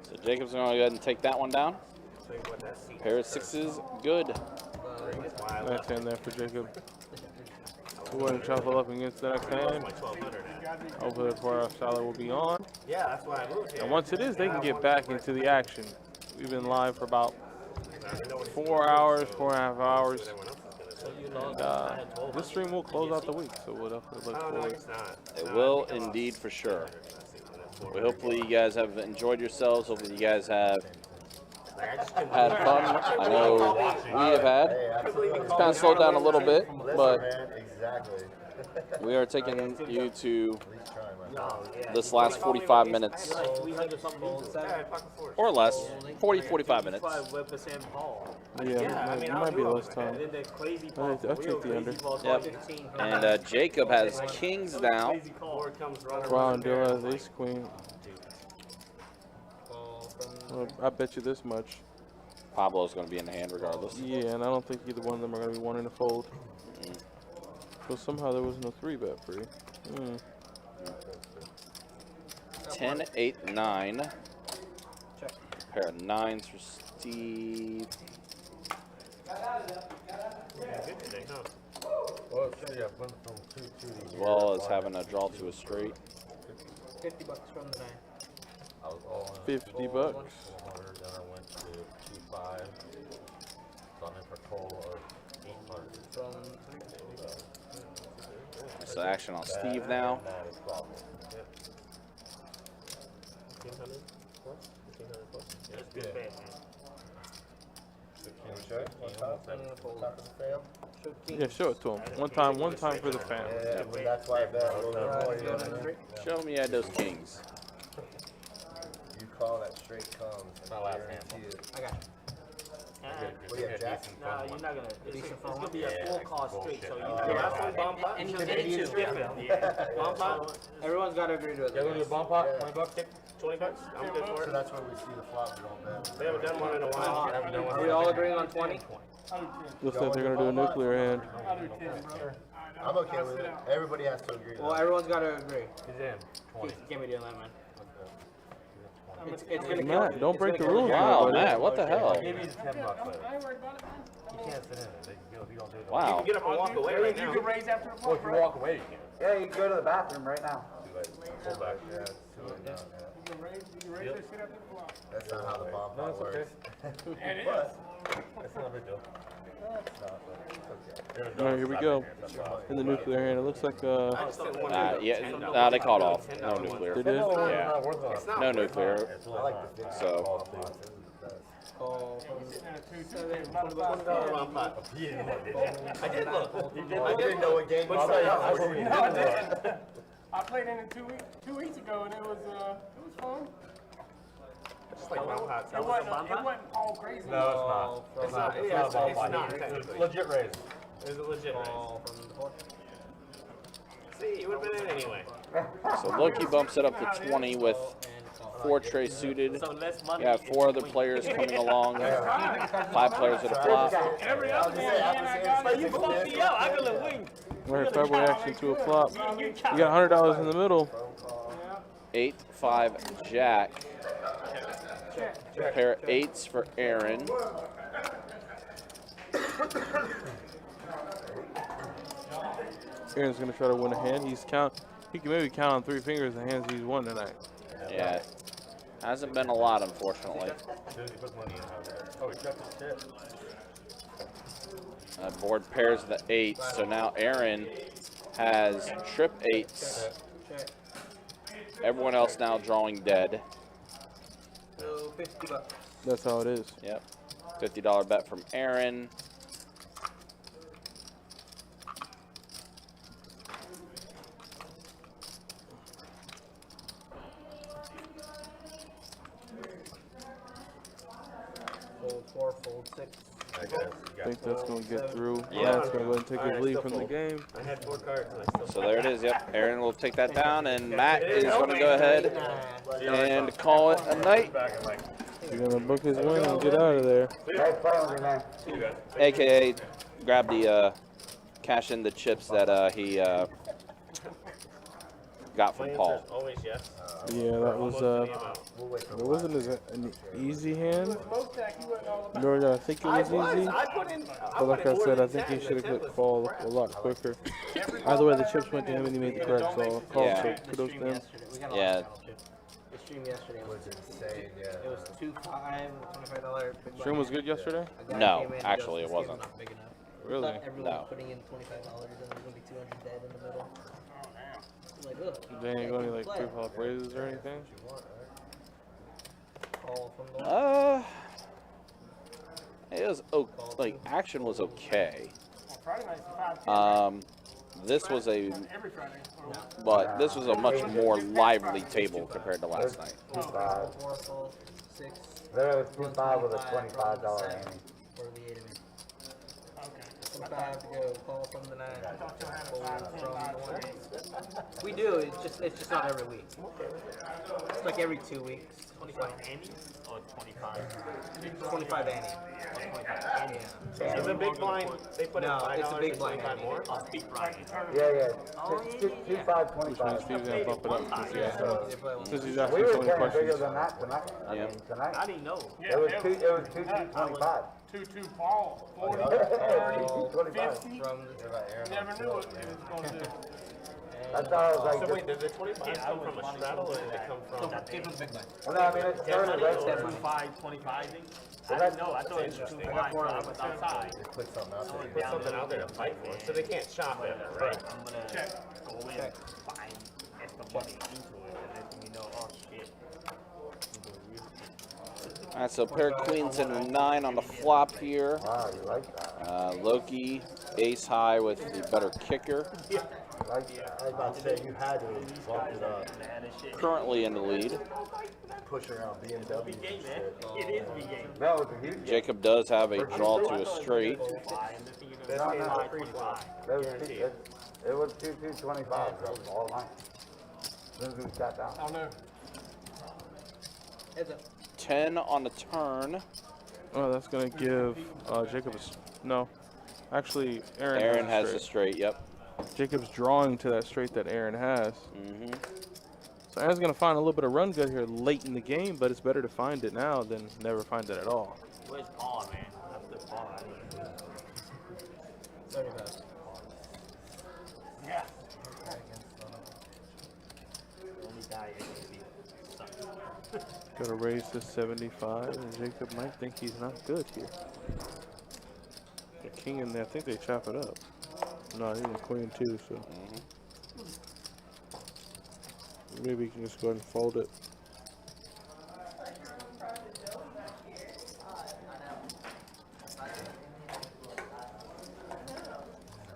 So Jacob's going to go ahead and take that one down. Pair of sixes, good. Nice hand there for Jacob. We're going to shuffle up against the next hand. Hopefully the 4-hour salad will be on. Yeah, that's why I moved here. And once it is, they can get back into the action. We've been live for about 4 hours, 4.5 hours. And this stream will close out the week, so we'll definitely look forward. It will indeed for sure. Well, hopefully you guys have enjoyed yourselves. Hopefully you guys have had fun. I know we have had. It's kind of slowed down a little bit, but we are taking you to this last 45 minutes or less, 45 minutes. Yeah, it might be less time. I'll take the under. Yep. And Jacob has kings now. Wow, and Dill has ace queen. Well, I bet you this much. Pablo's going to be in the hand regardless. Yeah, and I don't think either one of them are going to be wanting to fold. So somehow there was no 3-bet free. 10, 8, 9. Pair of 9s for Steve. As well as having a draw to a straight. $50 from the 9. 50 bucks. Then I went to 25. So I'm in for a total of 800. So action on Steve now. Yeah, show it to him. One time for the family. Yeah, but that's why I bet a little bit more. Show me you had those kings. You call that straight comes. It's my last hand. I got you. What do you have, Jack? No, you're not gonna. It's gonna be a full cost straight. So you last one bomb pot. And You you get get into two. different. Bomb pot. Everyone's got to agree to it. Y'all gonna do a bomb pot? 20 bucks? 20 bucks. I'm good for So it. that's where we see the flop. We don't bet. We haven't done one in a while. Are we all agreeing on 20? Looks like they're going to do a nuclear hand. I'll do 10, bro. I'm okay with it. Everybody has to agree. Well, everyone's got to agree. He's in. 20. Can't be doing that, man. It's gonna kill. Matt, don't break the rules. Wow, buddy. Matt, what the hell? Give me the 10 bucks. I ain't worried about it, man. You can't sit in it. If you don't do it. Wow. You can get up and walk away right You now. can raise after the Well, flop, if you right? walk away, you can. Yeah, you can go to the bathroom right now. Pull back. Yeah, it's too late now. Yeah. You can raise that shit after the flop. That's not how the bomb pot works. And it is. That's not a big deal. All right, here we go. In the nuclear hand, it looks like Yeah, they called off. No nuclear. they did. Yeah, no nuclear. I like the big So, Call from Bomb pot. I did look. I didn't know what game you No, I didn't. I played in it 2 weeks ago, and it was fun. It's like bomb pot. It wasn't all crazy. No, it's not. It's not a bomb pot. It's a legit raise. It was a legit raise. call from the 4. See, you would have been in anyway. so Loki bumps it up to 20 with 4 tray suited. So less money. You have 4 other players coming along. 5 players at a flop. Every other man, but you fucked me up. I could have winged. All right, February action to a flop. You got $100 in the middle. 8, 5, Jack. Pair of 8s for Aaron. Aaron's gonna try to win a hand. He can maybe count on 3 fingers the hands he's won tonight. Yeah, hasn't been a lot, unfortunately. Board pairs the 8s, so now Aaron has trip 8s. Everyone else now drawing dead. So $50. That's how it is. Yep. $50 bet from Aaron. Fold 4, fold 6. I think that's going to get through. Yeah. That's going to go ahead and take his lead from the game. I had 4 cards and I still So there it is. Yep. Aaron will take that down, and Matt is going to go ahead and call it a night. He's going to book his win and get out of there. Hey, play with me, man. AKA grab the cash in the chips that he got from Paul. Always yes. Yeah, that was it wasn't an easy hand. Nor did I think it was easy. But like I said, I think he should have clicked call a lot quicker. Either way, the chips went to him and he made the correct call. Yeah. So kudos to him. Yeah. The stream yesterday was insane, yeah. It was $25 big Stream was good yesterday? A guy No, came in and actually goes, it "This game's wasn't. not big enough." We Really? thought everyone No. putting in $25 and there's gonna be 200 dead in the middle. I'm like, ugh. They ain't going to like flip-flop raises or anything? Call from the It was like action was okay. Friday night's 5:10. This was a, Every Friday. but this was a much more lively table compared to last night. 2-5. 4, fold 6. There was 2-5 with a $25 ante. Or the 8 of me. Okay. 5 to go. Call from the 9. I thought you had a Fold 5, 10, from 5, the 1. 10. We do. It's just not every week. It's like every 2 weeks. 25 Andy or 25? 25 Annie. Yeah. Is a big blind, they put in No, $5 it's a big and blind. 25 more? Oh, big Brian. Yeah. 2-5, Which means 25. Steve's going to bump it up since he's, since he's We asking were so many paying bigger questions. than that tonight. I mean, I tonight. didn't know. It was 2-2-25. 2-2 Paul. 40, 30, 50. From Never knew it was going to. I thought it was So like wait, did the 25 come from a straddle or did it come from? give him big line. well, no, I mean, it started right there. 25, 25. So I that's- didn't know. I thought it was 25. So I was outside. They put something out there. Put something out there to fight for, so they can't shop it, right? I'm gonna go in, find extra money into it, and then you know, oh shit. All right, so pair of queens and a 9 on the flop here. Wow, you like that. Loki, ace high with the better kicker. I like that. I was about to say, you had to bump it up, Currently in the lead. push around BMW Big game, and man. shit. It is big game. No, it was a huge game. Jacob does have a draw to a straight. No, no, That was it was 2-2-25, all line. As soon as we sat down. I don't know. Heads up. 10 on the turn. Oh, that's going to give Jacob no. Actually, Aaron Aaron has has a the straight. straight, yep. Jacob's drawing to that straight that Aaron has. hmm So Aaron's going to find a little bit of run good here late in the game, but it's better to find it now than never find it at all. Where's Paul, man? That's the Paul. 35. Yeah. Only guy I can see. Got to raise to 75, and Jacob might think he's not good here. The king in there, I think they chop it up. No, he's a queen too, so maybe you can just go ahead and fold it.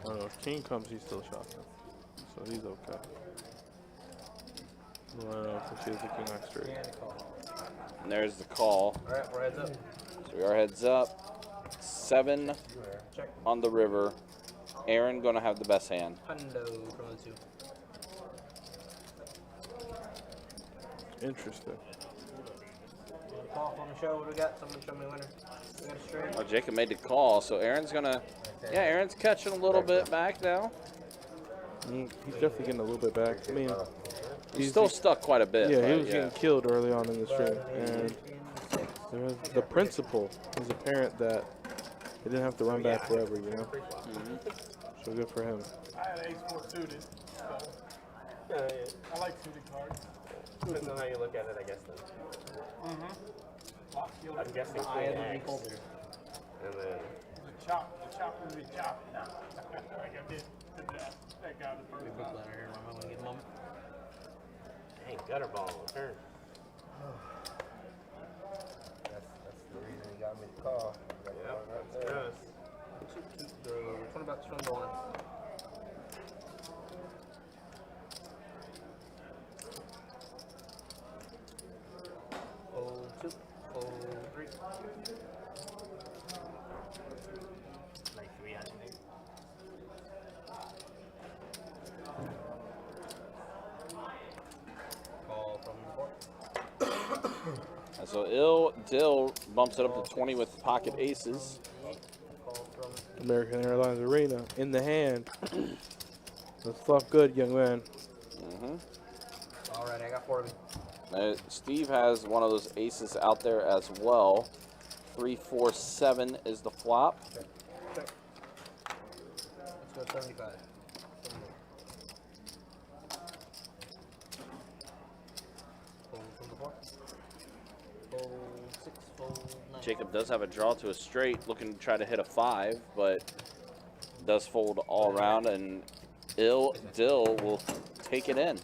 Oh no, if king comes, he's still chopping, so he's okay. Well, I don't know if he has the king on straight. And there's the call. Alright, we're heads up. So we are heads up. 7 on the river. Aaron gonna have the best hand. Hundo from the 2. Interesting. Call on the show. What do we got? Someone show me a winner. We got a straight. Oh, Jacob made the call, so Aaron's gonna. Yeah, Aaron's catching a little bit back now. He's definitely getting a little bit back. I mean, He's still stuck quite a bit. yeah, but he was getting killed early on in the stream, and the principle was apparent that he didn't have to run back forever, you know. So good for him. I had ace-4 suited. So Yeah, I like suited cards. depends on how you look at it, I guess then. Lock killer. I'm guessing I had queen to be X, colder. and then The chop will be chopped. Like I did to that guy the first Big time. ladder here. I'm gonna get a moment. dang, gutter ball, turn. got me the call. Yes. Keep the 20 bucks from the one. Fold 2, fold 3. Like 3 out there. Call from the 4. So Dill bumps it up to 20 with pocket aces. Call from American Airlines Arena in the hand. That's stuff good, young man. Alright, I got 4 of you. Steve has one of those aces out there as well. 3, 4, 7 is the flop. Let's go 75. Fold from the 4. Fold 6, fold 9. Jacob does have a draw to a straight, looking to try to hit a 5, but does fold all around, and Dill will take it in.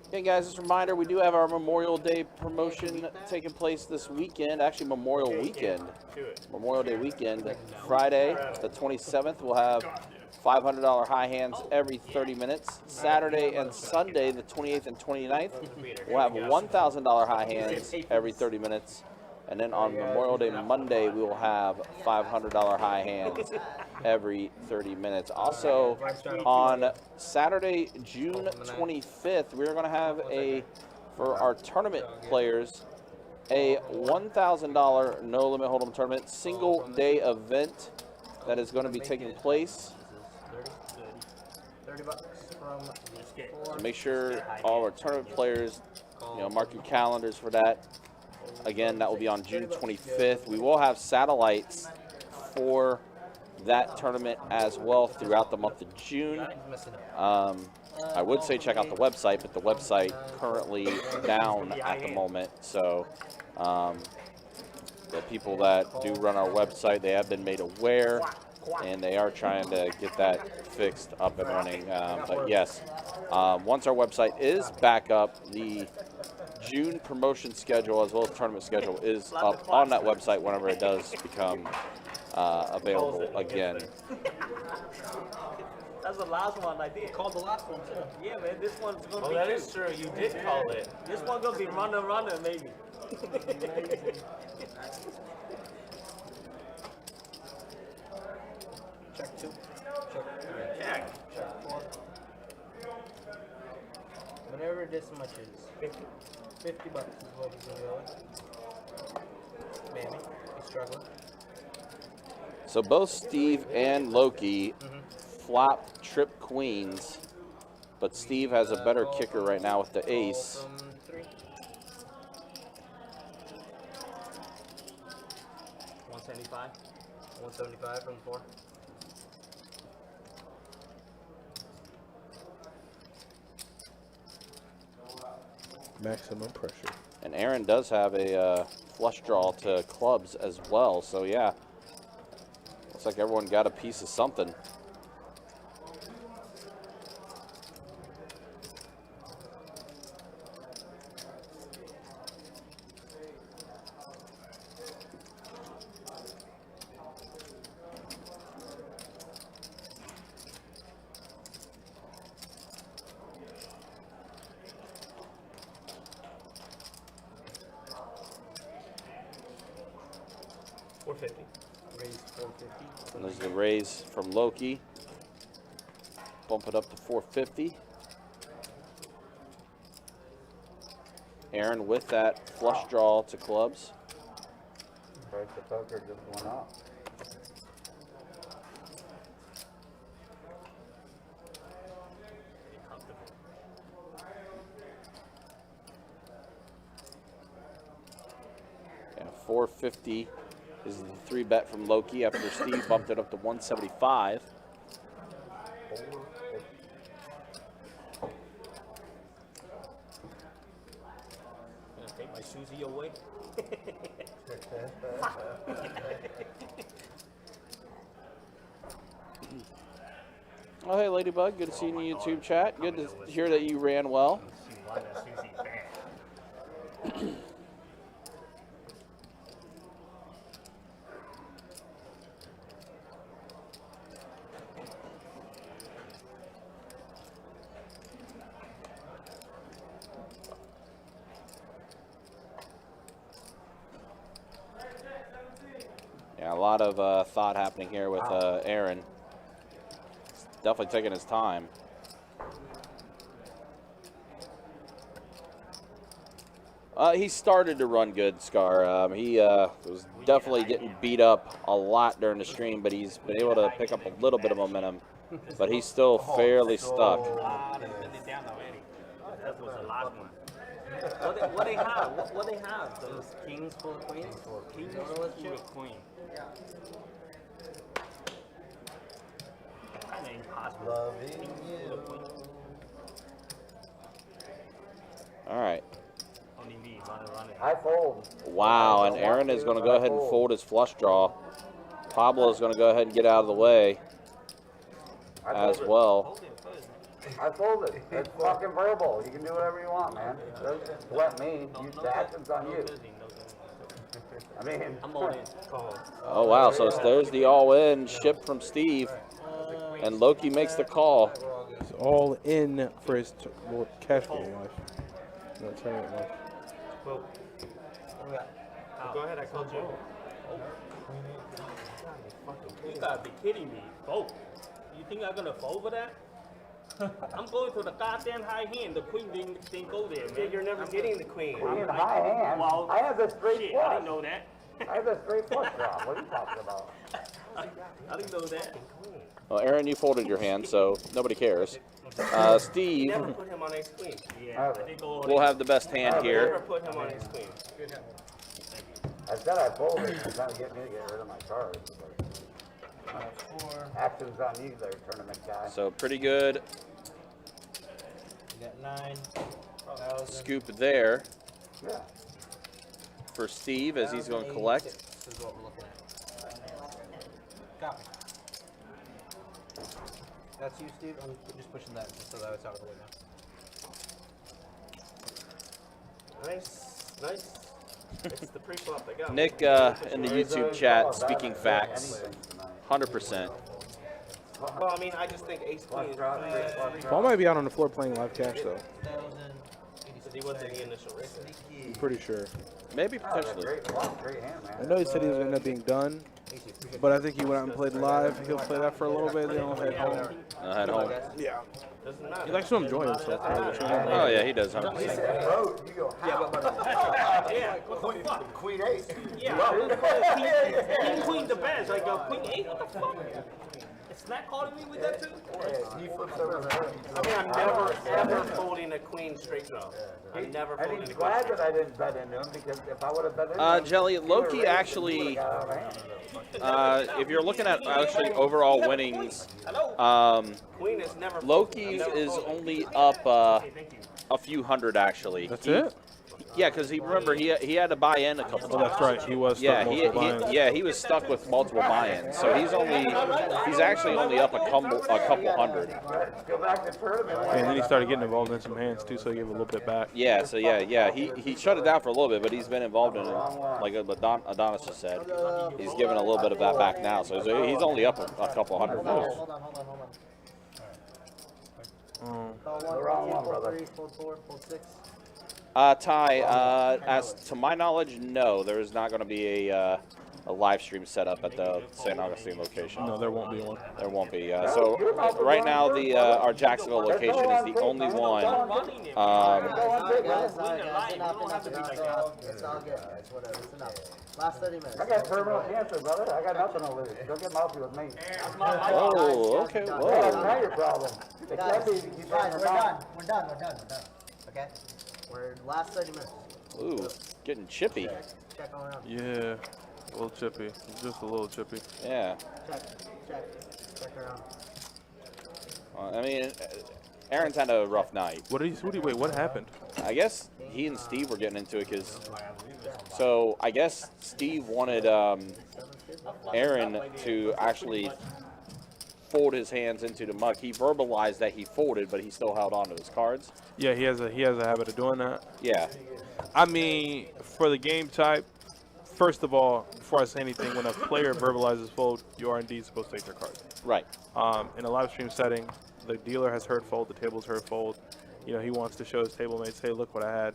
Okay, guys, just a reminder, we do have our Memorial Day promotion taking place this weekend. Actually, Memorial Weekend. Memorial Day weekend. Friday, the 27th, we'll have $500 high hands every 30 minutes. Saturday and Sunday, the 28th and 29th, we'll have $1,000 high hands every 30 minutes. And then on Memorial Day Monday, we will have $500 high hands every 30 minutes. Also, on Saturday, June 25th, we're going to have for our tournament players, a $1,000 no limit hold'em tournament single day event that is going to be taking place. 30 bucks from So make sure all our tournament players, mark your calendars for that. Again, that will be on June 25th. We will have satellites for that tournament as well throughout the month of June. I would say check out the website, but the website currently down at the moment. So the people that do run our website, they have been made aware, and they are trying to get that fixed, up and running. But yes, once our website is back up, the June promotion schedule as well as tournament schedule is up on that website whenever it does become available again. That's the last one I did. Called the last one too. Yeah, man, this one's gonna be that cute. is true. You did call it. This one's gonna be runner, maybe. Check 2. Check. Check 4. Whatever this much is. 50 bucks is what he's gonna go with. Mammy, he's struggling. So both Steve and Loki flop trip queens, but Steve has a better kicker right now with the ace. 3. 175. 175 from 4. Maximum pressure. And Aaron does have a flush draw to clubs as well. So yeah, looks like everyone got a piece of something. Raise 450. And there's the raise from Loki. Bump it up to 450. Aaron with that flush draw to clubs. Price of poker just went up. And 450 is the 3-bet from Loki after Steve bumped it up to 175. Gonna take my Susie away. Oh, hey, Ladybug. Good to see you in the YouTube chat. Good to hear that you ran well. Yeah, a lot of thought happening here with Aaron. He's definitely taking his time. He started to run good, Scar. He was definitely getting beat up a lot during the stream, but he's been able to pick up a little bit of momentum. But he's still fairly stuck. That was the last one. What they have? What they have? Those kings full of queens? King full of queen. Kind of impossible. Loving you. All right. Only me, running. I fold. Wow, and Aaron is going to go ahead and fold his flush draw. Pablo is going to go ahead and get out of the way as well. I folded. It's fucking verbal. You can do whatever you want, man. Don't sweat me. The action's on you. I mean, I'm all in. Oh, wow, so there's the all-in ship from Steve, and Loki makes the call. It's all in for his cash flow life. No, tournament life. Well, go ahead, I called you. You gotta be kidding me. Fold. You think I'm gonna fold for that? I'm going to the goddamn high hand. The queen didn't go there, man. You're never getting the queen. in high hand. Well, I have the straight shit, flush. I didn't know that. I have the straight flush draw. What are you talking about? I didn't know that. Well, Aaron, you folded your hand, so nobody cares. Steve Never put him on ace queen. Yeah, I did go over will there. have the best hand Never here. put him on ace queen. I said I folded. You're trying to get me to get rid of my cards. Action's on you there, tournament guy. So pretty good You got 9,000. scoop there Yeah. for Steve as he's going to collect. This is what we're looking at. Got me. That's you, Steve. I'm just pushing that just so that it's out of the way now. Nice. It's the pre-flop they got. Nick in the YouTube chat speaking facts, 100%. Well, I mean, I just think ace queen is Paul might be out on the floor playing live cash though. 1,000. because he wasn't in the initial race. I'm pretty sure. Maybe potentially. Great flush, great hand, man. I know he said he was going to end up being done, but I think he went out and played live. He'll play that for a little bit, then he'll head home. Head home. Yeah. Doesn't matter. He likes to enjoy himself. Oh yeah, he does. 100%. Bro, you go, how? Yeah, what the fuck? Queen ace. Yeah, king queen the best. Like queen eight. What the fuck? It's not calling me with that too. He flips over there. I mean, I'm never ever folding a queen straight draw. I'm never And folding he's a queen glad straight that I didn't bet into him because if I would have bet into him, Jelly, Loki actually, if you're looking at actually overall winnings, Queen is never Loki never is folded. only up a few hundred actually. That's it? Yeah, because remember he had to buy in a couple Oh, times. that's right. He was stuck Yeah, multiple buy-ins. he was stuck with multiple buy-ins, so he's actually only up a couple hundred. go back to tournament. And then he started getting involved in some hands too, so he gave a little bit back. Yeah, so yeah, he shut it down for a little bit, but he's been involved in it, like Adonis just said. He's given a little bit of that back now, so he's only up a couple hundred now. Hold on. Call The wrong one, fold brother. 3, fold 4, fold 6. Ty, as to my knowledge, no, there is not going to be a live stream set up at the St. Augustine location. No, there won't be one. There won't be. So right now, our Jacksonville location is the only one. Guys, enough. It's all good, guys. Whatever. It's enough. Last 30 minutes. I got terminal cancer, brother. I got nothing to lose. Don't get mouthy with me. Oh, okay, That's whoa. not your problem. It can't be if you keep Guys, running we're around. done. We're done. Okay? We're last 30 minutes. Ooh, getting chippy. Check all around. Yeah, a little chippy. Just a little chippy. Yeah. Check around. I mean, Aaron's had a rough night. Wait, what happened? I guess he and Steve were getting into it because, so I guess Steve wanted Aaron to actually fold his hands into the muck. He verbalized that he folded, but he still held on to his cards. Yeah, he has a habit of doing that. Yeah. I mean, for the game type, first of all, before I say anything, when a player verbalizes fold, you are indeed supposed to take their card. Right. In a live stream setting, the dealer has heard fold, the table's heard fold. You know, he wants to show his table mates, hey, look what I had.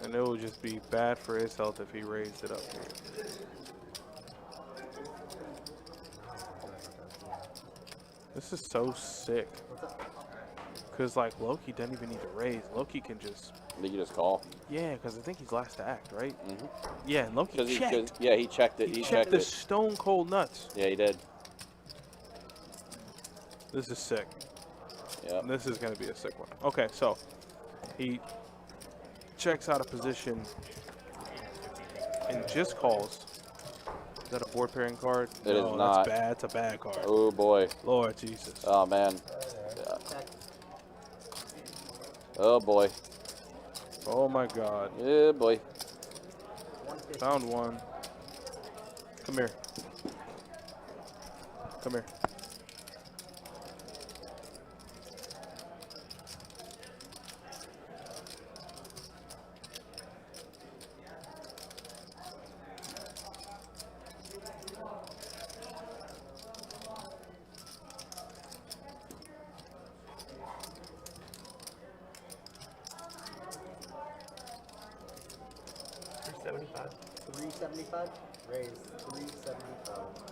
And it will just be bad for his health if he raised it up here. This is so sick. Because, like, Loki doesn't even need to raise. Loki can just... They can just call. Yeah, because I think he's last to act, right? Yeah, and Loki He checked. yeah, he checked it. He checked the stone cold nuts. Yeah, he did. This is sick. Yeah. This is going to be a sick one. Okay, so he checks out of position and just calls. Is that a board pairing card? It is no, not. That's bad. It's a bad card. Oh, boy. Lord Jesus. Oh, man. Yeah. Oh, boy. Oh, my God. Yeah, boy. Found one. Come here. Come here. $375. Raise $375.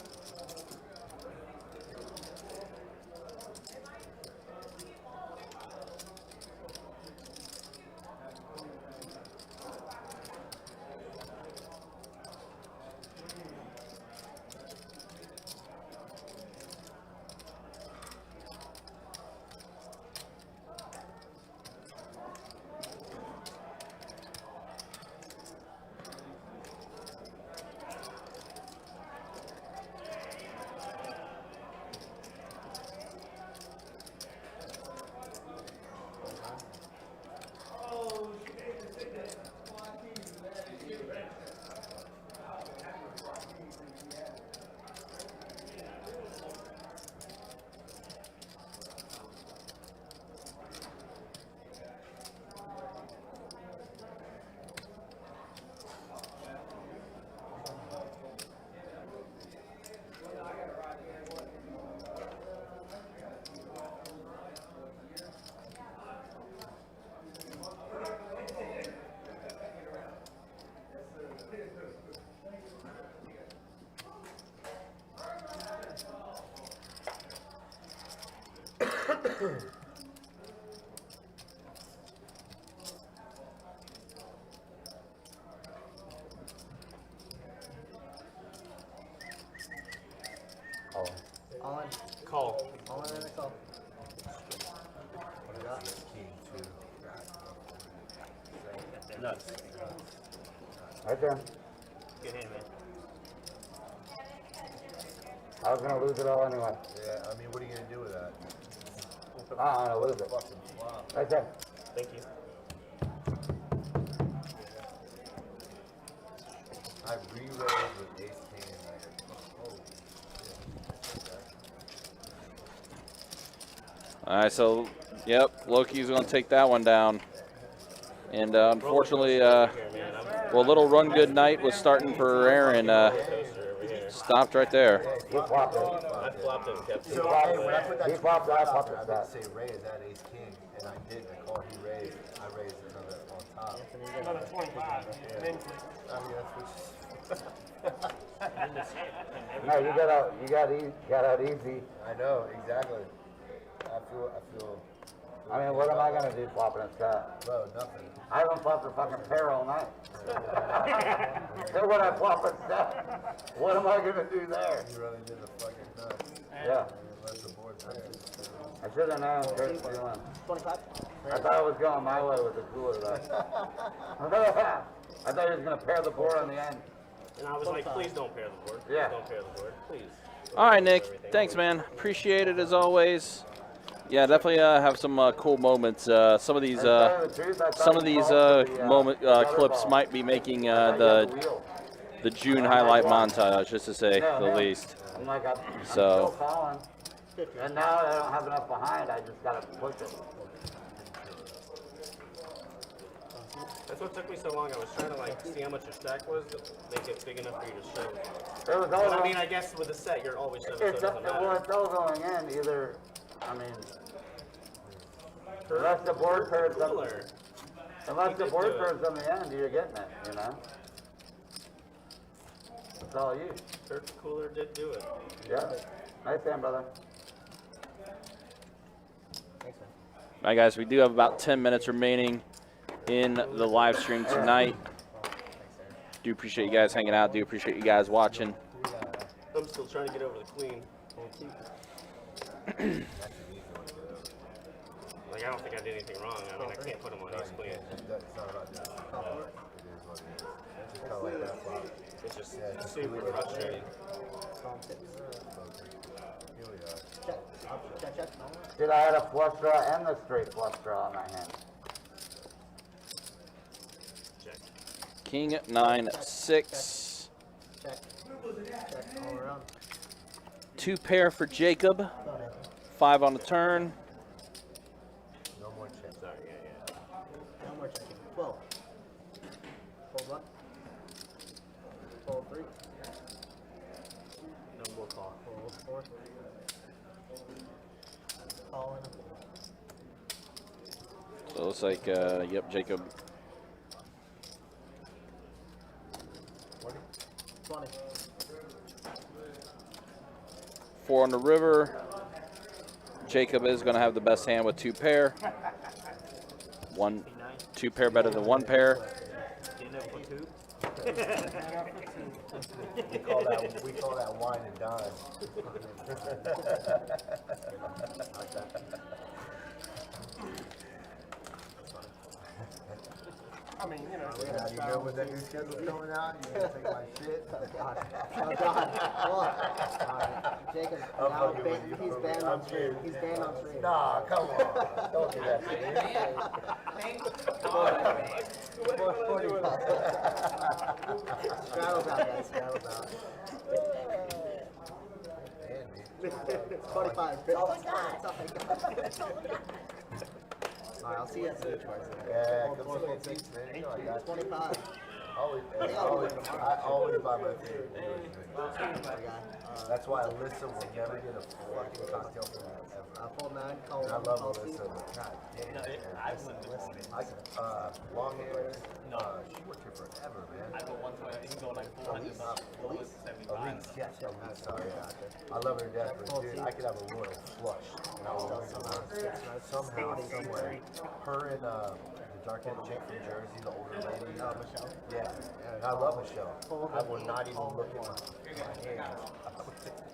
All in. Call. All in and a call. What is that? King, two. Nuts. Right there. Good hand, man. I was gonna lose it all anyway. Yeah, I mean, what are you gonna do with that? I'm gonna lose it. Fucking flop. Right there. Thank you. I re-raised with ace king and holy shit. All right, so, yep, Loki's going to take that one down. And unfortunately, well, little run good night was starting for Aaron. Stopped right there. He flopped it. I flopped it and kept it. So, hey, when I put that He flopped it, I flopped I it. meant to say raise that ace king, and I didn't. I called he raised. I raised another on top. Another 25. And then click. I mean, that's No, you got out easy. I know, exactly. I feel, I mean, what am I gonna do flopping a set? bro, nothing. I haven't flopped a fucking pair all night. So when I flop a set, what am I gonna do there? You really did the fucking nuts. Yeah, Let the board there. I should have known Kurt's feeling. 25. I thought I was going my way with the cooler though. I thought he was gonna pair the board on the end. And I was like, please don't pair the board. Please Yeah. don't pair the board. Please. All right, Nick. Thanks, man. Appreciate it as always. Yeah, definitely have some cool moments. Some of these clips might be making the June highlight montage, just to say the least. I'm like, I'm So- still calling. And now I don't have enough behind, I just gotta push it. That's what took me so long. I was trying to like see how much your stack was, to make it big enough for you to show. It was all But I mean, I guess with the set, you're always showing, so it it's, doesn't well, matter. it's all going in, either, I mean, the rest of the board pairs, Cooler. Unless the board curves on the end, you're getting it, you know? It's all you. Turkey cooler did do it. Yeah. Nice hand, brother. Thanks, man. All right, guys, we do have about 10 minutes remaining in the live stream tonight. Do appreciate you guys hanging out. Do appreciate you guys watching. I'm still trying to get over the queen. Like, I don't think I did anything wrong. I mean, I can't put him on ace queen. It's just super frustrating. Check. Dude, I had a flush draw and the straight flush draw in my hand. Check. King 9-6. Check all around. 2 pair for Jacob. 5 on the turn. No more checks. Sorry, yeah. No more checking. 12. Fold 1. Fold 3. No more call. Fold 4. Call in. So it looks like, yep, Jacob. 20. 4 on the river. Jacob is going to have the best hand with 2 pair. 2 pair better than 1 pair. We call that wine and dine. I mean, you know. Yeah, you know when that new schedule's coming out, you're gonna take my shit. Oh, God. Alright. Jacob, I'm now fucking with you, he's bro. banned I'm on stream. kidding. He's banned on stream. Nah, come on. Don't do that to me. Straddles out, guys. Straddles out. 25. Oh, my God. Alright, I'll see you at the charts. Yeah, come see my seats, man. You know I got 25. I always buy my favorite beers. That's why Alyssa will never get a fucking cocktail from me ever. Full 9, call And I 1, love call Alyssa, 2. but god damn. Long hair. She worked here forever, man. I go 120. You can go like 400 miles. Elise, yes, Elise. Sorry, yeah. I love her to death, but dude, I could have a royal flush. And I will somehow, somewhere. Her and the dark-haired chick from Jersey, the older lady. Michelle. Yeah, and I love Michelle. I will not even look at my hands.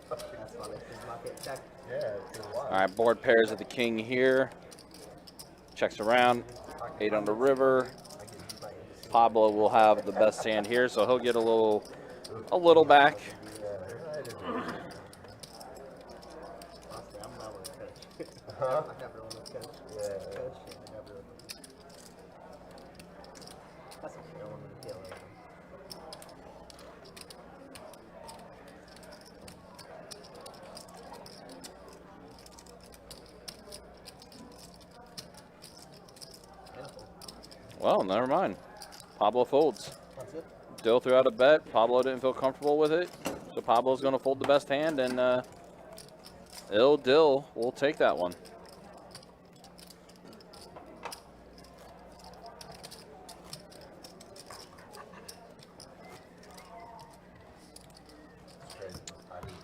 That's funny. He's not getting checked. Yeah, it's been a while. All right, board pairs of the king here. Checks around. 8 on the river. Pablo will have the best hand here, so he'll get a little back. Honestly, I'm not with a coach. Huh? I never won with coach. Yeah. Coach, I never won. That's okay. I don't want to deal with it. Well, never mind. Pablo folds. That's it. Dill threw out a bet. Pablo didn't feel comfortable with it. So Pablo's going to fold the best hand, and Dill will take that one.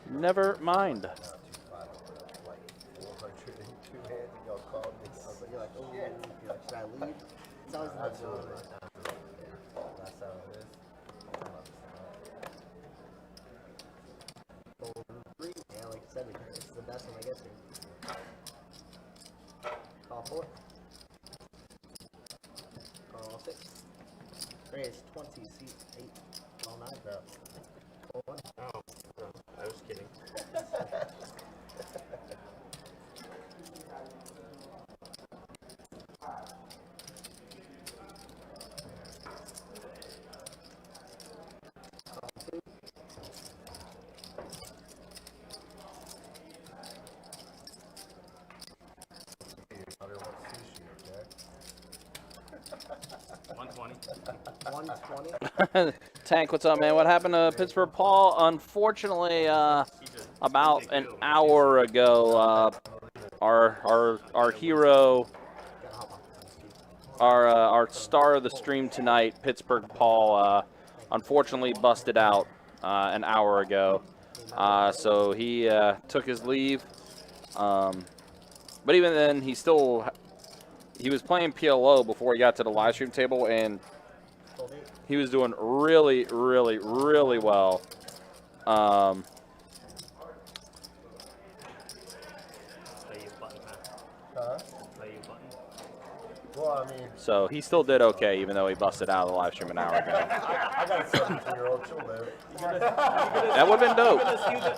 Never mind. You're like, oh, you're like, should I leave? It's always the best one. That's how it is. Fold 3. Yeah, like you said, this is the best one I guess. Call 4. Call 6. Raise 20, seat 8. Call 9. Call 1. Oh, no, I was kidding. Other one sushi, okay? 120. 120. Tank, what's up, man? What happened to Pittsburgh Paul? Unfortunately, about an hour ago, our hero, our star of the stream tonight, Pittsburgh Paul, unfortunately busted out an hour ago. So he took his leave. But even then, he was playing PLO before he got to the live stream table, and he was doing really, really, really well. Well, I mean, So he still did okay, even though he busted out of the live stream an hour ago. I got a 17-year-old. Chill, man. That would have been dope.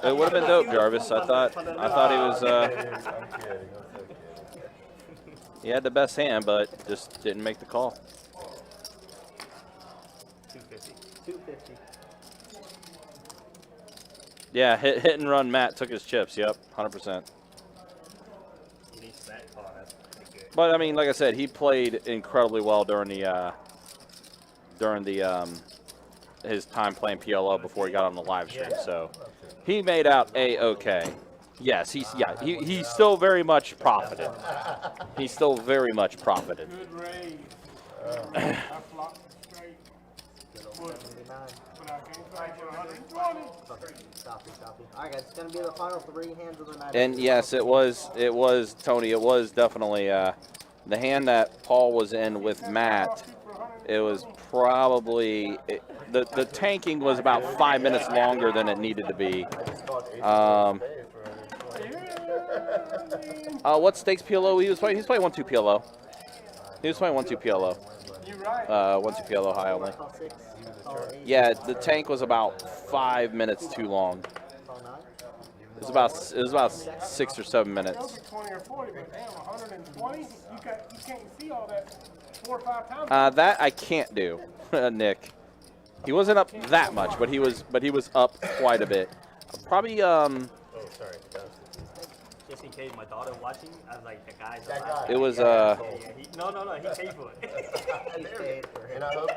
It would have been dope, Jarvis. I thought he was. I'm kidding. He had the best hand, but just didn't make the call. 250. Yeah, hit and run. Matt took his chips. Yep, 100%. But I mean, like I said, he played incredibly well during the his time playing PLO before he got on the live stream. So he made out a-okay. Yes, he's still very much profited. He's still very much profited. Good raise. I flopped straight. But I came back for 120. Copy. All right, guys, it's gonna be the final 3 hands of the night. And yes, it was Tony. It was definitely the hand that Paul was in with Matt. It was probably the tanking was about 5 minutes longer than it needed to be. What stakes PLO he was playing? He was playing 1-2 PLO. He was playing 1-2 PLO. 1-2 PLO high only. Yeah, the tank was about 5 minutes too long. It was about 6 or 7 minutes. 20 or 40, but damn, 120? You can't see all that 4 or 5 times. That I can't do, Nick. He wasn't up that much, but he was up quite a bit. Probably Oh, sorry. Just in case my daughter watching, I was like, the guy's alive. It was No, he paid for it. And I hope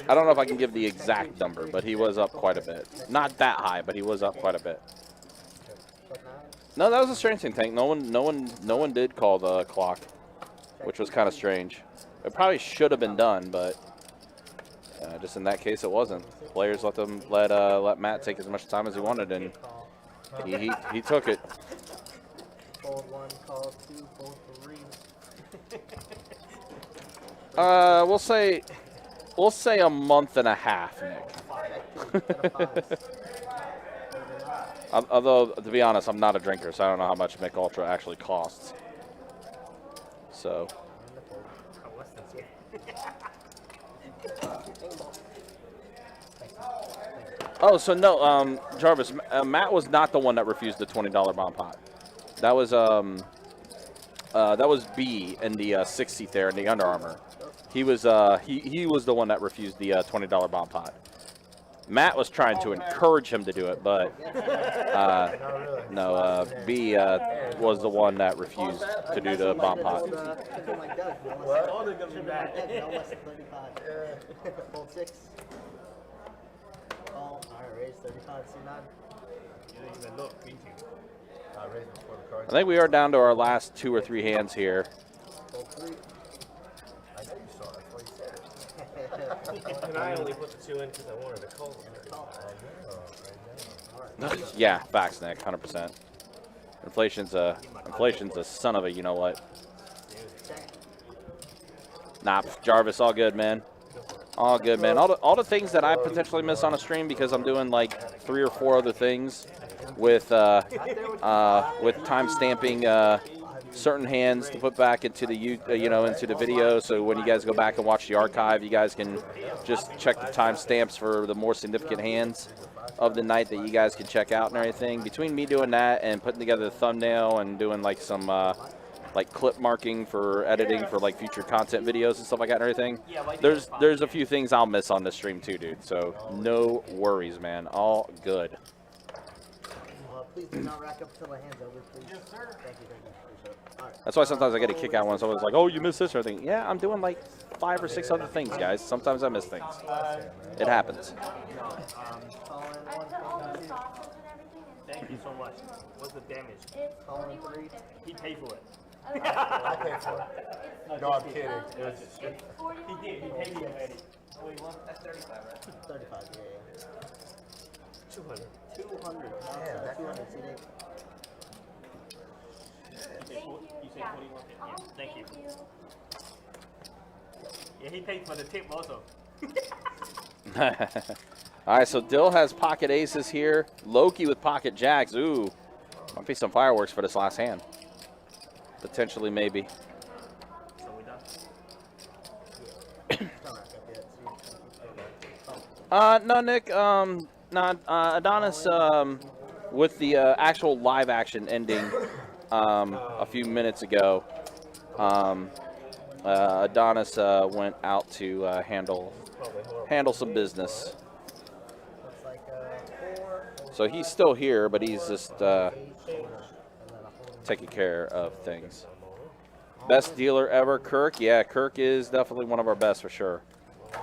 I don't know if I can give the exact number, but he was up quite a bit. Not that high, but he was up quite a bit. No, that was a strange thing, Tank. No one did call the clock, which was kind of strange. It probably should have been done, but just in that case, it wasn't. Players let Matt take as much time as he wanted, and he took it. Fold 1, call 2, fold 3. We'll say a month and a half, Nick. Although, to be honest, I'm not a drinker, so I don't know how much Mick Ultra actually costs. So. Oh, so no, Jarvis, Matt was not the one that refused the $20 bomb pot. That was B in the 60th there in the Under Armour. He was he was the one that refused the $20 bomb pot. Matt was trying to encourage him to do it, but no, B was the one that refused to do the bomb pot. All they're gonna be back. No less than 35. Fold 6. Call. Alright, raise 35, C9. You didn't even look, didn't you? I think we are down to our last 2 or 3 hands here. Fold 3. I know you saw it. That's why you said it. And I only put the 2 in because I wanted to call. Yeah, facts, Nick, 100%. Inflation's a son of a, you know what? Nah, Jarvis, all good, man. All good, man. All the things that I potentially miss on a stream because I'm doing like 3 or 4 other things with time stamping certain hands to put back into the into the video. So when you guys go back and watch the archive, you guys can just check the time stamps for the more significant hands of the night that you guys can check out and everything. Between me doing that and putting together the thumbnail and doing like some like clip marking for editing for like future content videos and stuff like that and everything, there's a few things I'll miss on this stream too, dude. So no worries, man. All good. Please do not rack up until the hand's over, please. Yes, sir. Thank you. Appreciate it. All right. That's why sometimes I get a kick out when someone's like, "Oh, you missed this or anything." Yeah, I'm doing like 5 or 6 other things, guys. Sometimes I miss things. It happens. Thank you so much. What's the damage? Calling 3. He paid for it. I paid for it. No, I'm kidding. It was It's 41. He did. He paid me already. That's 35, right? 35, yeah. 200. 200. Yeah, that 200 CD. Thank you. You said Yeah. 41. Yeah. Oh, Thank you. you. Yeah, he paid for the tip also. All right, so Dill has pocket aces here. Loki with pocket jacks. Ooh, might be some fireworks for this last hand. Potentially, maybe. So we done. No, Nick. Adonis. With the actual live action ending a few minutes ago, Adonis went out to handle some business. So he's still here, but he's just taking care of things. Best dealer ever, Kirk. Yeah, Kirk is definitely one of our best for sure.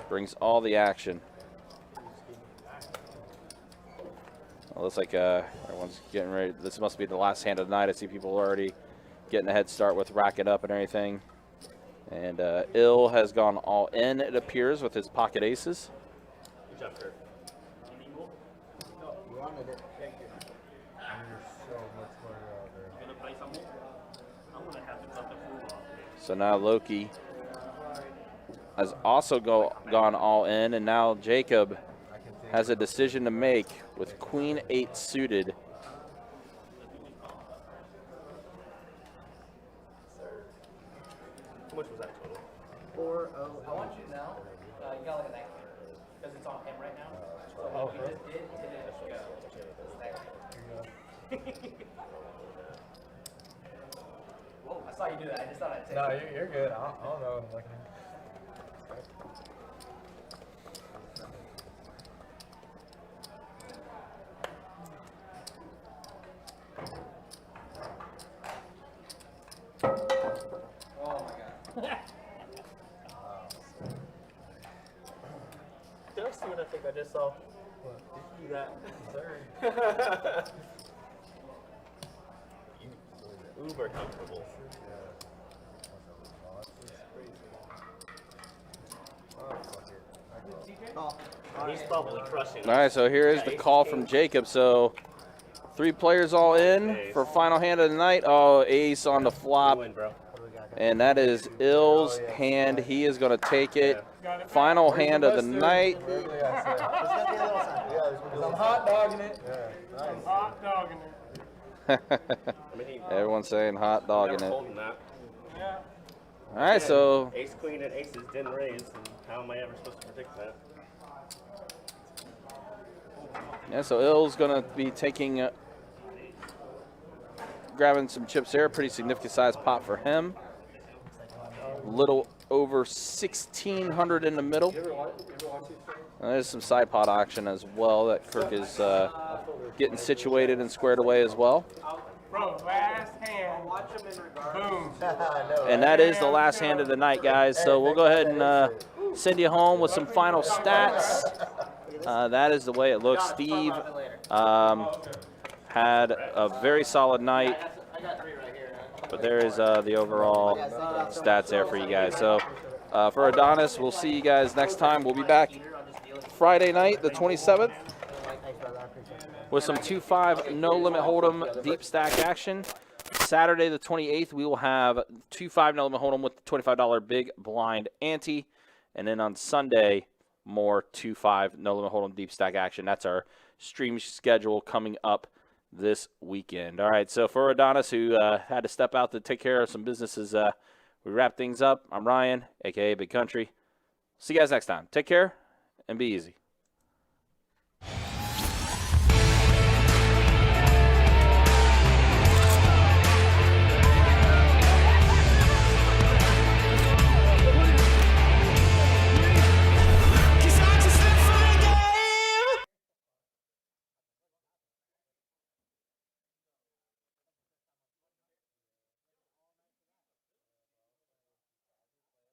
Brings all the action. Well, looks like everyone's getting ready. This must be the last hand of the night. I see people already getting a head start with racking up and everything. And Ill has gone all in, it appears, with his pocket aces. Good job, Kurt. You wanted it. Gonna play some more? I'm gonna have to cut the food off. So now Loki has also gone all in, and now Jacob has a decision to make with Queen 8 suited. How much was that total? 4-0. I want you to know, you gotta look at that because it's on him right now. So what we just did, it didn't go. Whoa, I saw you do that. I just thought I'd take No, it. you're good. I don't know. Like, Oh my god. Did I see what I think I just saw? You got uber comfortable. He's probably crushing. All right, so here is the call from Jacob. So 3 players all in for final hand of the night. Oh, ace on the flop. Win, bro. And that is Ill's hand. He is going to take it. Final hand of the night. I'm hot dogging it. Hot dogging it. I mean, he Everyone's saying hot dogging never it. told him that. Yeah. All right, so Ace, queen, and aces didn't raise. And how am I ever supposed to predict that? yeah, so Ill's going to be taking, grabbing some chips there. Pretty significant size pot for him. Little over 1,600 in the middle. There's some side pot action as well that Kirk is getting situated and squared away as well. Bro, last hand. Boom. And that is the last hand of the night, guys. So we'll go ahead and send you home with some final stats. That is the way it looks. Steve had a very solid night. But there is the overall stats there for you guys. So for Adonis, we'll see you guys next time. We'll be back Friday night, the 27th, with some 2-5 no limit hold'em deep stack action. Saturday, the 28th, we will have 2-5 no limit hold'em with the $25 big blind ante, and then on Sunday, more 2-5 no limit hold'em deep stack action. That's our stream schedule coming up this weekend. All right, so for Adonis, who had to step out to take care of some businesses, we wrap things up. I'm Ryan, a.k.a. Big Country. See you guys next time. Take care and be easy.